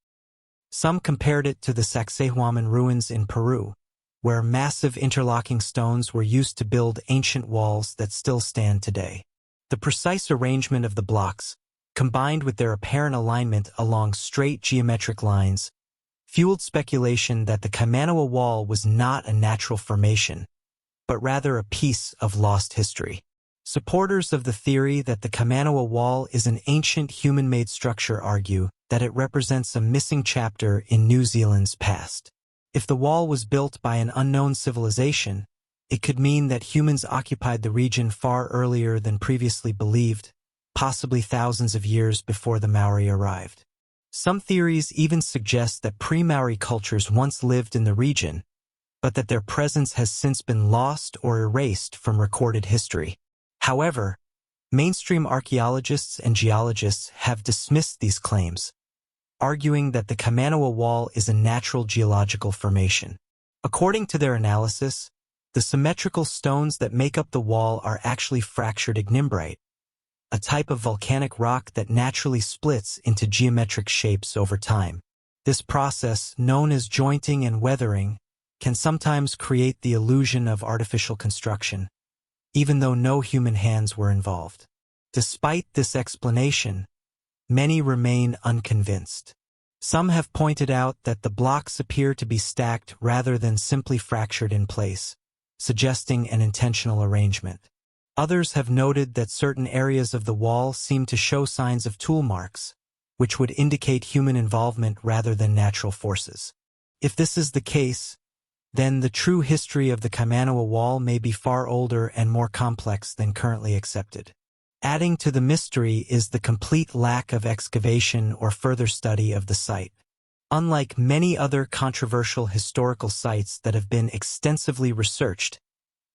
Some compared it to the Saxuaman ruins in Peru, where massive interlocking stones were used to build ancient walls that still stand today. The precise arrangement of the blocks, combined with their apparent alignment along straight geometric lines, fueled speculation that the Kaimanawa Wall was not a natural formation, but rather a piece of lost history. Supporters of the theory that the Kaimanawa Wall is an ancient human-made structure argue that it represents a missing chapter in New Zealand's past. If the wall was built by an unknown civilization, it could mean that humans occupied the region far earlier than previously believed, possibly thousands of years before the Maori arrived. Some theories even suggest that pre-Maori cultures once lived in the region, but that their presence has since been lost or erased from recorded history. However, mainstream archaeologists and geologists have dismissed these claims, arguing that the Kaimanawa Wall is a natural geological formation. According to their analysis, the symmetrical stones that make up the wall are actually fractured ignimbrite, a type of volcanic rock that naturally splits into geometric shapes over time. This process, known as jointing and weathering, can sometimes create the illusion of artificial construction, even though no human hands were involved. Despite this explanation, many remain unconvinced. Some have pointed out that the blocks appear to be stacked rather than simply fractured in place, suggesting an intentional arrangement. Others have noted that certain areas of the wall seem to show signs of tool marks, which would indicate human involvement rather than natural forces. If this is the case, then the true history of the Kaimanawa Wall may be far older and more complex than currently accepted. Adding to the mystery is the complete lack of excavation or further study of the site. Unlike many other controversial historical sites that have been extensively researched,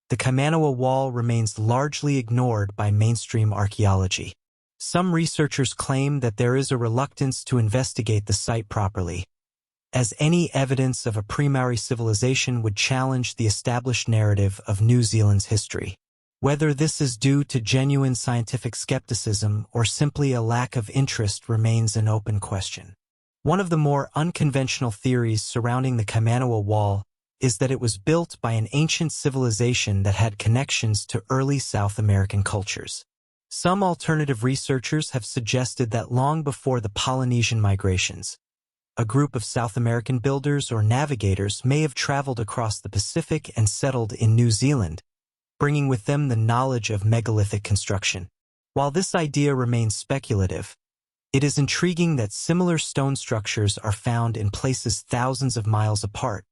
the Kaimanawa Wall remains largely ignored by mainstream archaeology. Some researchers claim that there is a reluctance to investigate the site properly, as any evidence of a pre-Maori civilization would challenge the established narrative of New Zealand's history. Whether this is due to genuine scientific skepticism or simply a lack of interest remains an open question. One of the more unconventional theories surrounding the Kaimanawa Wall is that it was built by an ancient civilization that had connections to early South American cultures. Some alternative researchers have suggested that long before the Polynesian migrations, a group of South American builders or navigators may have traveled across the Pacific and settled in New Zealand, bringing with them the knowledge of megalithic construction. While this idea remains speculative, it is intriguing that similar stone structures are found in places thousands of miles apart,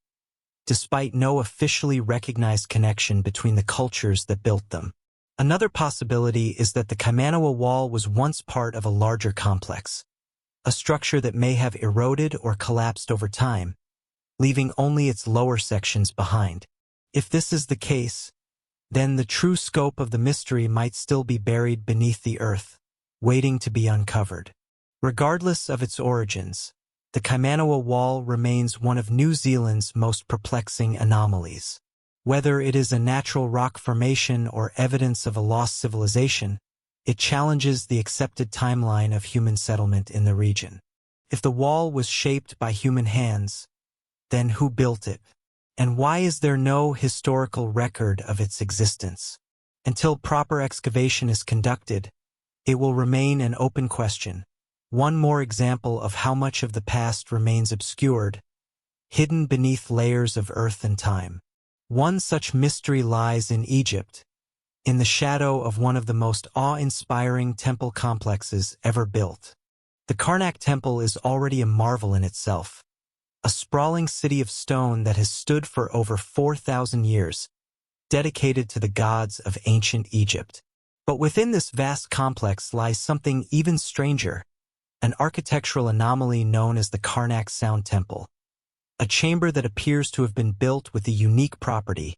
despite no officially recognized connection between the cultures that built them. Another possibility is that the Kaimanawa Wall was once part of a larger complex, a structure that may have eroded or collapsed over time, leaving only its lower sections behind. If this is the case, then the true scope of the mystery might still be buried beneath the earth, waiting to be uncovered. Regardless of its origins, the Kaimanawa Wall remains one of New Zealand's most perplexing anomalies. Whether it is a natural rock formation or evidence of a lost civilization, it challenges the accepted timeline of human settlement in the region. If the wall was shaped by human hands, then who built it? And why is there no historical record of its existence? Until proper excavation is conducted, it will remain an open question. One more example of how much of the past remains obscured, hidden beneath layers of earth and time. One such mystery lies in Egypt, in the shadow of one of the most awe-inspiring temple complexes ever built. The Carnac Temple is already a marvel in itself, a sprawling city of stone that has stood for over 4,000 years, dedicated to the gods of ancient Egypt. But within this vast complex lies something even stranger, an architectural anomaly known as the Carnac Sound Temple, a chamber that appears to have been built with a unique property,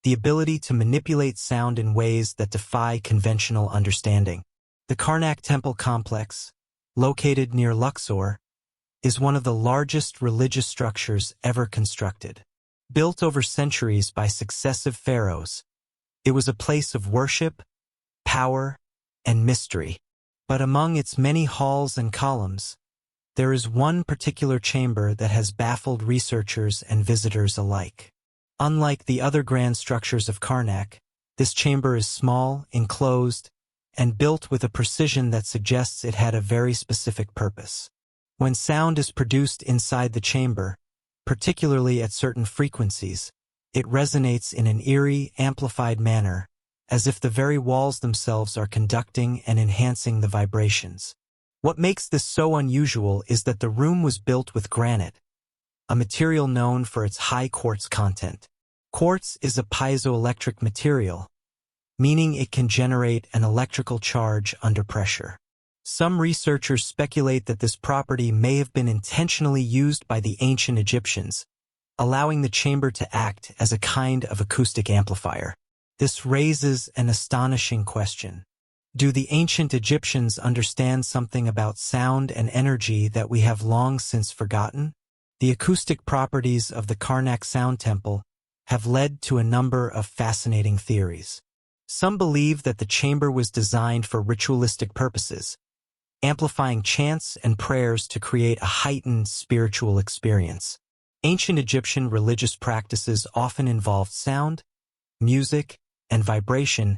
the ability to manipulate sound in ways that defy conventional understanding. The Carnac Temple complex, located near Luxor, is one of the largest religious structures ever constructed. Built over centuries by successive pharaohs, it was a place of worship, power, and mystery. But among its many halls and columns, there is one particular chamber that has baffled researchers and visitors alike. Unlike the other grand structures of Carnac, this chamber is small, enclosed, and built with a precision that suggests it had a very specific purpose. When sound is produced inside the chamber, particularly at certain frequencies, it resonates in an eerie, amplified manner, as if the very walls themselves are conducting and enhancing the vibrations. What makes this so unusual is that the room was built with granite, a material known for its high quartz content. Quartz is a piezoelectric material, meaning it can generate an electrical charge under pressure. Some researchers speculate that this property may have been intentionally used by the ancient Egyptians, allowing the chamber to act as a kind of acoustic amplifier. This raises an astonishing question. Do the ancient Egyptians understand something about sound and energy that we have long since forgotten? The acoustic properties of the Carnac Sound Temple have led to a number of fascinating theories. Some believe that the chamber was designed for ritualistic purposes, amplifying chants and prayers to create a heightened spiritual experience. Ancient Egyptian religious practices often involved sound, music, and vibration,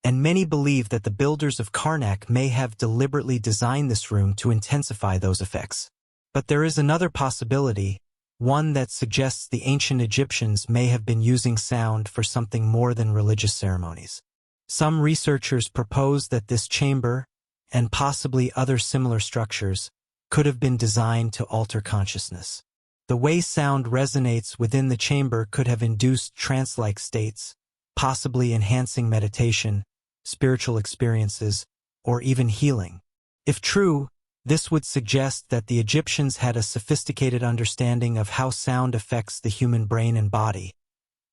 and many believe that the builders of Carnac may have deliberately designed this room to intensify those effects. But there is another possibility, one that suggests the ancient Egyptians may have been using sound for something more than religious ceremonies. Some researchers propose that this chamber, and possibly other similar structures, could have been designed to alter consciousness. The way sound resonates within the chamber could have induced trance-like states, possibly enhancing meditation, spiritual experiences, or even healing. If true, this would suggest that the Egyptians had a sophisticated understanding of how sound affects the human brain and body,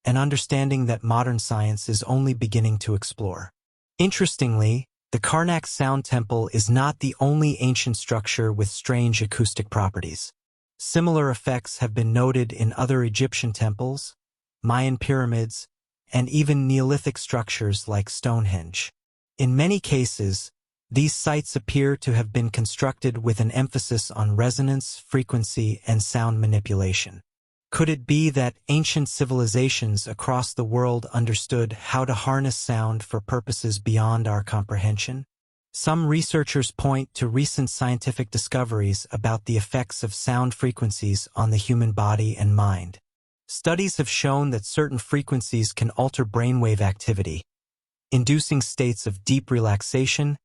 an understanding that modern science is only beginning to explore. Interestingly, the Carnac Sound Temple is not the only ancient structure with strange acoustic properties. Similar effects have been noted in other Egyptian temples, Mayan pyramids, and even Neolithic structures like Stonehenge. In many cases, these sites appear to have been constructed with an emphasis on resonance, frequency, and sound manipulation. Could it be that ancient civilizations across the world understood how to harness sound for purposes beyond our comprehension? Some researchers point to recent scientific discoveries about the effects of sound frequencies on the human body and mind. Studies have shown that certain frequencies can alter brainwave activity, inducing states of deep relaxation,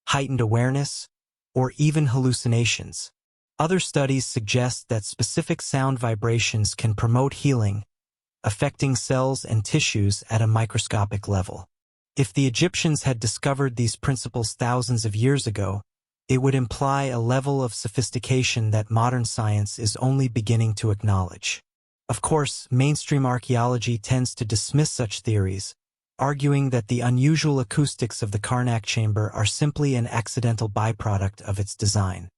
heightened awareness, or even hallucinations. Other studies suggest that specific sound vibrations can promote healing, affecting cells and tissues at a microscopic level. If the Egyptians had discovered these principles thousands of years ago, it would imply a level of sophistication that modern science is only beginning to acknowledge. Of course, mainstream archaeology tends to dismiss such theories, arguing that the unusual acoustics of the Carnac chamber are simply an accidental byproduct of its design.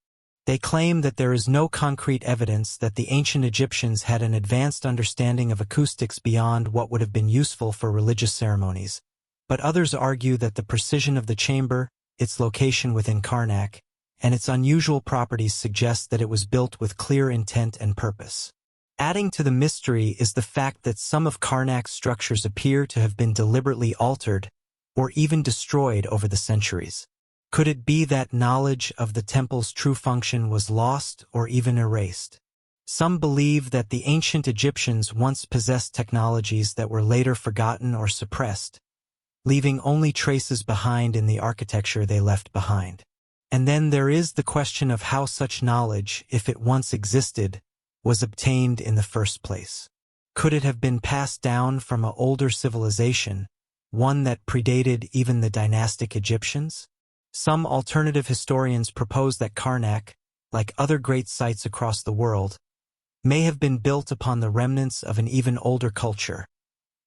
They claim that there is no concrete evidence that the ancient Egyptians had an advanced understanding of acoustics beyond what would have been useful for religious ceremonies, but others argue that the precision of the chamber, its location within Carnac, and its unusual properties suggest that it was built with clear intent and purpose. Adding to the mystery is the fact that some of Carnac's structures appear to have been deliberately altered or even destroyed over the centuries. Could it be that knowledge of the temple's true function was lost or even erased? Some believe that the ancient Egyptians once possessed technologies that were later forgotten or suppressed, leaving only traces behind in the architecture they left behind. And then there is the question of how such knowledge, if it once existed, was obtained in the first place. Could it have been passed down from an older civilization, one that predated even the dynastic Egyptians? Some alternative historians propose that Carnac, like other great sites across the world, may have been built upon the remnants of an even older culture,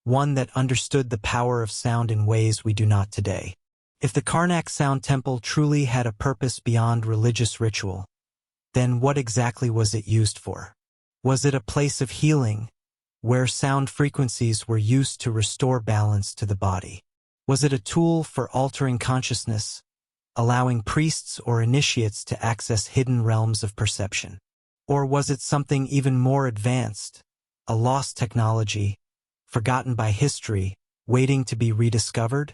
one that understood the power of sound in ways we do not today. If the Carnac Sound Temple truly had a purpose beyond religious ritual, then what exactly was it used for? Was it a place of healing, where sound frequencies were used to restore balance to the body? Was it a tool for altering consciousness, allowing priests or initiates to access hidden realms of perception? Or was it something even more advanced, a lost technology, forgotten by history, waiting to be rediscovered?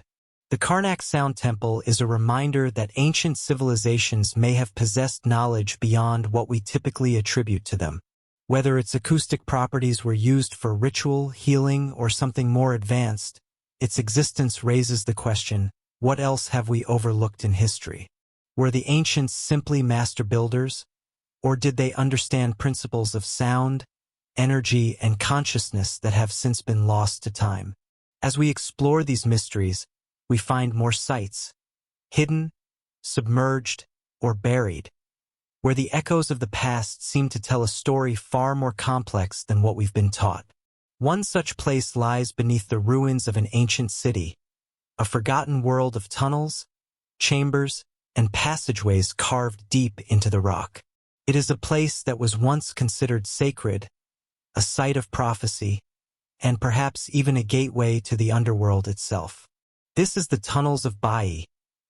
The Carnac Sound Temple is a reminder that ancient civilizations may have possessed knowledge beyond what we typically attribute to them. Whether its acoustic properties were used for ritual, healing, or something more advanced, its existence raises the question, what else have we overlooked in history? Were the ancients simply master builders, or did they understand principles of sound, energy, and consciousness that have since been lost to time? As we explore these mysteries, we find more sites, hidden, submerged, or buried, where the echoes of the past seem to tell a story far more complex than what we've been taught. One such place lies beneath the ruins of an ancient city, a forgotten world of tunnels, chambers, and passageways carved deep into the rock. It is a place that was once considered sacred, a site of prophecy, and perhaps even a gateway to the underworld itself. This is the Tunnels of Baiae,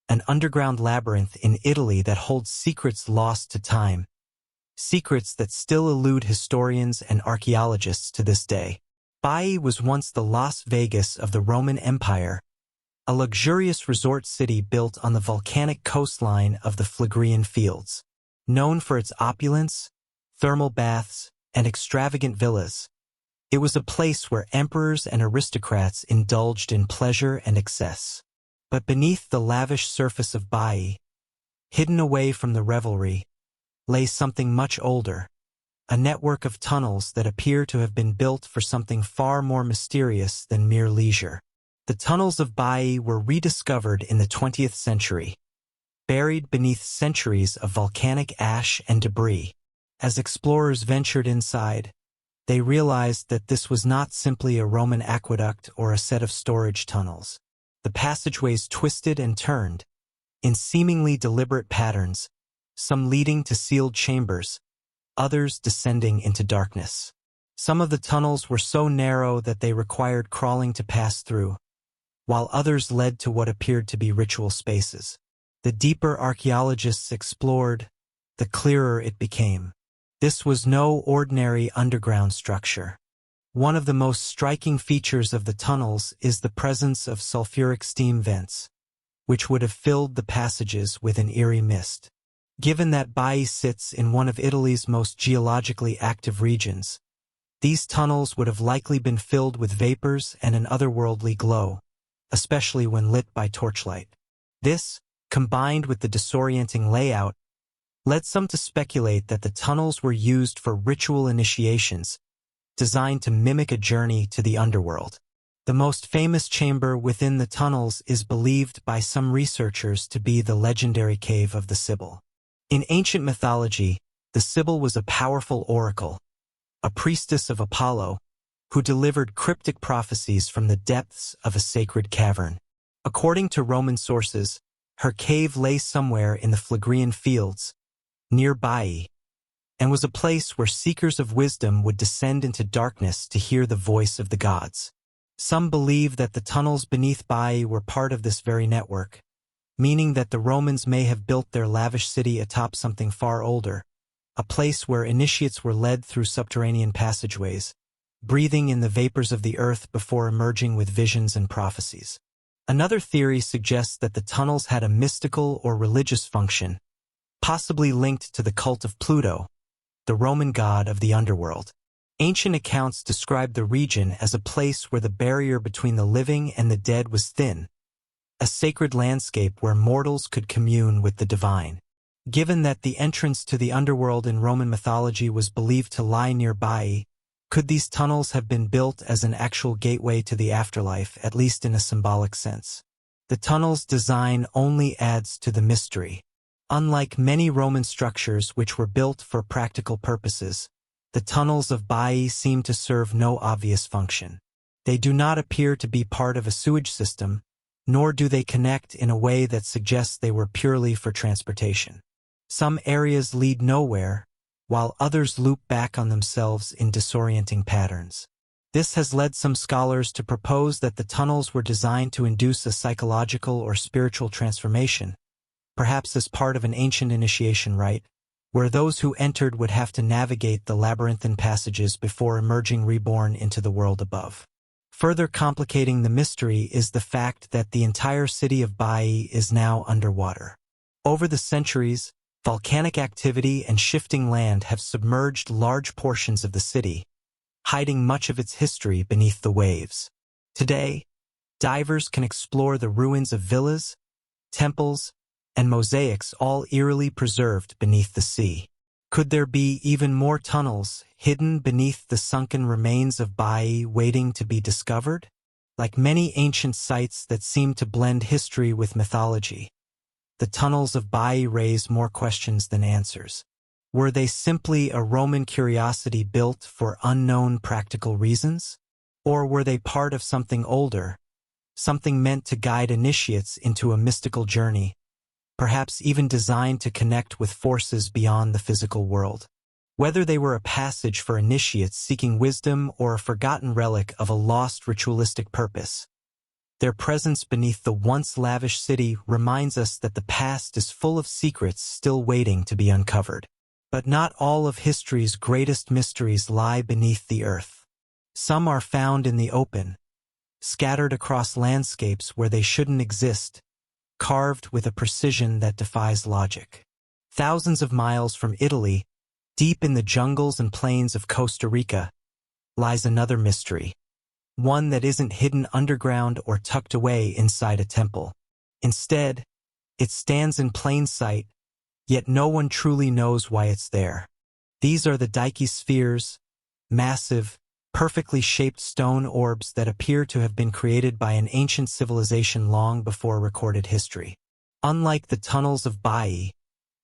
an underground labyrinth in Italy that holds secrets lost to time, secrets that still elude historians and archaeologists to this day. Baiae was once the Las Vegas of the Roman Empire, a luxurious resort city built on the volcanic coastline of the Phlegrean Fields. Known for its opulence, thermal baths, and extravagant villas, it was a place where emperors and aristocrats indulged in pleasure and excess. But beneath the lavish surface of Baiae, hidden away from the revelry, lay something much older, a network of tunnels that appear to have been built for something far more mysterious than mere leisure. The tunnels of Baiae were rediscovered in the 20th century, buried beneath centuries of volcanic ash and debris. As explorers ventured inside, they realized that this was not simply a Roman aqueduct or a set of storage tunnels. The passageways twisted and turned, in seemingly deliberate patterns, some leading to sealed chambers, others descending into darkness. Some of the tunnels were so narrow that they required crawling to pass through, while others led to what appeared to be ritual spaces. The deeper archaeologists explored, the clearer it became. This was no ordinary underground structure. One of the most striking features of the tunnels is the presence of sulfuric steam vents, which would have filled the passages with an eerie mist. Given that Baiae sits in one of Italy's most geologically active regions, these tunnels would have likely been filled with vapors and an otherworldly glow, especially when lit by torchlight. This, combined with the disorienting layout, led some to speculate that the tunnels were used for ritual initiations, designed to mimic a journey to the underworld. The most famous chamber within the tunnels is believed by some researchers to be the legendary cave of the Sibyl. In ancient mythology, the Sibyl was a powerful oracle, a priestess of Apollo, who delivered cryptic prophecies from the depths of a sacred cavern. According to Roman sources, her cave lay somewhere in the Phlegrean fields, near Baiae, and was a place where seekers of wisdom would descend into darkness to hear the voice of the gods. Some believe that the tunnels beneath Baiae were part of this very network, meaning that the Romans may have built their lavish city atop something far older, a place where initiates were led through subterranean passageways, breathing in the vapors of the earth before emerging with visions and prophecies. Another theory suggests that the tunnels had a mystical or religious function, possibly linked to the cult of Pluto, the Roman god of the underworld. Ancient accounts describe the region as a place where the barrier between the living and the dead was thin, a sacred landscape where mortals could commune with the divine. Given that the entrance to the underworld in Roman mythology was believed to lie near Baiae, could these tunnels have been built as an actual gateway to the afterlife, at least in a symbolic sense? The tunnel's design only adds to the mystery. Unlike many Roman structures which were built for practical purposes, the tunnels of Baiae seem to serve no obvious function. They do not appear to be part of a sewage system, nor do they connect in a way that suggests they were purely for transportation. Some areas lead nowhere, while others loop back on themselves in disorienting patterns. This has led some scholars to propose that the tunnels were designed to induce a psychological or spiritual transformation, perhaps as part of an ancient initiation rite, where those who entered would have to navigate the labyrinthine passages before emerging reborn into the world above. Further complicating the mystery is the fact that the entire city of Baiae is now underwater. Over the centuries, volcanic activity and shifting land have submerged large portions of the city, hiding much of its history beneath the waves. Today, divers can explore the ruins of villas, temples, and mosaics all eerily preserved beneath the sea. Could there be even more tunnels hidden beneath the sunken remains of Baiae waiting to be discovered? Like many ancient sites that seem to blend history with mythology, the tunnels of Baiae raise more questions than answers. Were they simply a Roman curiosity built for unknown practical reasons? Or were they part of something older, something meant to guide initiates into a mystical journey, perhaps even designed to connect with forces beyond the physical world? Whether they were a passage for initiates seeking wisdom or a forgotten relic of a lost ritualistic purpose, their presence beneath the once lavish city reminds us that the past is full of secrets still waiting to be uncovered. But not all of history's greatest mysteries lie beneath the earth. Some are found in the open, scattered across landscapes where they shouldn't exist, carved with a precision that defies logic. Thousands of miles from Italy, deep in the jungles and plains of Costa Rica, lies another mystery. One that isn't hidden underground or tucked away inside a temple. Instead, it stands in plain sight, yet no one truly knows why it's there. These are the spheres, massive, perfectly shaped stone orbs that appear to have been created by an ancient civilization long before recorded history. Unlike the tunnels of Baiae,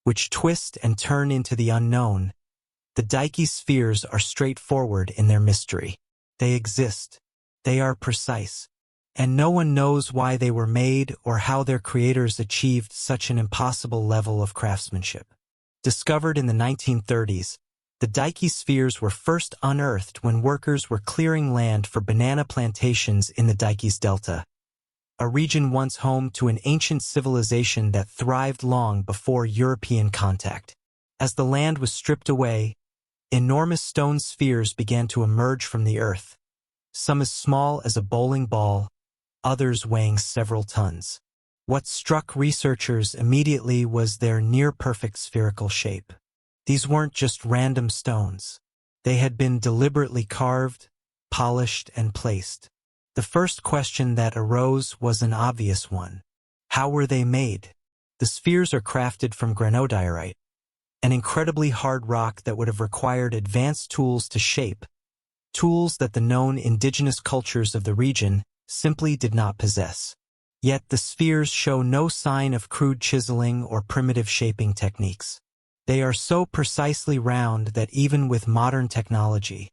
which twist and turn into the unknown, the spheres are straightforward in their mystery. They exist. They are precise, and no one knows why they were made or how their creators achieved such an impossible level of craftsmanship. Discovered in the 1930s, the spheres were first unearthed when workers were clearing land for banana plantations in the Dikes Delta, a region once home to an ancient civilization that thrived long before European contact. As the land was stripped away, enormous stone spheres began to emerge from the earth, some as small as a bowling ball, others weighing several tons. What struck researchers immediately was their near-perfect spherical shape. These weren't just random stones. They had been deliberately carved, polished, and placed. The first question that arose was an obvious one. How were they made? The spheres are crafted from granodiorite, an incredibly hard rock that would have required advanced tools to shape, tools that the known indigenous cultures of the region simply did not possess. Yet the spheres show no sign of crude chiseling or primitive shaping techniques. They are so precisely round that even with modern technology,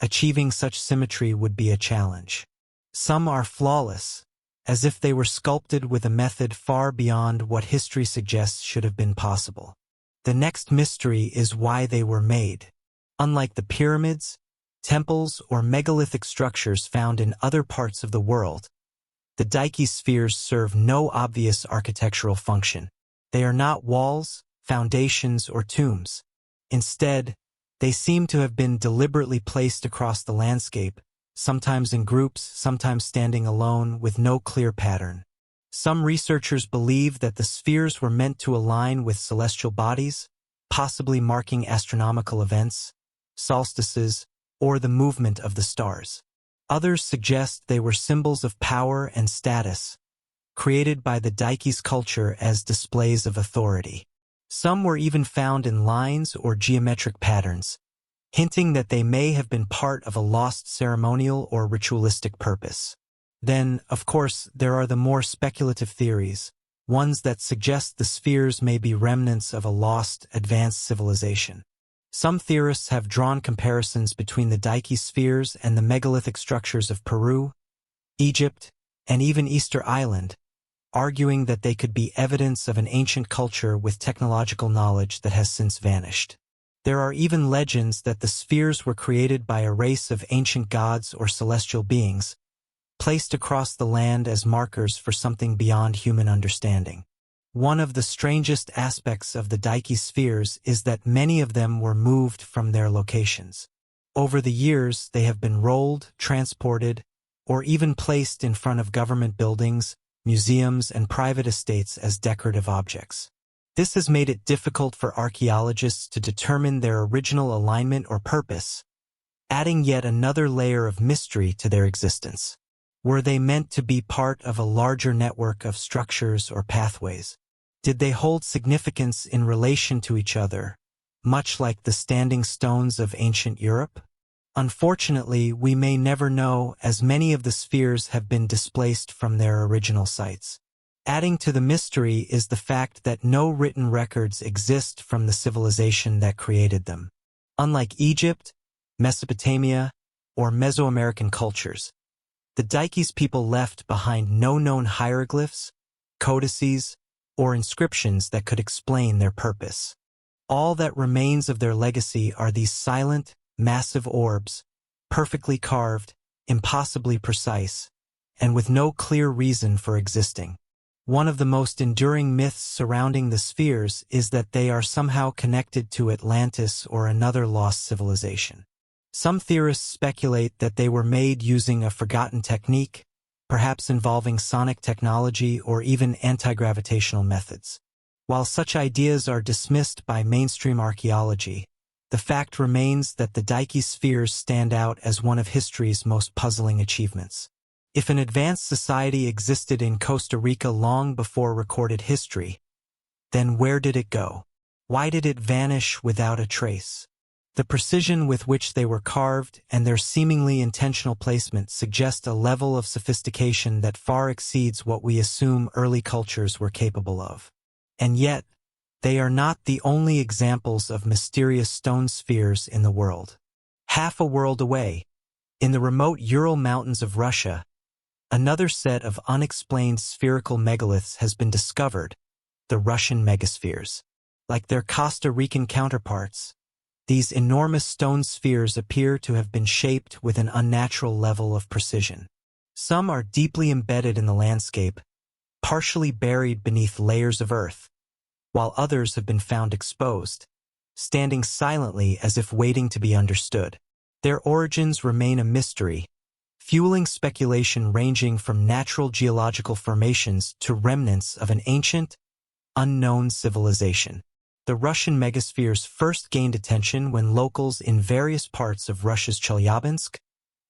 Achieving such symmetry would be a challenge. Some are flawless, as if they were sculpted with a method far beyond what history suggests should have been possible. The next mystery is why they were made. Unlike the pyramids, temples, or megalithic structures found in other parts of the world, the Dike spheres serve no obvious architectural function. They are not walls, foundations, or tombs. Instead, they seem to have been deliberately placed across the landscape, sometimes in groups, sometimes standing alone, with no clear pattern. Some researchers believe that the spheres were meant to align with celestial bodies, possibly marking astronomical events, solstices, or the movement of the stars. Others suggest they were symbols of power and status, created by the Dike's culture as displays of authority. Some were even found in lines or geometric patterns, hinting that they may have been part of a lost ceremonial or ritualistic purpose. Then, of course, there are the more speculative theories, ones that suggest the spheres may be remnants of a lost, advanced civilization. Some theorists have drawn comparisons between the Dike spheres and the megalithic structures of Peru, Egypt, and even Easter Island, arguing that they could be evidence of an ancient culture with technological knowledge that has since vanished. There are even legends that the spheres were created by a race of ancient gods or celestial beings, placed across the land as markers for something beyond human understanding. One of the strangest aspects of the Dike spheres is that many of them were moved from their locations. Over the years, they have been rolled, transported, or even placed in front of government buildings, museums, and private estates as decorative objects. This has made it difficult for archaeologists to determine their original alignment or purpose, adding yet another layer of mystery to their existence. Were they meant to be part of a larger network of structures or pathways? Did they hold significance in relation to each other, much like the standing stones of ancient Europe? Unfortunately, we may never know, as many of the spheres have been displaced from their original sites. Adding to the mystery is the fact that no written records exist from the civilization that created them. Unlike Egypt, Mesopotamia, or Mesoamerican cultures, the Dike's people left behind no known hieroglyphs, codices, or inscriptions that could explain their purpose. All that remains of their legacy are these silent, massive orbs, perfectly carved, impossibly precise, and with no clear reason for existing. One of the most enduring myths surrounding the spheres is that they are somehow connected to Atlantis or another lost civilization. Some theorists speculate that they were made using a forgotten technique, perhaps involving sonic technology or even anti-gravitational methods. While such ideas are dismissed by mainstream archaeology, the fact remains that the Dike spheres stand out as one of history's most puzzling achievements. If an advanced society existed in Costa Rica long before recorded history, then where did it go? Why did it vanish without a trace? The precision with which they were carved and their seemingly intentional placement suggest a level of sophistication that far exceeds what we assume early cultures were capable of. And yet, they are not the only examples of mysterious stone spheres in the world. Half a world away, in the remote Ural Mountains of Russia, another set of unexplained spherical megaliths has been discovered, the Russian megaspheres. Like their Costa Rican counterparts, these enormous stone spheres appear to have been shaped with an unnatural level of precision. Some are deeply embedded in the landscape, partially buried beneath layers of earth, while others have been found exposed, standing silently as if waiting to be understood. Their origins remain a mystery, fueling speculation ranging from natural geological formations to remnants of an ancient, unknown civilization. The Russian megaspheres first gained attention when locals in various parts of Russia's Chelyabinsk,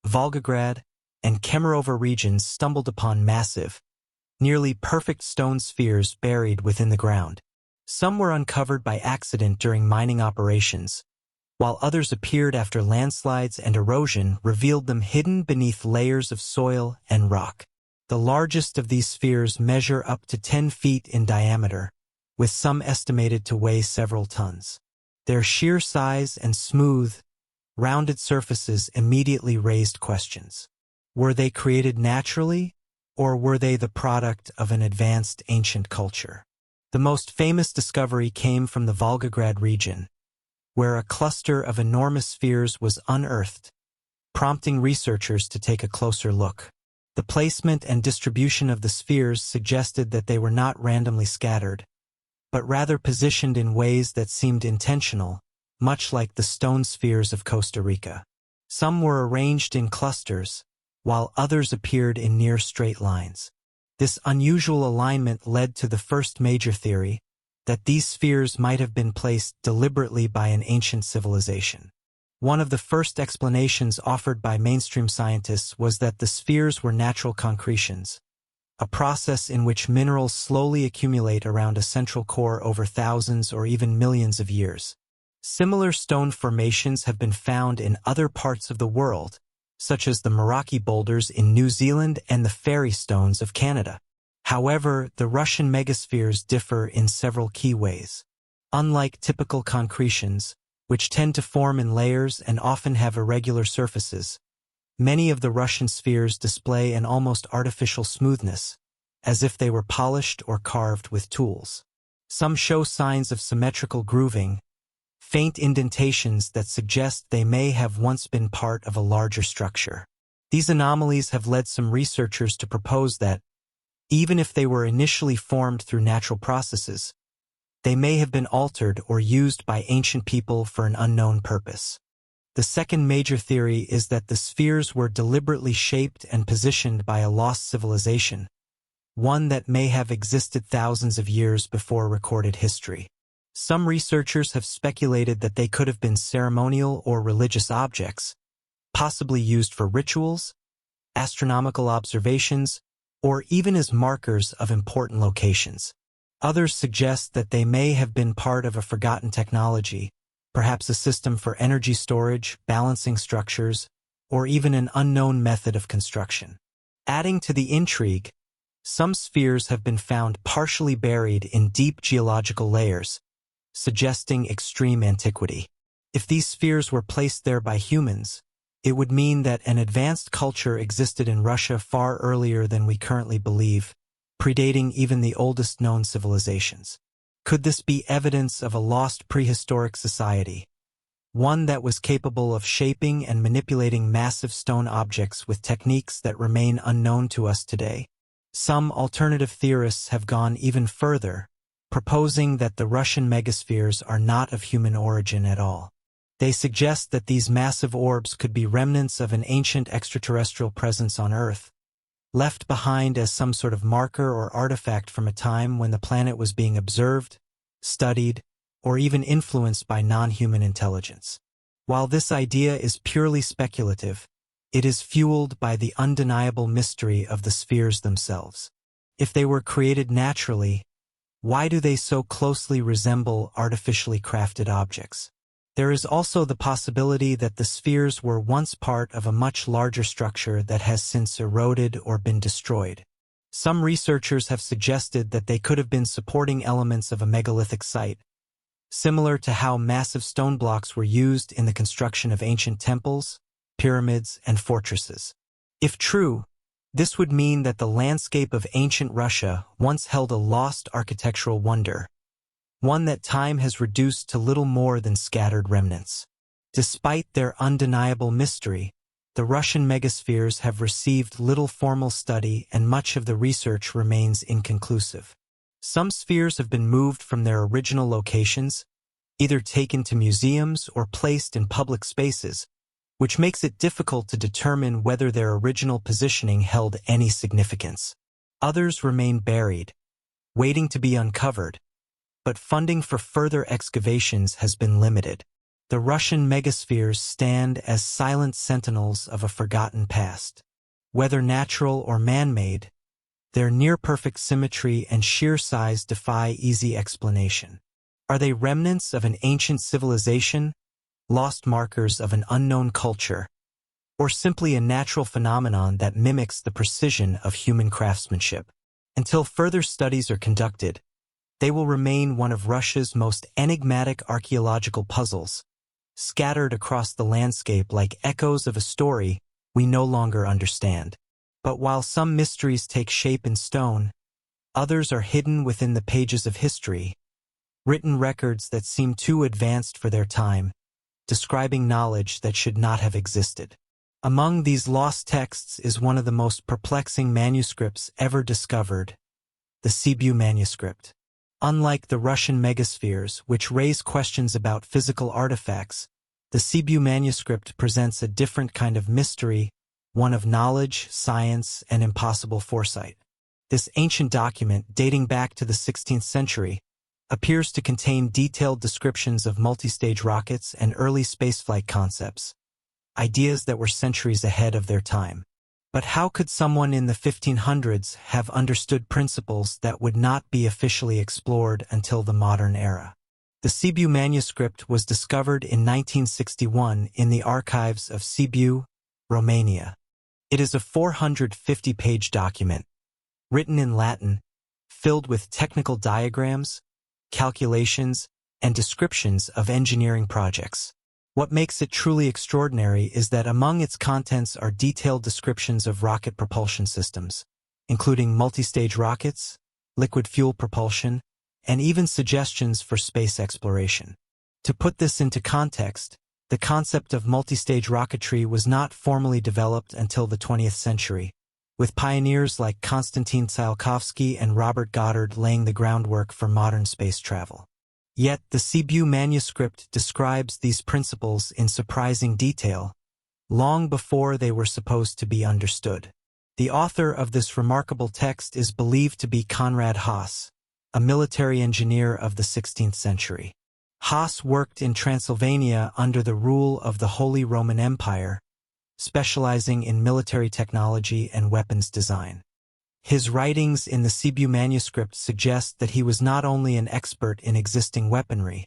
Volgograd, and Kemerovo regions stumbled upon massive, nearly perfect stone spheres buried within the ground. Some were uncovered by accident during mining operations, while others appeared after landslides and erosion revealed them hidden beneath layers of soil and rock. The largest of these spheres measure up to 10 feet in diameter, with some estimated to weigh several tons. Their sheer size and smooth, rounded surfaces immediately raised questions. Were they created naturally, or were they the product of an advanced ancient culture? The most famous discovery came from the Volgograd region, where a cluster of enormous spheres was unearthed, prompting researchers to take a closer look. The placement and distribution of the spheres suggested that they were not randomly scattered, but rather positioned in ways that seemed intentional, much like the stone spheres of Costa Rica. Some were arranged in clusters, while others appeared in near straight lines. This unusual alignment led to the first major theory, that these spheres might have been placed deliberately by an ancient civilization. One of the first explanations offered by mainstream scientists was that the spheres were natural concretions, a process in which minerals slowly accumulate around a central core over thousands or even millions of years. Similar stone formations have been found in other parts of the world, such as the Meraki boulders in New Zealand and the fairy stones of Canada. However, the Russian megaspheres differ in several key ways. Unlike typical concretions, which tend to form in layers and often have irregular surfaces, many of the Russian spheres display an almost artificial smoothness, as if they were polished or carved with tools. Some show signs of symmetrical grooving, faint indentations that suggest they may have once been part of a larger structure. These anomalies have led some researchers to propose that, even if they were initially formed through natural processes, they may have been altered or used by ancient people for an unknown purpose. The second major theory is that the spheres were deliberately shaped and positioned by a lost civilization, one that may have existed thousands of years before recorded history. Some researchers have speculated that they could have been ceremonial or religious objects, possibly used for rituals, astronomical observations, or even as markers of important locations. Others suggest that they may have been part of a forgotten technology, perhaps a system for energy storage, balancing structures, or even an unknown method of construction. Adding to the intrigue, some spheres have been found partially buried in deep geological layers, suggesting extreme antiquity. If these spheres were placed there by humans, it would mean that an advanced culture existed in Russia far earlier than we currently believe, predating even the oldest known civilizations. Could this be evidence of a lost prehistoric society, one that was capable of shaping and manipulating massive stone objects with techniques that remain unknown to us today? Some alternative theorists have gone even further, proposing that the Russian megaspheres are not of human origin at all. They suggest that these massive orbs could be remnants of an ancient extraterrestrial presence on Earth, left behind as some sort of marker or artifact from a time when the planet was being observed, studied, or even influenced by non-human intelligence. While this idea is purely speculative, it is fueled by the undeniable mystery of the spheres themselves. If they were created naturally, why do they so closely resemble artificially crafted objects? There is also the possibility that the spheres were once part of a much larger structure that has since eroded or been destroyed. Some researchers have suggested that they could have been supporting elements of a megalithic site, similar to how massive stone blocks were used in the construction of ancient temples, pyramids, and fortresses. If true, this would mean that the landscape of ancient Russia once held a lost architectural wonder, one that time has reduced to little more than scattered remnants. Despite their undeniable mystery, the Russian megaspheres have received little formal study and much of the research remains inconclusive. Some spheres have been moved from their original locations, either taken to museums or placed in public spaces, which makes it difficult to determine whether their original positioning held any significance. Others remain buried, waiting to be uncovered, but funding for further excavations has been limited. The Russian megaspheres stand as silent sentinels of a forgotten past. Whether natural or man-made, their near-perfect symmetry and sheer size defy easy explanation. Are they remnants of an ancient civilization, lost markers of an unknown culture, or simply a natural phenomenon that mimics the precision of human craftsmanship? Until further studies are conducted, they will remain one of Russia's most enigmatic archaeological puzzles, scattered across the landscape like echoes of a story we no longer understand. But while some mysteries take shape in stone, others are hidden within the pages of history, written records that seem too advanced for their time, describing knowledge that should not have existed. Among these lost texts is one of the most perplexing manuscripts ever discovered, the Sibiu Manuscript. Unlike the Russian megaspheres, which raise questions about physical artifacts, the Sibiu Manuscript presents a different kind of mystery, one of knowledge, science, and impossible foresight. This ancient document, dating back to the 16th century, appears to contain detailed descriptions of multistage rockets and early spaceflight concepts, ideas that were centuries ahead of their time. But how could someone in the 1500s have understood principles that would not be officially explored until the modern era? The Sibiu manuscript was discovered in 1961 in the archives of Sibiu, Romania. It is a 450-page document, written in Latin, filled with technical diagrams, calculations, and descriptions of engineering projects. What makes it truly extraordinary is that among its contents are detailed descriptions of rocket propulsion systems, including multistage rockets, liquid fuel propulsion, and even suggestions for space exploration. To put this into context, the concept of multistage rocketry was not formally developed until the 20th century, with pioneers like Konstantin Tsiolkovsky and Robert Goddard laying the groundwork for modern space travel. Yet the Sibiu manuscript describes these principles in surprising detail, long before they were supposed to be understood. The author of this remarkable text is believed to be Konrad Haas, a military engineer of the 16th century. Haas worked in Transylvania under the rule of the Holy Roman Empire, specializing in military technology and weapons design. His writings in the Sibiu manuscript suggest that he was not only an expert in existing weaponry,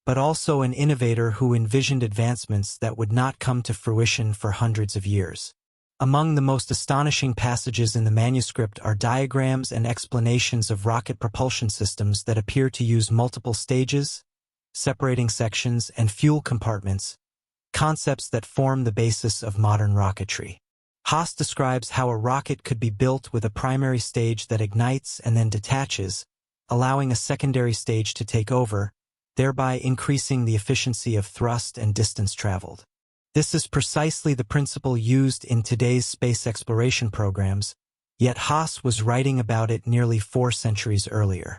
but also an innovator who envisioned advancements that would not come to fruition for hundreds of years. Among the most astonishing passages in the manuscript are diagrams and explanations of rocket propulsion systems that appear to use multiple stages, separating sections, and fuel compartments, concepts that form the basis of modern rocketry. Haas describes how a rocket could be built with a primary stage that ignites and then detaches, allowing a secondary stage to take over, thereby increasing the efficiency of thrust and distance traveled. This is precisely the principle used in today's space exploration programs, yet Haas was writing about it nearly 4 centuries earlier.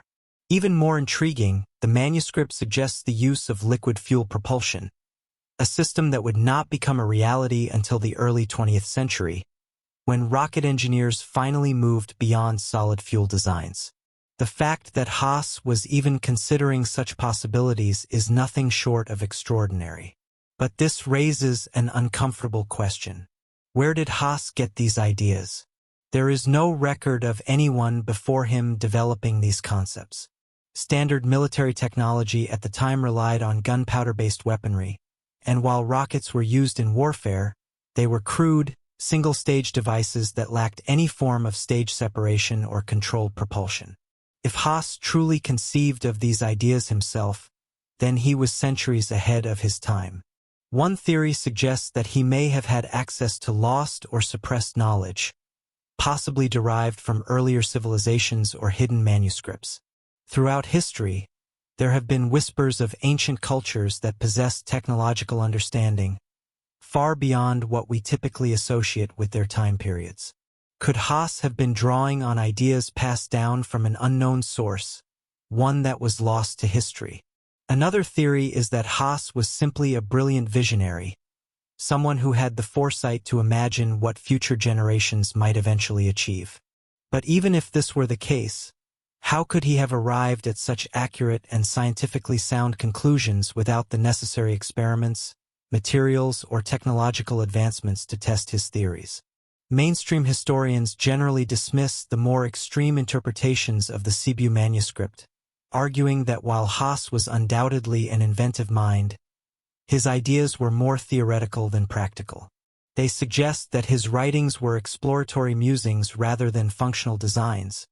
Even more intriguing, the manuscript suggests the use of liquid fuel propulsion, a system that would not become a reality until the early 20th century, when rocket engineers finally moved beyond solid fuel designs. The fact that Haas was even considering such possibilities is nothing short of extraordinary. But this raises an uncomfortable question. Where did Haas get these ideas? There is no record of anyone before him developing these concepts. Standard military technology at the time relied on gunpowder-based weaponry, and while rockets were used in warfare, they were crude, single-stage devices that lacked any form of stage separation or controlled propulsion. If Haas truly conceived of these ideas himself, then he was centuries ahead of his time. One theory suggests that he may have had access to lost or suppressed knowledge, possibly derived from earlier civilizations or hidden manuscripts. Throughout history, there have been whispers of ancient cultures that possessed technological understanding, far beyond what we typically associate with their time periods. Could Haas have been drawing on ideas passed down from an unknown source, one that was lost to history? Another theory is that Haas was simply a brilliant visionary, someone who had the foresight to imagine what future generations might eventually achieve. But even if this were the case, how could he have arrived at such accurate and scientifically sound conclusions without the necessary experiments, materials, or technological advancements to test his theories? Mainstream historians generally dismiss the more extreme interpretations of the Sibiu manuscript, arguing that while Haas was undoubtedly an inventive mind, his ideas were more theoretical than practical. They suggest that his writings were exploratory musings rather than functional designs,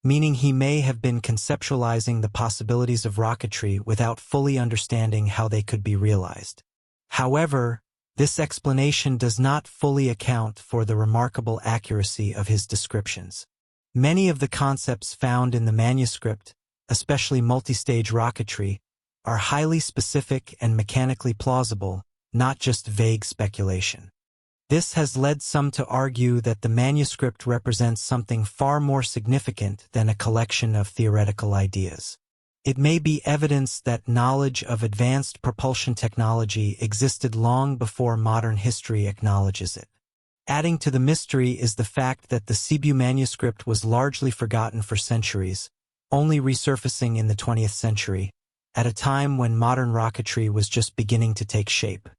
meaning he may have been conceptualizing the possibilities of rocketry without fully understanding how they could be realized. However, this explanation does not fully account for the remarkable accuracy of his descriptions. Many of the concepts found in the manuscript, especially multistage rocketry, are highly specific and mechanically plausible, not just vague speculation. This has led some to argue that the manuscript represents something far more significant than a collection of theoretical ideas. It may be evidence that knowledge of advanced propulsion technology existed long before modern history acknowledges it. Adding to the mystery is the fact that the Sibiu manuscript was largely forgotten for centuries, only resurfacing in the 20th century, at a time when modern rocketry was just beginning to take shape.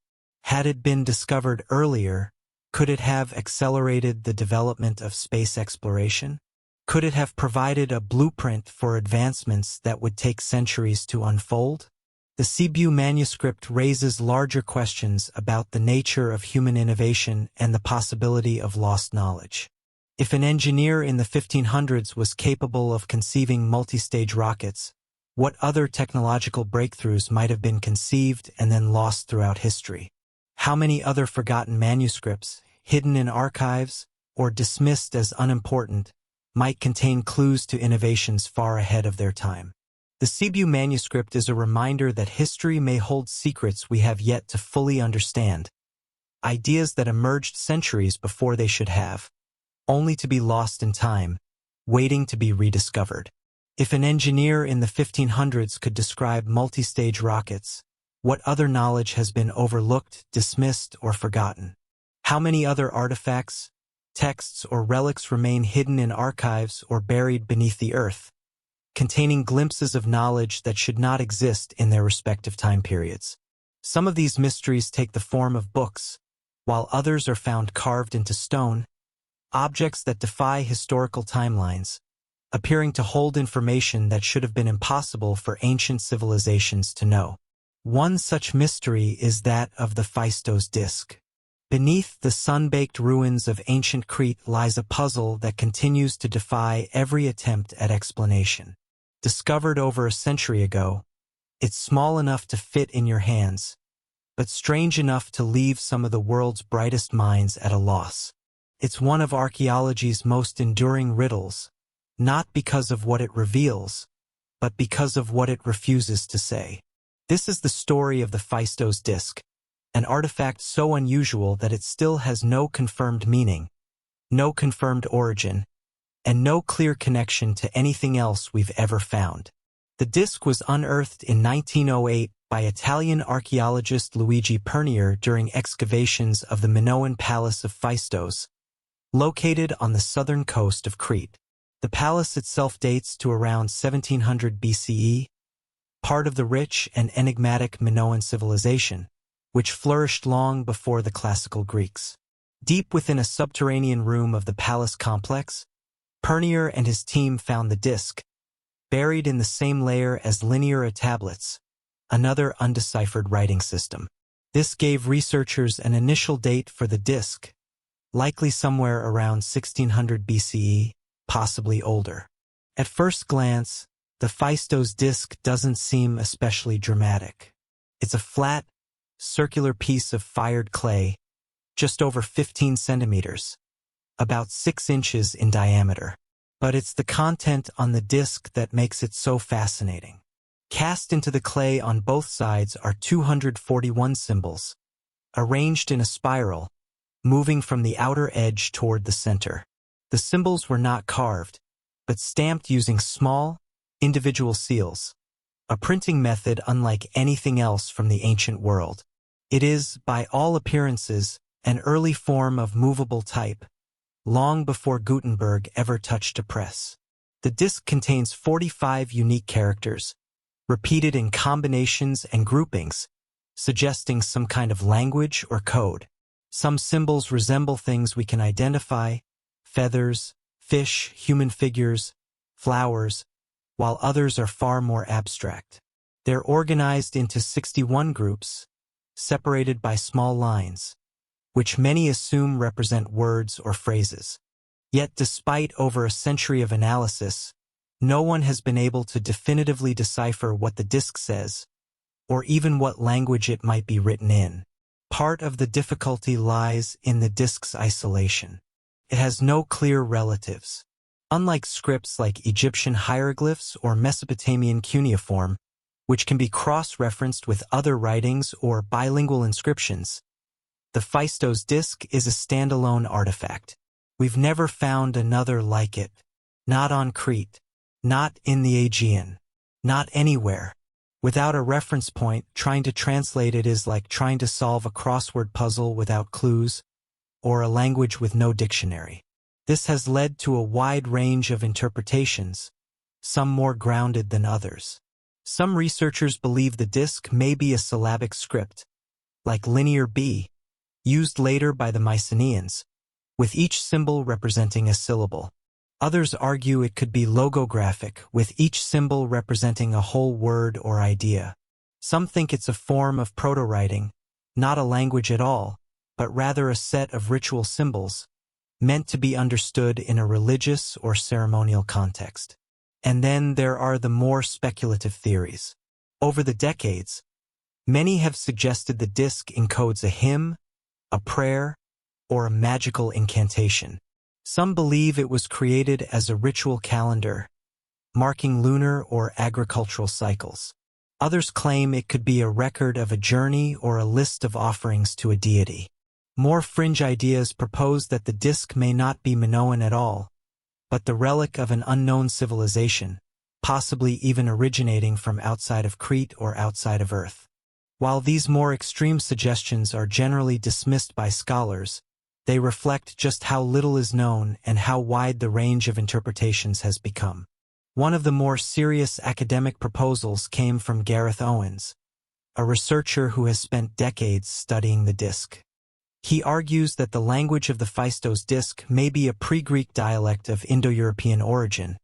Had it been discovered earlier, could it have accelerated the development of space exploration? Could it have provided a blueprint for advancements that would take centuries to unfold? The Sibiu manuscript raises larger questions about the nature of human innovation and the possibility of lost knowledge. If an engineer in the 1500s was capable of conceiving multi-stage rockets, what other technological breakthroughs might have been conceived and then lost throughout history? How many other forgotten manuscripts, hidden in archives, or dismissed as unimportant, might contain clues to innovations far ahead of their time? The Sibiu manuscript is a reminder that history may hold secrets we have yet to fully understand, ideas that emerged centuries before they should have, only to be lost in time, waiting to be rediscovered. If an engineer in the 1500s could describe multi-stage rockets, what other knowledge has been overlooked, dismissed, or forgotten? How many other artifacts, texts, or relics remain hidden in archives or buried beneath the earth, containing glimpses of knowledge that should not exist in their respective time periods? Some of these mysteries take the form of books, while others are found carved into stone, objects that defy historical timelines, appearing to hold information that should have been impossible for ancient civilizations to know. One such mystery is that of the Fistos Disc. Beneath the sun-baked ruins of ancient Crete lies a puzzle that continues to defy every attempt at explanation. Discovered over a century ago, it's small enough to fit in your hands, but strange enough to leave some of the world's brightest minds at a loss. It's one of archaeology's most enduring riddles, not because of what it reveals, but because of what it refuses to say. This is the story of the Fistos Disc, an artifact so unusual that it still has no confirmed meaning, no confirmed origin, and no clear connection to anything else we've ever found. The disc was unearthed in 1908 by Italian archaeologist Luigi Pernier during excavations of the Minoan Palace of Fistos, located on the southern coast of Crete. The palace itself dates to around 1700 BCE, part of the rich and enigmatic Minoan civilization, which flourished long before the classical Greeks. Deep within a subterranean room of the palace complex, Pernier and his team found the disc, buried in the same layer as linear tablets, another undeciphered writing system. This gave researchers an initial date for the disc, likely somewhere around 1600 BCE, possibly older. At first glance, the Fistos Disc doesn't seem especially dramatic. It's a flat, circular piece of fired clay, just over 15 centimeters, about 6 inches in diameter. But it's the content on the disc that makes it so fascinating. Cast into the clay on both sides are 241 symbols, arranged in a spiral, moving from the outer edge toward the center. The symbols were not carved, but stamped using small, individual seals, a printing method unlike anything else from the ancient world. It is, by all appearances, an early form of movable type, long before Gutenberg ever touched a press. The disc contains 45 unique characters, repeated in combinations and groupings, suggesting some kind of language or code. Some symbols resemble things we can identify: feathers, fish, human figures, flowers, while others are far more abstract. They're organized into 61 groups, separated by small lines, which many assume represent words or phrases. Yet despite over a century of analysis, no one has been able to definitively decipher what the disc says, or even what language it might be written in. Part of the difficulty lies in the disk's isolation. It has no clear relatives. Unlike scripts like Egyptian hieroglyphs or Mesopotamian cuneiform, which can be cross-referenced with other writings or bilingual inscriptions, the Fistos Disc is a standalone artifact. We've never found another like it. Not on Crete. Not in the Aegean. Not anywhere. Without a reference point, trying to translate it is like trying to solve a crossword puzzle without clues, or a language with no dictionary. This has led to a wide range of interpretations, some more grounded than others. Some researchers believe the disk may be a syllabic script, like Linear B, used later by the Mycenaeans, with each symbol representing a syllable. Others argue it could be logographic, with each symbol representing a whole word or idea. Some think it's a form of proto-writing, not a language at all, but rather a set of ritual symbols, meant to be understood in a religious or ceremonial context. And then there are the more speculative theories. Over the decades, many have suggested the disk encodes a hymn, a prayer, or a magical incantation. Some believe it was created as a ritual calendar, marking lunar or agricultural cycles. Others claim it could be a record of a journey or a list of offerings to a deity. More fringe ideas propose that the disk may not be Minoan at all, but the relic of an unknown civilization, possibly even originating from outside of Crete or outside of Earth. While these more extreme suggestions are generally dismissed by scholars, they reflect just how little is known and how wide the range of interpretations has become. One of the more serious academic proposals came from Gareth Owens, a researcher who has spent decades studying the disk. He argues that the language of the Fistos Disc may be a pre-Greek dialect of Indo-European origin,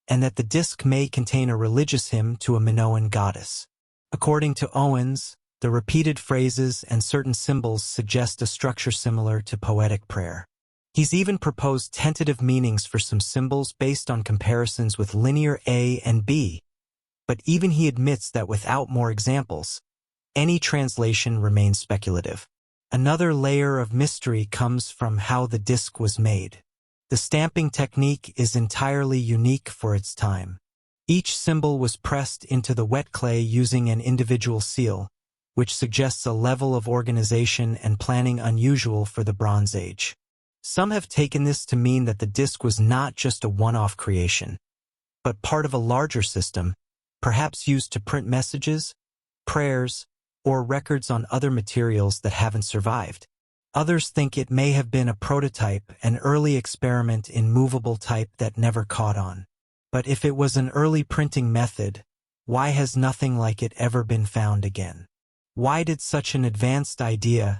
and that the disk may contain a religious hymn to a Minoan goddess. According to Owens, the repeated phrases and certain symbols suggest a structure similar to poetic prayer. He's even proposed tentative meanings for some symbols based on comparisons with Linear A and B, but even he admits that without more examples, any translation remains speculative. Another layer of mystery comes from how the disk was made. The stamping technique is entirely unique for its time. Each symbol was pressed into the wet clay using an individual seal, which suggests a level of organization and planning unusual for the Bronze Age. Some have taken this to mean that the disk was not just a one-off creation, but part of a larger system, perhaps used to print messages, prayers, or records on other materials that haven't survived. Others think it may have been a prototype, an early experiment in movable type that never caught on. But if it was an early printing method, why has nothing like it ever been found again? Why did such an advanced idea,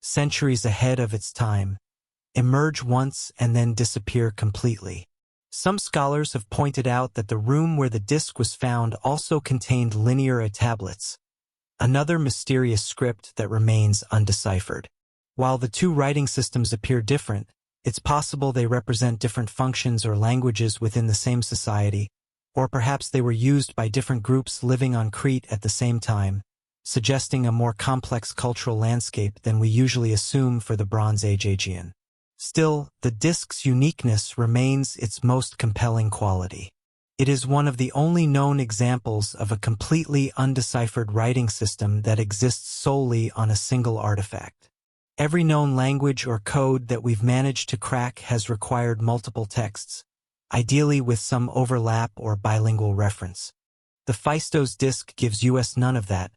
centuries ahead of its time, emerge once and then disappear completely? Some scholars have pointed out that the room where the disk was found also contained linear tablets, another mysterious script that remains undeciphered. While the two writing systems appear different, it's possible they represent different functions or languages within the same society, or perhaps they were used by different groups living on Crete at the same time, suggesting a more complex cultural landscape than we usually assume for the Bronze Age Aegean. Still, the disk's uniqueness remains its most compelling quality. It is one of the only known examples of a completely undeciphered writing system that exists solely on a single artifact. Every known language or code that we've managed to crack has required multiple texts, ideally with some overlap or bilingual reference. The Fistos Disc gives us none of that,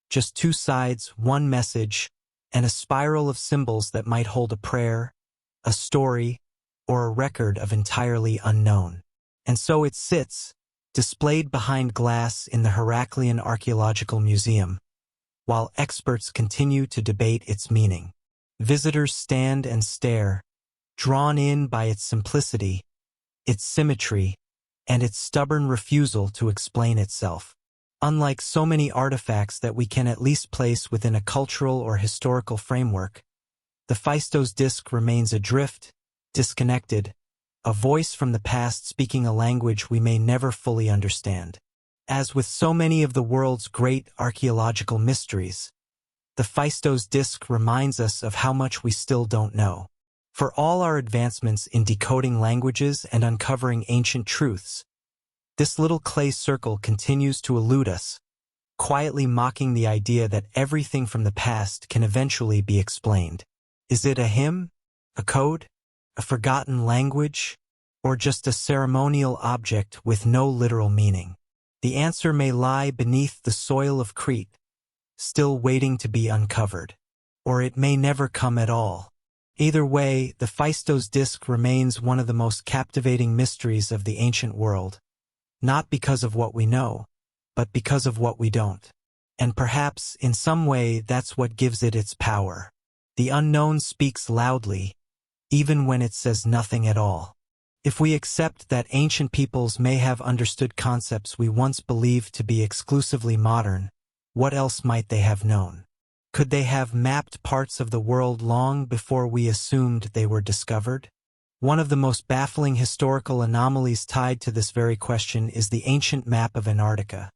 just two sides, one message, and a spiral of symbols that might hold a prayer, a story, or a record of entirely unknown. And so it sits, displayed behind glass in the Heraclean Archaeological Museum, while experts continue to debate its meaning. Visitors stand and stare, drawn in by its simplicity, its symmetry, and its stubborn refusal to explain itself. Unlike so many artifacts that we can at least place within a cultural or historical framework, the Fistos Disc remains adrift, disconnected, a voice from the past speaking a language we may never fully understand. As with so many of the world's great archaeological mysteries, The Fistos Disc reminds us of how much we still don't know. For all our advancements in decoding languages and uncovering ancient truths, this little clay circle continues to elude us, quietly mocking the idea that everything from the past can eventually be explained. Is it a hymn, a code, a forgotten language, or just a ceremonial object with no literal meaning? The answer may lie beneath the soil of Crete, still waiting to be uncovered. Or it may never come at all. Either way, the Fistos Disc remains one of the most captivating mysteries of the ancient world, not because of what we know, but because of what we don't. And perhaps, in some way, that's what gives it its power. The unknown speaks loudly, even when it says nothing at all. If we accept that ancient peoples may have understood concepts we once believed to be exclusively modern, what else might they have known? Could they have mapped parts of the world long before we assumed they were discovered? One of the most baffling historical anomalies tied to this very question is the ancient map of Antarctica,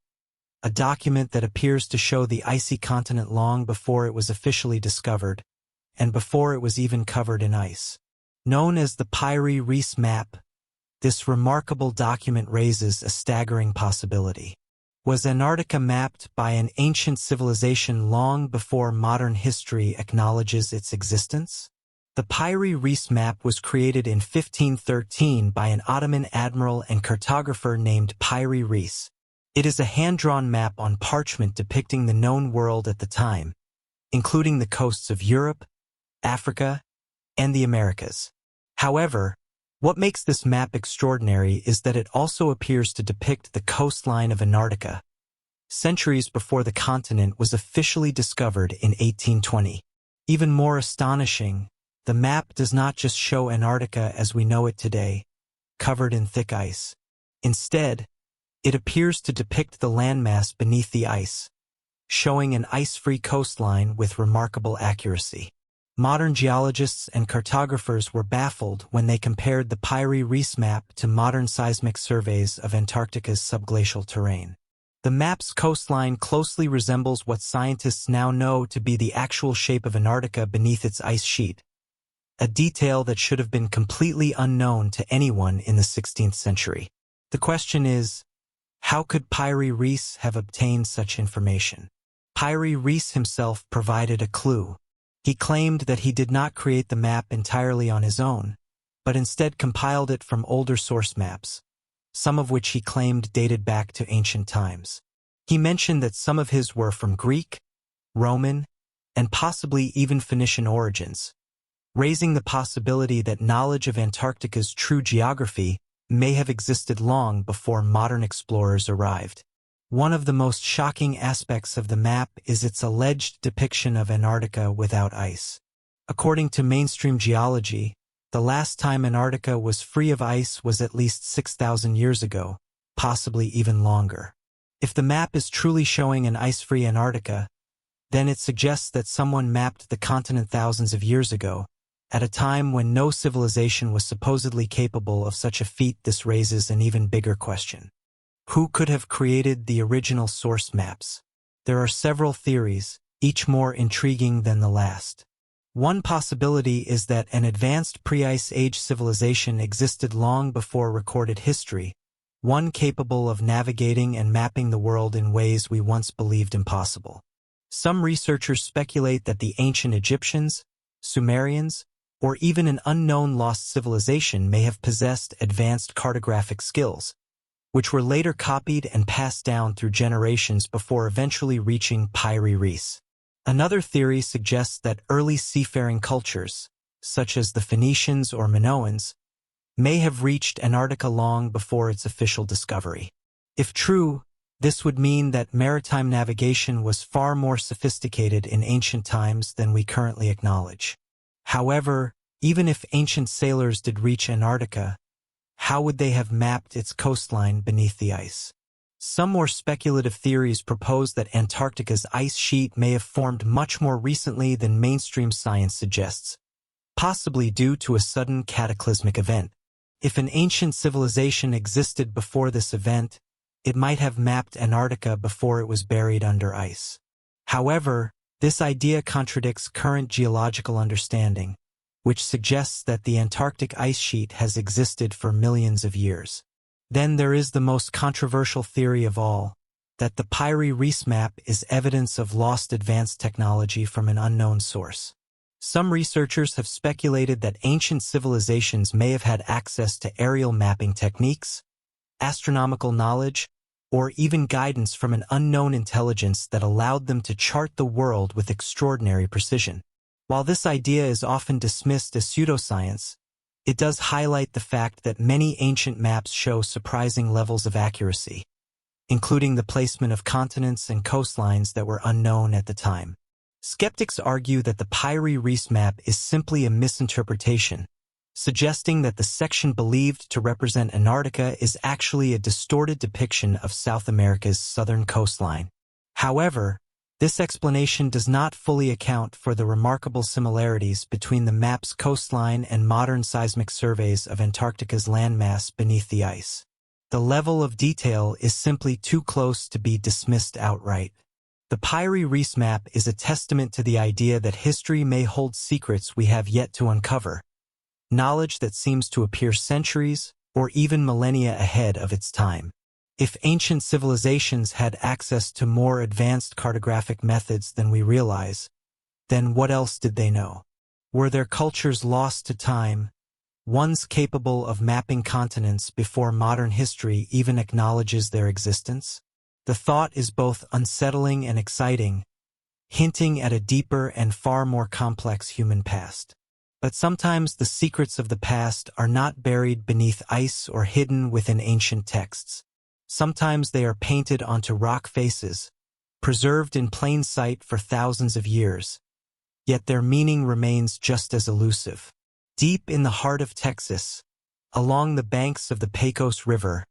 a document that appears to show the icy continent long before it was officially discovered, and before it was even covered in ice. Known as the Piri-Reis map, this remarkable document raises a staggering possibility. Was Antarctica mapped by an ancient civilization long before modern history acknowledges its existence? The Piri-Reis map was created in 1513 by an Ottoman admiral and cartographer named Piri-Reis. It is a hand-drawn map on parchment depicting the known world at the time, including the coasts of Europe, Africa, and the Americas. However, what makes this map extraordinary is that it also appears to depict the coastline of Antarctica, centuries before the continent was officially discovered in 1820. Even more astonishing, the map does not just show Antarctica as we know it today, covered in thick ice. Instead, it appears to depict the landmass beneath the ice, showing an ice-free coastline with remarkable accuracy. Modern geologists and cartographers were baffled when they compared the Piri-Reis map to modern seismic surveys of Antarctica's subglacial terrain. The map's coastline closely resembles what scientists now know to be the actual shape of Antarctica beneath its ice sheet, a detail that should have been completely unknown to anyone in the 16th century. The question is, how could Piri-Reis have obtained such information? Piri-Reis himself provided a clue. He claimed that he did not create the map entirely on his own, but instead compiled it from older source maps, some of which he claimed dated back to ancient times. He mentioned that some of his were from Greek, Roman, and possibly even Phoenician origins, raising the possibility that knowledge of Antarctica's true geography may have existed long before modern explorers arrived. One of the most shocking aspects of the map is its alleged depiction of Antarctica without ice. According to mainstream geology, the last time Antarctica was free of ice was at least 6,000 years ago, possibly even longer. If the map is truly showing an ice-free Antarctica, then it suggests that someone mapped the continent thousands of years ago, at a time when no civilization was supposedly capable of such a feat. This raises an even bigger question. Who could have created the original source maps? There are several theories, each more intriguing than the last. One possibility is that an advanced pre-Ice Age civilization existed long before recorded history, one capable of navigating and mapping the world in ways we once believed impossible. Some researchers speculate that the ancient Egyptians, Sumerians, or even an unknown lost civilization may have possessed advanced cartographic skills, which were later copied and passed down through generations before eventually reaching Piri-Reis. Another theory suggests that early seafaring cultures, such as the Phoenicians or Minoans, may have reached Antarctica long before its official discovery. If true, this would mean that maritime navigation was far more sophisticated in ancient times than we currently acknowledge. However, even if ancient sailors did reach Antarctica, how would they have mapped its coastline beneath the ice? Some more speculative theories propose that Antarctica's ice sheet may have formed much more recently than mainstream science suggests, possibly due to a sudden cataclysmic event. If an ancient civilization existed before this event, it might have mapped Antarctica before it was buried under ice. However, This idea contradicts current geological understanding, which suggests that the Antarctic ice sheet has existed for millions of years. Then there is the most controversial theory of all, that the Piri Reis map is evidence of lost advanced technology from an unknown source. Some researchers have speculated that ancient civilizations may have had access to aerial mapping techniques, astronomical knowledge, or even guidance from an unknown intelligence that allowed them to chart the world with extraordinary precision. While this idea is often dismissed as pseudoscience, it does highlight the fact that many ancient maps show surprising levels of accuracy, including the placement of continents and coastlines that were unknown at the time. Skeptics argue that the Piri Reis map is simply a misinterpretation, suggesting that the section believed to represent Antarctica is actually a distorted depiction of South America's southern coastline. However, this explanation does not fully account for the remarkable similarities between the map's coastline and modern seismic surveys of Antarctica's landmass beneath the ice. The level of detail is simply too close to be dismissed outright. The Piri Reis map is a testament to the idea that history may hold secrets we have yet to uncover, knowledge that seems to appear centuries or even millennia ahead of its time. If ancient civilizations had access to more advanced cartographic methods than we realize, then what else did they know? Were their cultures lost to time, ones capable of mapping continents before modern history even acknowledges their existence? The thought is both unsettling and exciting, hinting at a deeper and far more complex human past. But sometimes the secrets of the past are not buried beneath ice or hidden within ancient texts. Sometimes they are painted onto rock faces, preserved in plain sight for thousands of years, yet their meaning remains just as elusive. Deep in the heart of Texas, along the banks of the Pecos River,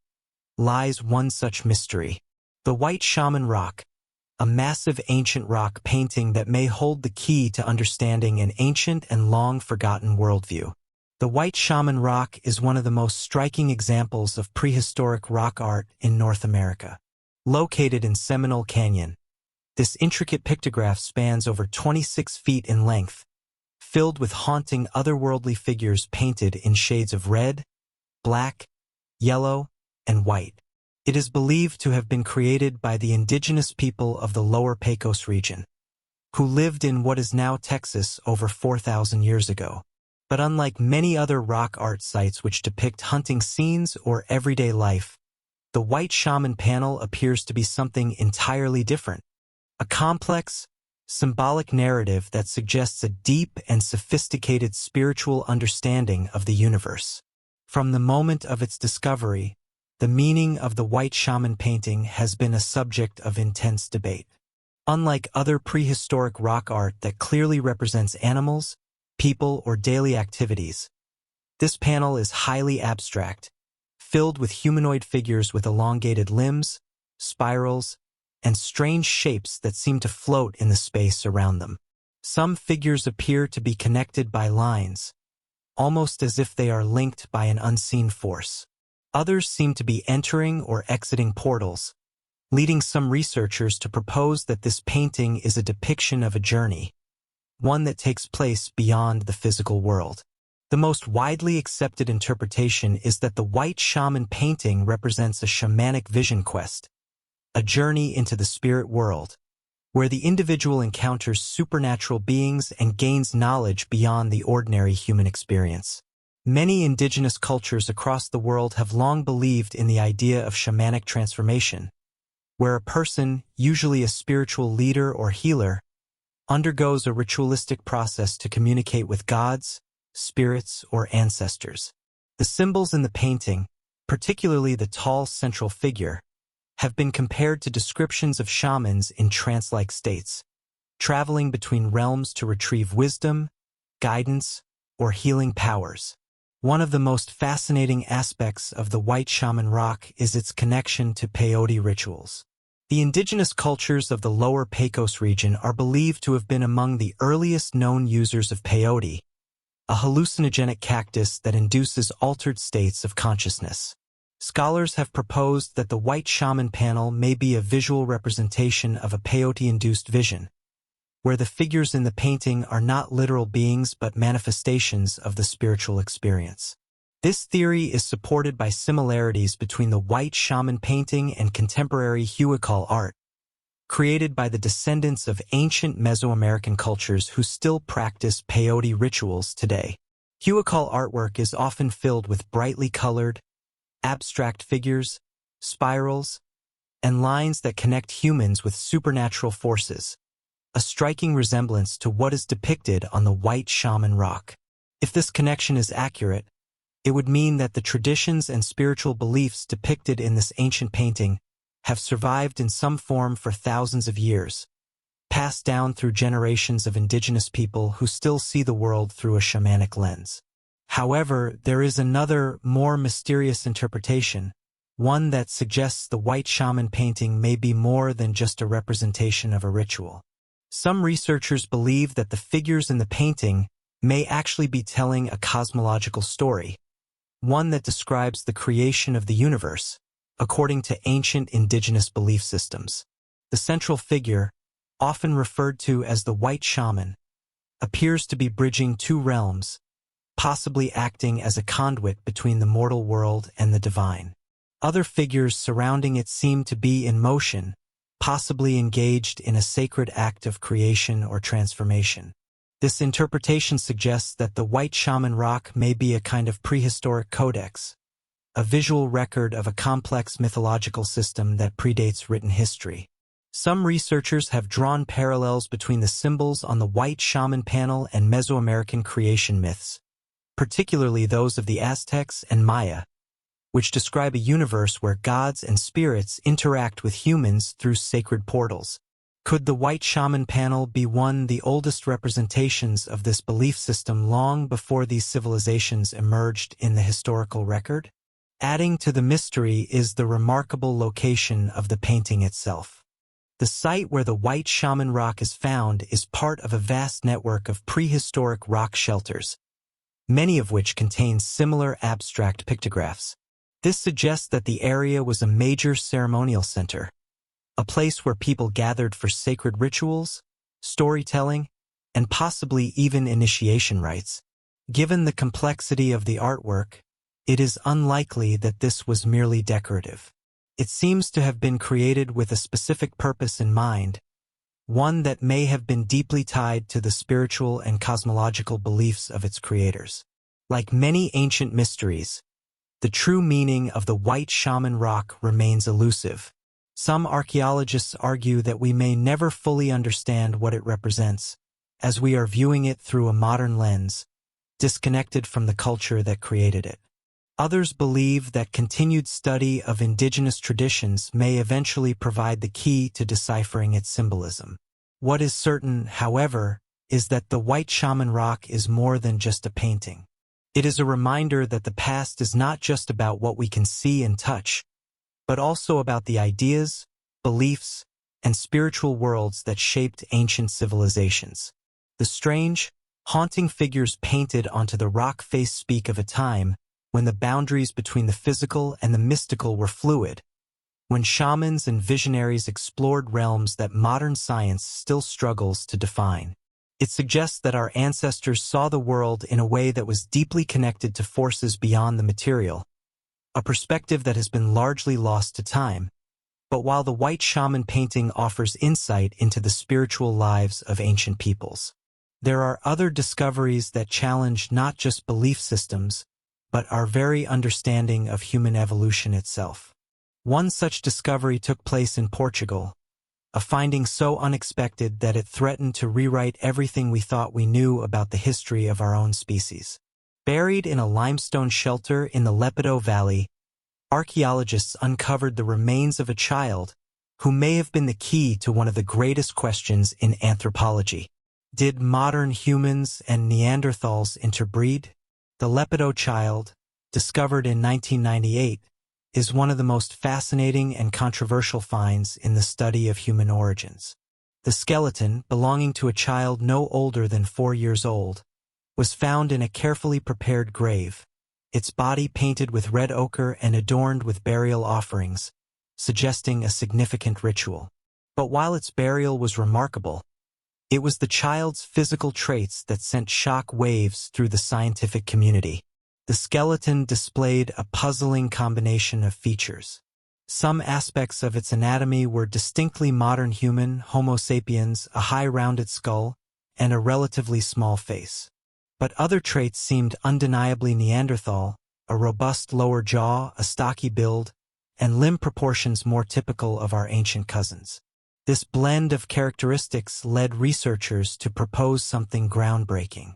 lies one such mystery. The White Shaman Rock, a massive ancient rock painting that may hold the key to understanding an ancient and long-forgotten worldview. The White Shaman Rock is one of the most striking examples of prehistoric rock art in North America. Located in Seminole Canyon, this intricate pictograph spans over 26 feet in length, filled with haunting otherworldly figures painted in shades of red, black, yellow, and white. It is believed to have been created by the indigenous people of the lower Pecos region, who lived in what is now Texas over 4,000 years ago. But unlike many other rock art sites which depict hunting scenes or everyday life, the White Shaman panel appears to be something entirely different. A complex, symbolic narrative that suggests a deep and sophisticated spiritual understanding of the universe. From the moment of its discovery, the meaning of the White Shaman painting has been a subject of intense debate. Unlike other prehistoric rock art that clearly represents animals, people, or daily activities, this panel is highly abstract, filled with humanoid figures with elongated limbs, spirals, and strange shapes that seem to float in the space around them. Some figures appear to be connected by lines, almost as if they are linked by an unseen force. Others seem to be entering or exiting portals, leading some researchers to propose that this painting is a depiction of a journey, one that takes place beyond the physical world. The most widely accepted interpretation is that the White Shaman painting represents a shamanic vision quest, a journey into the spirit world, where the individual encounters supernatural beings and gains knowledge beyond the ordinary human experience. Many indigenous cultures across the world have long believed in the idea of shamanic transformation, where a person, usually a spiritual leader or healer, undergoes a ritualistic process to communicate with gods, spirits, or ancestors. The symbols in the painting, particularly the tall central figure, have been compared to descriptions of shamans in trance-like states, traveling between realms to retrieve wisdom, guidance, or healing powers. One of the most fascinating aspects of the White Shaman Rock is its connection to peyote rituals. The indigenous cultures of the lower Pecos region are believed to have been among the earliest known users of peyote, a hallucinogenic cactus that induces altered states of consciousness. Scholars have proposed that the White Shaman panel may be a visual representation of a peyote-induced vision, where the figures in the painting are not literal beings but manifestations of the spiritual experience. This theory is supported by similarities between the white shaman painting and contemporary Hypogaeal art, created by the descendants of ancient Mesoamerican cultures who still practice peyote rituals today. Hypogaeal artwork is often filled with brightly colored, abstract figures, spirals, and lines that connect humans with supernatural forces, a striking resemblance to what is depicted on the white shaman rock. If this connection is accurate, it would mean that the traditions and spiritual beliefs depicted in this ancient painting have survived in some form for thousands of years, passed down through generations of indigenous people who still see the world through a shamanic lens. However, there is another, more mysterious interpretation, one that suggests the white shaman painting may be more than just a representation of a ritual. Some researchers believe that the figures in the painting may actually be telling a cosmological story, one that describes the creation of the universe, according to ancient indigenous belief systems. The central figure, often referred to as the white shaman, appears to be bridging two realms, possibly acting as a conduit between the mortal world and the divine. Other figures surrounding it seem to be in motion, possibly engaged in a sacred act of creation or transformation. This interpretation suggests that the white shaman rock may be a kind of prehistoric codex, a visual record of a complex mythological system that predates written history. Some researchers have drawn parallels between the symbols on the white shaman panel and Mesoamerican creation myths, particularly those of the Aztecs and Maya, which describe a universe where gods and spirits interact with humans through sacred portals. Could the white shaman panel be one of the oldest representations of this belief system long before these civilizations emerged in the historical record? Adding to the mystery is the remarkable location of the painting itself. The site where the white shaman rock is found is part of a vast network of prehistoric rock shelters, many of which contain similar abstract pictographs. This suggests that the area was a major ceremonial center, a place where people gathered for sacred rituals, storytelling, and possibly even initiation rites. Given the complexity of the artwork, it is unlikely that this was merely decorative. It seems to have been created with a specific purpose in mind, one that may have been deeply tied to the spiritual and cosmological beliefs of its creators. Like many ancient mysteries, the true meaning of the white shaman rock remains elusive. Some archaeologists argue that we may never fully understand what it represents, as we are viewing it through a modern lens, disconnected from the culture that created it. Others believe that continued study of indigenous traditions may eventually provide the key to deciphering its symbolism. What is certain, however, is that the white shaman rock is more than just a painting. It is a reminder that the past is not just about what we can see and touch, but also about the ideas, beliefs, and spiritual worlds that shaped ancient civilizations. The strange, haunting figures painted onto the rock face speak of a time when the boundaries between the physical and the mystical were fluid, when shamans and visionaries explored realms that modern science still struggles to define. It suggests that our ancestors saw the world in a way that was deeply connected to forces beyond the material, a perspective that has been largely lost to time. But while the white shaman painting offers insight into the spiritual lives of ancient peoples, there are other discoveries that challenge not just belief systems, but our very understanding of human evolution itself. One such discovery took place in Portugal, a finding so unexpected that it threatened to rewrite everything we thought we knew about the history of our own species. Buried in a limestone shelter in the Lapedo Valley, archaeologists uncovered the remains of a child who may have been the key to one of the greatest questions in anthropology. Did modern humans and Neanderthals interbreed? The Lapedo Child, discovered in 1998, is one of the most fascinating and controversial finds in the study of human origins. The skeleton, belonging to a child no older than 4 years old, was found in a carefully prepared grave, its body painted with red ochre and adorned with burial offerings, suggesting a significant ritual. But while its burial was remarkable, It was the child's physical traits that sent shock waves through the scientific community. The skeleton displayed a puzzling combination of features. Some aspects of its anatomy were distinctly modern human, Homo sapiens, a high rounded skull, and a relatively small face. But other traits seemed undeniably Neanderthal, a robust lower jaw, a stocky build, and limb proportions more typical of our ancient cousins. This blend of characteristics led researchers to propose something groundbreaking.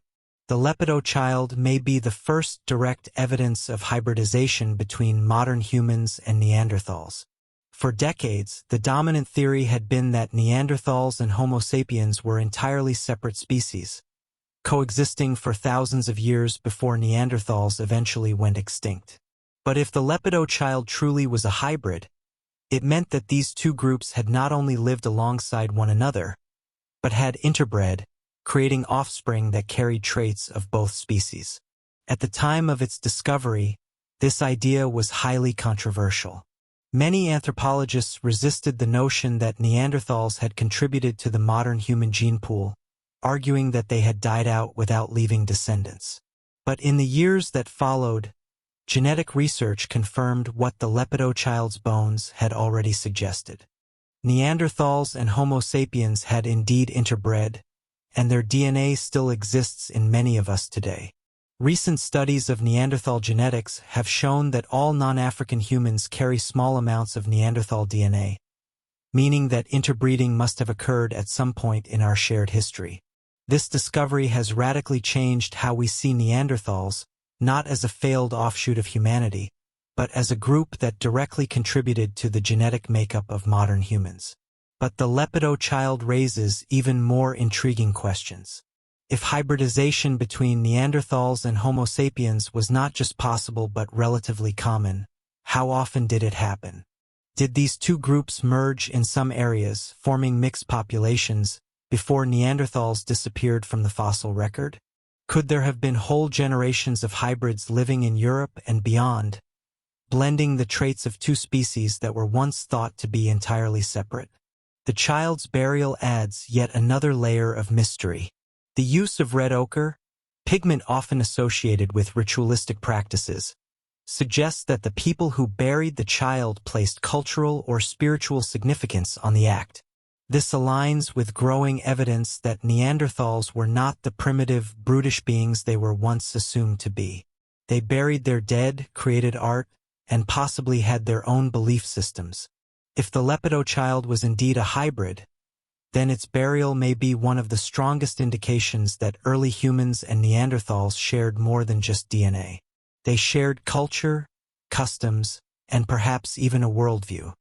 The Lapedo Child may be the first direct evidence of hybridization between modern humans and Neanderthals. For decades, the dominant theory had been that Neanderthals and Homo sapiens were entirely separate species, coexisting for thousands of years before Neanderthals eventually went extinct. But if the Lapedo Child truly was a hybrid, it meant that these two groups had not only lived alongside one another, but had interbred, creating offspring that carried traits of both species. At the time of its discovery, this idea was highly controversial. Many anthropologists resisted the notion that Neanderthals had contributed to the modern human gene pool, arguing that they had died out without leaving descendants. But in the years that followed, genetic research confirmed what the Lapedo Child's bones had already suggested. Neanderthals and Homo sapiens had indeed interbred, and their DNA still exists in many of us today. Recent studies of Neanderthal genetics have shown that all non-African humans carry small amounts of Neanderthal DNA, meaning that interbreeding must have occurred at some point in our shared history. This discovery has radically changed how we see Neanderthals, not as a failed offshoot of humanity, but as a group that directly contributed to the genetic makeup of modern humans. But the Lapedo Child raises even more intriguing questions. If hybridization between Neanderthals and Homo sapiens was not just possible but relatively common, how often did it happen? Did these two groups merge in some areas, forming mixed populations, before Neanderthals disappeared from the fossil record? Could there have been whole generations of hybrids living in Europe and beyond, blending the traits of two species that were once thought to be entirely separate? The child's burial adds yet another layer of mystery. The use of red ochre, pigment often associated with ritualistic practices, suggests that the people who buried the child placed cultural or spiritual significance on the act. This aligns with growing evidence that Neanderthals were not the primitive, brutish beings they were once assumed to be. They buried their dead, created art, and possibly had their own belief systems. If the Lapedo Child was indeed a hybrid, then its burial may be one of the strongest indications that early humans and Neanderthals shared more than just DNA. They shared culture, customs, and perhaps even a worldview.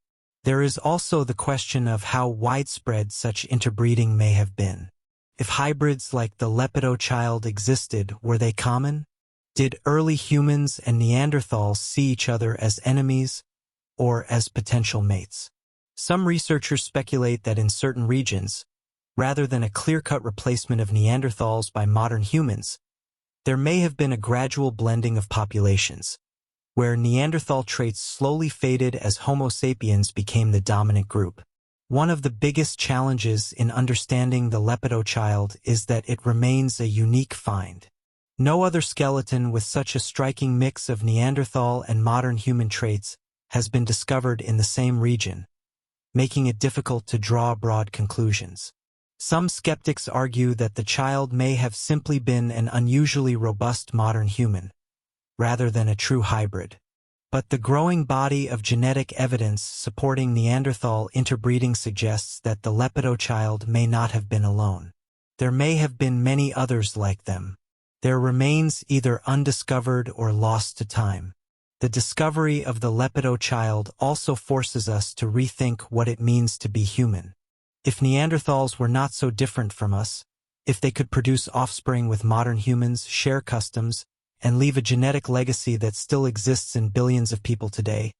There is also the question of how widespread such interbreeding may have been. If hybrids like the Lapedo Child existed, were they common? Did early humans and Neanderthals see each other as enemies or as potential mates? Some researchers speculate that in certain regions, rather than a clear-cut replacement of Neanderthals by modern humans, there may have been a gradual blending of populations, where Neanderthal traits slowly faded as Homo sapiens became the dominant group. One of the biggest challenges in understanding the Lapedo Child is that it remains a unique find. No other skeleton with such a striking mix of Neanderthal and modern human traits has been discovered in the same region, making it difficult to draw broad conclusions. Some skeptics argue that the child may have simply been an unusually robust modern human, rather than a true hybrid. But the growing body of genetic evidence supporting Neanderthal interbreeding suggests that the Lapedo Child may not have been alone. There may have been many others like them. Their remains either undiscovered or lost to time. The discovery of the Lapedo Child also forces us to rethink what it means to be human. If Neanderthals were not so different from us, if they could produce offspring with modern humans, share customs, and leave a genetic legacy that still exists in billions of people today,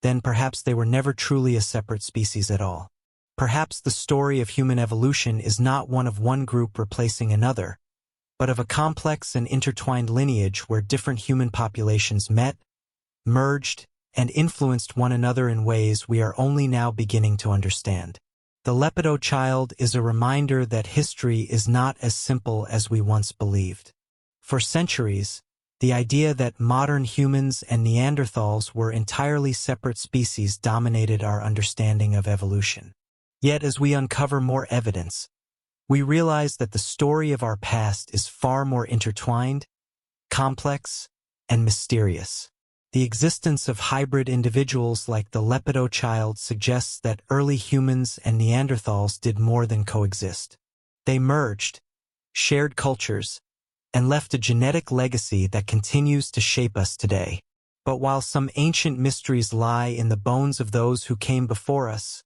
then perhaps they were never truly a separate species at all. Perhaps the story of human evolution is not one of one group replacing another, but of a complex and intertwined lineage where different human populations met, merged, and influenced one another in ways we are only now beginning to understand. The Lapedo Child is a reminder that history is not as simple as we once believed. For centuries, the idea that modern humans and Neanderthals were entirely separate species dominated our understanding of evolution. Yet as we uncover more evidence, we realize that the story of our past is far more intertwined, complex, and mysterious. The existence of hybrid individuals like the Lapedo Child suggests that early humans and Neanderthals did more than coexist. They merged, shared cultures, and left a genetic legacy that continues to shape us today. But while some ancient mysteries lie in the bones of those who came before us,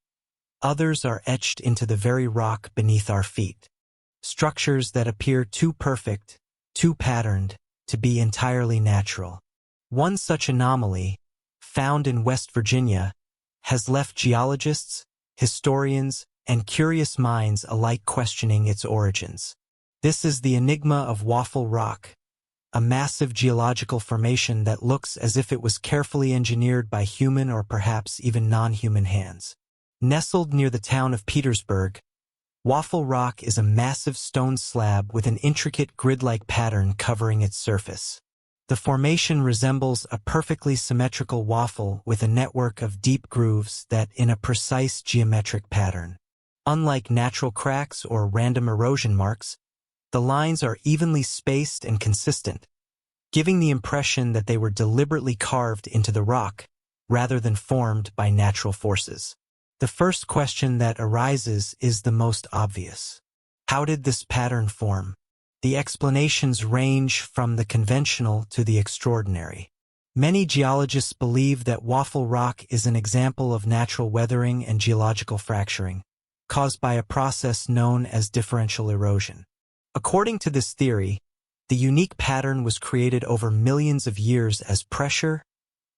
others are etched into the very rock beneath our feet. Structures that appear too perfect, too patterned, to be entirely natural. One such anomaly, found in West Virginia, has left geologists, historians, and curious minds alike questioning its origins. This is the enigma of Waffle Rock, a massive geological formation that looks as if it was carefully engineered by human or perhaps even non-human hands. Nestled near the town of Petersburg, Waffle Rock is a massive stone slab with an intricate grid-like pattern covering its surface. The formation resembles a perfectly symmetrical waffle with a network of deep grooves that in a precise geometric pattern. Unlike natural cracks or random erosion marks, the lines are evenly spaced and consistent, giving the impression that they were deliberately carved into the rock rather than formed by natural forces. The first question that arises is the most obvious. How did this pattern form? The explanations range from the conventional to the extraordinary. Many geologists believe that Waffle Rock is an example of natural weathering and geological fracturing, caused by a process known as differential erosion. According to this theory, the unique pattern was created over millions of years as pressure,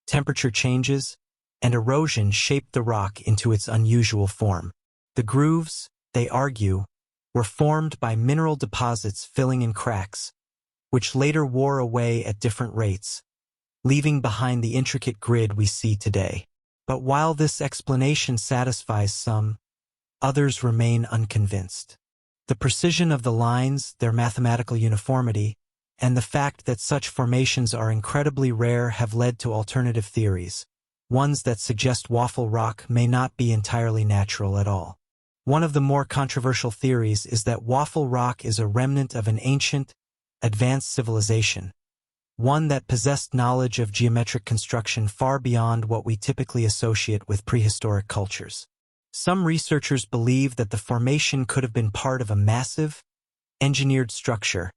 temperature changes, and erosion shaped the rock into its unusual form. The grooves, they argue, were formed by mineral deposits filling in cracks, which later wore away at different rates, leaving behind the intricate grid we see today. But while this explanation satisfies some, others remain unconvinced. The precision of the lines, their mathematical uniformity, and the fact that such formations are incredibly rare have led to alternative theories, ones that suggest Waffle Rock may not be entirely natural at all. One of the more controversial theories is that Waffle Rock is a remnant of an ancient, advanced civilization, one that possessed knowledge of geometric construction far beyond what we typically associate with prehistoric cultures. Some researchers believe that the formation could have been part of a massive, engineered structure,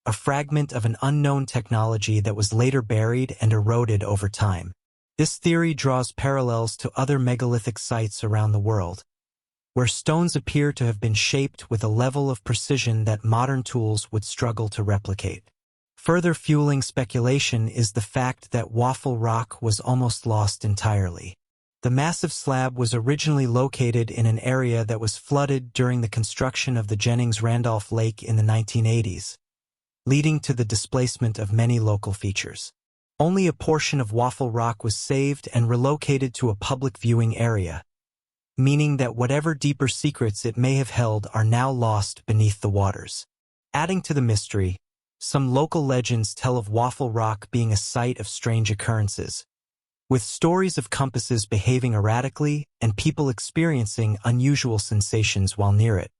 a fragment of an unknown technology that was later buried and eroded over time. This theory draws parallels to other megalithic sites around the world, where stones appear to have been shaped with a level of precision that modern tools would struggle to replicate. Further fueling speculation is the fact that Waffle Rock was almost lost entirely. The massive slab was originally located in an area that was flooded during the construction of the Jennings-Randolph Lake in the 1980s, leading to the displacement of many local features. Only a portion of Waffle Rock was saved and relocated to a public viewing area, meaning that whatever deeper secrets it may have held are now lost beneath the waters. Adding to the mystery, some local legends tell of Waffle Rock being a site of strange occurrences, with stories of compasses behaving erratically and people experiencing unusual sensations while near it.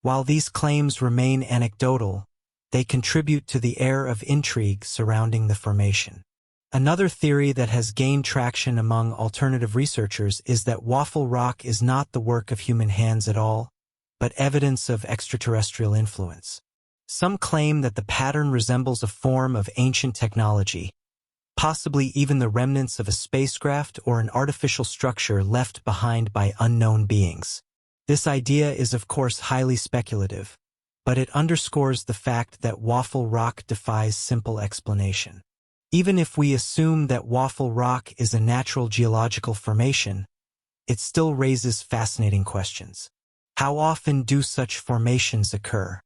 While these claims remain anecdotal, they contribute to the air of intrigue surrounding the formation. Another theory that has gained traction among alternative researchers is that Waffle Rock is not the work of human hands at all, but evidence of extraterrestrial influence. Some claim that the pattern resembles a form of ancient technology, possibly even the remnants of a spacecraft or an artificial structure left behind by unknown beings. This idea is of course highly speculative, but it underscores the fact that Waffle Rock defies simple explanation. Even if we assume that Waffle Rock is a natural geological formation, it still raises fascinating questions. How often do such formations occur?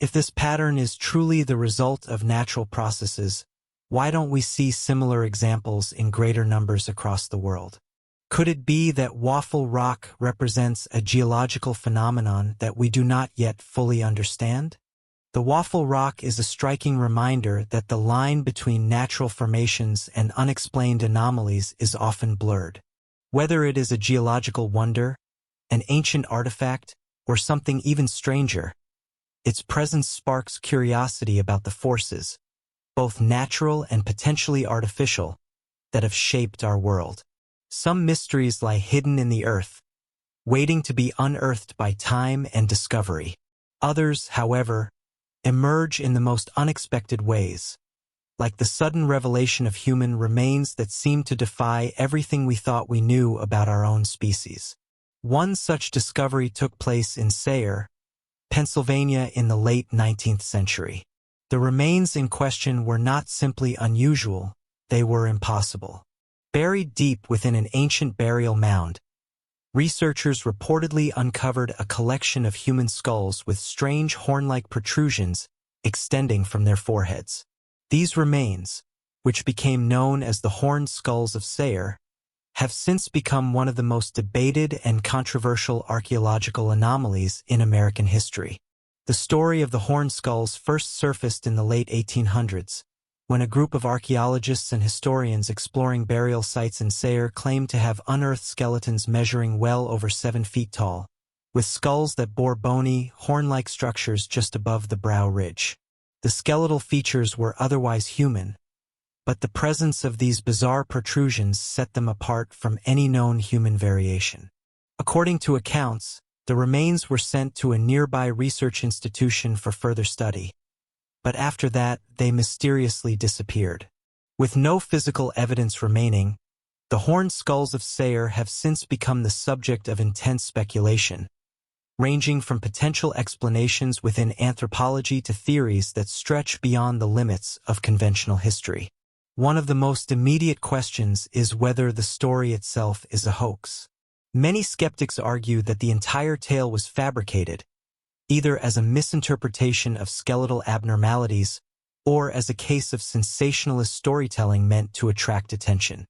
If this pattern is truly the result of natural processes, why don't we see similar examples in greater numbers across the world? Could it be that Waffle Rock represents a geological phenomenon that we do not yet fully understand? The Waffle Rock is a striking reminder that the line between natural formations and unexplained anomalies is often blurred. Whether it is a geological wonder, an ancient artifact, or something even stranger, its presence sparks curiosity about the forces, both natural and potentially artificial, that have shaped our world. Some mysteries lie hidden in the earth, waiting to be unearthed by time and discovery. Others, however, emerge in the most unexpected ways, like the sudden revelation of human remains that seem to defy everything we thought we knew about our own species. One such discovery took place in Sayre, Pennsylvania in the late 19th century. The remains in question were not simply unusual, they were impossible. Buried deep within an ancient burial mound, researchers reportedly uncovered a collection of human skulls with strange horn-like protrusions extending from their foreheads. These remains, which became known as the horned skulls of Sayre, have since become one of the most debated and controversial archaeological anomalies in American history. The story of the horned skulls first surfaced in the late 1800s, when a group of archaeologists and historians exploring burial sites in Sayre claimed to have unearthed skeletons measuring well over 7 feet tall, with skulls that bore bony, horn-like structures just above the brow ridge. The skeletal features were otherwise human, but the presence of these bizarre protrusions set them apart from any known human variation. According to accounts, the remains were sent to a nearby research institution for further study, but after that, they mysteriously disappeared. With no physical evidence remaining, the horned skulls of Sayre have since become the subject of intense speculation, ranging from potential explanations within anthropology to theories that stretch beyond the limits of conventional history. One of the most immediate questions is whether the story itself is a hoax. Many skeptics argue that the entire tale was fabricated, either as a misinterpretation of skeletal abnormalities or as a case of sensationalist storytelling meant to attract attention.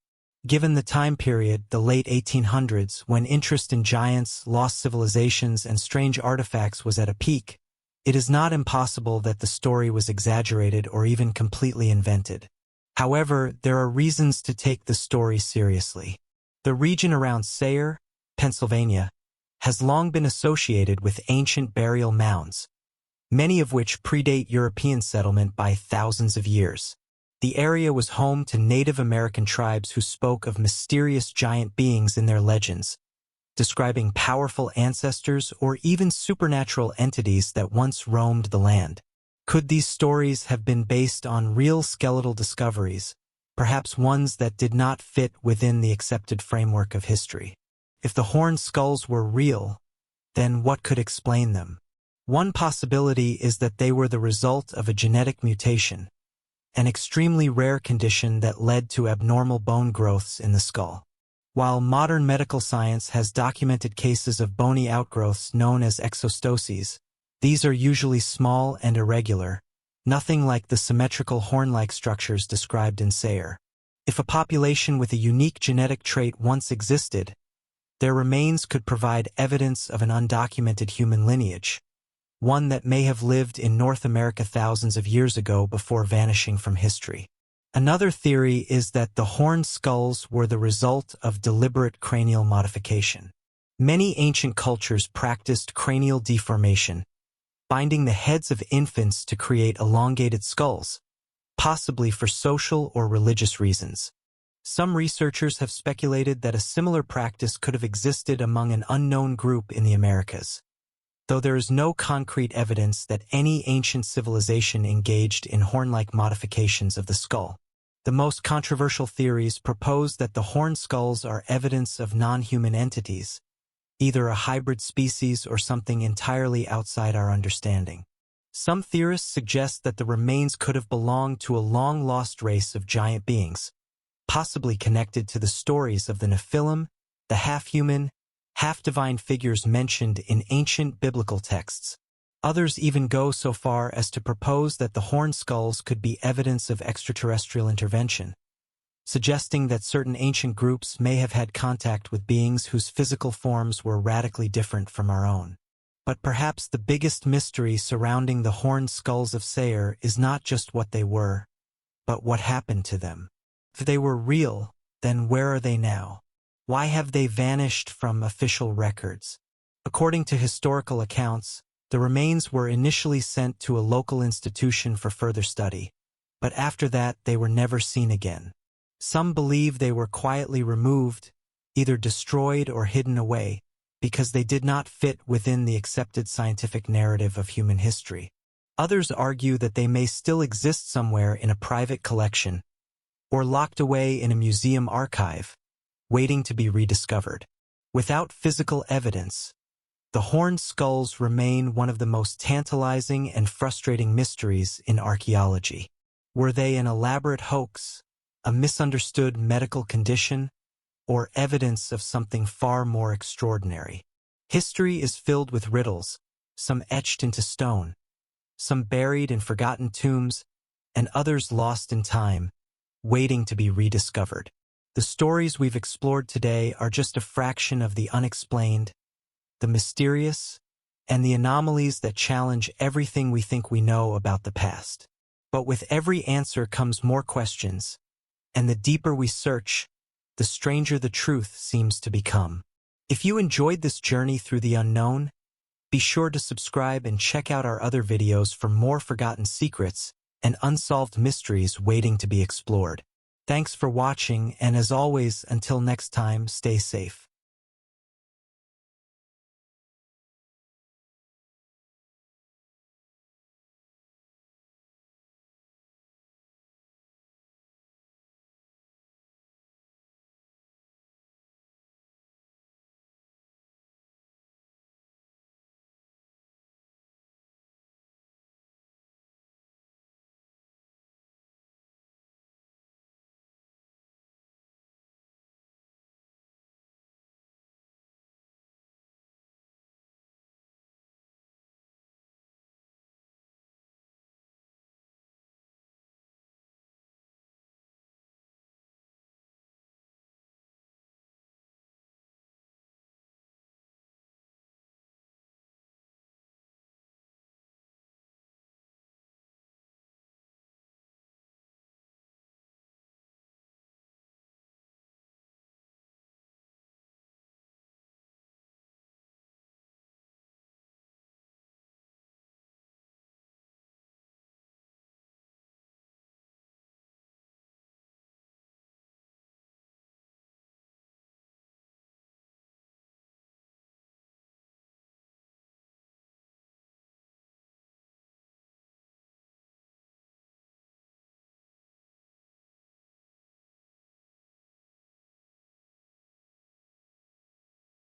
Given the time period, the late 1800s, when interest in giants, lost civilizations, and strange artifacts was at a peak, it is not impossible that the story was exaggerated or even completely invented. However, there are reasons to take the story seriously. The region around Sayre, Pennsylvania, has long been associated with ancient burial mounds, many of which predate European settlement by thousands of years. The area was home to Native American tribes who spoke of mysterious giant beings in their legends, describing powerful ancestors or even supernatural entities that once roamed the land. Could these stories have been based on real skeletal discoveries, perhaps ones that did not fit within the accepted framework of history? If the horned skulls were real, then what could explain them? One possibility is that they were the result of a genetic mutation, an extremely rare condition that led to abnormal bone growths in the skull. While modern medical science has documented cases of bony outgrowths known as exostoses, these are usually small and irregular, nothing like the symmetrical horn-like structures described in Sayre. If a population with a unique genetic trait once existed, their remains could provide evidence of an undocumented human lineage, one that may have lived in North America thousands of years ago before vanishing from history. Another theory is that the horned skulls were the result of deliberate cranial modification. Many ancient cultures practiced cranial deformation, binding the heads of infants to create elongated skulls, possibly for social or religious reasons. Some researchers have speculated that a similar practice could have existed among an unknown group in the Americas, though there is no concrete evidence that any ancient civilization engaged in horn-like modifications of the skull. The most controversial theories propose that the horned skulls are evidence of non-human entities, either a hybrid species or something entirely outside our understanding. Some theorists suggest that the remains could have belonged to a long-lost race of giant beings, possibly connected to the stories of the Nephilim, the half-human, half-divine figures mentioned in ancient biblical texts. Others even go so far as to propose that the horned skulls could be evidence of extraterrestrial intervention, suggesting that certain ancient groups may have had contact with beings whose physical forms were radically different from our own. But perhaps the biggest mystery surrounding the horned skulls of Sayre is not just what they were, but what happened to them. If they were real, then where are they now? Why have they vanished from official records? According to historical accounts, the remains were initially sent to a local institution for further study, but after that they were never seen again. Some believe they were quietly removed, either destroyed or hidden away, because they did not fit within the accepted scientific narrative of human history. Others argue that they may still exist somewhere in a private collection, or locked away in a museum archive, waiting to be rediscovered. Without physical evidence, the horned skulls remain one of the most tantalizing and frustrating mysteries in archaeology. Were they an elaborate hoax, a misunderstood medical condition, or evidence of something far more extraordinary? History is filled with riddles, some etched into stone, some buried in forgotten tombs, and others lost in time, waiting to be rediscovered. The stories we've explored today are just a fraction of the unexplained, the mysterious, and the anomalies that challenge everything we think we know about the past. But with every answer comes more questions, and the deeper we search, the stranger the truth seems to become. If you enjoyed this journey through the unknown, be sure to subscribe and check out our other videos for more forgotten secrets and unsolved mysteries waiting to be explored. Thanks for watching, and as always, until next time, stay safe.